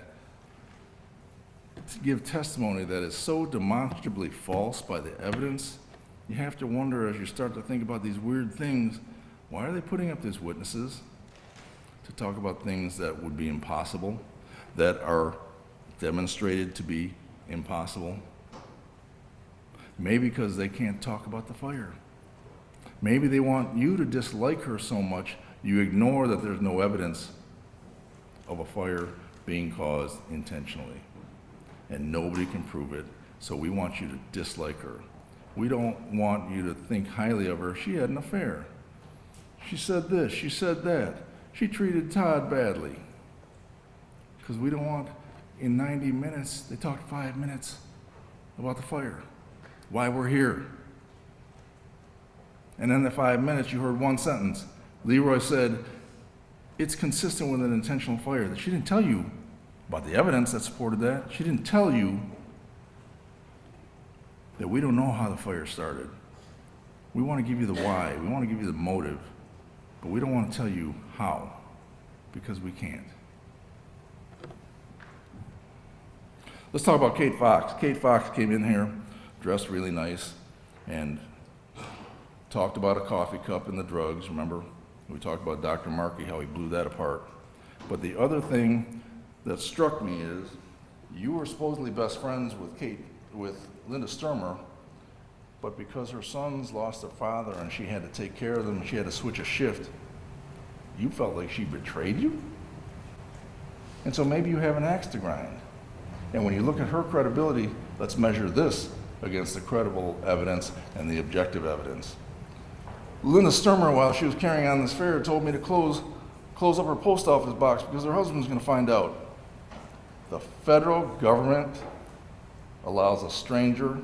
to give testimony that is so demonstrably false by the evidence, you have to wonder as you start to think about these weird things, why are they putting up these witnesses to talk about things that would be impossible, that are demonstrated to be impossible? Maybe because they can't talk about the fire. Maybe they want you to dislike her so much you ignore that there's no evidence of a fire being caused intentionally. And nobody can prove it, so we want you to dislike her. We don't want you to think highly of her. She had an affair. She said this, she said that. She treated Todd badly. Because we don't want, in 90 minutes, they talked 5 minutes about the fire, why we're here. And in the 5 minutes, you heard one sentence. Leroy said, it's consistent with an intentional fire. That she didn't tell you about the evidence that supported that. She didn't tell you that we don't know how the fire started. We want to give you the why. We want to give you the motive. But we don't want to tell you how, because we can't. Let's talk about Kate Fox. Kate Fox came in here, dressed really nice, and talked about a coffee cup and the drugs, remember? We talked about Dr. Markey, how he blew that apart. But the other thing that struck me is, you were supposedly best friends with Linda Sturmer, but because her sons lost their father and she had to take care of them and she had to switch a shift, you felt like she betrayed you? And so maybe you have an axe to grind. And when you look at her credibility, let's measure this against the credible evidence and the objective evidence. Linda Sturmer, while she was carrying on this affair, told me to close up her post office box because her husband was going to find out. The federal government allows a stranger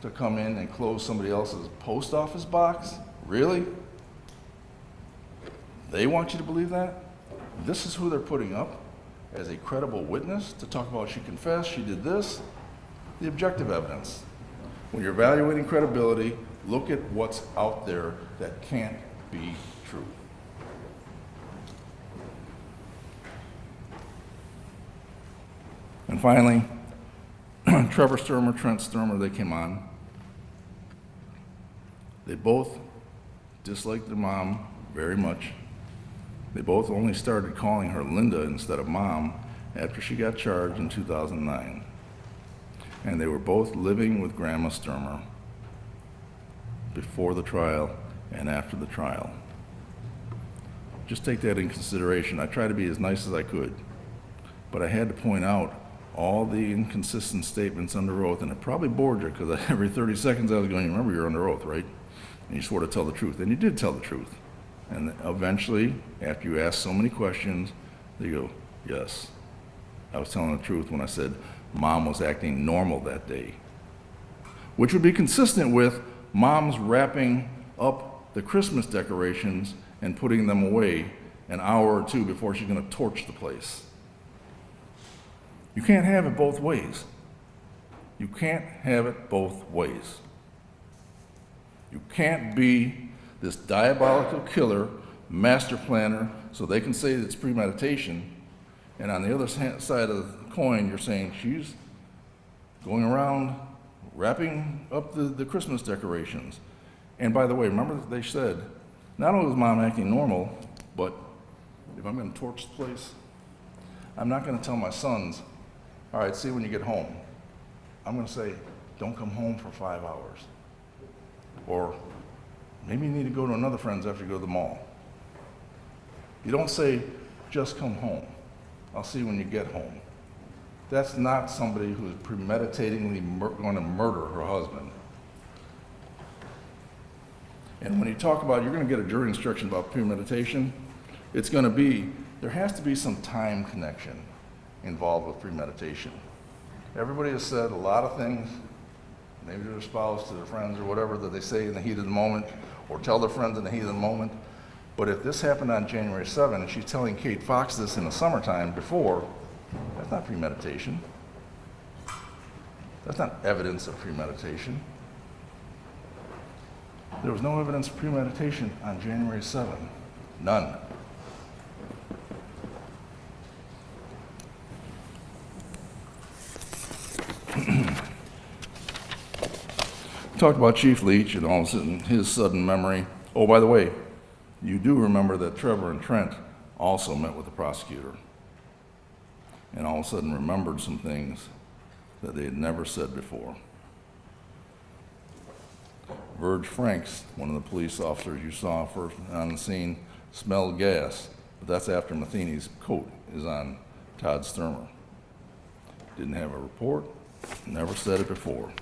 to come in and close somebody else's post office box? Really? They want you to believe that? This is who they're putting up as a credible witness to talk about she confessed, she did this. The objective evidence. When you're evaluating credibility, look at what's out there that can't be true. And finally, Trevor Sturmer, Trent Sturmer, they came on. They both disliked their mom very much. They both only started calling her Linda instead of Mom after she got charged in 2009. And they were both living with Grandma Sturmer before the trial and after the trial. Just take that in consideration. I tried to be as nice as I could, but I had to point out all the inconsistent statements under oath, and it probably bored you because every 30 seconds I was going, remember you're under oath, right? And you swore to tell the truth, and you did tell the truth. And eventually, after you ask so many questions, they go, yes, I was telling the truth when I said Mom was acting normal that day, which would be consistent with Mom's wrapping up the Christmas decorations and putting them away an hour or two before she's going to torch the place. You can't have it both ways. You can't have it both ways. You can't be this diabolical killer, master planner, so they can say that it's premeditation, and on the other side of the coin, you're saying she's going around wrapping up the Christmas decorations. And by the way, remember they said, not only was Mom acting normal, but if I'm going to torch the place, I'm not going to tell my sons, all right, see you when you get home. I'm going to say, don't come home for 5 hours. Or maybe you need to go to another friend's after you go to the mall. You don't say, just come home. I'll see you when you get home. That's not somebody who's premeditatingly going to murder her husband. And when you talk about, you're going to get a jury instruction about premeditation, it's going to be, there has to be some time connection involved with premeditation. Everybody has said a lot of things, maybe to their spouse, to their friends, or whatever, that they say in the heat of the moment, or tell their friends in the heat of the moment. But if this happened on January 7th, and she's telling Kate Fox this in the summertime before, that's not premeditation. That's not evidence of premeditation. There was no evidence of premeditation on January 7th. None. talked about Chief Leach and all of a sudden his sudden memory. Oh, by the way, you do remember that Trevor and Trent also met with the prosecutor and all of a sudden remembered some things that they had never said before. Verge Franks, one of the police officers you saw first on the scene, smelled gas, but that's after Matheny's coat is on Todd Sturmer. Didn't have a report, never said it before.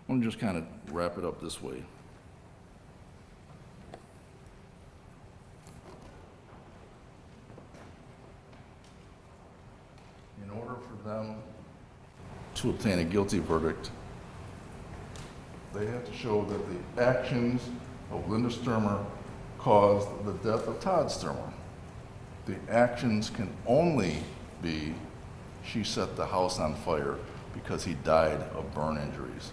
I'm going to just kind of wrap it up this way. In order for them to obtain a guilty verdict, they have to show that the actions of Linda Sturmer caused the death of Todd Sturmer. The actions can only be she set the house on fire because he died of burn injuries.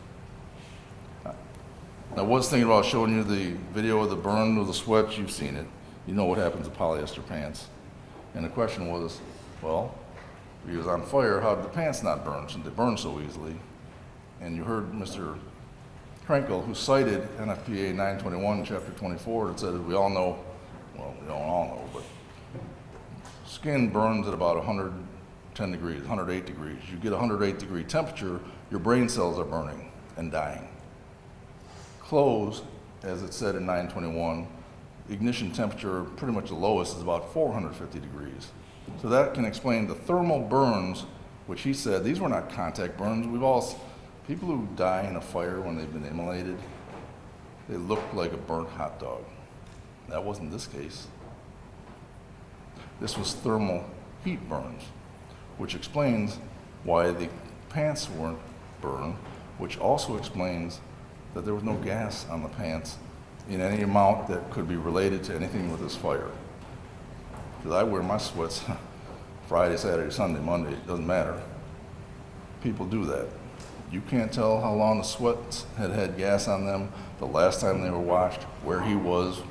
I was thinking about showing you the video of the burn of the sweat. You've seen it. You know what happens to polyester pants. And the question was, well, if he was on fire, how did the pants not burn since they burn so easily? And you heard Mr. Krenkel, who cited NFPA 921, Chapter 24, that said, as we all know, well, we don't all know, but skin burns at about 110 degrees, 108 degrees. You get 108 degree temperature, your brain cells are burning and dying. Clothes, as it said in 921, ignition temperature, pretty much the lowest, is about 450 degrees. So that can explain the thermal burns, which he said, these were not contact burns. People who die in a fire when they've been immolated, they look like a burnt hot dog. That wasn't this case. This was thermal heat burns, which explains why the pants weren't burned, which also explains that there was no gas on the pants in any amount that could be related to anything with this fire. Because I wear my sweats Friday, Saturday, Sunday, Monday, it doesn't matter. People do that. You can't tell how long the sweats had gas on them, the last time they were washed, where he was.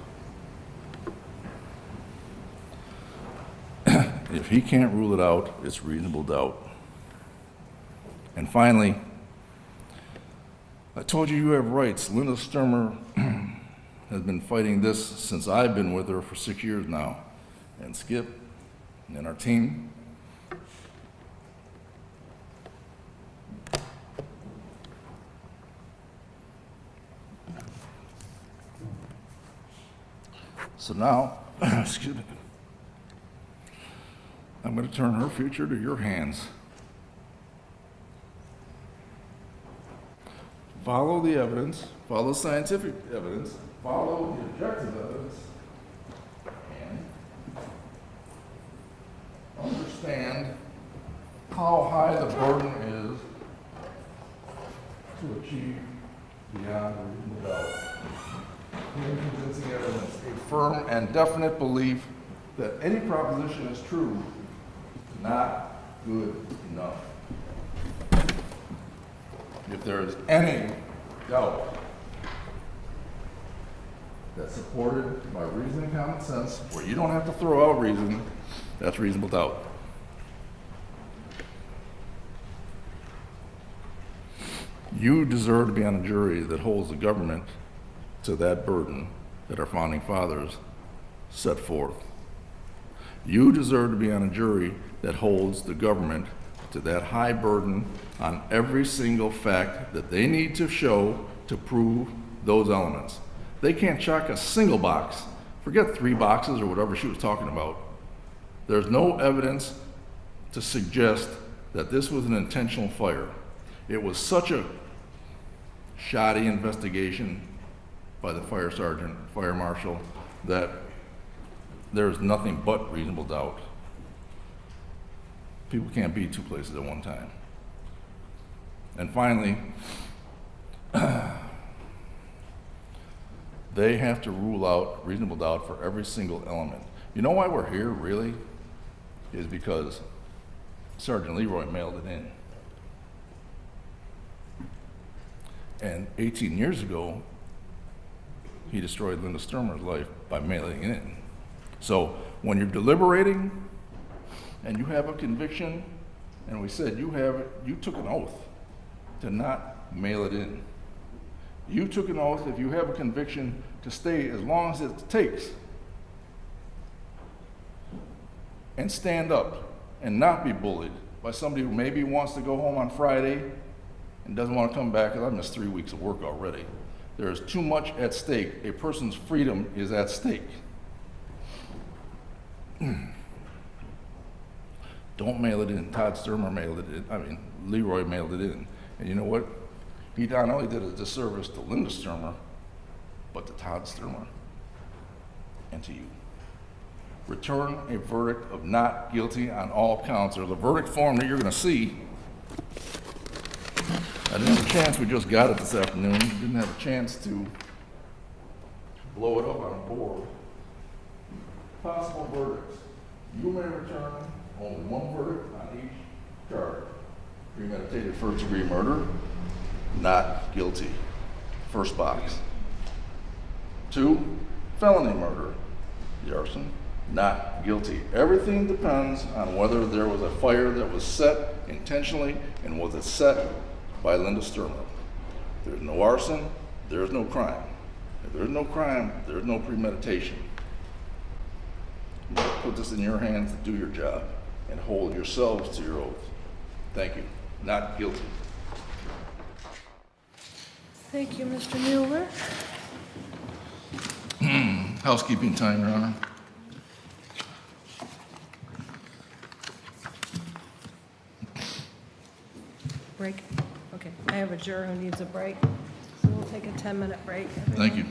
If he can't rule it out, it's reasonable doubt. And finally, I told you have rights. Linda Sturmer has been fighting this since I've been with her for 6 years now. And Skip and our team. So now, excuse me, I'm going to turn her future to your hands. Follow the evidence, follow the scientific evidence, follow the objective evidence, and understand how high the burden is to achieve beyond a reasonable doubt. Clear and convincing evidence, a firm and definite belief that any proposition is true, is not good enough. If there is any doubt that's supported by reason and common sense, where you don't have to throw out reason, that's reasonable doubt. You deserve to be on a jury that holds the government to that burden that our founding fathers set forth. You deserve to be on a jury that holds the government to that high burden on every single fact that they need to show to prove those elements. They can't check a single box. Forget 3 boxes or whatever she was talking about. There's no evidence to suggest that this was an intentional fire. It was such a shoddy investigation by the fire sergeant, fire marshal, that there's nothing but reasonable doubt. People can't be 2 places at one time. And finally, they have to rule out reasonable doubt for every single element. You know why we're here, really? Is because Sergeant Leroy mailed it in. And 18 years ago, he destroyed Linda Sturmer's life by mailing it in. So when you're deliberating, and you have a conviction, and we said you took an oath to not mail it in. You took an oath, if you have a conviction, to stay as long as it takes and stand up and not be bullied by somebody who maybe wants to go home on Friday and doesn't want to come back, because I missed 3 weeks of work already. There is too much at stake. A person's freedom is at stake. Don't mail it in. Todd Sturmer mailed it in. Leroy mailed it in. And you know what? He not only did a disservice to Linda Sturmer, but to Todd Sturmer and to you. Return a verdict of not guilty on all counts. There's a verdict form that you're going to see. I didn't have a chance, we just got it this afternoon. Didn't have a chance to blow it up on a board. Possible verdicts. You may return only one verdict on each charge. Premeditated first-degree murder, not guilty. First box. 2, felony murder, the arson, not guilty. Everything depends on whether there was a fire that was set intentionally, and was it set by Linda Sturmer. If there's no arson, there's no crime. If there's no crime, there's no premeditation. Put this in your hands to do your job and hold yourselves to your oath. Thank you. Not guilty. Thank you, Mr. Mueller. Housekeeping time, Your Honor. Break. Okay, I have a juror who needs a break, so we'll take a 10-minute break. Thank you.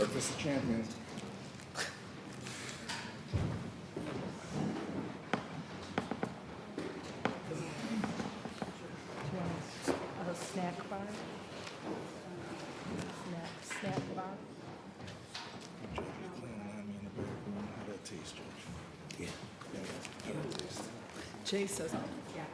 Breakfast of Champions. Do you want a snack bar? Snack bar? How'd that taste, George? Yeah. How'd that taste? Jay says, yeah.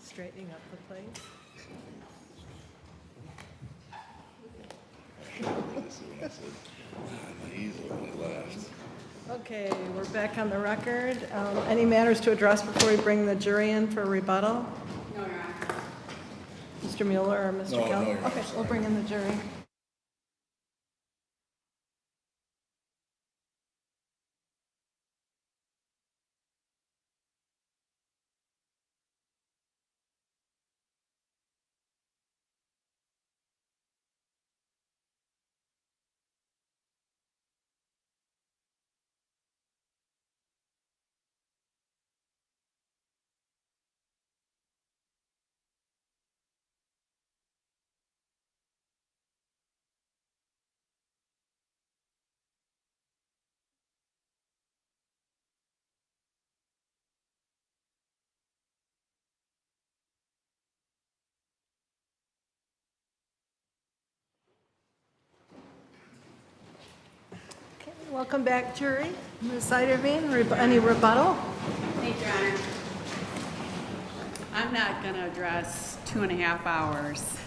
Straightening up the plate. Okay, we're back on the record. Any matters to address before we bring the jury in for rebuttal? No, Your Honor. Mr. Mueller or Mr. No, Gill? Your Honor, Okay, we'll bring in the jury. Okay, welcome back, jury. Ms. ZUIDERVEEN, any rebuttal? Thank you, Your Honor. I'm not going to address 2.5 hours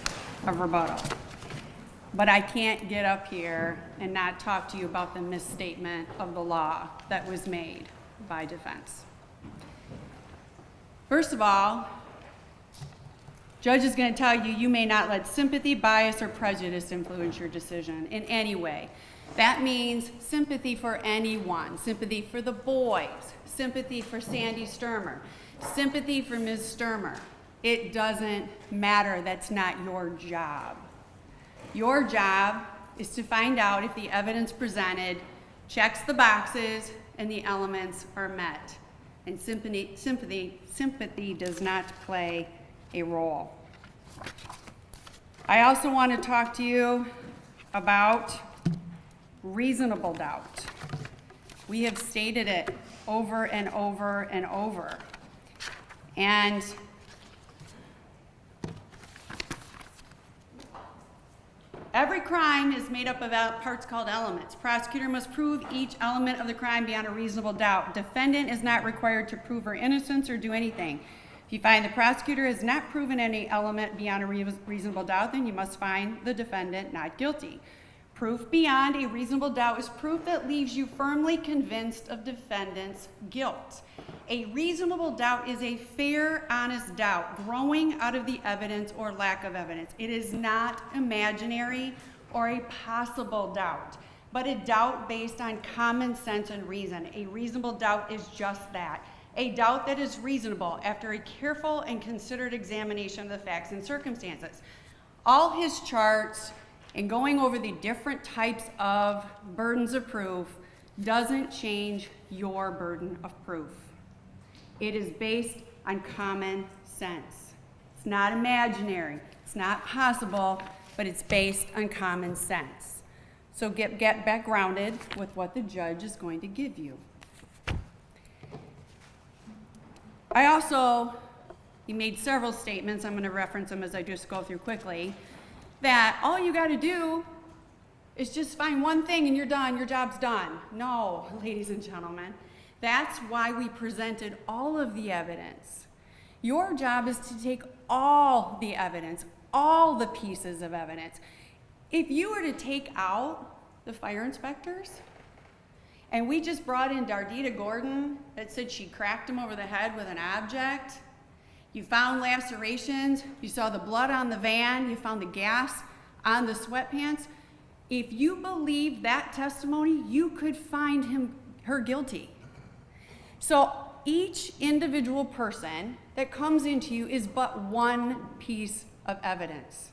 of rebuttal, but I can't get up here and not talk to you about the misstatement of the law that was made by defense. First of all, judge is going to tell you you may not let sympathy, bias, or prejudice influence your decision in any way. That means sympathy for anyone, sympathy for the boys, sympathy for Sandy Sturmer, sympathy for Ms. Sturmer. It doesn't matter. That's not your job. Your job is to find out if the evidence presented checks the boxes and the elements are met. And sympathy does not play a role. I also want to talk to you about reasonable doubt. We have stated it over and over and over. And every crime is made up of parts called elements. Prosecutor must prove each element of the crime beyond a reasonable doubt. Defendant is not required to prove her innocence or do anything. If you find the prosecutor has not proven any element beyond a reasonable doubt, then you must find the defendant not guilty. Proof beyond a reasonable doubt is proof that leaves you firmly convinced of defendant's guilt. A reasonable doubt is a fair, honest doubt growing out of the evidence or lack of evidence. It is not imaginary or a possible doubt, but a doubt based on common sense and reason. A reasonable doubt is just that. A doubt that is reasonable after a careful and considered examination of the facts and circumstances. All his charts and going over the different types of burdens of proof doesn't change your burden of proof. It is based on common sense. It's not imaginary, it's not possible, but it's based on common sense. So get back grounded with what the judge is going to give you. He made several statements, I'm going to reference them as I just go through quickly, that all you got to do is just find one thing and you're done, your job's done. No, ladies and gentlemen, that's why we presented all of the evidence. Your job is to take all the evidence, all the pieces of evidence. If you were to take out the fire inspectors, and we just brought in Dardita Gordon that said she cracked him over the head with an object. You found lacerations, you saw the blood on the van, you found the gas on the sweatpants. If you believe that testimony, you could find her guilty. So each individual person that comes into you is but one piece of evidence.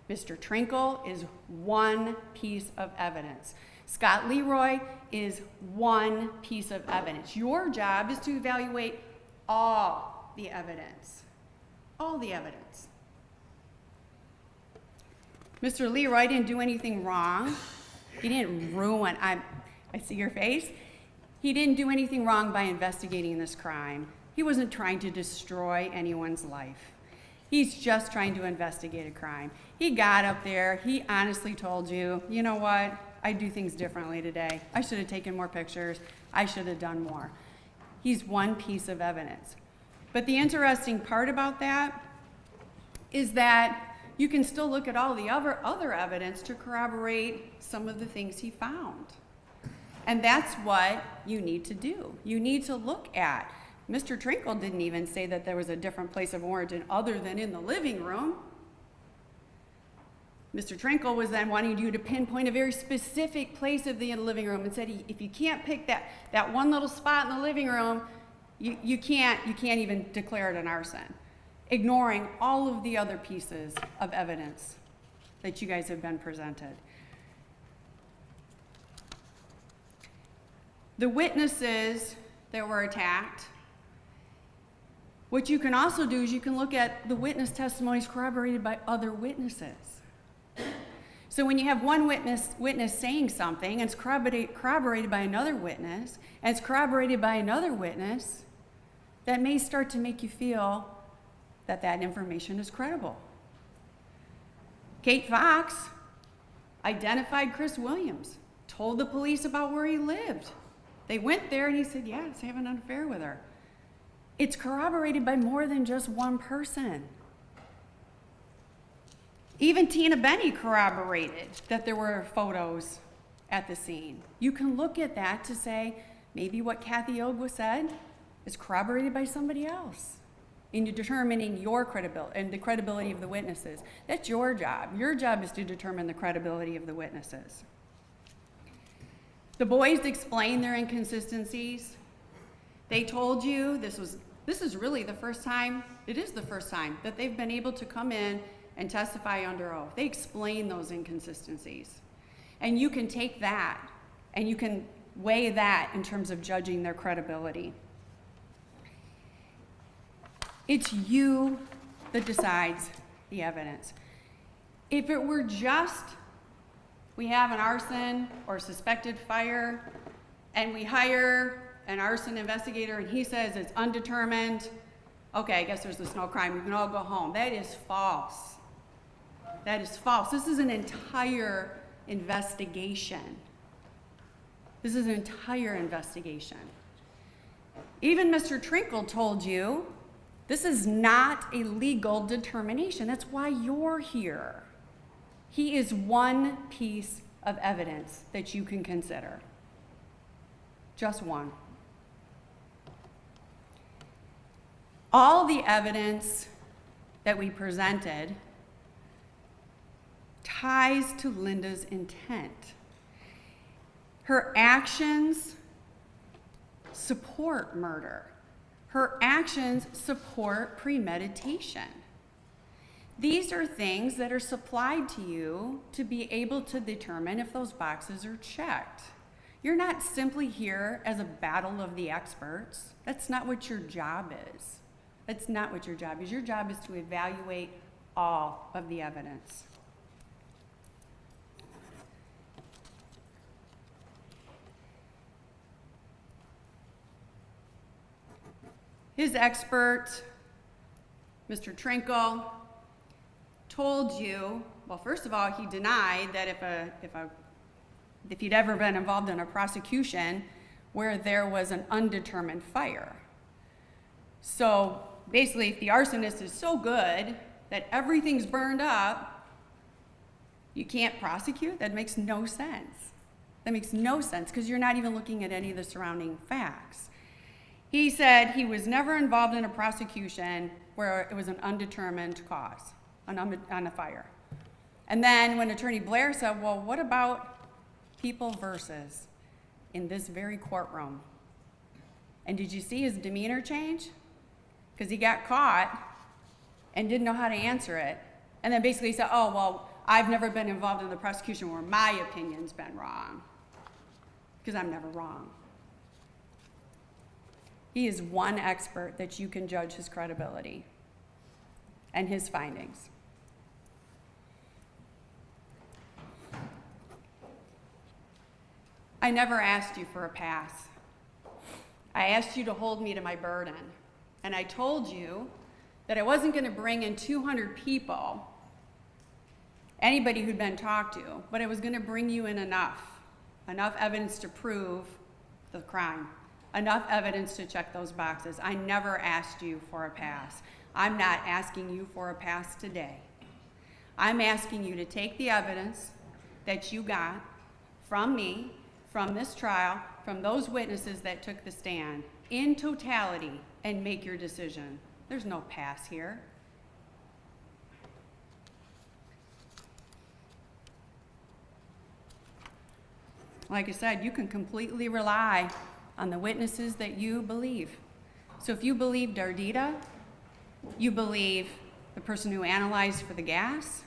Mr. Trinkle is one piece of evidence. Scott Leroy is one piece of evidence. Your job is to evaluate all the evidence. All the evidence. Mr. Leroy didn't do anything wrong. He didn't ruin, I see your face. He didn't do anything wrong by investigating this crime. He wasn't trying to destroy anyone's life. He's just trying to investigate a crime. He got up there, he honestly told you, you know what, I do things differently today. I should have taken more pictures. I should have done more. He's one piece of evidence. But the interesting part about that is that you can still look at all the other evidence to corroborate some of the things he found. And that's what you need to do. You need to look at. Mr. Trinkle didn't even say that there was a different place of origin other than in the living room. Mr. Trinkle was then wanting you to pinpoint a very specific place of the living room and said, if you can't pick that one little spot in the living room, you can't even declare it an arson, ignoring all of the other pieces of evidence that you guys have been presented. The witnesses that were attacked, what you can also do is you can look at the witness testimonies corroborated by other witnesses. So when you have one witness saying something, and it's corroborated by another witness, and it's corroborated by another witness, that may start to make you feel that that information is credible. Kate Fox identified Chris Williams, told the police about where he lived. They went there and he said, yeah, he's having an affair with her. It's corroborated by more than just one person. Even Tina Benny corroborated that there were photos at the scene. You can look at that to say, maybe what Kathy Ogwa said is corroborated by somebody else in determining your credibility and the credibility of the witnesses. That's your job. Your job is to determine the credibility of the witnesses. The boys explained their inconsistencies. They told you this is really the first time, it is the first time that they've been able to come in and testify under oath. They explain those inconsistencies. And you can take that and you can weigh that in terms of judging their credibility. It's you that decides the evidence. If it were just, we have an arson or suspected fire, and we hire an arson investigator and he says it's undetermined, okay, I guess there's no crime, we can all go home. That is false. That is false. This is an entire investigation. This is an entire investigation. Even Mr. Trinkle told you this is not a legal determination. That's why you're here. He is one piece of evidence that you can consider. Just one. All the evidence that we presented ties to Linda's intent. Her actions support murder. Her actions support premeditation. These are things that are supplied to you to be able to determine if those boxes are checked. You're not simply here as a battle of the experts. That's not what your job is. That's not what your job is. Your job is to evaluate all of the evidence. His expert, Mr. Trinkle, told you, well, first of all, he denied that if he'd ever been involved in a prosecution where there was an undetermined fire. So basically, if the arsonist is so good that everything's burned up, you can't prosecute? That makes no sense. That makes no sense because you're not even looking at any of the surrounding facts. He said he was never involved in a prosecution where it was an undetermined cause, on a fire. And then when Attorney Blair said, well, what about people versus in this very courtroom? And did you see his demeanor change? Because he got caught and didn't know how to answer it. And then basically said, oh, well, I've never been involved in the prosecution where my opinion's been wrong. Because I'm never wrong. He is one expert that you can judge his credibility and his findings. I never asked you for a pass. I asked you to hold me to my burden. And I told you that I wasn't going to bring in 200 people, anybody who'd been talked to, but I was going to bring you in enough evidence to prove the crime, enough evidence to check those boxes. I never asked you for a pass. I'm not asking you for a pass today. I'm asking you to take the evidence that you got from me, from this trial, from those witnesses that took the stand, in totality, and make your decision. There's no pass here. Like I said, you can completely rely on the witnesses that you believe. So if you believe Dardita, you believe the person who analyzed for the gas,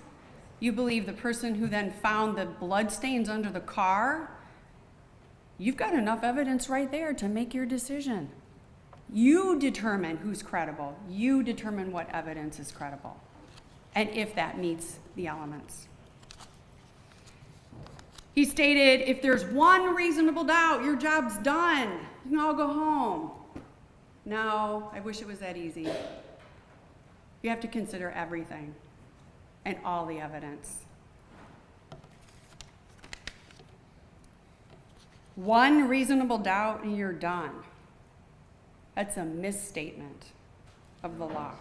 you believe the person who then found the blood stains under the car, you've got enough evidence right there to make your decision. You determine who's credible. You determine what evidence is credible, and if that meets the elements. He stated, if there's one reasonable doubt, your job's done. You can all go home. No, I wish it was that easy. You have to consider everything and all the evidence. One reasonable doubt and you're done. That's a misstatement of the law.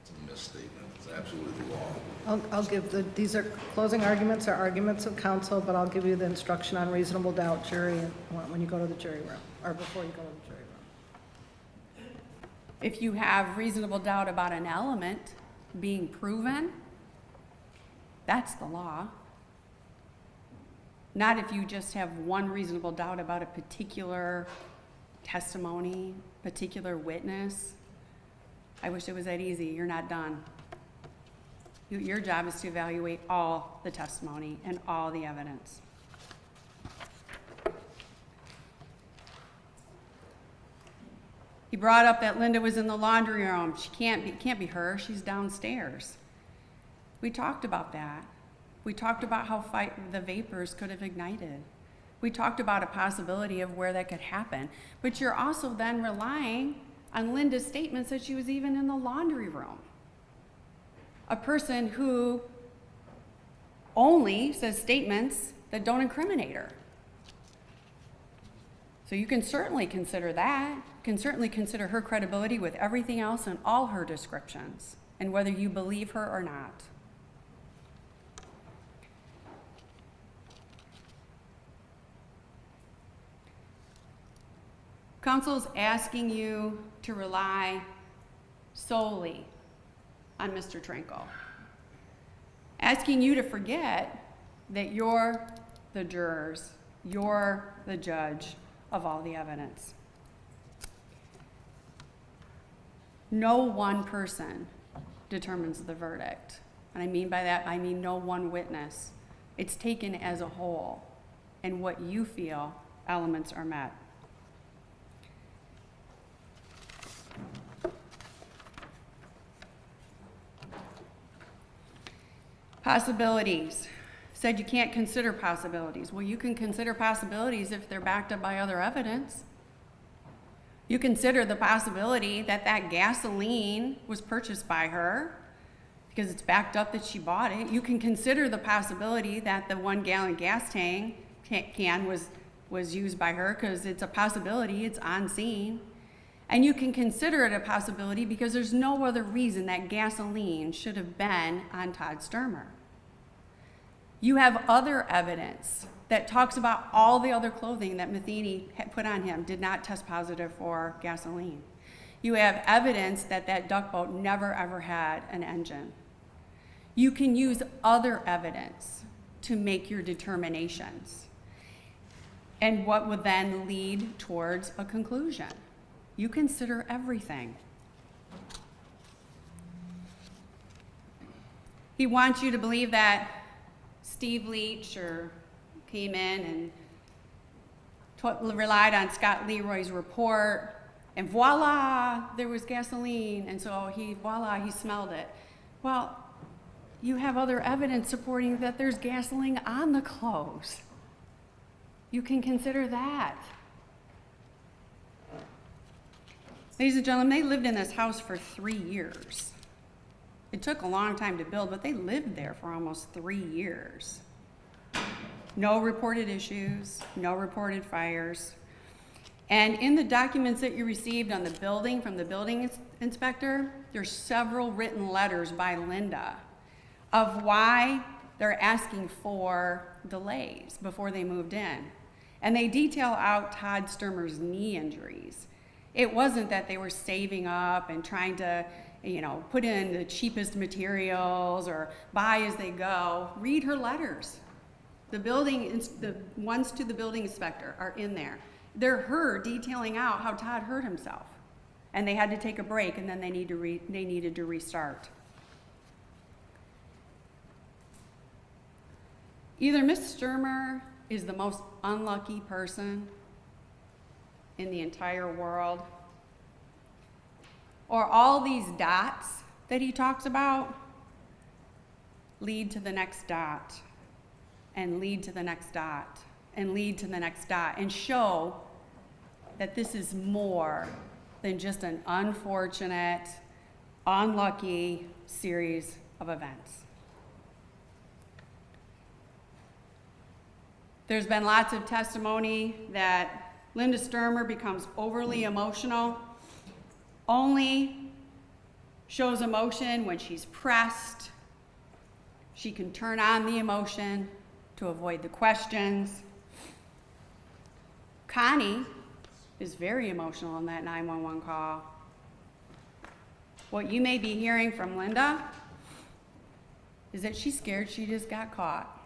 It's a misstatement. It's absolutely the law. I'll give these are closing arguments or arguments of counsel, but I'll give you the instruction on reasonable doubt, jury, when you go to the jury room, or before you go to the jury room. If you have reasonable doubt about an element being proven, that's the law. Not if you just have one reasonable doubt about a particular testimony, particular witness. I wish it was that easy. You're not done. Your job is to evaluate all the testimony and all the evidence. He brought up that Linda was in the laundry room. She can't be her. She's downstairs. We talked about that. We talked about how the vapors could have ignited. We talked about a possibility of where that could happen. But you're also then relying on Linda's statements that she was even in the laundry room. A person who only says statements that don't incriminate her. So you can certainly consider that. You can certainly consider her credibility with everything else and all her descriptions, and whether you believe her or not. Counsel's asking you to rely solely on Mr. Trinkle, asking you to forget that you're the jurors, you're the judge of all the evidence. No one person determines the verdict. And I mean by that, I mean no one witness. It's taken as a whole, and what you feel elements are met. Possibilities. Said you can't consider possibilities. Well, you can consider possibilities if they're backed up by other evidence. You consider the possibility that that gasoline was purchased by her because it's backed up that she bought it. You can consider the possibility that the 1 gallon gas tank can was used by her because it's a possibility, it's on scene. And you can consider it a possibility because there's no other reason that gasoline should have been on Todd Sturmer. You have other evidence that talks about all the other clothing that Matheny had put on him did not test positive for gasoline. You have evidence that that duck boat never ever had an engine. You can use other evidence to make your determinations, and what would then lead towards a conclusion. You consider everything. He wants you to believe that Steve Leach came in and relied on Scott Leroy's report, and voila, there was gasoline, and so he smelled it. Well, you have other evidence supporting that there's gasoline on the clothes. You can consider that. Ladies and gentlemen, they lived in this house for 3 years. It took a long time to build, but they lived there for almost 3 years. No reported issues, no reported fires. And in the documents that you received on the building from the building inspector, there's several written letters by Linda of why they're asking for delays before they moved in. And they detail out Todd STERMER'S knee injuries. It wasn't that they were saving up and trying to, put in the cheapest materials or buy as they go. Read her letters. The ones to the building inspector are in there. They're her detailing out how Todd hurt himself. And they had to take a break, and then they needed to restart. Either Miss STERMER is the most unlucky person in the entire world, or all these dots that he talks about lead to the next dot, and lead to the next dot, and lead to the next dot, and show that this is more than just an unfortunate, unlucky series of events. There's been lots of testimony that Linda STERMER becomes overly emotional, only shows emotion when she's pressed. She can turn on the emotion to avoid the questions. Connie is very emotional in that 911 call. What you may be hearing from Linda is that she's scared she just got caught.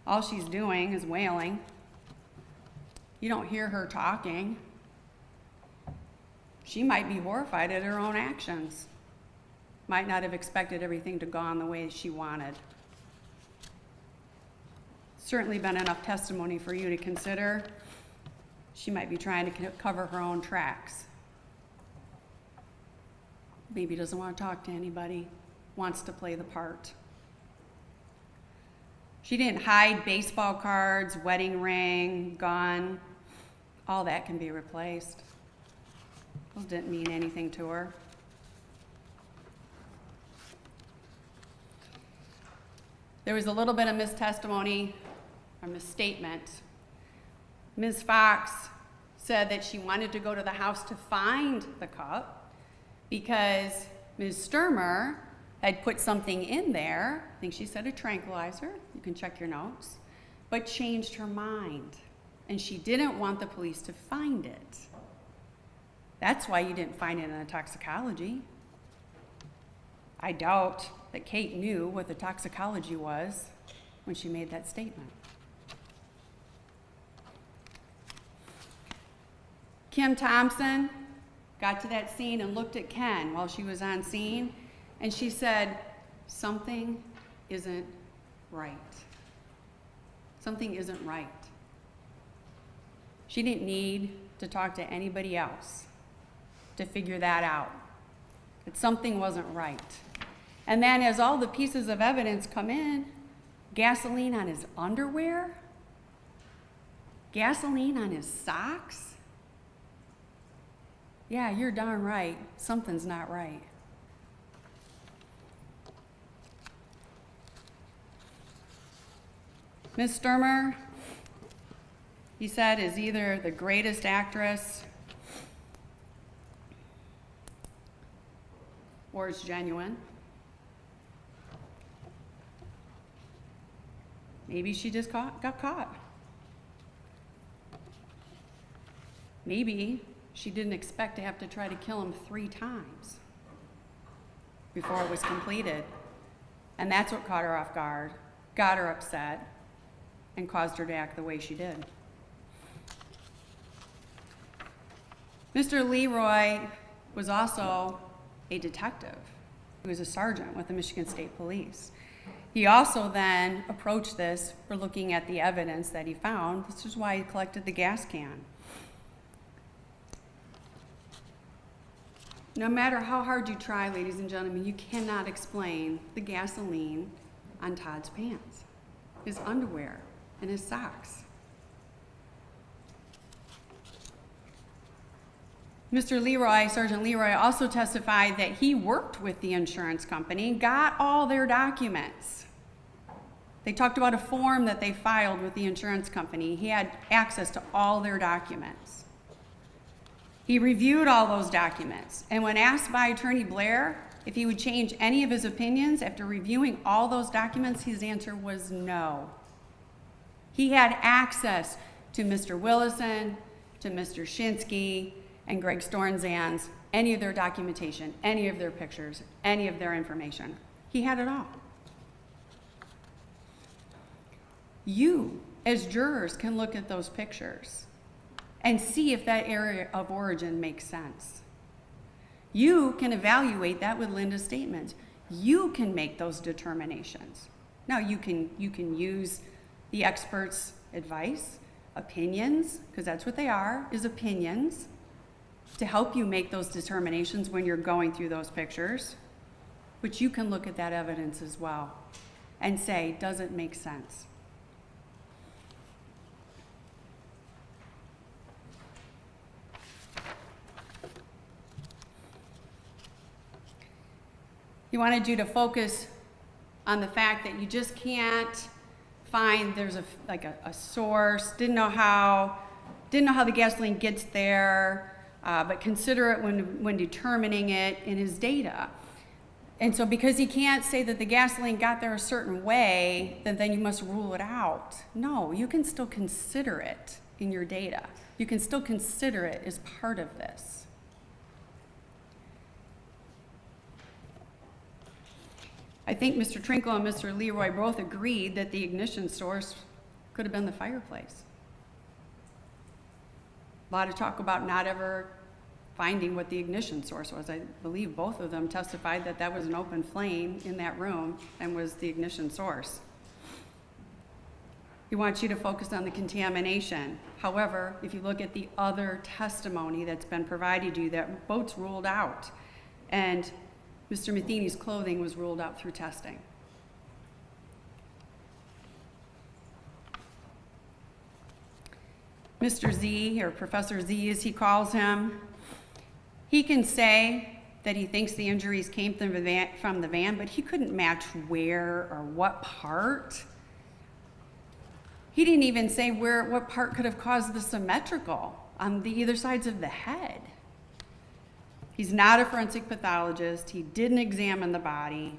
All she's doing is wailing. You don't hear her talking. She might be horrified at her own actions. Might not have expected everything to go on the way she wanted. Certainly been enough testimony for you to consider. She might be trying to cover her own tracks. Maybe doesn't want to talk to anybody, wants to play the part. She didn't hide baseball cards, wedding ring, gun. All that can be replaced. Those didn't mean anything to her. There was a little bit of mistestimony or misstatement. Ms. Fox said that she wanted to go to the house to find the cup because Ms. STERMER had put something in there, I think she said a tranquilizer, you can check your notes, but changed her mind. And she didn't want the police to find it. That's why you didn't find it in the toxicology. I doubt that Kate knew what the toxicology was when she made that statement. Kim Thompson got to that scene and looked at Ken while she was on scene, and she said, something isn't right. Something isn't right. She didn't need to talk to anybody else to figure that out, that something wasn't right. And then as all the pieces of evidence come in, gasoline on his underwear, gasoline on his socks. Yeah, you're darn right, something's not right. Ms. STERMER, he said, is either the greatest actress or is genuine. Maybe she just got caught. Maybe she didn't expect to have to try to kill him 3 times before it was completed. And that's what caught her off guard, got her upset, and caused her to act the way she did. Mr. Leroy was also a detective. He was a sergeant with the Michigan State Police. He also then approached this for looking at the evidence that he found. This is why he collected the gas can. No matter how hard you try, ladies and gentlemen, you cannot explain the gasoline on Todd's pants, his underwear, and his socks. Sergeant Leroy also testified that he worked with the insurance company, got all their documents. They talked about a form that they filed with the insurance company. He had access to all their documents. He reviewed all those documents, and when asked by Attorney Blair if he would change any of his opinions after reviewing all those documents, his answer was no. He had access to Mr. Willison, to Mr. Shinsky, and Greg Stornzan's, any of their documentation, any of their pictures, any of their information. He had it all. You, as jurors, can look at those pictures and see if that area of origin makes sense. You can evaluate that with Linda's statements. You can make those determinations. Now, you can use the experts' advice, opinions, because that's what they are, is opinions, to help you make those determinations when you're going through those pictures. But you can look at that evidence as well and say, does it make sense? He wanted you to focus on the fact that you just can't find there's a source, didn't know how the gasoline gets there, but consider it when determining it in his data. And so because he can't say that the gasoline got there a certain way, then you must rule it out. No, you can still consider it in your data. You can still consider it as part of this. I think Mr. Trinkle and Mr. Leroy both agreed that the ignition source could have been the fireplace. A lot of talk about not ever finding what the ignition source was. I believe both of them testified that that was an open flame in that room and was the ignition source. He wants you to focus on the contamination. However, if you look at the other testimony that's been provided you, that boat's ruled out. And Mr. Matheny's clothing was ruled out through testing. Mr. Z, or Professor Z as he calls him, he can say that he thinks the injuries came from the van, but he couldn't match where or what part. He didn't even say what part could have caused the symmetrical on the either sides of the head. He's not a forensic pathologist. He didn't examine the body.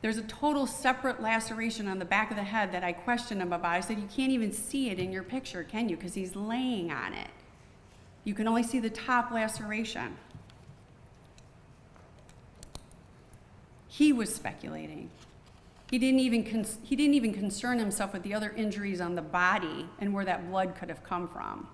There's a total separate laceration on the back of the head that I questioned him about. I said, you can't even see it in your picture, can you? Because he's laying on it. You can only see the top laceration. He was speculating. He didn't even concern himself with the other injuries on the body and where that blood could have come from.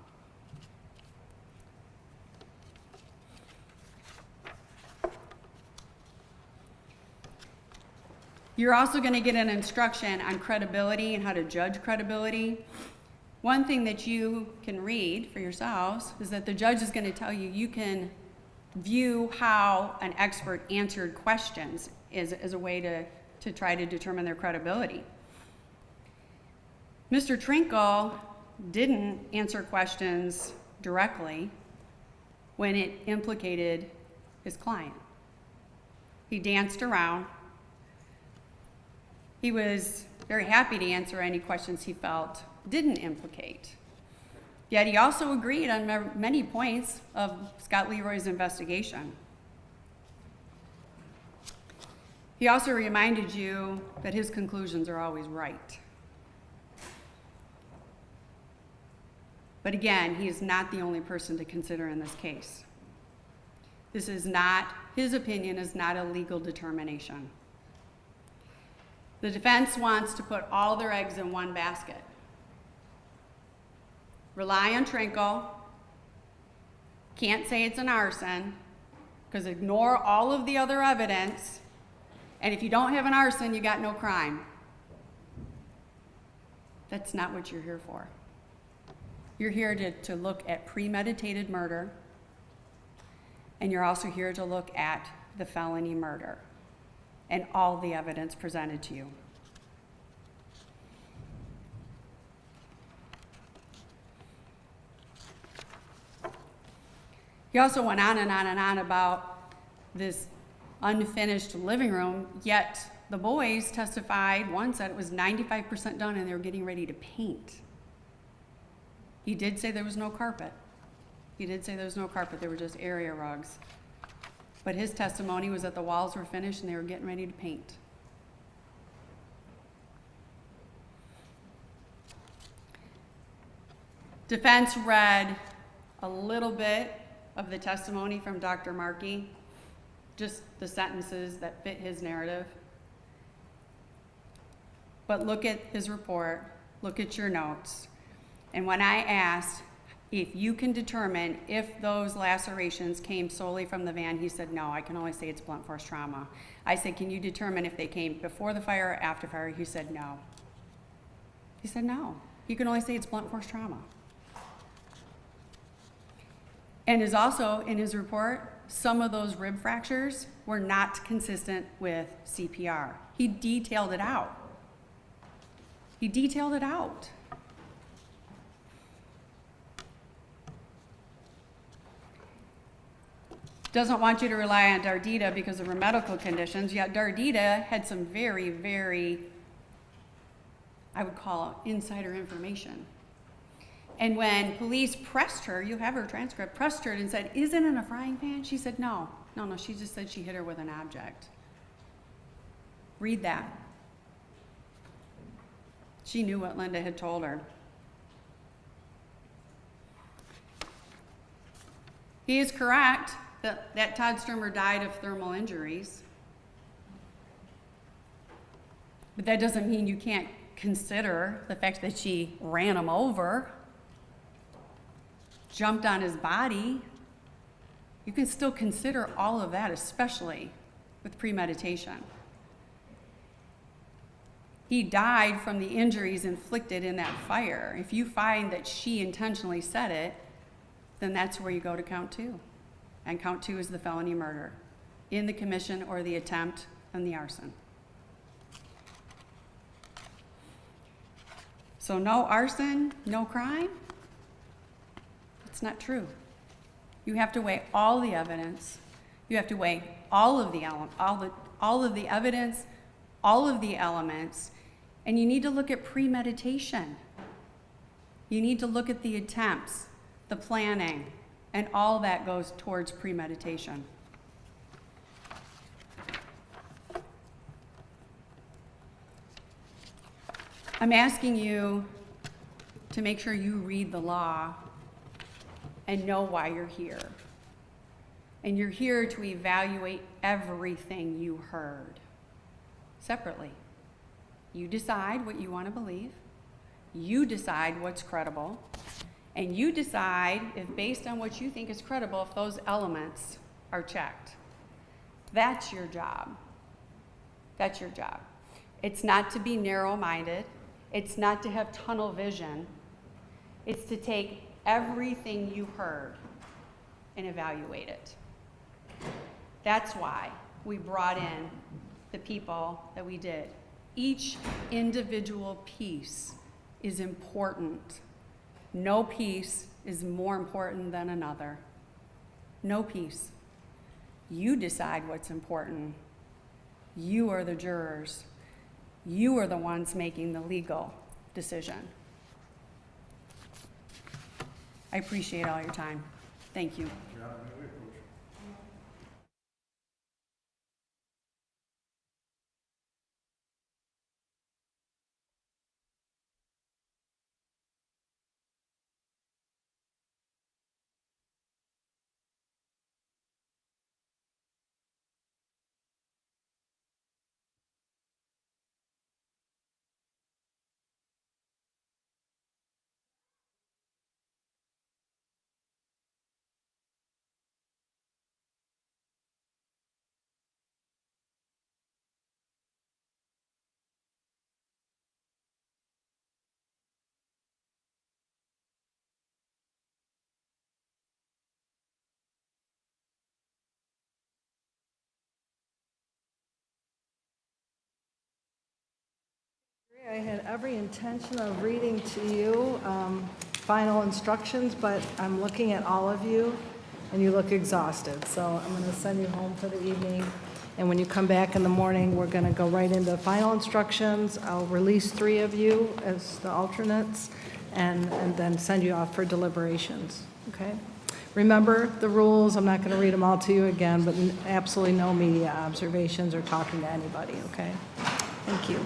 You're also going to get an instruction on credibility and how to judge credibility. One thing that you can read for yourselves is that the judge is going to tell you you can view how an expert answered questions as a way to try to determine their credibility. Mr. Trinkle didn't answer questions directly when it implicated his client. He danced around. He was very happy to answer any questions he felt didn't implicate. Yet he also agreed on many points of Scott Leroy's investigation. He also reminded you that his conclusions are always right. But again, he is not the only person to consider in this case. His opinion is not a legal determination. The defense wants to put all their eggs in one basket. Rely on Trinkle, can't say it's an arson, because ignore all of the other evidence, and if you don't have an arson, you got no crime. That's not what you're here for. You're here to look at premeditated murder, and you're also here to look at the felony murder and all the evidence presented to you. He also went on and on and on about this unfinished living room, yet the boys testified, one said it was 95% done and they were getting ready to paint. He did say there was no carpet. He did say there was no carpet, there were just area rugs. But his testimony was that the walls were finished and they were getting ready to paint. Defense read a little bit of the testimony from Dr. Markey, just the sentences that fit his narrative. But look at his report, look at your notes. And when I asked if you can determine if those lacerations came solely from the van, he said, no, I can only say it's blunt force trauma. I said, can you determine if they came before the fire or after fire? He said, no. He said, no. You can only say it's blunt force trauma. And is also in his report, some of those rib fractures were not consistent with CPR. He detailed it out. He detailed it out. Doesn't want you to rely on Dardita because of her medical conditions, yet Dardita had some very, very, I would call it insider information. And when police pressed her, you have her transcript, pressed her and said, is it in a frying pan? She said, no, she just said she hit her with an object. Read that. She knew what Linda had told her. He is correct that Todd Sturmer died of thermal injuries. But that doesn't mean you can't consider the fact that she ran him over, jumped on his body. You can still consider all of that, especially with premeditation. He died from the injuries inflicted in that fire. If you find that she intentionally set it, then that's where you go to count 2. And count 2 is the felony murder in the commission or the attempt and the arson. So no arson, no crime? It's not true. You have to weigh all the evidence. You have to weigh all of the evidence, all of the elements, and you need to look at premeditation. You need to look at the attempts, the planning, and all that goes towards premeditation. I'm asking you to make sure you read the law and know why you're here. And you're here to evaluate everything you heard separately. You decide what you want to believe. You decide what's credible. And you decide if, based on what you think is credible, if those elements are checked. That's your job. That's your job. It's not to be narrow-minded. It's not to have tunnel vision. It's to take everything you heard and evaluate it. That's why we brought in the people that we did. Each individual piece is important. No piece is more important than another. No piece. You decide what's important. You are the jurors. You are the ones making the legal decision. I appreciate all your time. Thank you. I had every intention of reading to you final instructions, but I'm looking at all of you, and you look exhausted. So I'm going to send you home for the evening, and when you come back in the morning, we're going to go right into final instructions. I'll release 3 of you as the alternates, and then send you off for deliberations, okay? Remember the rules. I'm not going to read them all to you again, but absolutely no media observations or talking to anybody, okay? Thank you.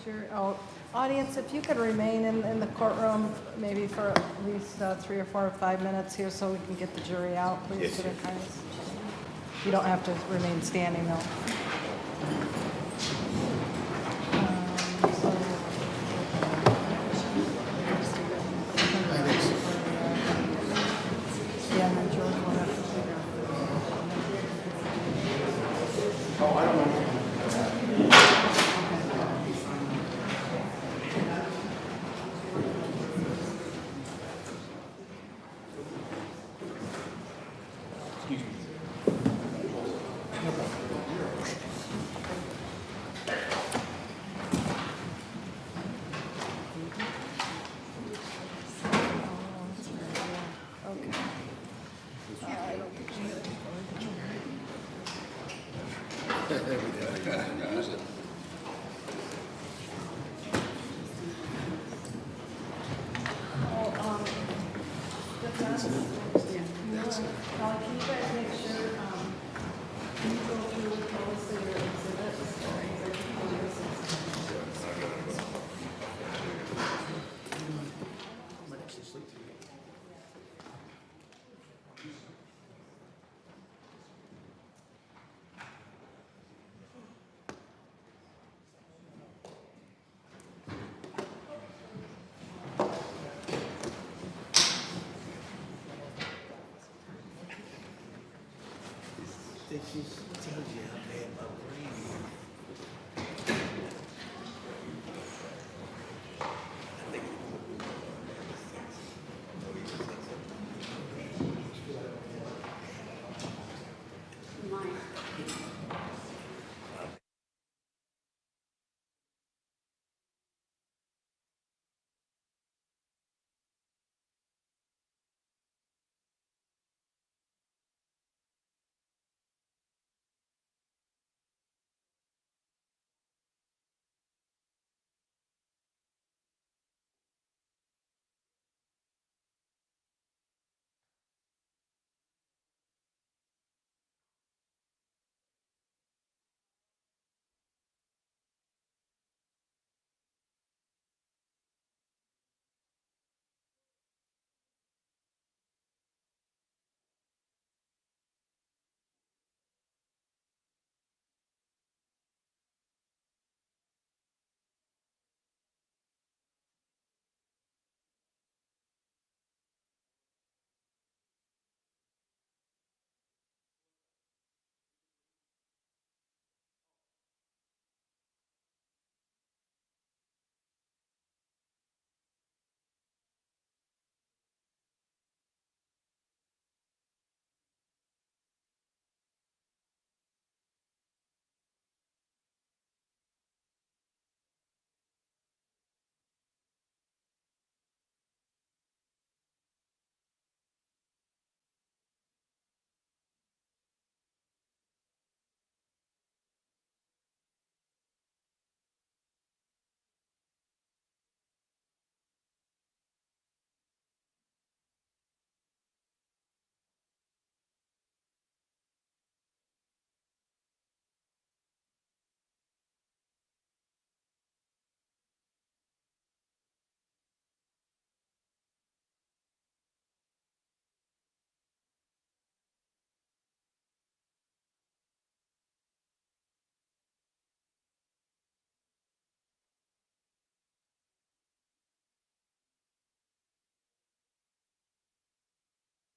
Okay, audience, if you could remain in the courtroom maybe for at least 3 or 4 or 5 minutes here so we can get the jury out, please. Yes, for their kindness. You don't have to remain standing though. Yeah, and then George will have to figure out. Can you guys make sure, can you go through with Melissa your exhibits? She's told you.